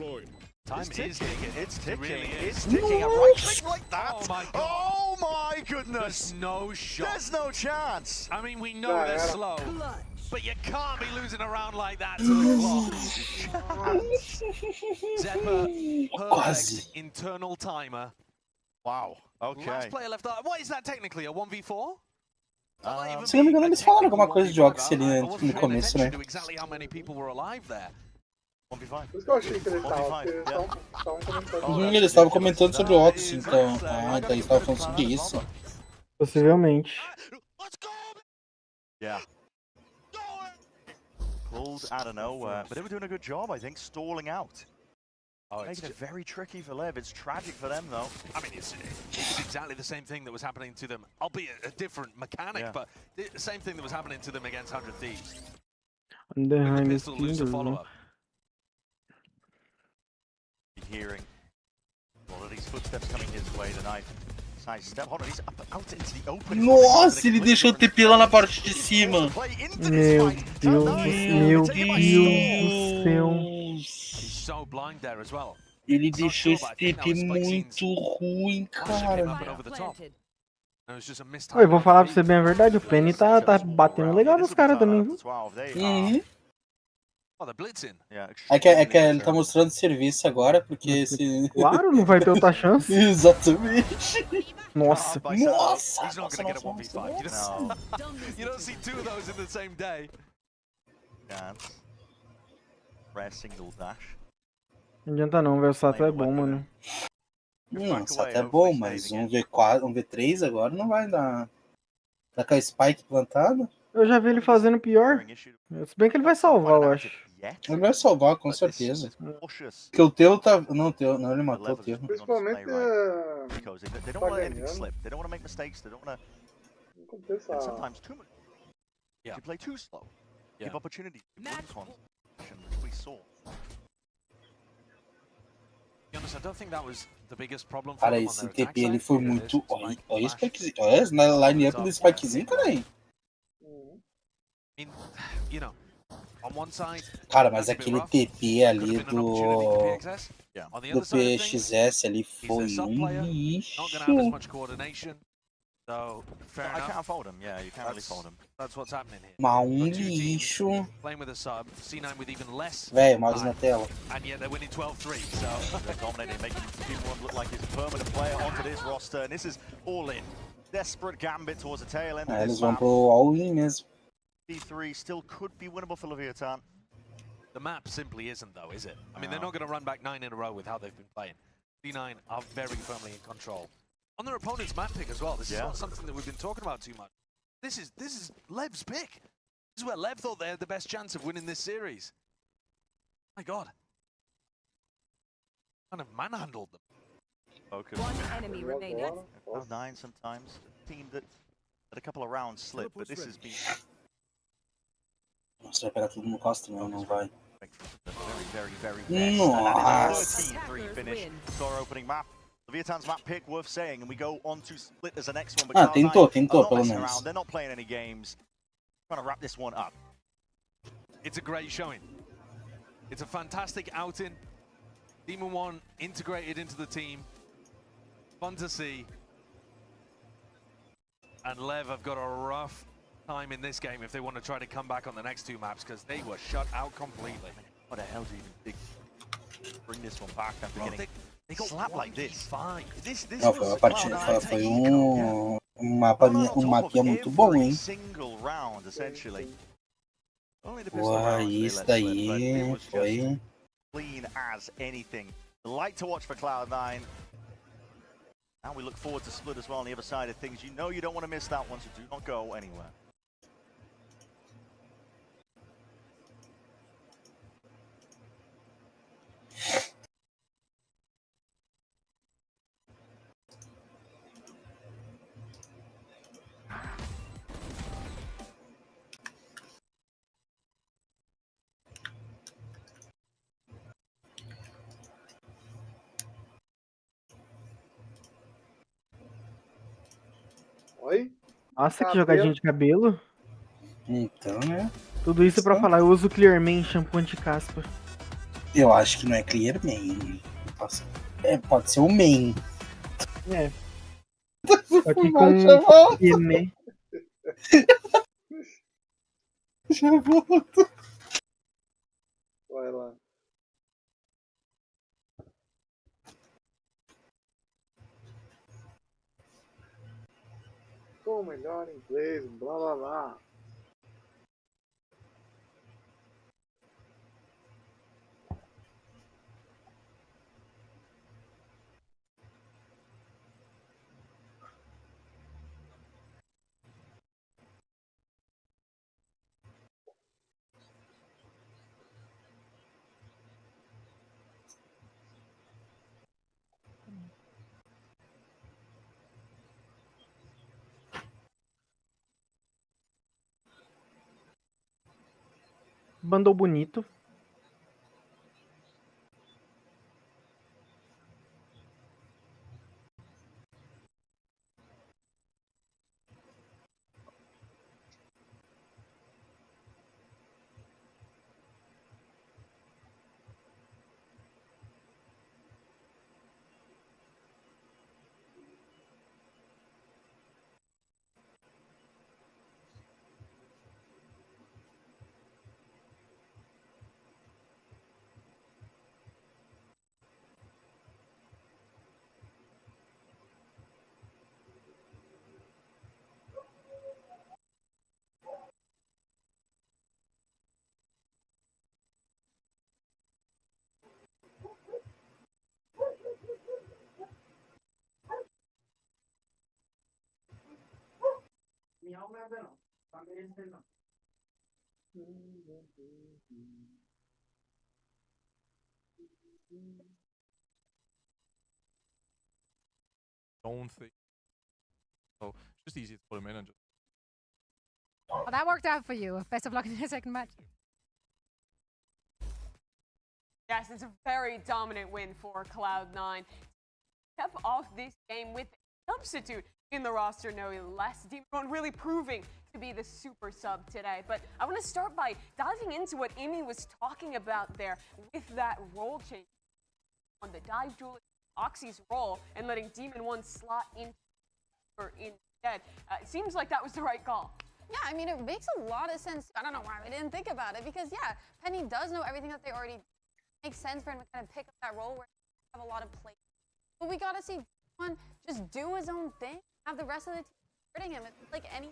Time is ticking, it's ticking, it's ticking. A right click like that. Oh my god. Oh my goodness. There's no shot. There's no chance. I mean, we know they're slow, but you can't be losing around like that to the clock. Zephyr, perfect internal timer. Wow, okay. Last player left. What is that technically? A 1v4? Se não me engano, eles falaram alguma coisa de jogos ali no começo, né? Exactly how many people were alive there. 1v5. Por isso que eu achei que eles estavam comentando. Eles estavam comentando sobre o Ox, então. Ah, então eles estavam falando sobre isso. Possivelmente. Yeah. Pulled out of nowhere, but they were doing a good job, I think, stalling out. Oh, it's making it very tricky for Lev. It's tragic for them, though. I mean, it's exactly the same thing that was happening to them, albeit a different mechanic, but the same thing that was happening to them against 100 Thieves. Underhand Pistol lose a follow-up. hearing. All of these footsteps coming his way tonight. Nice step. Hold on, he's up, out into the open. Nossa, ele deixou o TP lá na parte de cima. Meu Deus do céu. He's so blind there as well. Ele deixou esse TP muito ruim, cara. Oi, vou falar pra você bem a verdade, o Penny tá batendo legal nos caras também, viu? Uhum. É que ele tá mostrando serviço agora, porque se... Claro, não vai ter outra chance. Exatamente. Nossa. Nossa. He's not gonna get a 1v5. You don't see two of those in the same day. Dance. Rare single dash. Não adianta não, velho, o Sato é bom, mano. Não, o Sato é bom, mas um V4, um V3 agora não vai dar. Tá com a Spike plantada? Eu já vi ele fazendo pior. Se bem que ele vai salvar, eu acho. Ele vai salvar, com certeza. Porque o teu tá... Não, ele matou o teu. Principalmente They don't want to let anything slip. They don't want to make mistakes. They don't want to. And sometimes too much. You play too slow. Give opportunities. We saw. I don't think that was the biggest problem for Cara, them on esse their TP attack ele side. foi muito... Olha o Spikezinho. Olha na line-up do Spikezinho, cara aí. You know, on one side, cara, mas aquele TP ali do PXS ali foi um lixo. not gonna have as much coordination. So, fair I enough. can't fold him. Yeah, you can't really fold him. That's what's happening here. Mas um Got two teams lixo. playing with a sub, C9 with even less. Velho, mouse na tela. And yet they're winning 12-3. So they're dominating, making Team1 look like he's a permanent player onto this roster, and this is all in. Desperate gambit towards the tail end of Eles this vão map. pro all-in mesmo. D3 still could be winnable for Leviathan. the map simply isn't, though, is it? I mean, they're not going to run back 9 in a row with how they've been playing. C9 are very firmly in control. On their opponent's map pick as well, this is not something that we've been talking about too much. This is Lev's pick. This is where Lev thought they had the best chance of winning this series. My God. Kind of manhandled them. Focus. One enemy remaining. Cloud9 sometimes. Team that had a couple of rounds slip, but this has been... Nossa, vai pegar tudo no costa, não vai. Very best. Nossa. 13-3 finish. Door opening map. Leviathan's map pick worth saying, and we go on to split as the next one. But Ah, tentou, Cloud9 are not pelo messing menos. around. They're not playing any games. Trying to wrap this one up. It's a great showing. It's a fantastic outing. Demon 1 integrated into the team. Fun to see. And Lev have got a rough time in this game if they want to try to come back on the next two maps, because they were shut out completely. What the hell do you even bring this one back after getting slapped like this? Fine. Não, foi uma partida, foi mapinha muito bom, hein? Single round, essentially. Only the Pô, isso daí foi... Clean as anything. Like to watch for Cloud9. And we look forward to split as well on the other side of things. You know you don't want to miss that one, so do not go anywhere. Oi? Nossa, que jogadinha de cabelo. Então, né? Tudo isso pra falar, eu uso Clearman shampoo anti-caspa. Eu acho que não é Clear Main. Pode ser o Main. É. Aqui com Clearman. Já volto. Vai lá. Com o melhor inglês, blá blá blá. Bundle bonito. Don't think. So it's just easy to put him in and just. Well, that worked out for you. Best of luck in the second match. Yes, it's a very dominant win for Cloud9. Kept off this game with a substitute in the roster, no less. Demon really proving to be the super sub today. But I want to start by diving into what Imi was talking about there with that role change on the dive duelist, Oxy's role, and letting Demon 1 slot in or instead. It seems like that was the right call. Yeah, I mean, it makes a lot of sense. I don't know why we didn't think about it, because, yeah, Penny does know everything that they already do. It makes sense for him to kind of pick up that role where they have a lot of play. But we got to see one just do his own thing, have the rest of the team hurting him. It's like any.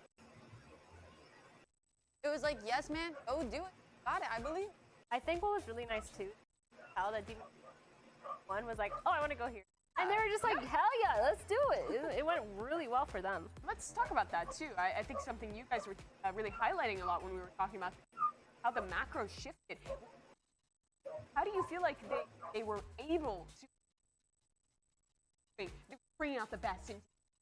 It was like, yes, man, go do it. Got it, I believe. I think what was really nice, too, how that Demon 1 was like, oh, I want to go here. And they were just like, hell yeah, let's do it. It went really well for them. Let's talk about that too. I think something you guys were really highlighting a lot when we were talking about how the macro shifted. How do you feel like they were able to bring out the best?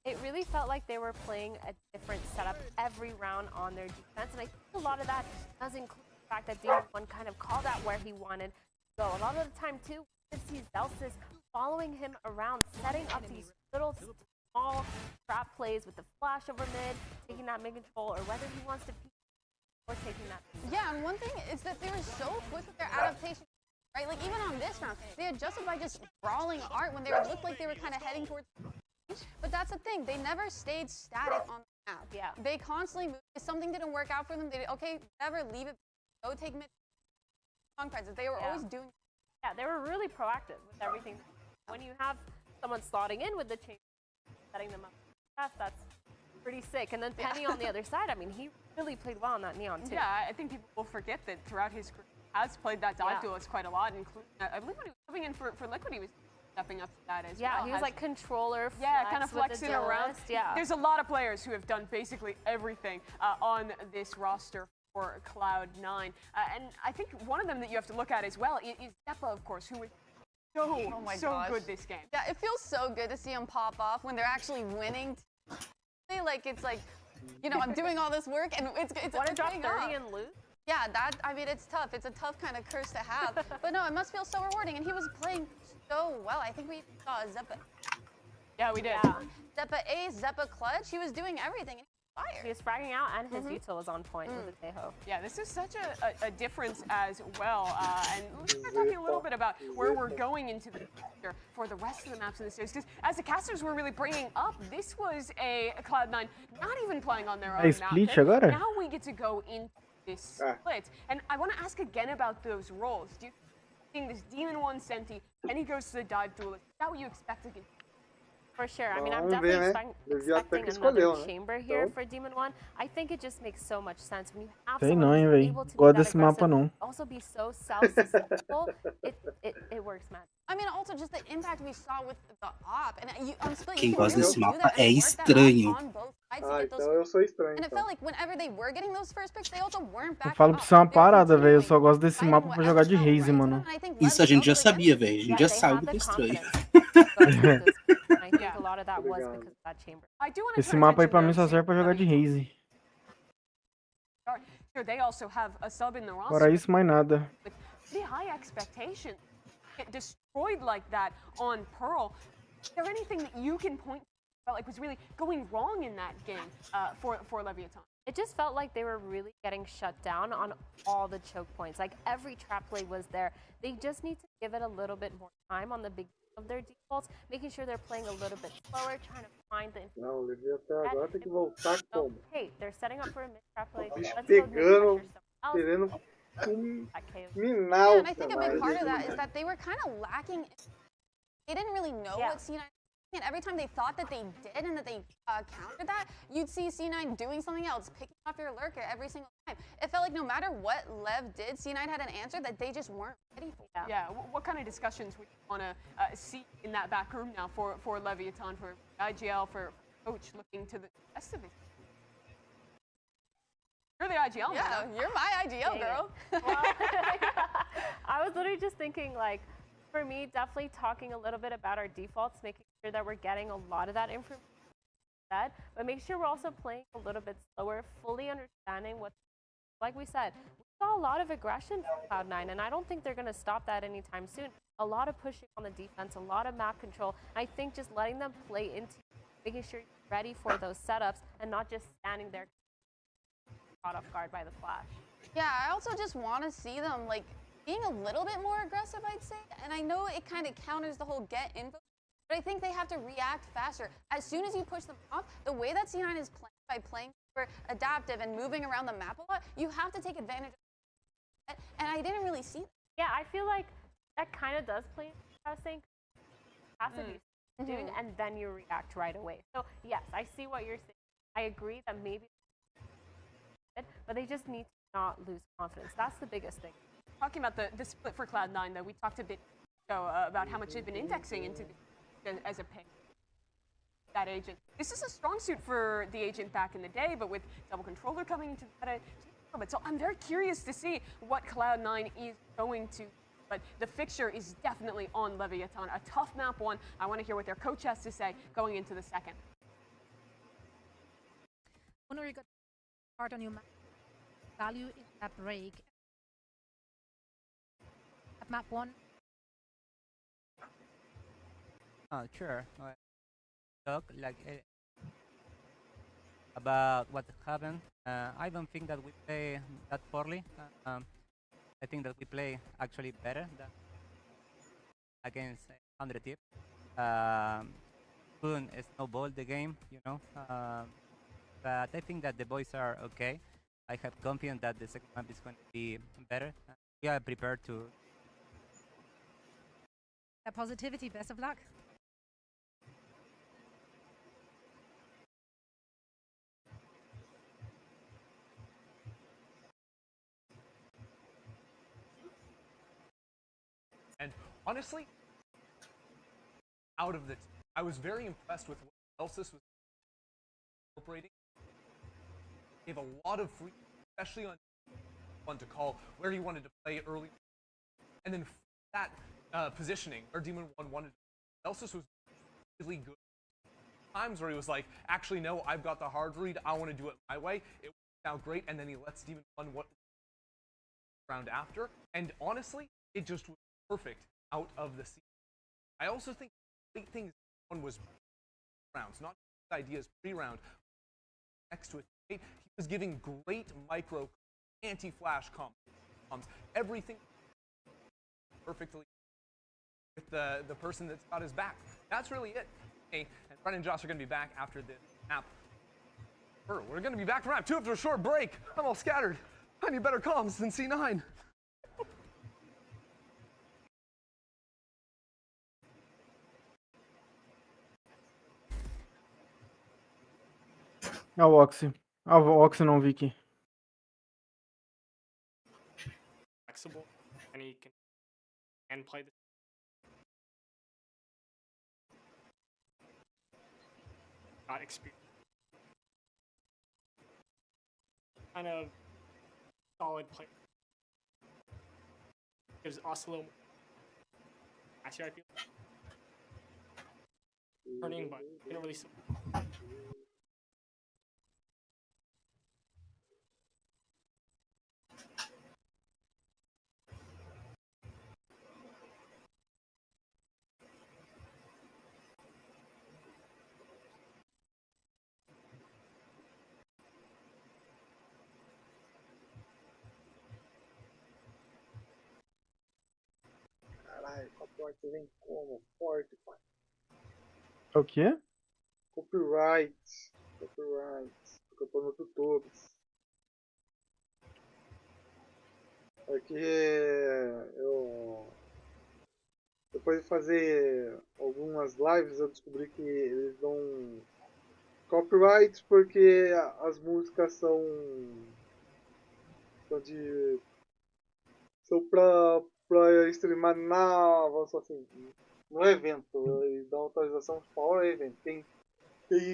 It really felt like they were playing a different setup every round on their defense. And I think a lot of that does include the fact that Demon 1 kind of called out where he wanted to go. A lot of the time too, we see Zelsis following him around, setting up these little small trap plays with the flash over mid, taking that mid control, or whether he wants to peek or taking that. Yeah, and one thing is that they were so quick with their adaptation, right? Like even on this round, they adjusted by just brawling art when they looked like they were kind of heading towards. But that's the thing, they never stayed static on the map. Yeah. They constantly moved. If something didn't work out for them, they did, okay, whatever, leave it, go take mid. Long presence. They were always doing. Yeah, they were really proactive with everything. When you have someone slotting in with the chain, setting them up, that's pretty sick. And then Penny on the other side, I mean, he really played well on that Neon too. Yeah, I think people will forget that throughout his career, has played that dive duelist quite a lot, including, I believe when he was coming in for Liquid, he was stepping up to that as well. Yeah, he was like controller, kind of flexing around. Yeah. There's a lot of players who have done basically everything on this roster for Cloud9. And I think one of them that you have to look at as well is Depa, of course, who was so good this game. Yeah, it feels so good to see them pop off when they're actually winning. Like it's like, you know, I'm doing all this work and it's want to drop 30 and lose. Yeah, that, I mean, it's tough. It's a tough kind of curse to have. But no, it must feel so rewarding. And he was playing so well. I think we saw Zeppa. Yeah, we did. Yeah. Zeppa A, Zeppa clutch. He was doing everything. Fire. He was fragging out, and his util was on point with the Tejo. Yeah, this is such a difference as well. And let's start talking a little bit about where we're going into the future for the rest of the maps in the series. Because as the casters were really bringing up, this was a Cloud9 not even playing on their own map. Now we get to go into this split. And I want to ask again about those roles. Do you think this Demon 1 Senti, and he goes to the dive duelist? Is that what you expect to get? For sure. I mean, I'm definitely expecting another chamber here for Demon 1. I think it just makes so much sense when you have someone who's able to be that aggressive, also be so self-sustainable. It works, man. I mean, also just the impact we saw with the op. And you, on split, Quem gosta desse mapa é estranho. Então eu sou estranho. And it felt like whenever they were getting those first picks, they also weren't back. Eu falo pra você uma parada, velho. Eu só gosto desse mapa pra jogar de Raze, mano. Isso a gente já sabia, velho. A gente já sabe que é estranho. A lot of that was because of that chamber. Esse mapa aí pra mim só serve pra jogar de Raze. They also have a sub in the roster. Fora isso, mais nada. The high expectation get destroyed like that on Pearl. Is there anything that you can point to like was really going wrong in that game for Leviathan? It just felt like they were really getting shut down on all the choke points. Like every trap play was there. They just need to give it a little bit more time on the big of their defaults, making sure they're playing a little bit slower, trying to find the. Não, o Levi até agora tem que voltar como? Hey, they're setting up for a mid trap play. Pegando, querendo minar. And I think a big part of that is that they were kind of lacking. They didn't really know what C9. And every time they thought that they did and that they countered that, you'd see C9 doing something else, picking off your lurker every single time. It felt like no matter what Lev did, C9 had an answer that they just weren't ready for. Yeah, what kind of discussions would you want to see in that back room now for Leviathan, for IGL, for Coach looking to the rest of it? You're the IGL. Yeah, you're my IGL, girl. I was literally just thinking, like, for me, definitely talking a little bit about our defaults, making sure that we're getting a lot of that information, but make sure we're also playing a little bit slower, fully understanding what, like we said, we saw a lot of aggression from Cloud9, and I don't think they're going to stop that anytime soon. A lot of pushing on the defense, a lot of map control. I think just letting them play into making sure you're ready for those setups and not just standing there caught off guard by the flash. Yeah, I also just want to see them like being a little bit more aggressive, I'd say. And I know it kind of counters the whole get info, but I think they have to react faster. As soon as you push them off, the way that C9 is playing, by playing super adaptive and moving around the map a lot, you have to take advantage of it. And I didn't really see that. Yeah, I feel like that kind of does play into what I was saying. Capacity doing, and then you react right away. So yes, I see what you're saying. I agree that maybe, but they just need to not lose confidence. That's the biggest thing. Talking about the split for Cloud9, though, we talked a bit ago about how much they've been indexing into as a pick. That agent. This is a strong suit for the agent back in the day, but with double controller coming into that, so I'm very curious to see what Cloud9 is going to. But the fixture is definitely on Leviathan. A tough map one. I want to hear what their coach has to say going into the second. One where you got hard on your map. Value in that break. At map 1. Sure. Talk like about what happened. I don't think that we play that poorly. I think that we play actually better than against 100 Tip. Couldn't snowball the game, you know. But I think that the boys are okay. I have confidence that the second map is going to be better. We are prepared to. That positivity, best of luck. And honestly, out of the, I was very impressed with what Elsis was incorporating. Gave a lot of free, especially on one to call where he wanted to play early, and then that positioning where Demon 1 wanted. Elsis was really good. Times where he was like, actually no, I've got the hard read. I want to do it my way. It worked out great, and then he lets Demon 1 round after, and honestly, it just was perfect out of the season. I also think the great thing one was rounds, not ideas pre-round. Next to it, he was giving great micro anti-flash comms, everything perfectly with the person that's got his back. That's really it. Okay, and Brennan and Josh are going to be back after this map. We're going to be back for map 2 after a short break. I'm all scattered. I need better comms than C9. Ah, o Oxy. Ah, o Oxy não vi aqui. Flexible, and he can play the experience. Kind of solid play. Gives us a little actually I feel turning, but you know really. Caralho, copyright vem como? Forte, pai. O quê? Copyright. Porque eu tô no tutores. É que eu... Depois de fazer algumas lives, eu descobri que eles dão copyright porque as músicas são pra streamar vamos assim, no evento. Eles dão autorização fora do evento. Quem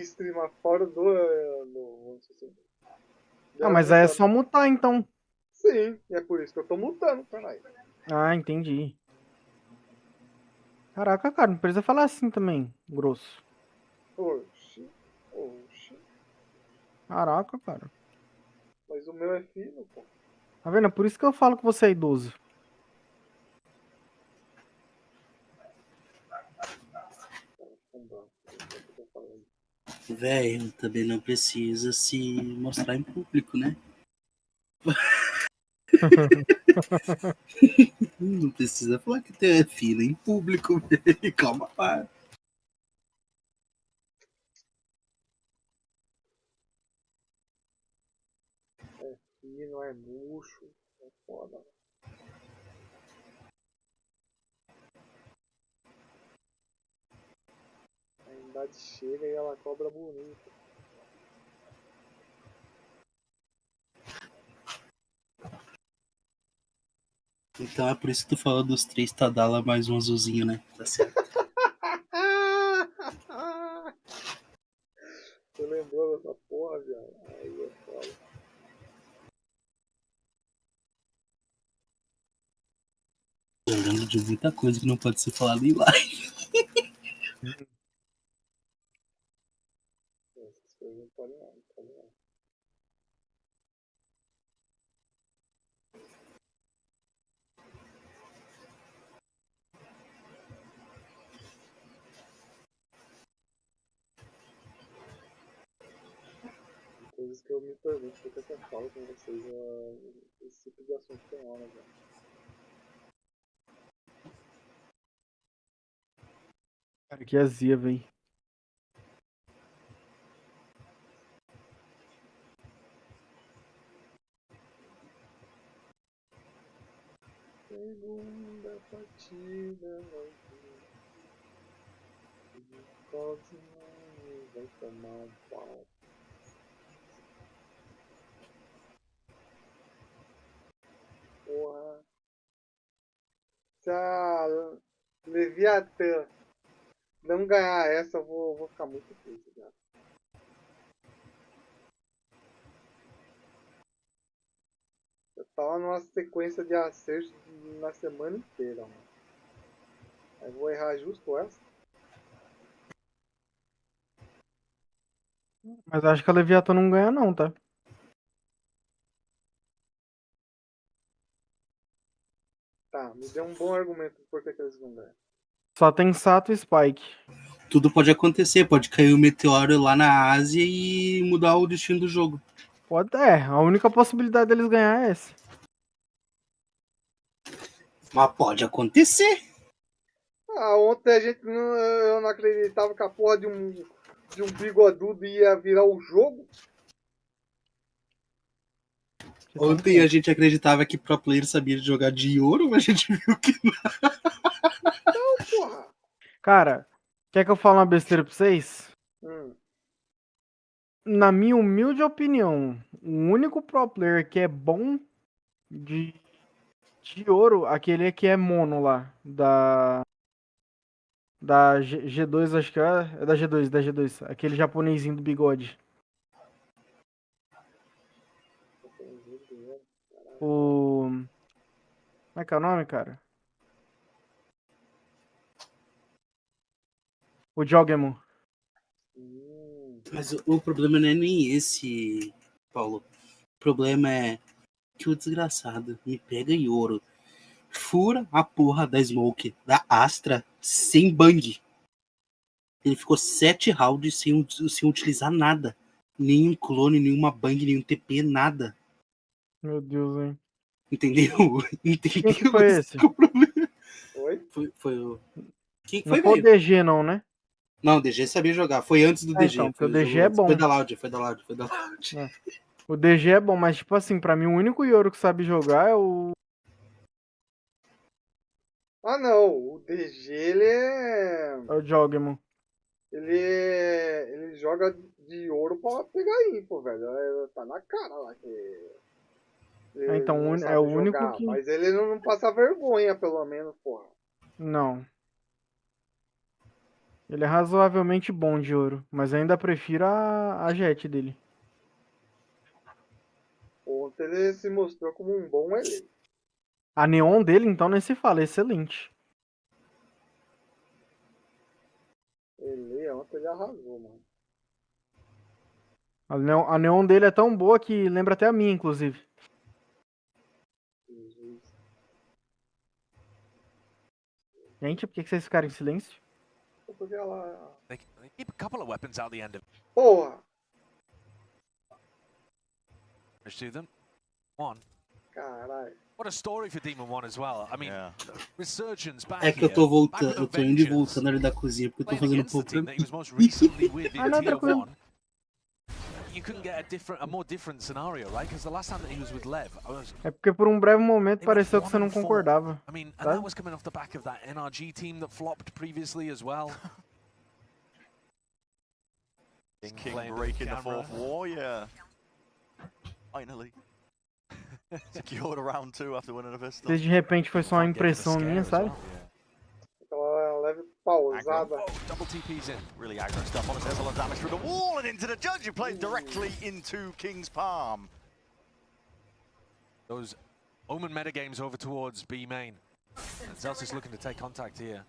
streama fora do vamos assim, Ah, mas aí é só mutar, então. Sim, e é por isso que eu tô mutando, caralho. Ah, entendi. Caraca, cara, não precisa falar assim também, grosso. Oxi, oxi. Caraca, cara. Mas o meu é fino, pô. Tá vendo? É por isso que eu falo que você é idoso. Velho, também não precisa se mostrar em público, né? Não precisa falar que tem fila em público, velho. Calma lá. É fino, é murcho. É foda. A idade chega e ela cobra bonito. Então é por isso que tu falou dos 3 Tadala mais um azulzinho, né? Tá certo. Você lembrou dessa porra, viado? Aí é foda. Eu lembro de muita coisa que não pode ser falada em live. Essas coisas não podem não, não podem não. Coisas que eu me pergunto por que eu falo com vocês esse tipo de assunto tem hora, velho. Cara, que azia, velho. Segunda partida vai vir. CLOUD9 vai tomar um pau. Porra. Se a Leviatã não ganhar essa, eu vou ficar muito triste, cara. Eu tava numa sequência de acertos na semana inteira, mano. Aí vou errar justo essa. Mas acho que a Leviatã não ganha não, tá? Tá, me dê um bom argumento por que eles vão ganhar. Só tem Sato e Spike. Tudo pode acontecer, pode cair um meteoro lá na Ásia e mudar o destino do jogo. Pode, a única possibilidade deles ganhar é essa. Mas pode acontecer. Ah, ontem a gente eu não acreditava que a porra de um bigodudo ia virar o jogo. Ontem a gente acreditava que pro player sabia jogar de ouro, mas a gente viu que não. Não, porra. Cara, quer que eu fale uma besteira pra vocês? Na minha humilde opinião, o único pro player que é bom de ouro, aquele que é mono lá, da G2, acho que é da G2, aquele japonesinho do bigode. Como é que é o nome, cara? O Jogemu. Mas o problema não é nem esse, Paulo. O problema é que o desgraçado me pega em ouro, fura a porra da Smoke, da Astra, sem bang. Ele ficou 7 rounds sem utilizar nada. Nenhum clone, nenhuma bang, nenhum TP, nada. Meu Deus, hein? Entendeu? Entendeu? Quem que foi esse? Oi? Foi o... Quem Não foi, foi o velho? DG não, né? Não, o DG sabia jogar. Foi antes do DG. Então, porque Foi o DG é bom. Foi da Loud. O DG é bom, mas tipo assim, pra mim o único Yoro que sabe jogar é o... Ah não, o DG ele é... É o Jogemu. Ele joga de ouro pra pegar info, velho. Tá na cara lá que... Então, não é sabe o único jogar, que... mas ele não passa vergonha, pelo menos, porra. Não. Ele é razoavelmente bom de ouro, mas ainda prefiro a Jet dele. ontem ele se mostrou como um bom ele. A neon dele, então, nem se fala, é excelente. Ontem ele arrasou, mano. A neon dele é tão boa que lembra até a minha, inclusive. Gente, por que vocês ficaram em silêncio? Porque ela... They keep a couple of weapons out the end of. Porra! To them. One. Caralho. What a story for Demon One as well. I mean, resurgence back É que eu tô voltando, eu tô indo e voltando ali da cozinha porque eu tô fazendo pouco pra mim. You couldn't get a more different scenario, right? Because the last time that he was with Lev, É porque por um breve momento pareceu que você não concordava. I mean, and that was coming off the back of that NRG team that flopped previously as well. King breaking the fourth wall, yeah. Finally. Secured a round 2 after winning a pistol. Se de repente foi só uma impressão minha, sabe? Aquela leve pausada. Double TP's in. Really aggro stuff on us. There's a lot of damage through the wall and into the judge who plays directly into King's palm. Those Omen metagames over towards B main. And Zelsis looking to take contact here.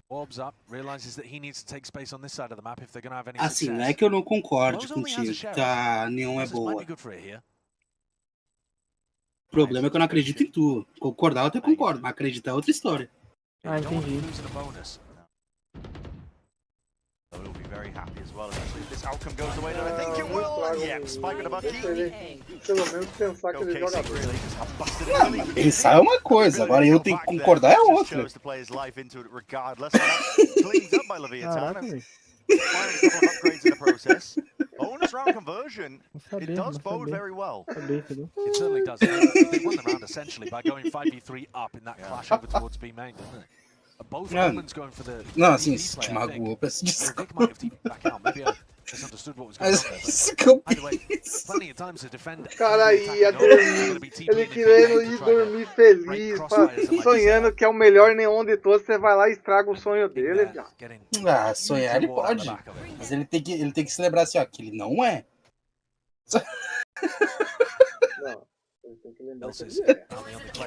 Orbs up, realizes that he needs to take space on this side of the map if they're going to have any success. Assim, não é que eu não concorde contigo, que a neon é boa. O problema é que eu não acredito em tu. Concordar eu até concordo, mas acreditar é outra história. Ah, entendi. So he'll be very happy as well if this outcome goes the way that I think it will. And yeah, Spike with a Bucky. Pelo menos pensar que ele joga bem. Pensar é uma coisa, agora eu tenho que concordar é outra. Chose to play his life into it regardless. Cleans up by Leviathan. Finding a couple of upgrades in the process. Bonus round conversion. It does bode very well. It certainly does. They won the round essentially by going 5v3 up in that clash over towards B main, didn't it? Both Omens going for the. Não, assim, se te magoou, peço desculpa. Cara, ia dormir. Ele querendo ir dormir feliz, sonhando que é o melhor neon de todos. Você vai lá e estraga o sonho dele, já. Ah, sonhar ele pode. Mas ele tem que se lembrar assim, ó, que ele não é. Não. Tem que lembrar que ele é.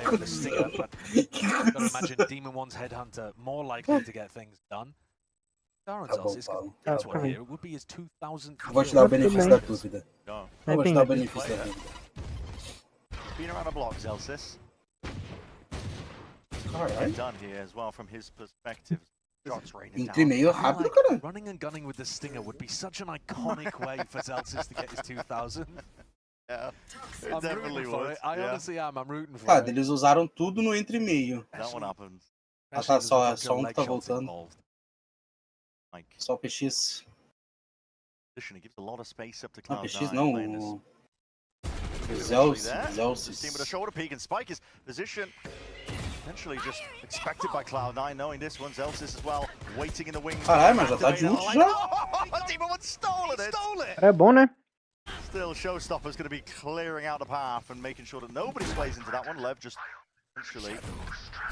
Gotta imagine Demon One's headhunter more likely to get things done. Vou te dar o benefício da dúvida. Vou te dar o benefício da dúvida. Been around a block, Zelsis. Done here as well from his perspective. Entre meio rápido, cara. Running and gunning with the stinger would be such an iconic way for Zelsis to get his 2000. Yeah, it definitely was. I honestly am. I'm rooting for it. Eles usaram tudo no entre meio. That one happened. Ah, tá, só um que tá voltando. Só o PX. Gives a lot of space up to Não, CLOUD9. PX não. Zelsis. Team with a shoulder peek and Spike his position. Essentially just expected by CLOUD9, knowing this one. Zelsis as well, waiting in the wings. Caralho, mas já tá junto já. Demon One stole it. É bom, né? Still, Showstopper's going to be clearing out the path and making sure that nobody plays into that one. Lev just essentially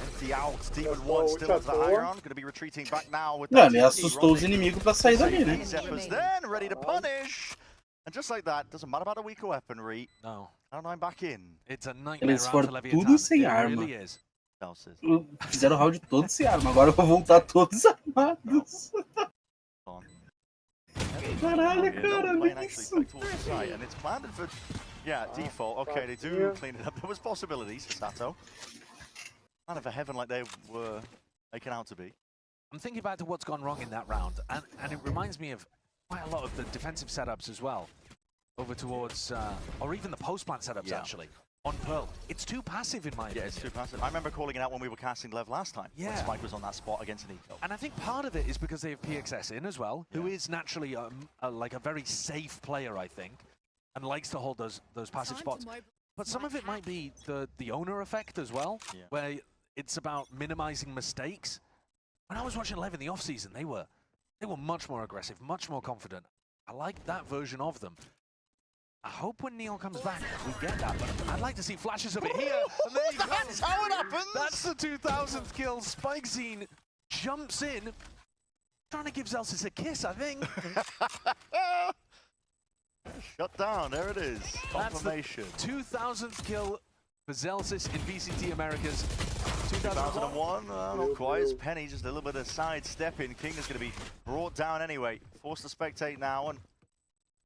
empty out. Demon One still at the high ground. Going to be retreating back now with ele assustou os inimigos pra sair dali, né? Zephyr's then ready to punish. And just like that, doesn't matter about the weaker weaponry. No. CLOUD9 back in. It's a nightmare. Eles foram tudo sem arma. Fizeram o round todo sem arma. Agora eu vou voltar todos armados. Caralho, cara, olha isso. And it's planned for, default. Okay, they do clean it up. There was possibilities for Sato. Kind of a heaven like they were making out to be. I'm thinking back to what's gone wrong in that round, and it reminds me of quite a lot of the defensive setups as well. Over towards, or even the post-plant setups actually. On Pearl. It's too passive in my opinion. Yeah, it's too passive. I remember calling it out when we were casting Lev last time. Yeah. When Spike was on that spot against an eco. And I think part of it is because they have PXS in as well, who is naturally like a very safe player, I think, and likes to hold those passive spots. But some of it might be the owner effect as well, where it's about minimizing mistakes. When I was watching Lev in the off-season, they were much more aggressive, much more confident. I like that version of them. I hope when Neon comes back, we get that, but I'd like to see flashes of it here. And there you go. That's how it happens! That's the 2000th kill. Spikescene jumps in, trying to give Zelsis a kiss, I think. Shut down, there it is. Confirmation. That's the 2000th kill for Zelsis in VCT Americas. 2001, not quite as Penny, just a little bit of sidestepping. King is going to be brought down anyway. Forced to spectate now and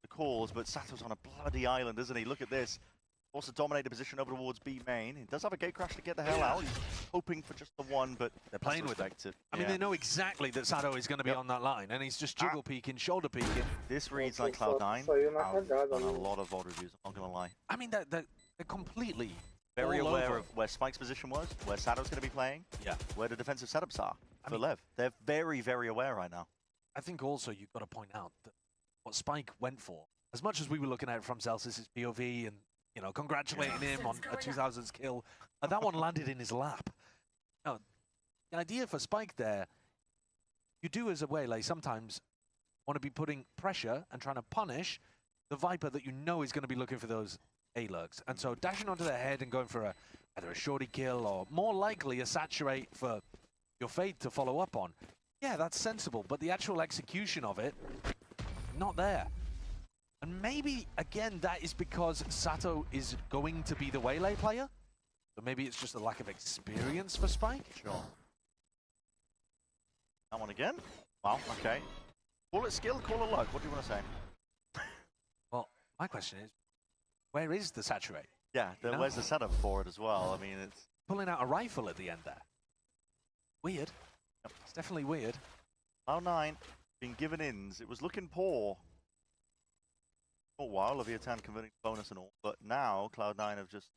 the calls, but Sato's on a bloody island, isn't he? Look at this. Also dominate the position over towards B main. He does have a gate crash to get the hell out. He's hoping for just the one, but they're playing with it. I mean, they know exactly that Sato is going to be on that line, and he's just jiggle peeking, shoulder peeking. This reads like Cloud9 on a lot of VOD reviews, I'm not going to lie. I mean, they're completely very aware of where Spike's position was, where Sato's going to be playing, where the defensive setups are for Lev. They're very, very aware right now. I think also you've got to point out that what Spike went for, as much as we were looking at it from Zelsis' POV and you know, congratulating him on a 2000s kill, that one landed in his lap. Now, the idea for Spike there, you do as a Waylay sometimes want to be putting pressure and trying to punish the Viper that you know is going to be looking for those A-lurks. And so dashing onto their head and going for either a shorty kill or more likely a saturate for your Fade to follow up on. Yeah, that's sensible, but the actual execution of it, not there. And maybe, again, that is because Sato is going to be the Waylay player. So maybe it's just a lack of experience for Spike. Sure. That one again? Wow, okay. Call it skill, call it luck. What do you want to say? Well, my question is, where is the saturate? Yeah, where's the setup for it as well? I mean, it's... Pulling out a rifle at the end there. Weird. Yep. It's definitely weird. Cloud9 being given ins. It was looking poor. For a while, Leviathan converting bonus and all, but now Cloud9 have just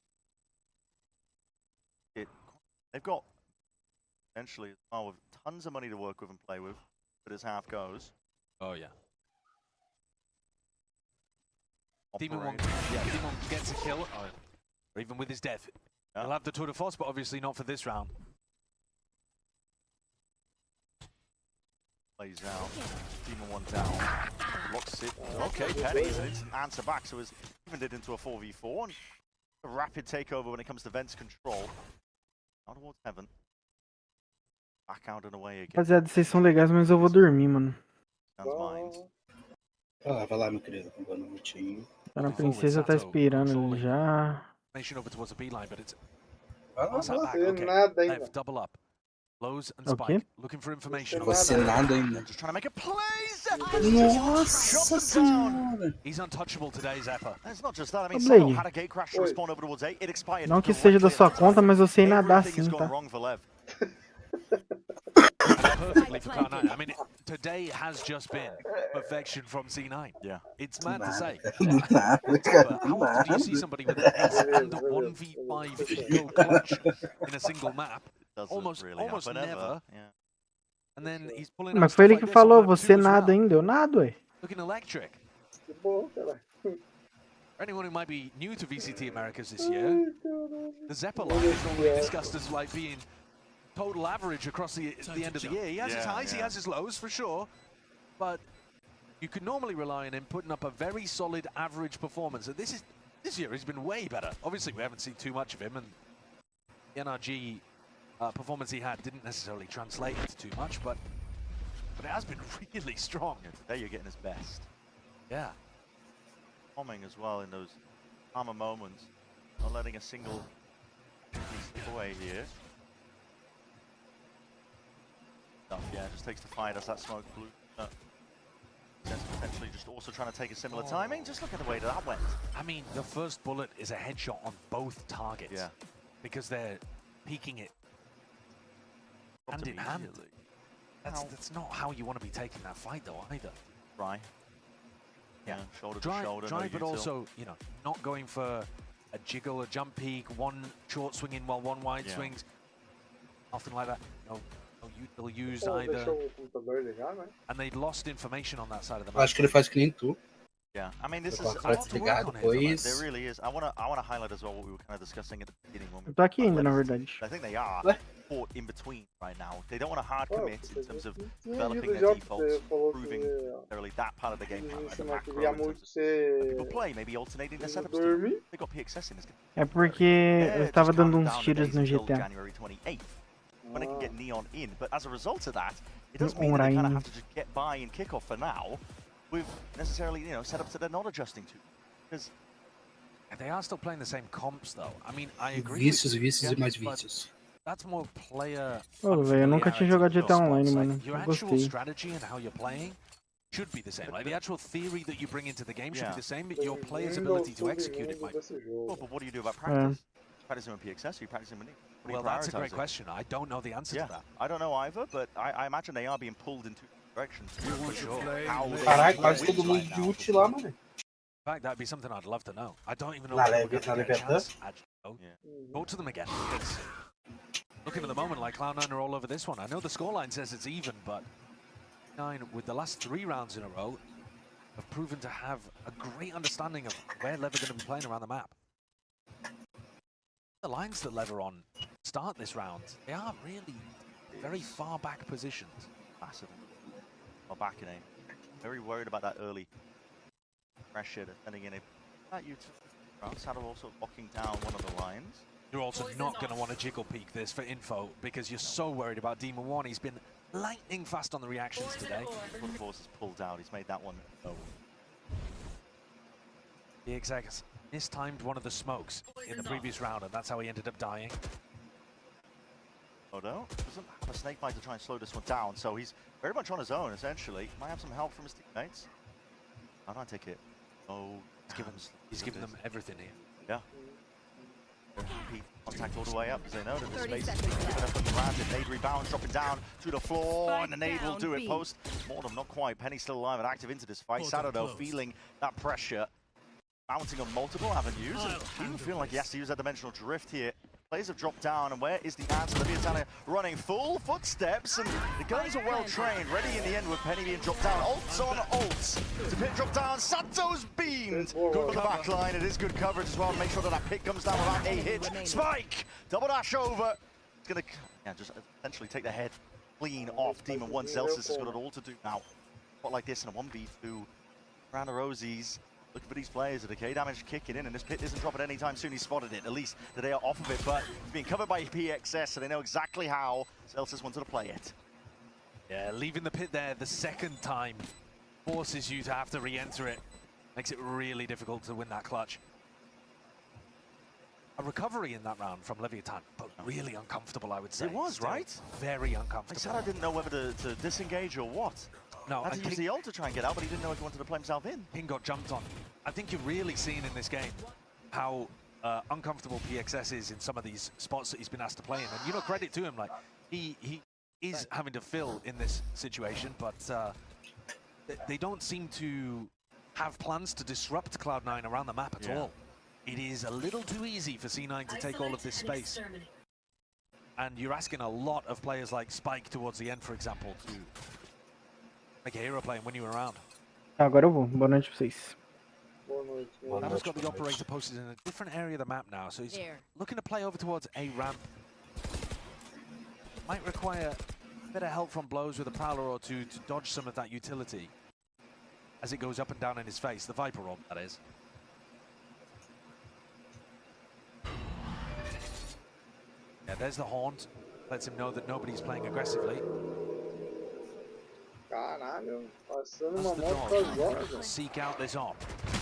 they've got potentially with tons of money to work with and play with, but as half goes. Oh yeah. Demon One gets a kill, or even with his death. He'll have the tour de force, but obviously not for this round. Plays out. Demon One down. Locks it. Okay, Penny is an instant answer back, so it's evened it into a 4v4. And a rapid takeover when it comes to Vent's control. Out towards Heaven. Back out and away again. Rapaziada, vocês são legais, mas eu vou dormir, mano. Vai lá, meu querido. Boa noite. A princesa tá esperando ali já. Over towards the beeline, but it's nada ainda. Double up. Lows and Spike looking for information. Você nada ainda. Just trying to make a play. Nossa senhora. He's untouchable today, Zephyr. It's not just that. I mean, Sato had a gate crash to respawn over towards 8. It expired. Não que seja da sua conta, mas eu sei nadar sim, tá? Perfectly for Cloud9. I mean, today has just been perfection from C9. Yeah. It's mad to say. But how often do you see somebody with an ace and a 1v5 ego clutch in a single map? Almost never. Yeah. And then he's pulling Mas foi ele que falou, você nada ainda, eu nado, ué. Looking electric. For anyone who might be new to VCT Americas this year, the Zephyr line is normally discussed as like being total average across the end of the year. He has his highs, he has his lows for sure, but you could normally rely on him putting up a very solid average performance. And this year he's been way better. Obviously we haven't seen too much of him, and the NRG performance he had didn't necessarily translate into too much, but it has been really strong. Yeah, today you're getting his best. Yeah. Bombing as well in those calmer moments, not letting a single slip away here. Yeah, just takes the fight as that smoke blue. Potentially just also trying to take a similar timing. Just look at the way that went. I mean, the first bullet is a headshot on both targets. Yeah. Because they're peeking it hand in hand. That's not how you want to be taking that fight, though, either. Dry. Yeah, shoulder to shoulder. Dry, but also, you know, not going for a jiggle, a jump peek, one short swing in while one wide swings. Nothing like that. No util used either. And they lost information on that side of the map. Acho que ele faz que nem tu. Yeah, I mean, this is ligado, pois. There really is. I want to highlight as well what we were kind of discussing at the beginning. Eu tô aqui ainda, na verdade. I think they are caught in between right now. They don't want to hard commit in terms of developing their defaults, improving necessarily that part of the game. People play, maybe alternating their setups. They got PXS in this game. É porque eu estava dando uns tiros no GTA. January 28th. When it can get Neon in, but as a result of that, it does mean that they kind of have to just get by in kickoff for now, with necessarily, you know, setups that they're not adjusting to. Because they are still playing the same comps, though. I mean, I agree. Vícios, vícios e mais vícios. That's more player. Pô, velho, eu nunca tinha jogado GTA Online, mano. Your Eu actual gostei. strategy and how you're playing should be the same. Like the actual theory that you bring into the game should be the same, but your player's ability to execute it might. Well, but what do you do about practice? Practicing with PXS, or you practicing with Nick? Well, that's a great question. I don't know the answer to that. I don't know either, but I imagine they are being pulled in two directions. For sure. Caralho, quase todo mundo de ult lá, mano. In fact, that'd be something I'd love to know. I don't even know Na if we're Levi, going to na get a Levi chance. Talk to them again. Because looking at the moment like Cloud9 are all over this one. I know the scoreline says it's even, but 9 with the last 3 rounds in a row have proven to have a great understanding of where LEVI are going to be playing around the map. The lines that LEVI are on start this round, they are really very far back positions. Massively. Or back in aim. Very worried about that early pressure defending in a that utility. Saddle also locking down one of the lines. You're also not going to want to jiggle peek this for info because you're so worried about Demon 1. He's been lightning fast on the reactions today. One force is pulled out. He's made that one low. The exec mistimed one of the smokes in the previous round, and that's how he ended up dying. Odo doesn't have a snake bite to try and slow this one down, so he's very much on his own, essentially. Might have some help from his teammates. I don't take it. Oh, he's given them everything here. Yeah. Contact all the way up because they know that the space is being given up on the land. The nade rebound dropping down to the floor, and the nade will do it. Post mortem, not quite. Penny's still alive and active into this fight. Sato though feeling that pressure, mounting on multiple avenues, and even feeling like he has to use that dimensional drift here. Players have dropped down, and where is the answer? Leviathan running full footsteps, and the guns are well trained. Ready in the end with Penny being dropped down. Ults on ults. To pit drop down. Sato's beamed. Good for the back line. It is good coverage as well to make sure that that pit comes down without a hit. Spike! Double dash over. It's going to just essentially take the head clean off Demon 1. Zelsis has got it all to do now. Not like this in a 1v2. Round of Rosies. Looking for these players, the decay damage kicking in, and this pit isn't dropping anytime soon. He spotted it, at least that they are off of it, but it's being covered by PXS, so they know exactly how Celsius wanted to play it. Yeah, leaving the pit there the second time forces you to have to re-enter it. Makes it really difficult to win that clutch. A recovery in that round from Leviathan, but really uncomfortable, I would say. It was, still right? Very uncomfortable. Sato didn't know whether to disengage or what. No, had to use the ult to try and get out, but he didn't know if he wanted to play himself in. King got jumped on. I think you're really seeing in this game how uncomfortable PXS is in some of these spots that he's been asked to play in. And you know, credit to him, like he is having to fill in this situation, but they don't seem to have plans to disrupt Cloud9 around the map at all. It is a little too easy for C9 to take all of this space. And you're asking a lot of players like Spike towards the end, for example, to make a hero play and win you around. Agora eu vou. Boa noite pra vocês. Adam's got the operator posted in a different area of the map now, so he's looking to play over towards a ramp. Might require a bit of help from blows with a prowler or two to dodge some of that utility as it goes up and down in his face, the Viper orb, that is. Yeah, there's the haunt. Lets him know that nobody's playing aggressively. Caralho, passando uma moto com as horas. Seek out this op.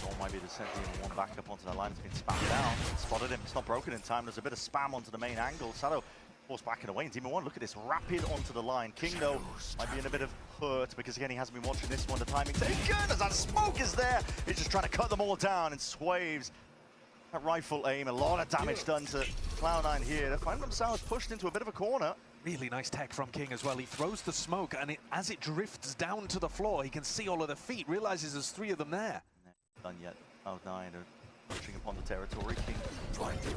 Or might be the sending one back up onto the line. It's been spammed down. Spotted him. It's not broken in time. There's a bit of spam onto the main angle. Sato forced backing away. And Demon 1, look at this. Rapid onto the line. King, though, might be in a bit of hurt because, again, he hasn't been watching this one. The timing taken as that smoke is there. He's just trying to cut them all down and swaves. That rifle aim, a lot of damage done to Cloud9 here. They find themselves pushed into a bit of a corner. Really nice tech from King as well. He throws the smoke, and as it drifts down to the floor, he can see all of the feet, realizes there's 3 of them there. Done yet. Cloud9 are pushing upon the territory. King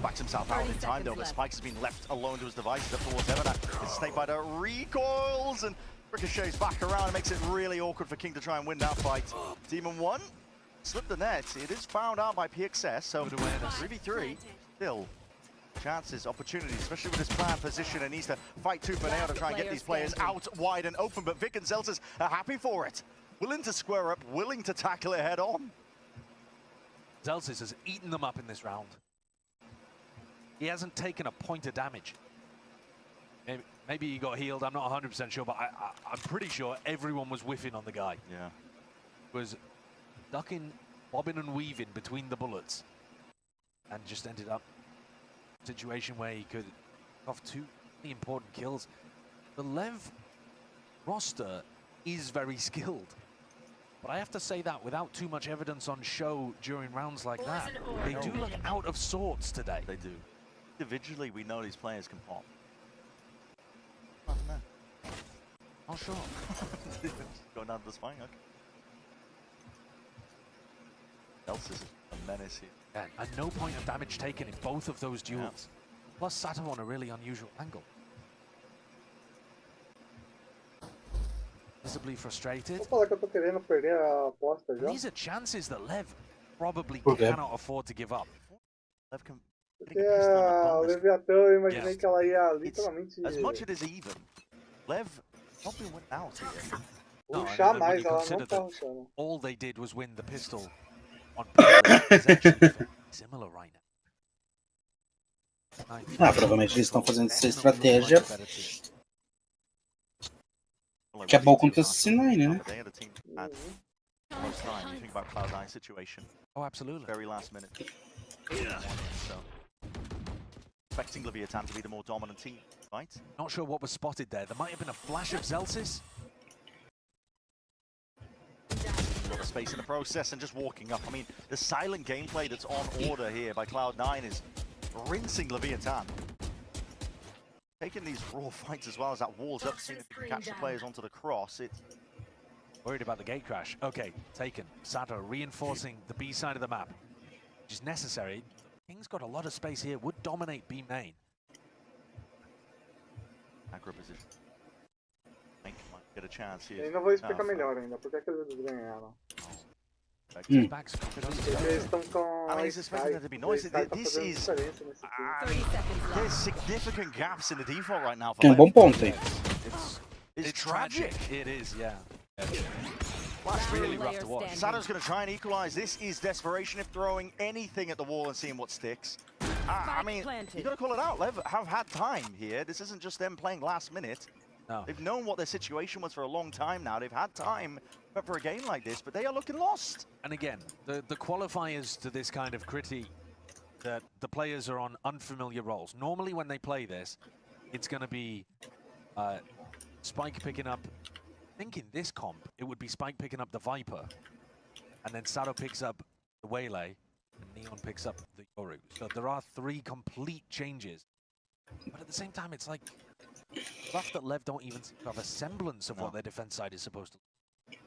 backs himself out in time, though, but Spike has been left alone to his devices up towards Evan. His snake biter recoils and ricochets back around. It makes it really awkward for King to try and win that fight. Demon 1 slipped the net. It is found out by PXS, so 3v3 still. Chances, opportunities, especially with this planned position, and needs to fight tooth and nail to try and get these players out wide and open, but Vic and Zelsis are happy for it. Willing to square up, willing to tackle it head on. Zelsis has eaten them up in this round. He hasn't taken a point of damage. Maybe he got healed, I'm not 100% sure, but I'm pretty sure everyone was whiffing on the guy. Yeah. Was ducking bobbing and weaving between the bullets, and just ended up in a situation where he could off 2 really important kills. The Lev roster is very skilled, but I have to say that without too much evidence on show during rounds like that, they do look out of sorts today. They do. Individually, we know these players can pop. Oh, sure. Going down to the spine, okay. Else is a menace here. Yeah, and no point of damage taken in both of those duels. Plus Sato on a really unusual angle. Visibly frustrated. Vou falar que eu tô querendo perder a aposta já. These are chances that Lev probably Okay. cannot afford to give up. Lev can Porque a Leviatã, eu imaginei que ela ia literalmente... As much as it is even, Lev probably went out here. Rushar mais, ela não tá rushando. All they did was win the pistol on paper. Is actually similar right now. Provavelmente eles estão fazendo essa estratégia que é bom contra esse C9, né? Most time, you think about Cloud9 situation. Oh, absolutely. Very last minute. So, expecting Leviathan to be the more dominant team, right? Not sure what was spotted there. There might have been a flash of Zelsis. A lot of space in the process and just walking up. I mean, the silent gameplay that's on order here by Cloud9 is rinsing Leviathan. Taking these raw fights as well as that wall's up, seeing if they can catch the players onto the cross. It's Worried about the gate crash. Okay, taken. Sato reinforcing the B side of the map, which is necessary. King's got a lot of space here, would dominate B main. Aggro position. Think might get a chance here. Eu ainda vou explicar melhor ainda, por que eles ganharam. Eles estão com... I mean, he's expecting there to be noise. This is... there's significant gaps in the default right now for Tem bom ponto, hein? It's tragic. It is, yeah. That's really rough to watch. Sato's going to try and equalize. This is desperation if throwing anything at the wall and seeing what sticks. I mean, you got to call it out. Lev have had time here. This isn't just them playing last minute. No. They've known what their situation was for a long time now. They've had time for a game like this, but they are looking lost. And again, the qualifiers to this kind of critique, that the players are on unfamiliar roles. Normally when they play this, it's going to be Spike picking up, I think in this comp, it would be Spike picking up the Viper, and then Sato picks up the Waylay, and Neon picks up the Yoru. So there are 3 complete changes. But at the same time, it's like, rough that Lev don't even seem to have a semblance of what their defense side is supposed to do.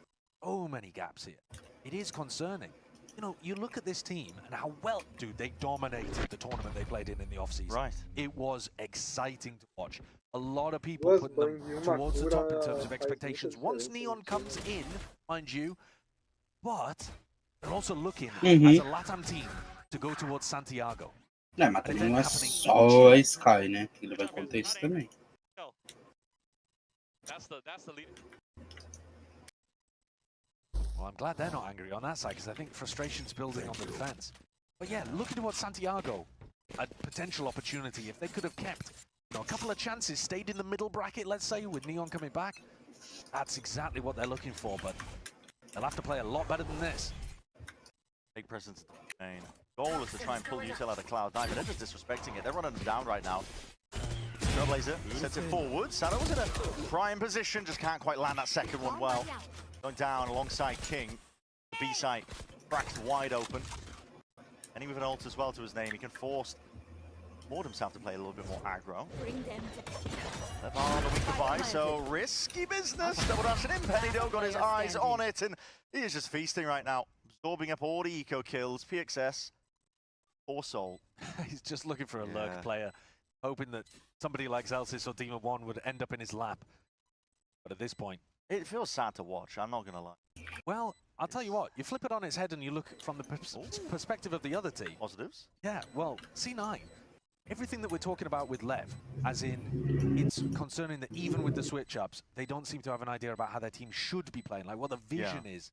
So many gaps here. It is concerning. You know, you look at this team and how well, dude, they dominated the tournament they played in the offseason. Right. It was exciting to watch. A lot of people putting them towards the top in terms of expectations. Once Neon comes in, mind you, but they're also looking as a LATAM team to go towards Santiago. É, mas também não é só a Sky, né? Que ele vai contar isso também. That's the lead. Well, I'm glad they're not angry on that side, because I think frustration's building on the defense. But yeah, look at what Santiago, a potential opportunity. If they could have kept, you know, a couple of chances, stayed in the middle bracket, let's say, with Neon coming back, that's exactly what they're looking for, but they'll have to play a lot better than this. Big presence in the main. Goal is to try and pull Util out of Cloud9, but they're just disrespecting it. They're running them down right now. Trailblazer sets it forward. Sato was in a prime position, just can't quite land that second one well. Going down alongside King. The B site cracked wide open. And he with an ult as well to his name. He can force Mord himself to play a little bit more aggro. Left on the weak device, so risky business. Double dash in. Pennydo got his eyes on it, and he is just feasting right now. Absorbing up all the eco kills. PXS. Poor soul. He's just looking for a lurk player, hoping that somebody like Zelsis or Demon 1 would end up in his lap. But at this point, it feels sad to watch, I'm not going to lie. Well, I'll tell you what, you flip it on its head and you look from the perspective of the other team. Positives? Yeah, well, C9, everything that we're talking about with Lev, as in, it's concerning that even with the switch-ups, they don't seem to have an idea about how their team should be playing, like what the vision is.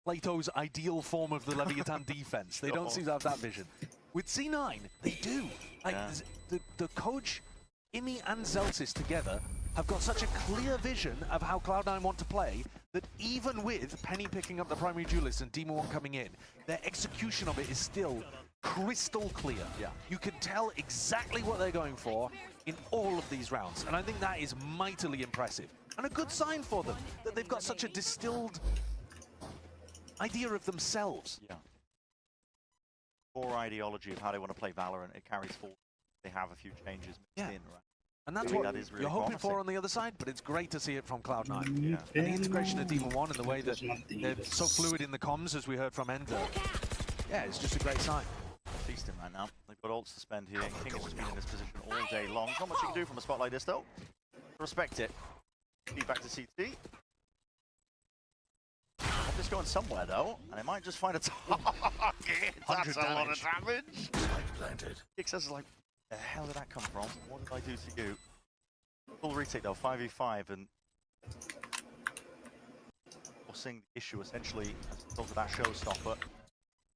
Plato's ideal form of the Leviathan defense. They don't seem to have that vision. With C9, they do. Like, the coach, Imi and Zelsis together have got such a clear vision of how Cloud9 want to play that even with Penny picking up the primary duelist and Demon 1 coming in, their execution of it is still crystal clear. Yeah. You can tell exactly what they're going for in all of these rounds, and I think that is mightily impressive. And a good sign for them, that they've got such a distilled idea of themselves. Yeah. Core ideology of how they want to play Valorant, it carries forward. They have a few changes mixed in, right? And that's I think what that is really you're hoping promising. for on the other side, but it's great to see it from Cloud9. Yeah. And the integration of Demon 1 and the way that they're so fluid in the comms, as we heard from Ender. Yeah, it's just a great sign. Feasting right now. They've got ults to spend here. King has just been in this position all day long. Not much you can do from a spot like this, though. Respect it. Feedback to CT. Just going somewhere, though, and it might just find a target. That's a lot of damage. Planted. Kicks is like, the hell did that come from? What did I do to you? Full retake though, 5v5, and forcing the issue essentially as a result of that showstopper.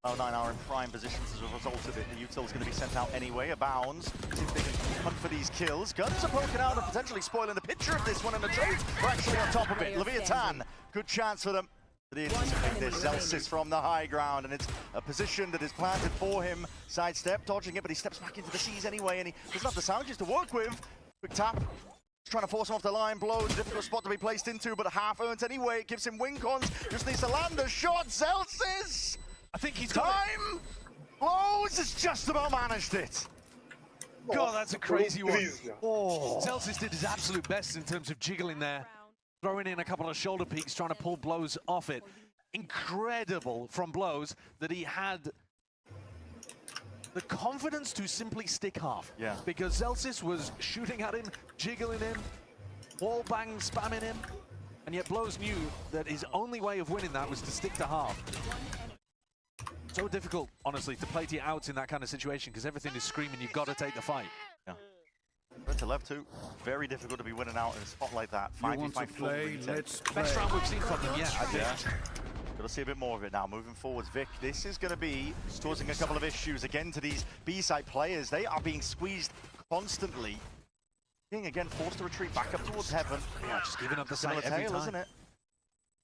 Cloud9 are in prime positions as a result of it. The util is going to be sent out anyway. Abounds. See if they can hunt for these kills. Guns are poking out and potentially spoiling the picture of this one, and the trades are actually on top of it. Leviathan, good chance for them. They anticipate this. Celsius from the high ground, and it's a position that is planted for him. Sidestep, dodging it, but he steps back into the seas anyway, and he doesn't have the sandwiches to work with. Quick tap. Trying to force him off the line. Blows, difficult spot to be placed into, but half earned anyway. It gives him wing cons. Just needs to land a shot. Celsius! I think he's time! Blows has just about managed it. God, that's a crazy one. Oh. Celsius did his absolute best in terms of jiggling there. Throwing in a couple of shoulder peaks, trying to pull Blows off it. Incredible from Blows that he had the confidence to simply stick half. Yeah. Because Celsius was shooting at him, jiggling him, wall bang spamming him, and yet Blows knew that his only way of winning that was to stick to half. So difficult, honestly, to play to your outs in that kind of situation because everything is screaming, you've got to take the fight. Yeah. To left two, very difficult to be winning out in a spot like that. 5v5 full retake. Best round we've seen from them, yeah, I think. Got to see a bit more of it now. Moving forwards, Vic, this is going to be causing a couple of issues again to these B-side players. They are being squeezed constantly. King again forced to retreat back up towards heaven. Yeah, just giving up the site every tail, time. Isn't it?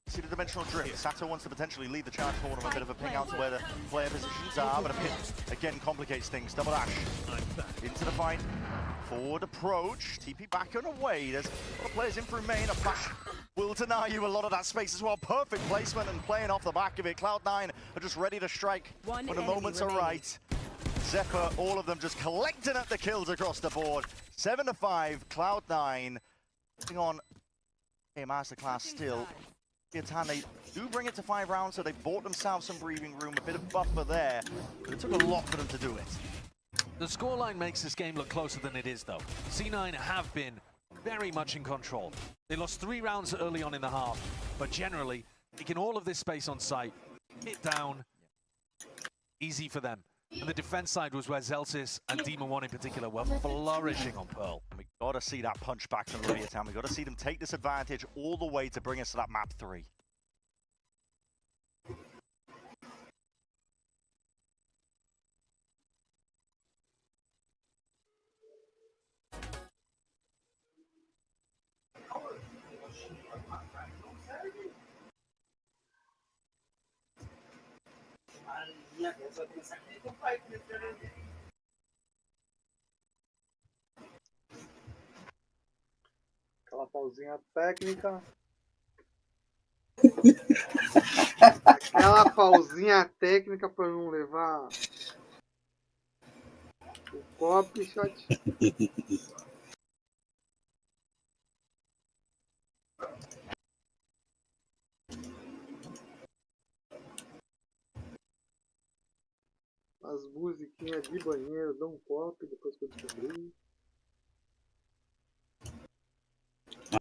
See the dimensional drift. Sato wants to potentially lead the charge forward on a bit of a ping out to where the player positions are, but a pin again complicates things. Double dash into the fight. Forward approach. TP back and away. There's a lot of players in through main. A flash will deny you a lot of that space as well. Perfect placement and playing off the back of it. Cloud9 are just ready to strike when the moments are right. Zephyr, all of them just collecting up the kills across the board. 7-5. Cloud9 putting on a masterclass still. They do bring it to 5 rounds, so they bought themselves some breathing room, a bit of buffer there, but it took a lot for them to do it. The scoreline makes this game look closer than it is, though. C9 have been very much in control. They lost 3 rounds early on in the half, but generally, taking all of this space on site, hit down, easy for them. And the defense side was where Celsius and Demon 1 in particular were flourishing on Pearl. And we got to see that punch back from Leviathan. We got to see them take this advantage all the way to bring us to that map 3. Aquela pausinha técnica. Aquela pausinha técnica para não levar o copo, shot. As musiquinhas de banheiro dão um copo depois que eu descobri.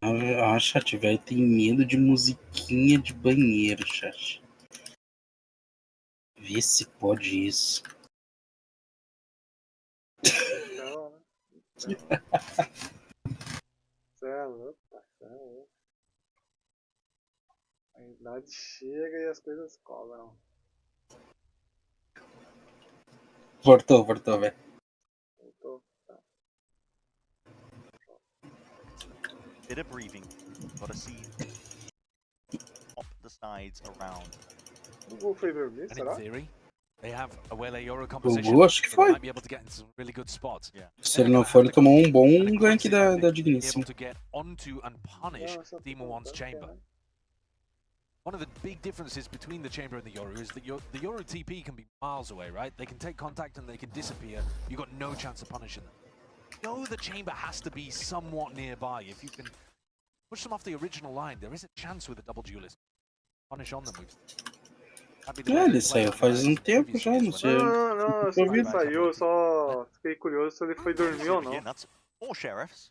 Ah, chat, velho, tem medo de musiquinha de banheiro, chat. Vê se pode isso. Não, né? Cê é louco, cê é louco. A idade chega e as coisas cobram. Voltou, velho. Voltou, tá. Bit of breathing. Got to see sides around. Google foi dormir, And será? in theory, they have a well Euro composition, Google, acho que so they foi. might be able to get into some really good spots. Se ele não for, ele tomou um bom gank da Be able Digníssima. to get onto and punish Demon One's chamber. One of the big differences between the chamber and the Yoru is that the Yoru TP can be miles away, right? They can take contact and they can disappear. You've got no chance of punishing them. No, the chamber has to be somewhat nearby. If you can push them off the original line, there is a chance with a double duelist. Punish on them. Ele saiu faz um tempo já, não sei. Não, eu só vi ele saiu, eu só fiquei curioso se ele foi dormir ou não. That's 4 sheriffs.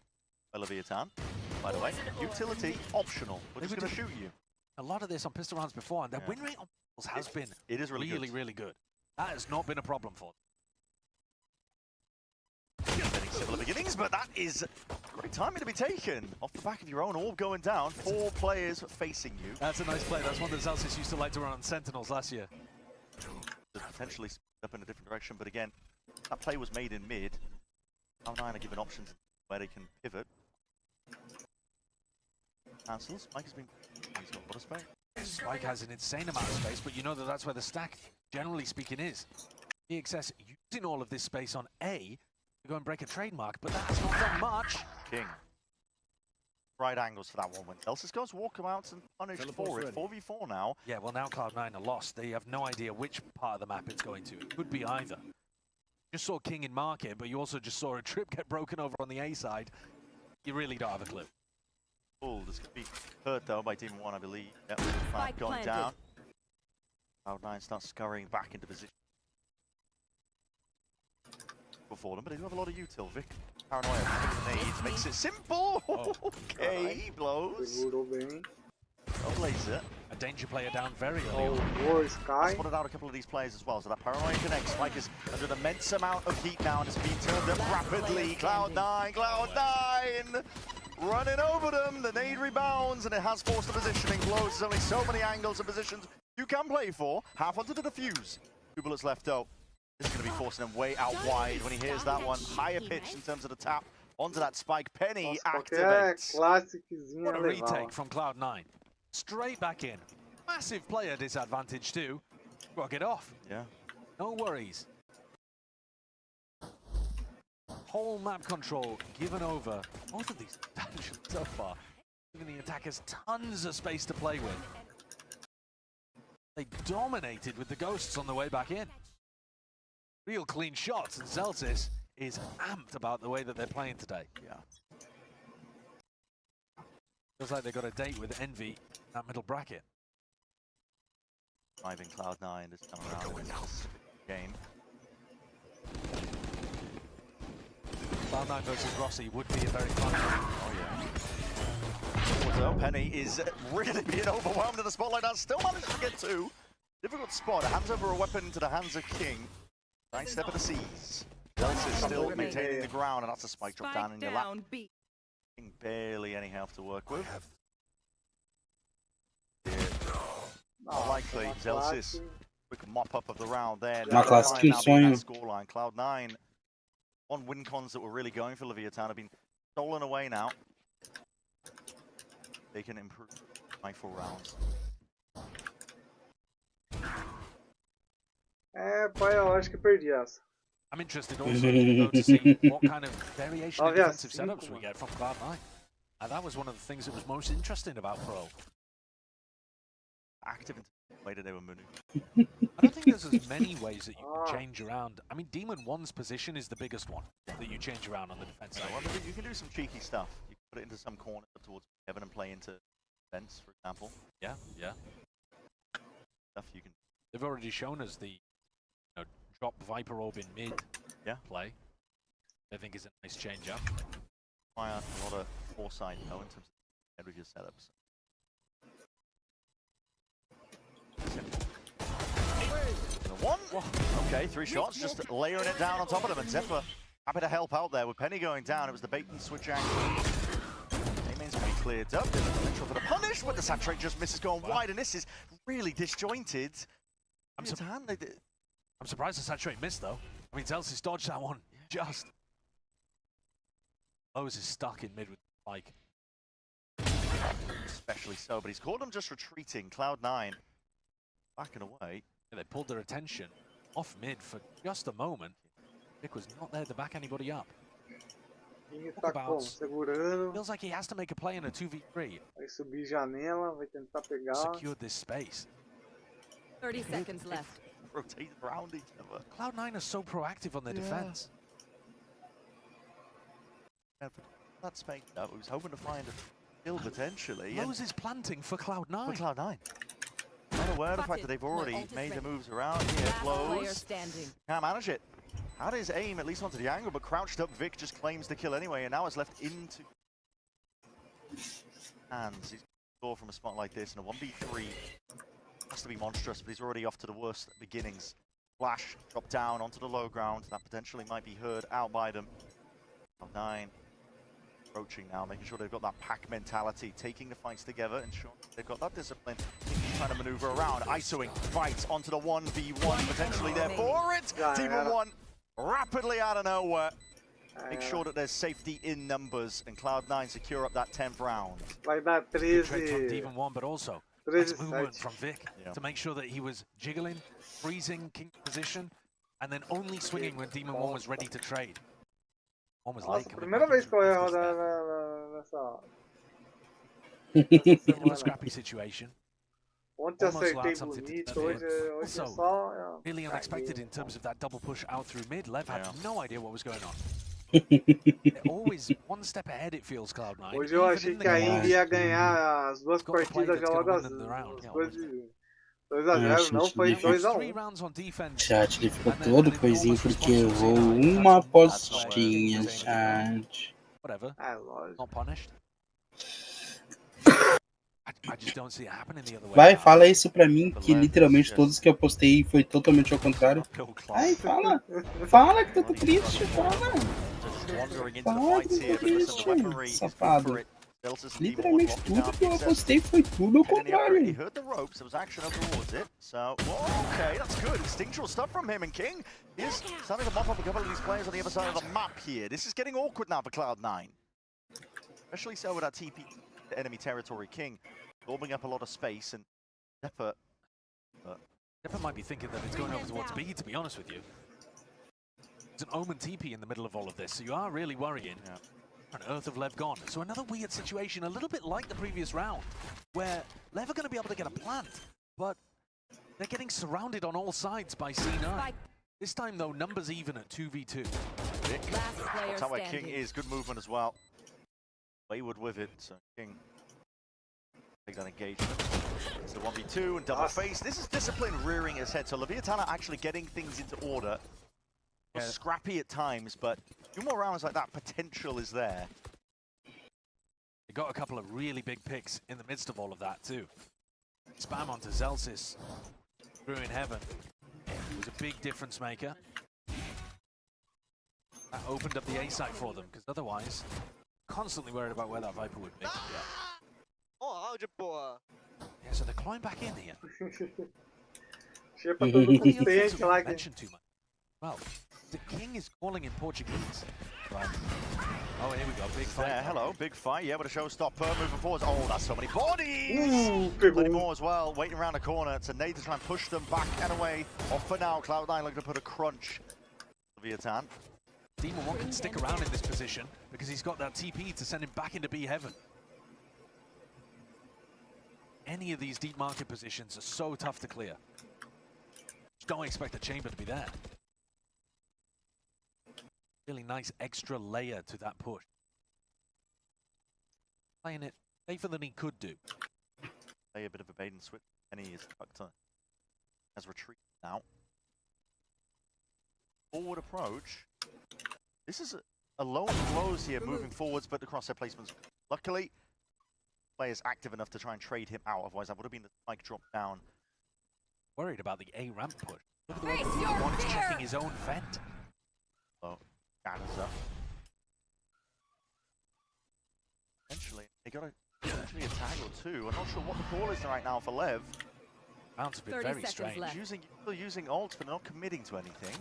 Leviathan, by the way. Utility optional. We're just going to shoot you. A lot of this on pistol rounds before, and their win rate on pistols has been it is really good. That has not been a problem for them. Similar beginnings, but that is great timing to be taken. Off the back of your own orb going down, 4 players facing you. That's a nice play. That's one that Zelsis used to like to run on Sentinels last year. Potentially up in a different direction, but again, that play was made in mid. Cloud9 are given options where they can pivot. Cancels. Mike has been. He's got a lot of space. Spike has an insane amount of space, but you know that that's where the stack, generally speaking, is. EXS using all of this space on A to go and break a trademark, but that's not done much. King. Right angles for that one when Celsius goes walk him out and punish for it. 4v4 now. Yeah, well now Cloud9 are lost. They have no idea which part of the map it's going to. It could be either. You just saw King in market, but you also just saw a trip get broken over on the A side. You really don't have a clue. This could be hurt though by Demon 1, I believe. Yep, flag going down. Cloud9 starts scurrying back into position. For them, but they do have a lot of util. Vic, paranoia, nades, makes it simple. Okay, blows. Oh, laser. A danger player down very early. Oh, Sky. Spotted out a couple of these players as well, so that paranoia connects. Spike is under an immense amount of heat now and is being turned up rapidly. Cloud9! Running over them, the nade rebounds, and it has forced the positioning. Blows, there's only so many angles and positions you can play for. Half onto the defuse. 2 bullets left out. This is going to be forcing him way out wide when he hears that one. Higher pitch in terms of the tap onto that Spike. Penny activates. What a retake from Cloud9. Straight back in. Massive player disadvantage too. Rock it off. Yeah. No worries. Whole map control given over. Both of these so far, giving the attackers tons of space to play with. They dominated with the ghosts on the way back in. Real clean shots, and Zelsis is amped about the way that they're playing today. Yeah. Feels like they got a date with Envy in that middle bracket. Driving Cloud9 this time around with this game. Cloud9 versus Rossi would be a very fun one. Oh yeah. So Penny is really being overwhelmed in a spot like that. Still managed to get 2. Difficult spot. Hands over a weapon into the hands of King. Right step of the seas. Zelsis still maintaining the ground, and that's a spike drop down in your lap. King barely any health to work with. Not likely. Zelsis, quick mop up of the round there. Scoreline. Cloud9. 1 win cons that were really going for Leviathan have been stolen away now. They can improve by 4 rounds. Pai, eu acho que perdi essa. I'm interested also though, to see what kind of variation in defensive setups we get from Cloud9. And that was one of the things that was most interesting about Pro. Active in the way that they were moving. I don't think there's as many ways that you can change around. I mean, Demon 1's position is the biggest one that you change around on the defense side. Well, you can do some cheeky stuff. You can put it into some corner up towards Kevin and play into events, for example. Yeah, yeah. Stuff you can. They've already shown us the drop Viper Orb in mid play. I think is a nice change up. A lot of foresight though in terms of Edridge's setups. One. Okay, 3 shots, just layering it down on top of them, and Zephyr happy to help out there with Penny going down. It was the bait and switch angle. A-main's going to be cleared up. There's a potential for the punish, but the saturate just misses going wide, and this is really disjointed. I'm surprised the saturate missed though. I mean, Zelsis dodged that one just. Lowe's is stuck in mid with Spike. especially so, but he's called them just retreating. CLOUD9 backing away. Yeah, they pulled their attention off mid for just a moment. Vic was not there to back anybody up. Tá como? Segurando. Feels like he has to make a play in a 2v3. Vai subir janela, vai tentar pegar. Secured this space. 30 seconds left. Rotate around each other. Cloud9 are so proactive on their defense. Yeah, that space, he was hoping to find a kill potentially. Lowe's is planting for Cloud9. For Cloud9. Not aware of the fact that they've already made the moves around here. Close. Can't manage it. Had his aim at least onto the angle, but crouched up Vic just claims the kill anyway, and now it's left into hands. He's score from a spot like this, and a 1v3 has to be monstrous, but he's already off to the worst beginnings. Flash dropped down onto the low ground. That potentially might be heard out by them. 9 approaching now, making sure they've got that pack mentality, taking the fights together, ensuring they've got that discipline. He's trying to maneuver around, ISOing fights onto the 1v1, potentially there for it. Demon 1 rapidly out of nowhere. Make sure that there's safety in numbers, and Cloud9 secure up that 10th round. Vai dar Good trade from Demon 1, but also nice movement from Vic Yeah. to make sure that he was jiggling, freezing king position, and then only swinging when Demon 1 was ready to trade. One was late. Primeira vez que eu erro nessa. A little scrappy situation. Ontem acertei bonito, hoje é só. Really unexpected in terms of that double push out through mid. Lev had no idea what was going on. They're always one step ahead, it feels, Cloud9. Hoje eu achei que a Indy ia ganhar as duas partidas já logo as duas de 2-0, não foi 2-1. Chat, ele ficou todo coisinho porque errou uma apostinha, chat. Whatever. Not punished. I just don't see it happening the other way. Vai, fala isso pra mim, que literalmente todos que eu postei foi totalmente ao contrário. Ai, fala! Fala que eu tô triste, fala! Fala que eu tô triste, safado. Literalmente tudo que eu postei foi tudo ao contrário. He heard the ropes, there was action up towards it, so, okay, that's good. Instinctual stuff from him, and King is starting to mop up a couple of these players on the other side of the map here. This is getting awkward now for Cloud9. Especially so with that TP enemy territory. King opening up a lot of space, and Depa might be thinking that it's going over towards B, to be honest with you. There's an Omen TP in the middle of all of this, so you are really worrying. On Earth of Lev gone. So another weird situation, a little bit like the previous round, where Lev are going to be able to get a plant, but they're getting surrounded on all sides by C9. This time, though, numbers even at 2v2. That's how King is. Good movement as well. Wayward with it, so King take that engagement. It's the 1v2 and double face. This is discipline rearing its head. So Leviathan are actually getting things into order. Scrappy at times, but 2 more rounds like that, potential is there. They got a couple of really big picks in the midst of all of that too. Spam onto Zelsis, Ruin Heaven. It was a big difference maker. That opened up the A site for them, because otherwise, constantly worried about where that Viper would be. Yeah, so they're climbing back in here. Mention too much. Well, the King is calling in Portuguese. Right. Oh, here we go, big fight. Yeah, hello, big fight. Yeah, but a showstopper moving forwards. Oh, that's so many bodies! Plenty more as well, waiting around the corner. It's a nade to try and push them back and away. Off for now, Cloud9 looking to put a crunch. Leviathan. Demon 1 can stick around in this position because he's got that TP to send him back into B heaven. Any of these deep market positions are so tough to clear. Just don't expect the chamber to be there. Really nice extra layer to that push. Playing it safer than he could do. Play a bit of a bait and switch. Penny is tucked on. Has retreated now. Forward approach. This is a low and close here, moving forwards, but the crosshair placements. Luckily, players active enough to try and trade him out. Otherwise, that would have been the spike drop down. Worried about the A ramp push. Look at the way Demon 1 is checking his own vent. Oh, scanners up. Eventually, they got actually a tag or two. I'm not sure what the call is right now for Lev. Bounce a bit very strange. Still using ult, but not committing to anything.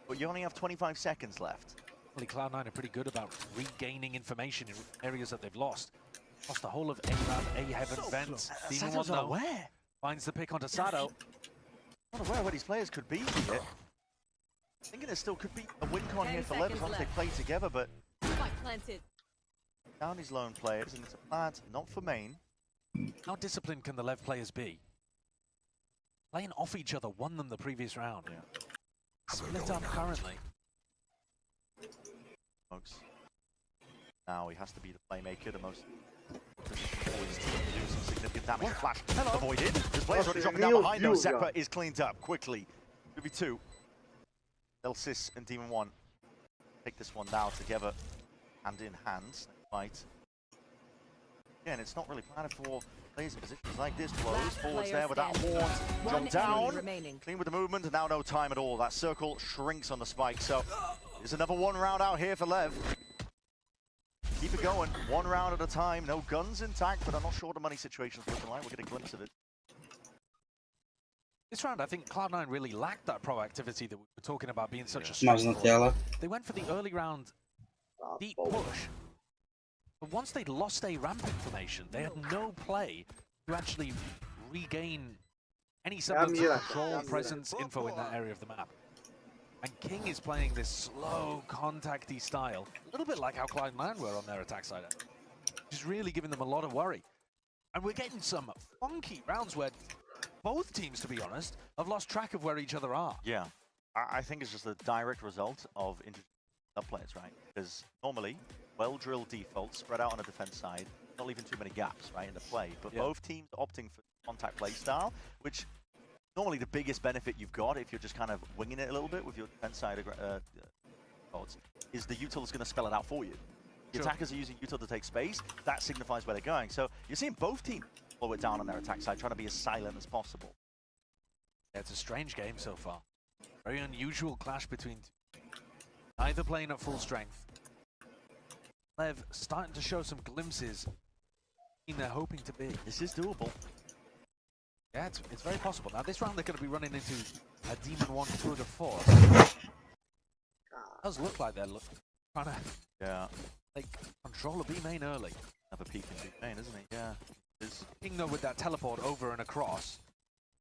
But you only have 25 seconds left. Well, Cloud9 are pretty good about regaining information in areas that they've lost. Across the whole of A Heaven vents. Demon Sato's One, though, unaware. finds the pick onto Sato. Not aware of what these players could be here. Thinking there still could be a win con here for LEVI as long as they play together, but down his lone players, and it's a plant not for main. How disciplined can the LEV players be? Playing off each other won them the previous round. Yeah. Split up currently. Folks. Now he has to be the playmaker, the most always to do some significant damage. Flash avoided. This player's already dropping down behind though. Zephyr is cleaned up quickly. 2v2. Elsis and Demon One take this one now together, hand in hand. Fight. Again, it's not really planned for players in positions like this. Close forwards there with that horn. Jump down. Clean with the movement, and now no time at all. That circle shrinks on the spike. So there's another one round out here for LEV. Keep it going, one round at a time. No guns intact, but I'm not sure the money situation's looking like. We'll get a glimpse of it. This round, I think Cloud9 really lacked that proactivity that we were talking about being such a strength. They went for the early round deep push. But once they'd lost a ramp information, they had no play to actually regain any semblance of control, presence, info in that area of the map. And King is playing this slow, contacty style, a little bit like how Cloud9 were on their attack side, which is really giving them a lot of worry. And we're getting some funky rounds where both teams, to be honest, have lost track of where each other are. Yeah, I think it's just a direct result of sub-players, right? Because normally, well-drilled defaults spread out on the defense side, not leaving too many gaps, right, in the play. But both teams opting for contact play style, which normally the biggest benefit you've got if you're just kind of winging it a little bit with your defense side odds, is the util is going to spell it out for you. The attackers are using util to take space. That signifies where they're going. So you're seeing both teams slow it down on their attack side, trying to be as silent as possible. Yeah, it's a strange game so far. Very unusual clash between two. Either playing at full strength. LEV starting to show some glimpses in they're hoping to be. This is doable. Yeah, it's very possible. Now this round they're going to be running into a Demon One tour de force. It does look like they're trying to like control a B main early. Have a peek in B main, isn't he? Yeah. King though with that teleport over and across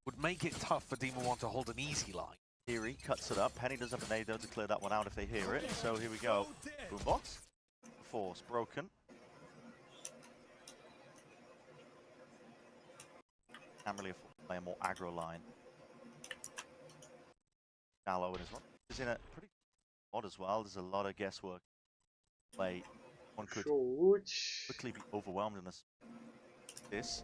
would make it tough for Demon One to hold an easy line. Theory cuts it up. Penny does have an AO to clear that one out if they hear it. So here we go. Boombox. Force broken. Can't really afford to play a more aggro line. Gallo in his one. He's in a pretty odd as well. There's a lot of guesswork. Play. One could quickly be overwhelmed in this.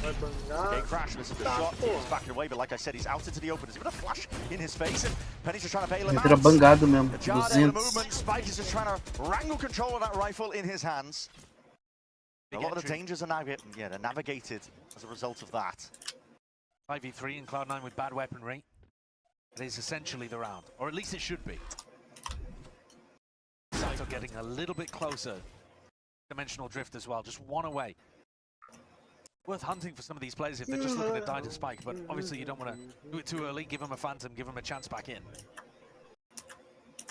Okay, Crash misses the shot. He's backing away, but like I said, he's out into the open. There's even a flash in his face, and Penny's just trying to bail him out. Bangado mesmo, Jada in the movement. Spike is just trying to wrangle control of that rifle in his hands. A lot of the dangers are now they're navigated as a result of that. 5v3 in Cloud9 with bad weaponry. It is essentially the round, or at least it should be. Sato getting a little bit closer. Dimensional drift as well, just one away. Worth hunting for some of these players if they're just looking to die to Spike, but obviously you don't want to do it too early. Give them a phantom, give them a chance back in.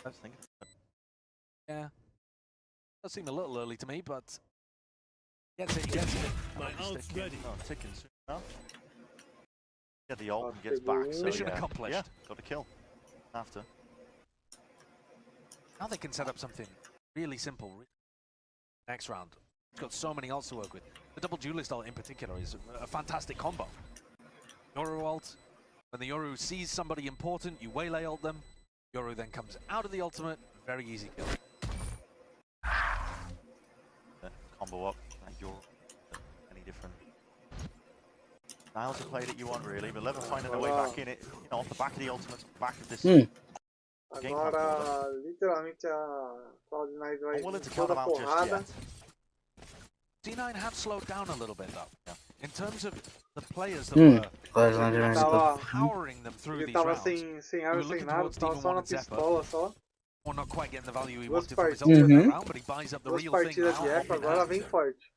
I was thinking. Yeah, does seem a little early to me, but gets it, he gets it. My ult's ready. Oh, ticking soon enough. Yeah, the ult and gets back. So mission accomplished. Yeah, got a kill after. Now they can set up something really simple next round. It's got so many ults to work with. The double duelist ult in particular is a fantastic combo. Yoru ult, when the Yoru sees somebody important, you waylay ult them. Yoru then comes out of the ultimate, very easy kill. Combo up, Yoru, any different styles of play that you want really, but LEVI finding their way back in it, you know, off the back of the ultimate, back of this game. Agora, literalmente a Cloud9 vai willing to toda count them out just porrada. yet. D9 have slowed down a little bit though. Yeah. In terms of the players that were powering them through these rounds. Sem arma, sem nada, tava só na pistola só. Or not quite getting the value he wanted from his ultimate round, but he buys up the real thing now. Duas partidas de eco, agora vem forte.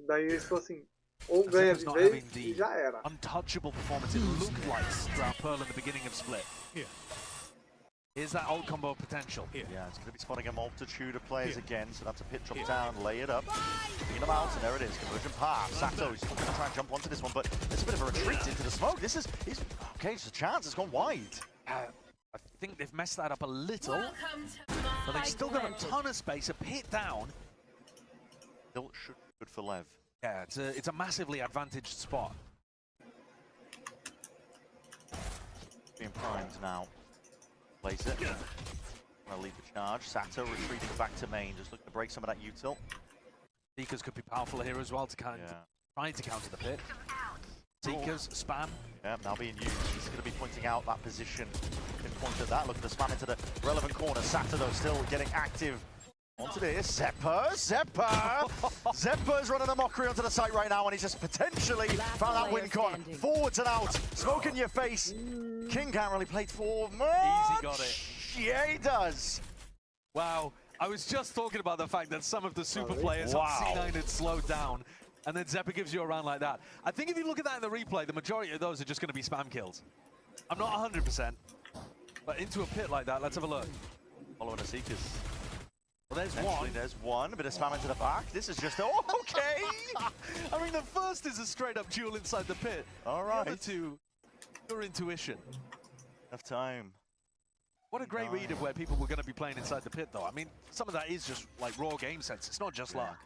Daí eles falaram assim, ou ganha de vez e já era. Untouchable performance it looked like throughout Pearl in the beginning of Split. Yeah. Here's that ult combo potential. Yeah, it's going to be spotting a multitude of players again, so that's a pit drop down, lay it up, bringing them out, and there it is, convergent path. Sato, he's going to try and jump onto this one, but there's a bit of a retreat into the smoke. He's okay, it's a chance, it's gone wide. I think they've messed that up a little, but they've still got a ton of space, a pit down. Still should be good for Lev. Yeah, it's a massively advantaged spot. Being primed now. Place it. Gonna lead the charge. Sato retreating back to main, just looking to break some of that util. Seekers could be powerful here as well to try to counter the pit. Seekers, spam. Yeah, now being used. He's going to be pointing out that position. Pinpoint at that, looking to spam into the relevant corner. Sato though still getting active. Onto this, Zeppa's running a mockery onto the site right now, and he's just potentially found that win con. Forwards and out, smoke in your face. King can't really play forward much. Easy got it. Yeah, he does. Wow, I was just talking about the fact that some of the super players on C9 had slowed down, and then Zeppa gives you a round like that. I think if you look at that in the replay, the majority of those are just going to be spam kills. I'm not 100%, but into a pit like that, let's have a look. Following the Seekers. Well, there's one. A bit of spam into the back. This is just, okay. I mean, the first is a straight-up duel inside the pit. All right. The other two, pure intuition. Enough time. What a great read of where people were going to be playing inside the pit, though. I mean, some of that is just, like, raw game sense. It's not just luck.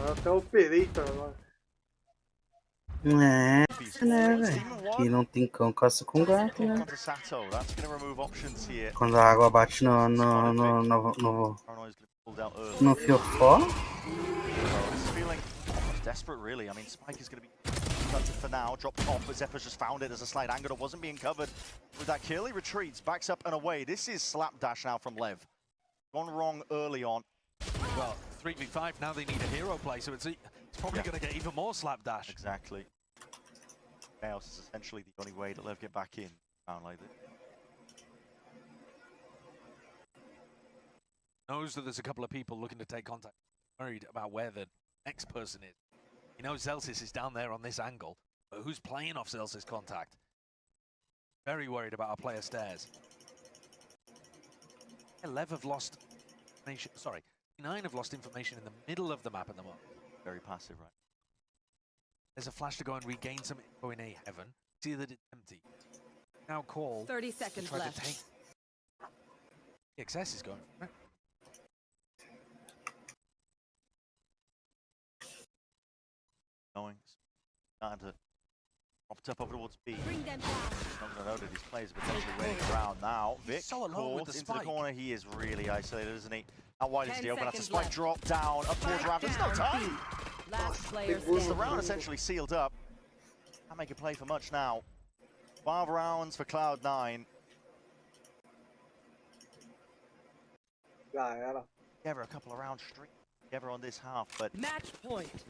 Até o perito agora. Né, velho. Aqui não tem cão, caça com gato, né? Quando a água bate no fiofó. Desperate, really. I mean, Spike is going to be stunted for now. Dropped off, but Zeppa's just found it as a slight angle that wasn't being covered with that kill. He retreats, backs up and away. This is slapdash now from Lev. Gone wrong early on. Well, 3v5, now they need a hero play, so it's probably going to get even more slapdash. Exactly. Chaos is essentially the only way that Lev get back in. Found like this. Knows that there's a couple of people looking to take contact. Worried about where the next person is. You know Zelsis is down there on this angle, but who's playing off Zelsis' contact? Very worried about our player stairs. Yeah, Lev have lost information. Sorry, 9 have lost information in the middle of the map at the moment. Very passive, right? There's a flash to go and regain some info in A heaven. See that it's empty. Now call. 30 seconds left. XS is going. Right? Going. Starting to prop it up over towards B. Not going to know that his players are potentially winning around now. Vic so alone with the into the corner. He is really isolated, isn't he? How wide is the open? That's a Spike left. drop down, up towards Ram. There's no time. Last player The round essentially sealed up. Can't make a play for much now. 12 rounds for CLOUD9. Together a couple of rounds straight together on this half, but match point.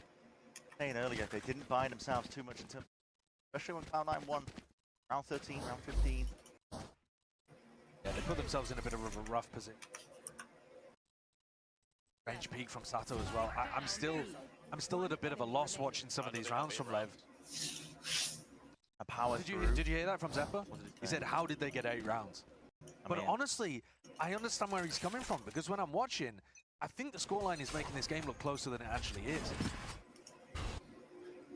Saying earlier, they didn't bind themselves too much in terms, especially when CLOUD9 won round 13, round 15. Yeah, they put themselves in a bit of a rough position. Range peak from Sato as well. I'm still at a bit of a loss watching some of these rounds from Lev. A power did you hear that from Zeppa? He said, how did they get 8 rounds? But honestly, I understand where he's coming from, because when I'm watching, I think the scoreline is making this game look closer than it actually is.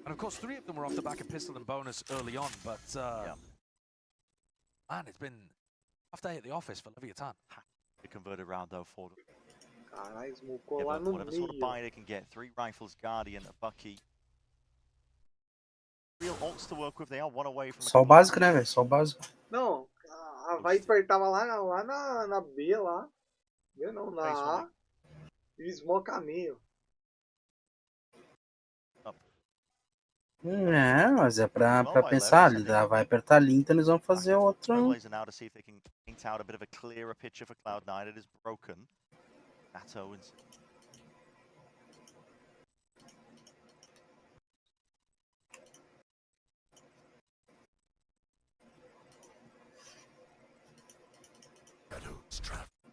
And of course, 3 of them were off the back of pistol and bonus early on, but man, it's been a tough day at the office for Leviathan. A converted round though for them. Caralho, smocou lá no Whatever sort of meio. buy they can get. 3 rifles, Guardian, a Bucky. Real ults to work with. They are one away from. Só o básico, né, velho? Só o básico. Não, a Viper tava lá na B lá. B não, na A. E smoke caminho. É, mas é pra pensar ali, vai apertar ali, então eles vão fazer outro. Now to see if they can paint out a bit of a clearer picture for CLOUD9. It is broken. Nato and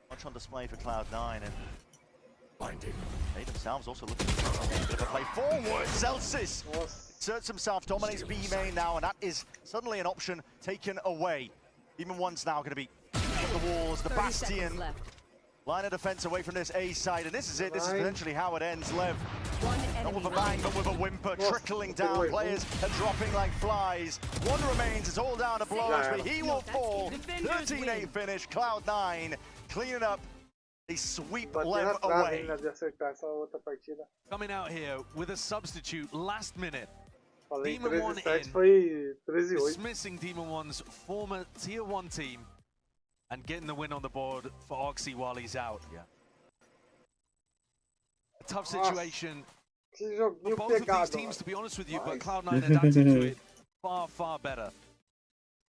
much on display for CLOUD9 and they themselves also looking for a bit of a play forward. Celsius Asserts himself, dominates B main now, and that is suddenly an option taken away. Even one's now going to be on the walls, the Bastion. Line of defense away from this A side, and this is it. This is potentially how it ends. Lev, not with a bang, but with a whimper, trickling down. Players are dropping like flies. One remains. It's all down to blows, but he will fall. 13-8 finish. Cloud9 cleaning up. They sweep Lev away. Coming out here with a substitute last minute. Falei Demon 1 13-7 in, foi 13-8. dismissing Demon 1's former Tier 1 team and getting the win on the board for Oxy while he's out. Yeah. A tough situation for both of these teams, to be honest with you, but Cloud9 adapted to it far, far better.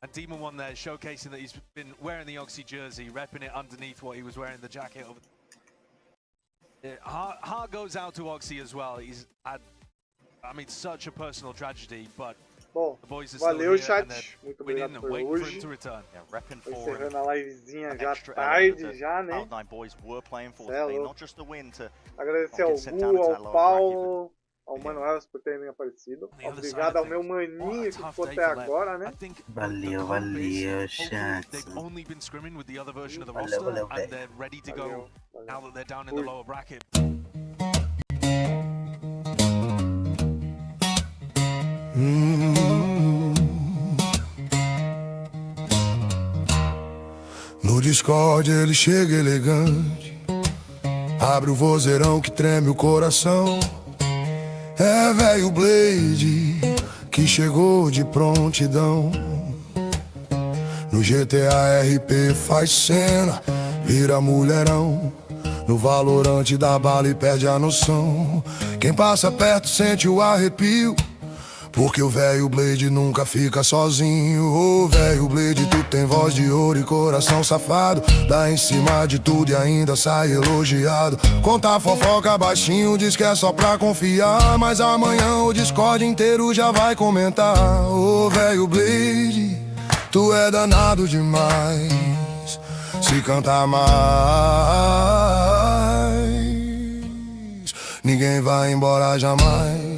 And Demon 1 there showcasing that he's been wearing the Oxy jersey, repping it underneath what he was wearing the jacket over. Heart goes out to Oxy as well. He's had, I mean, such a personal tragedy, but bom, the boys are still valeu, here chat. and Muito winning obrigado and por waiting for him hoje. to return. Yeah, repping Tô for encerrando a livezinha an já extra tarde, element já, that né? Cloud9 boys were playing for Cê é today, louco. not just the win to Agradecer ao get sent down Gu, into that ao lower Paulo, ao Mano Elvis por terem aparecido. Obrigado ao meu maninho que ficou até agora, né? Valeu, valeu, chat. They've only been scrimming with the other version of the Valeu, roster, valeu, and velho. they're ready to go now that they're down in the lower bracket. No Discord ele chega elegante, abre o vozeirão que treme o coração. É Veio Blade que chegou de prontidão. No GTA RP faz cena, vira mulherão. No Valorant dá bala e perde a noção. Quem passa perto sente o arrepio, porque o Veio Blade nunca fica sozinho. Ô Veio Blade, tu tem voz de ouro e coração safado. Dá em cima de tudo e ainda sai elogiado. Conta a fofoca baixinho, diz que é só pra confiar, mas amanhã o Discord inteiro já vai comentar. Ô Veio Blade, tu é danado demais. Se cantar mais, ninguém vai embora jamais.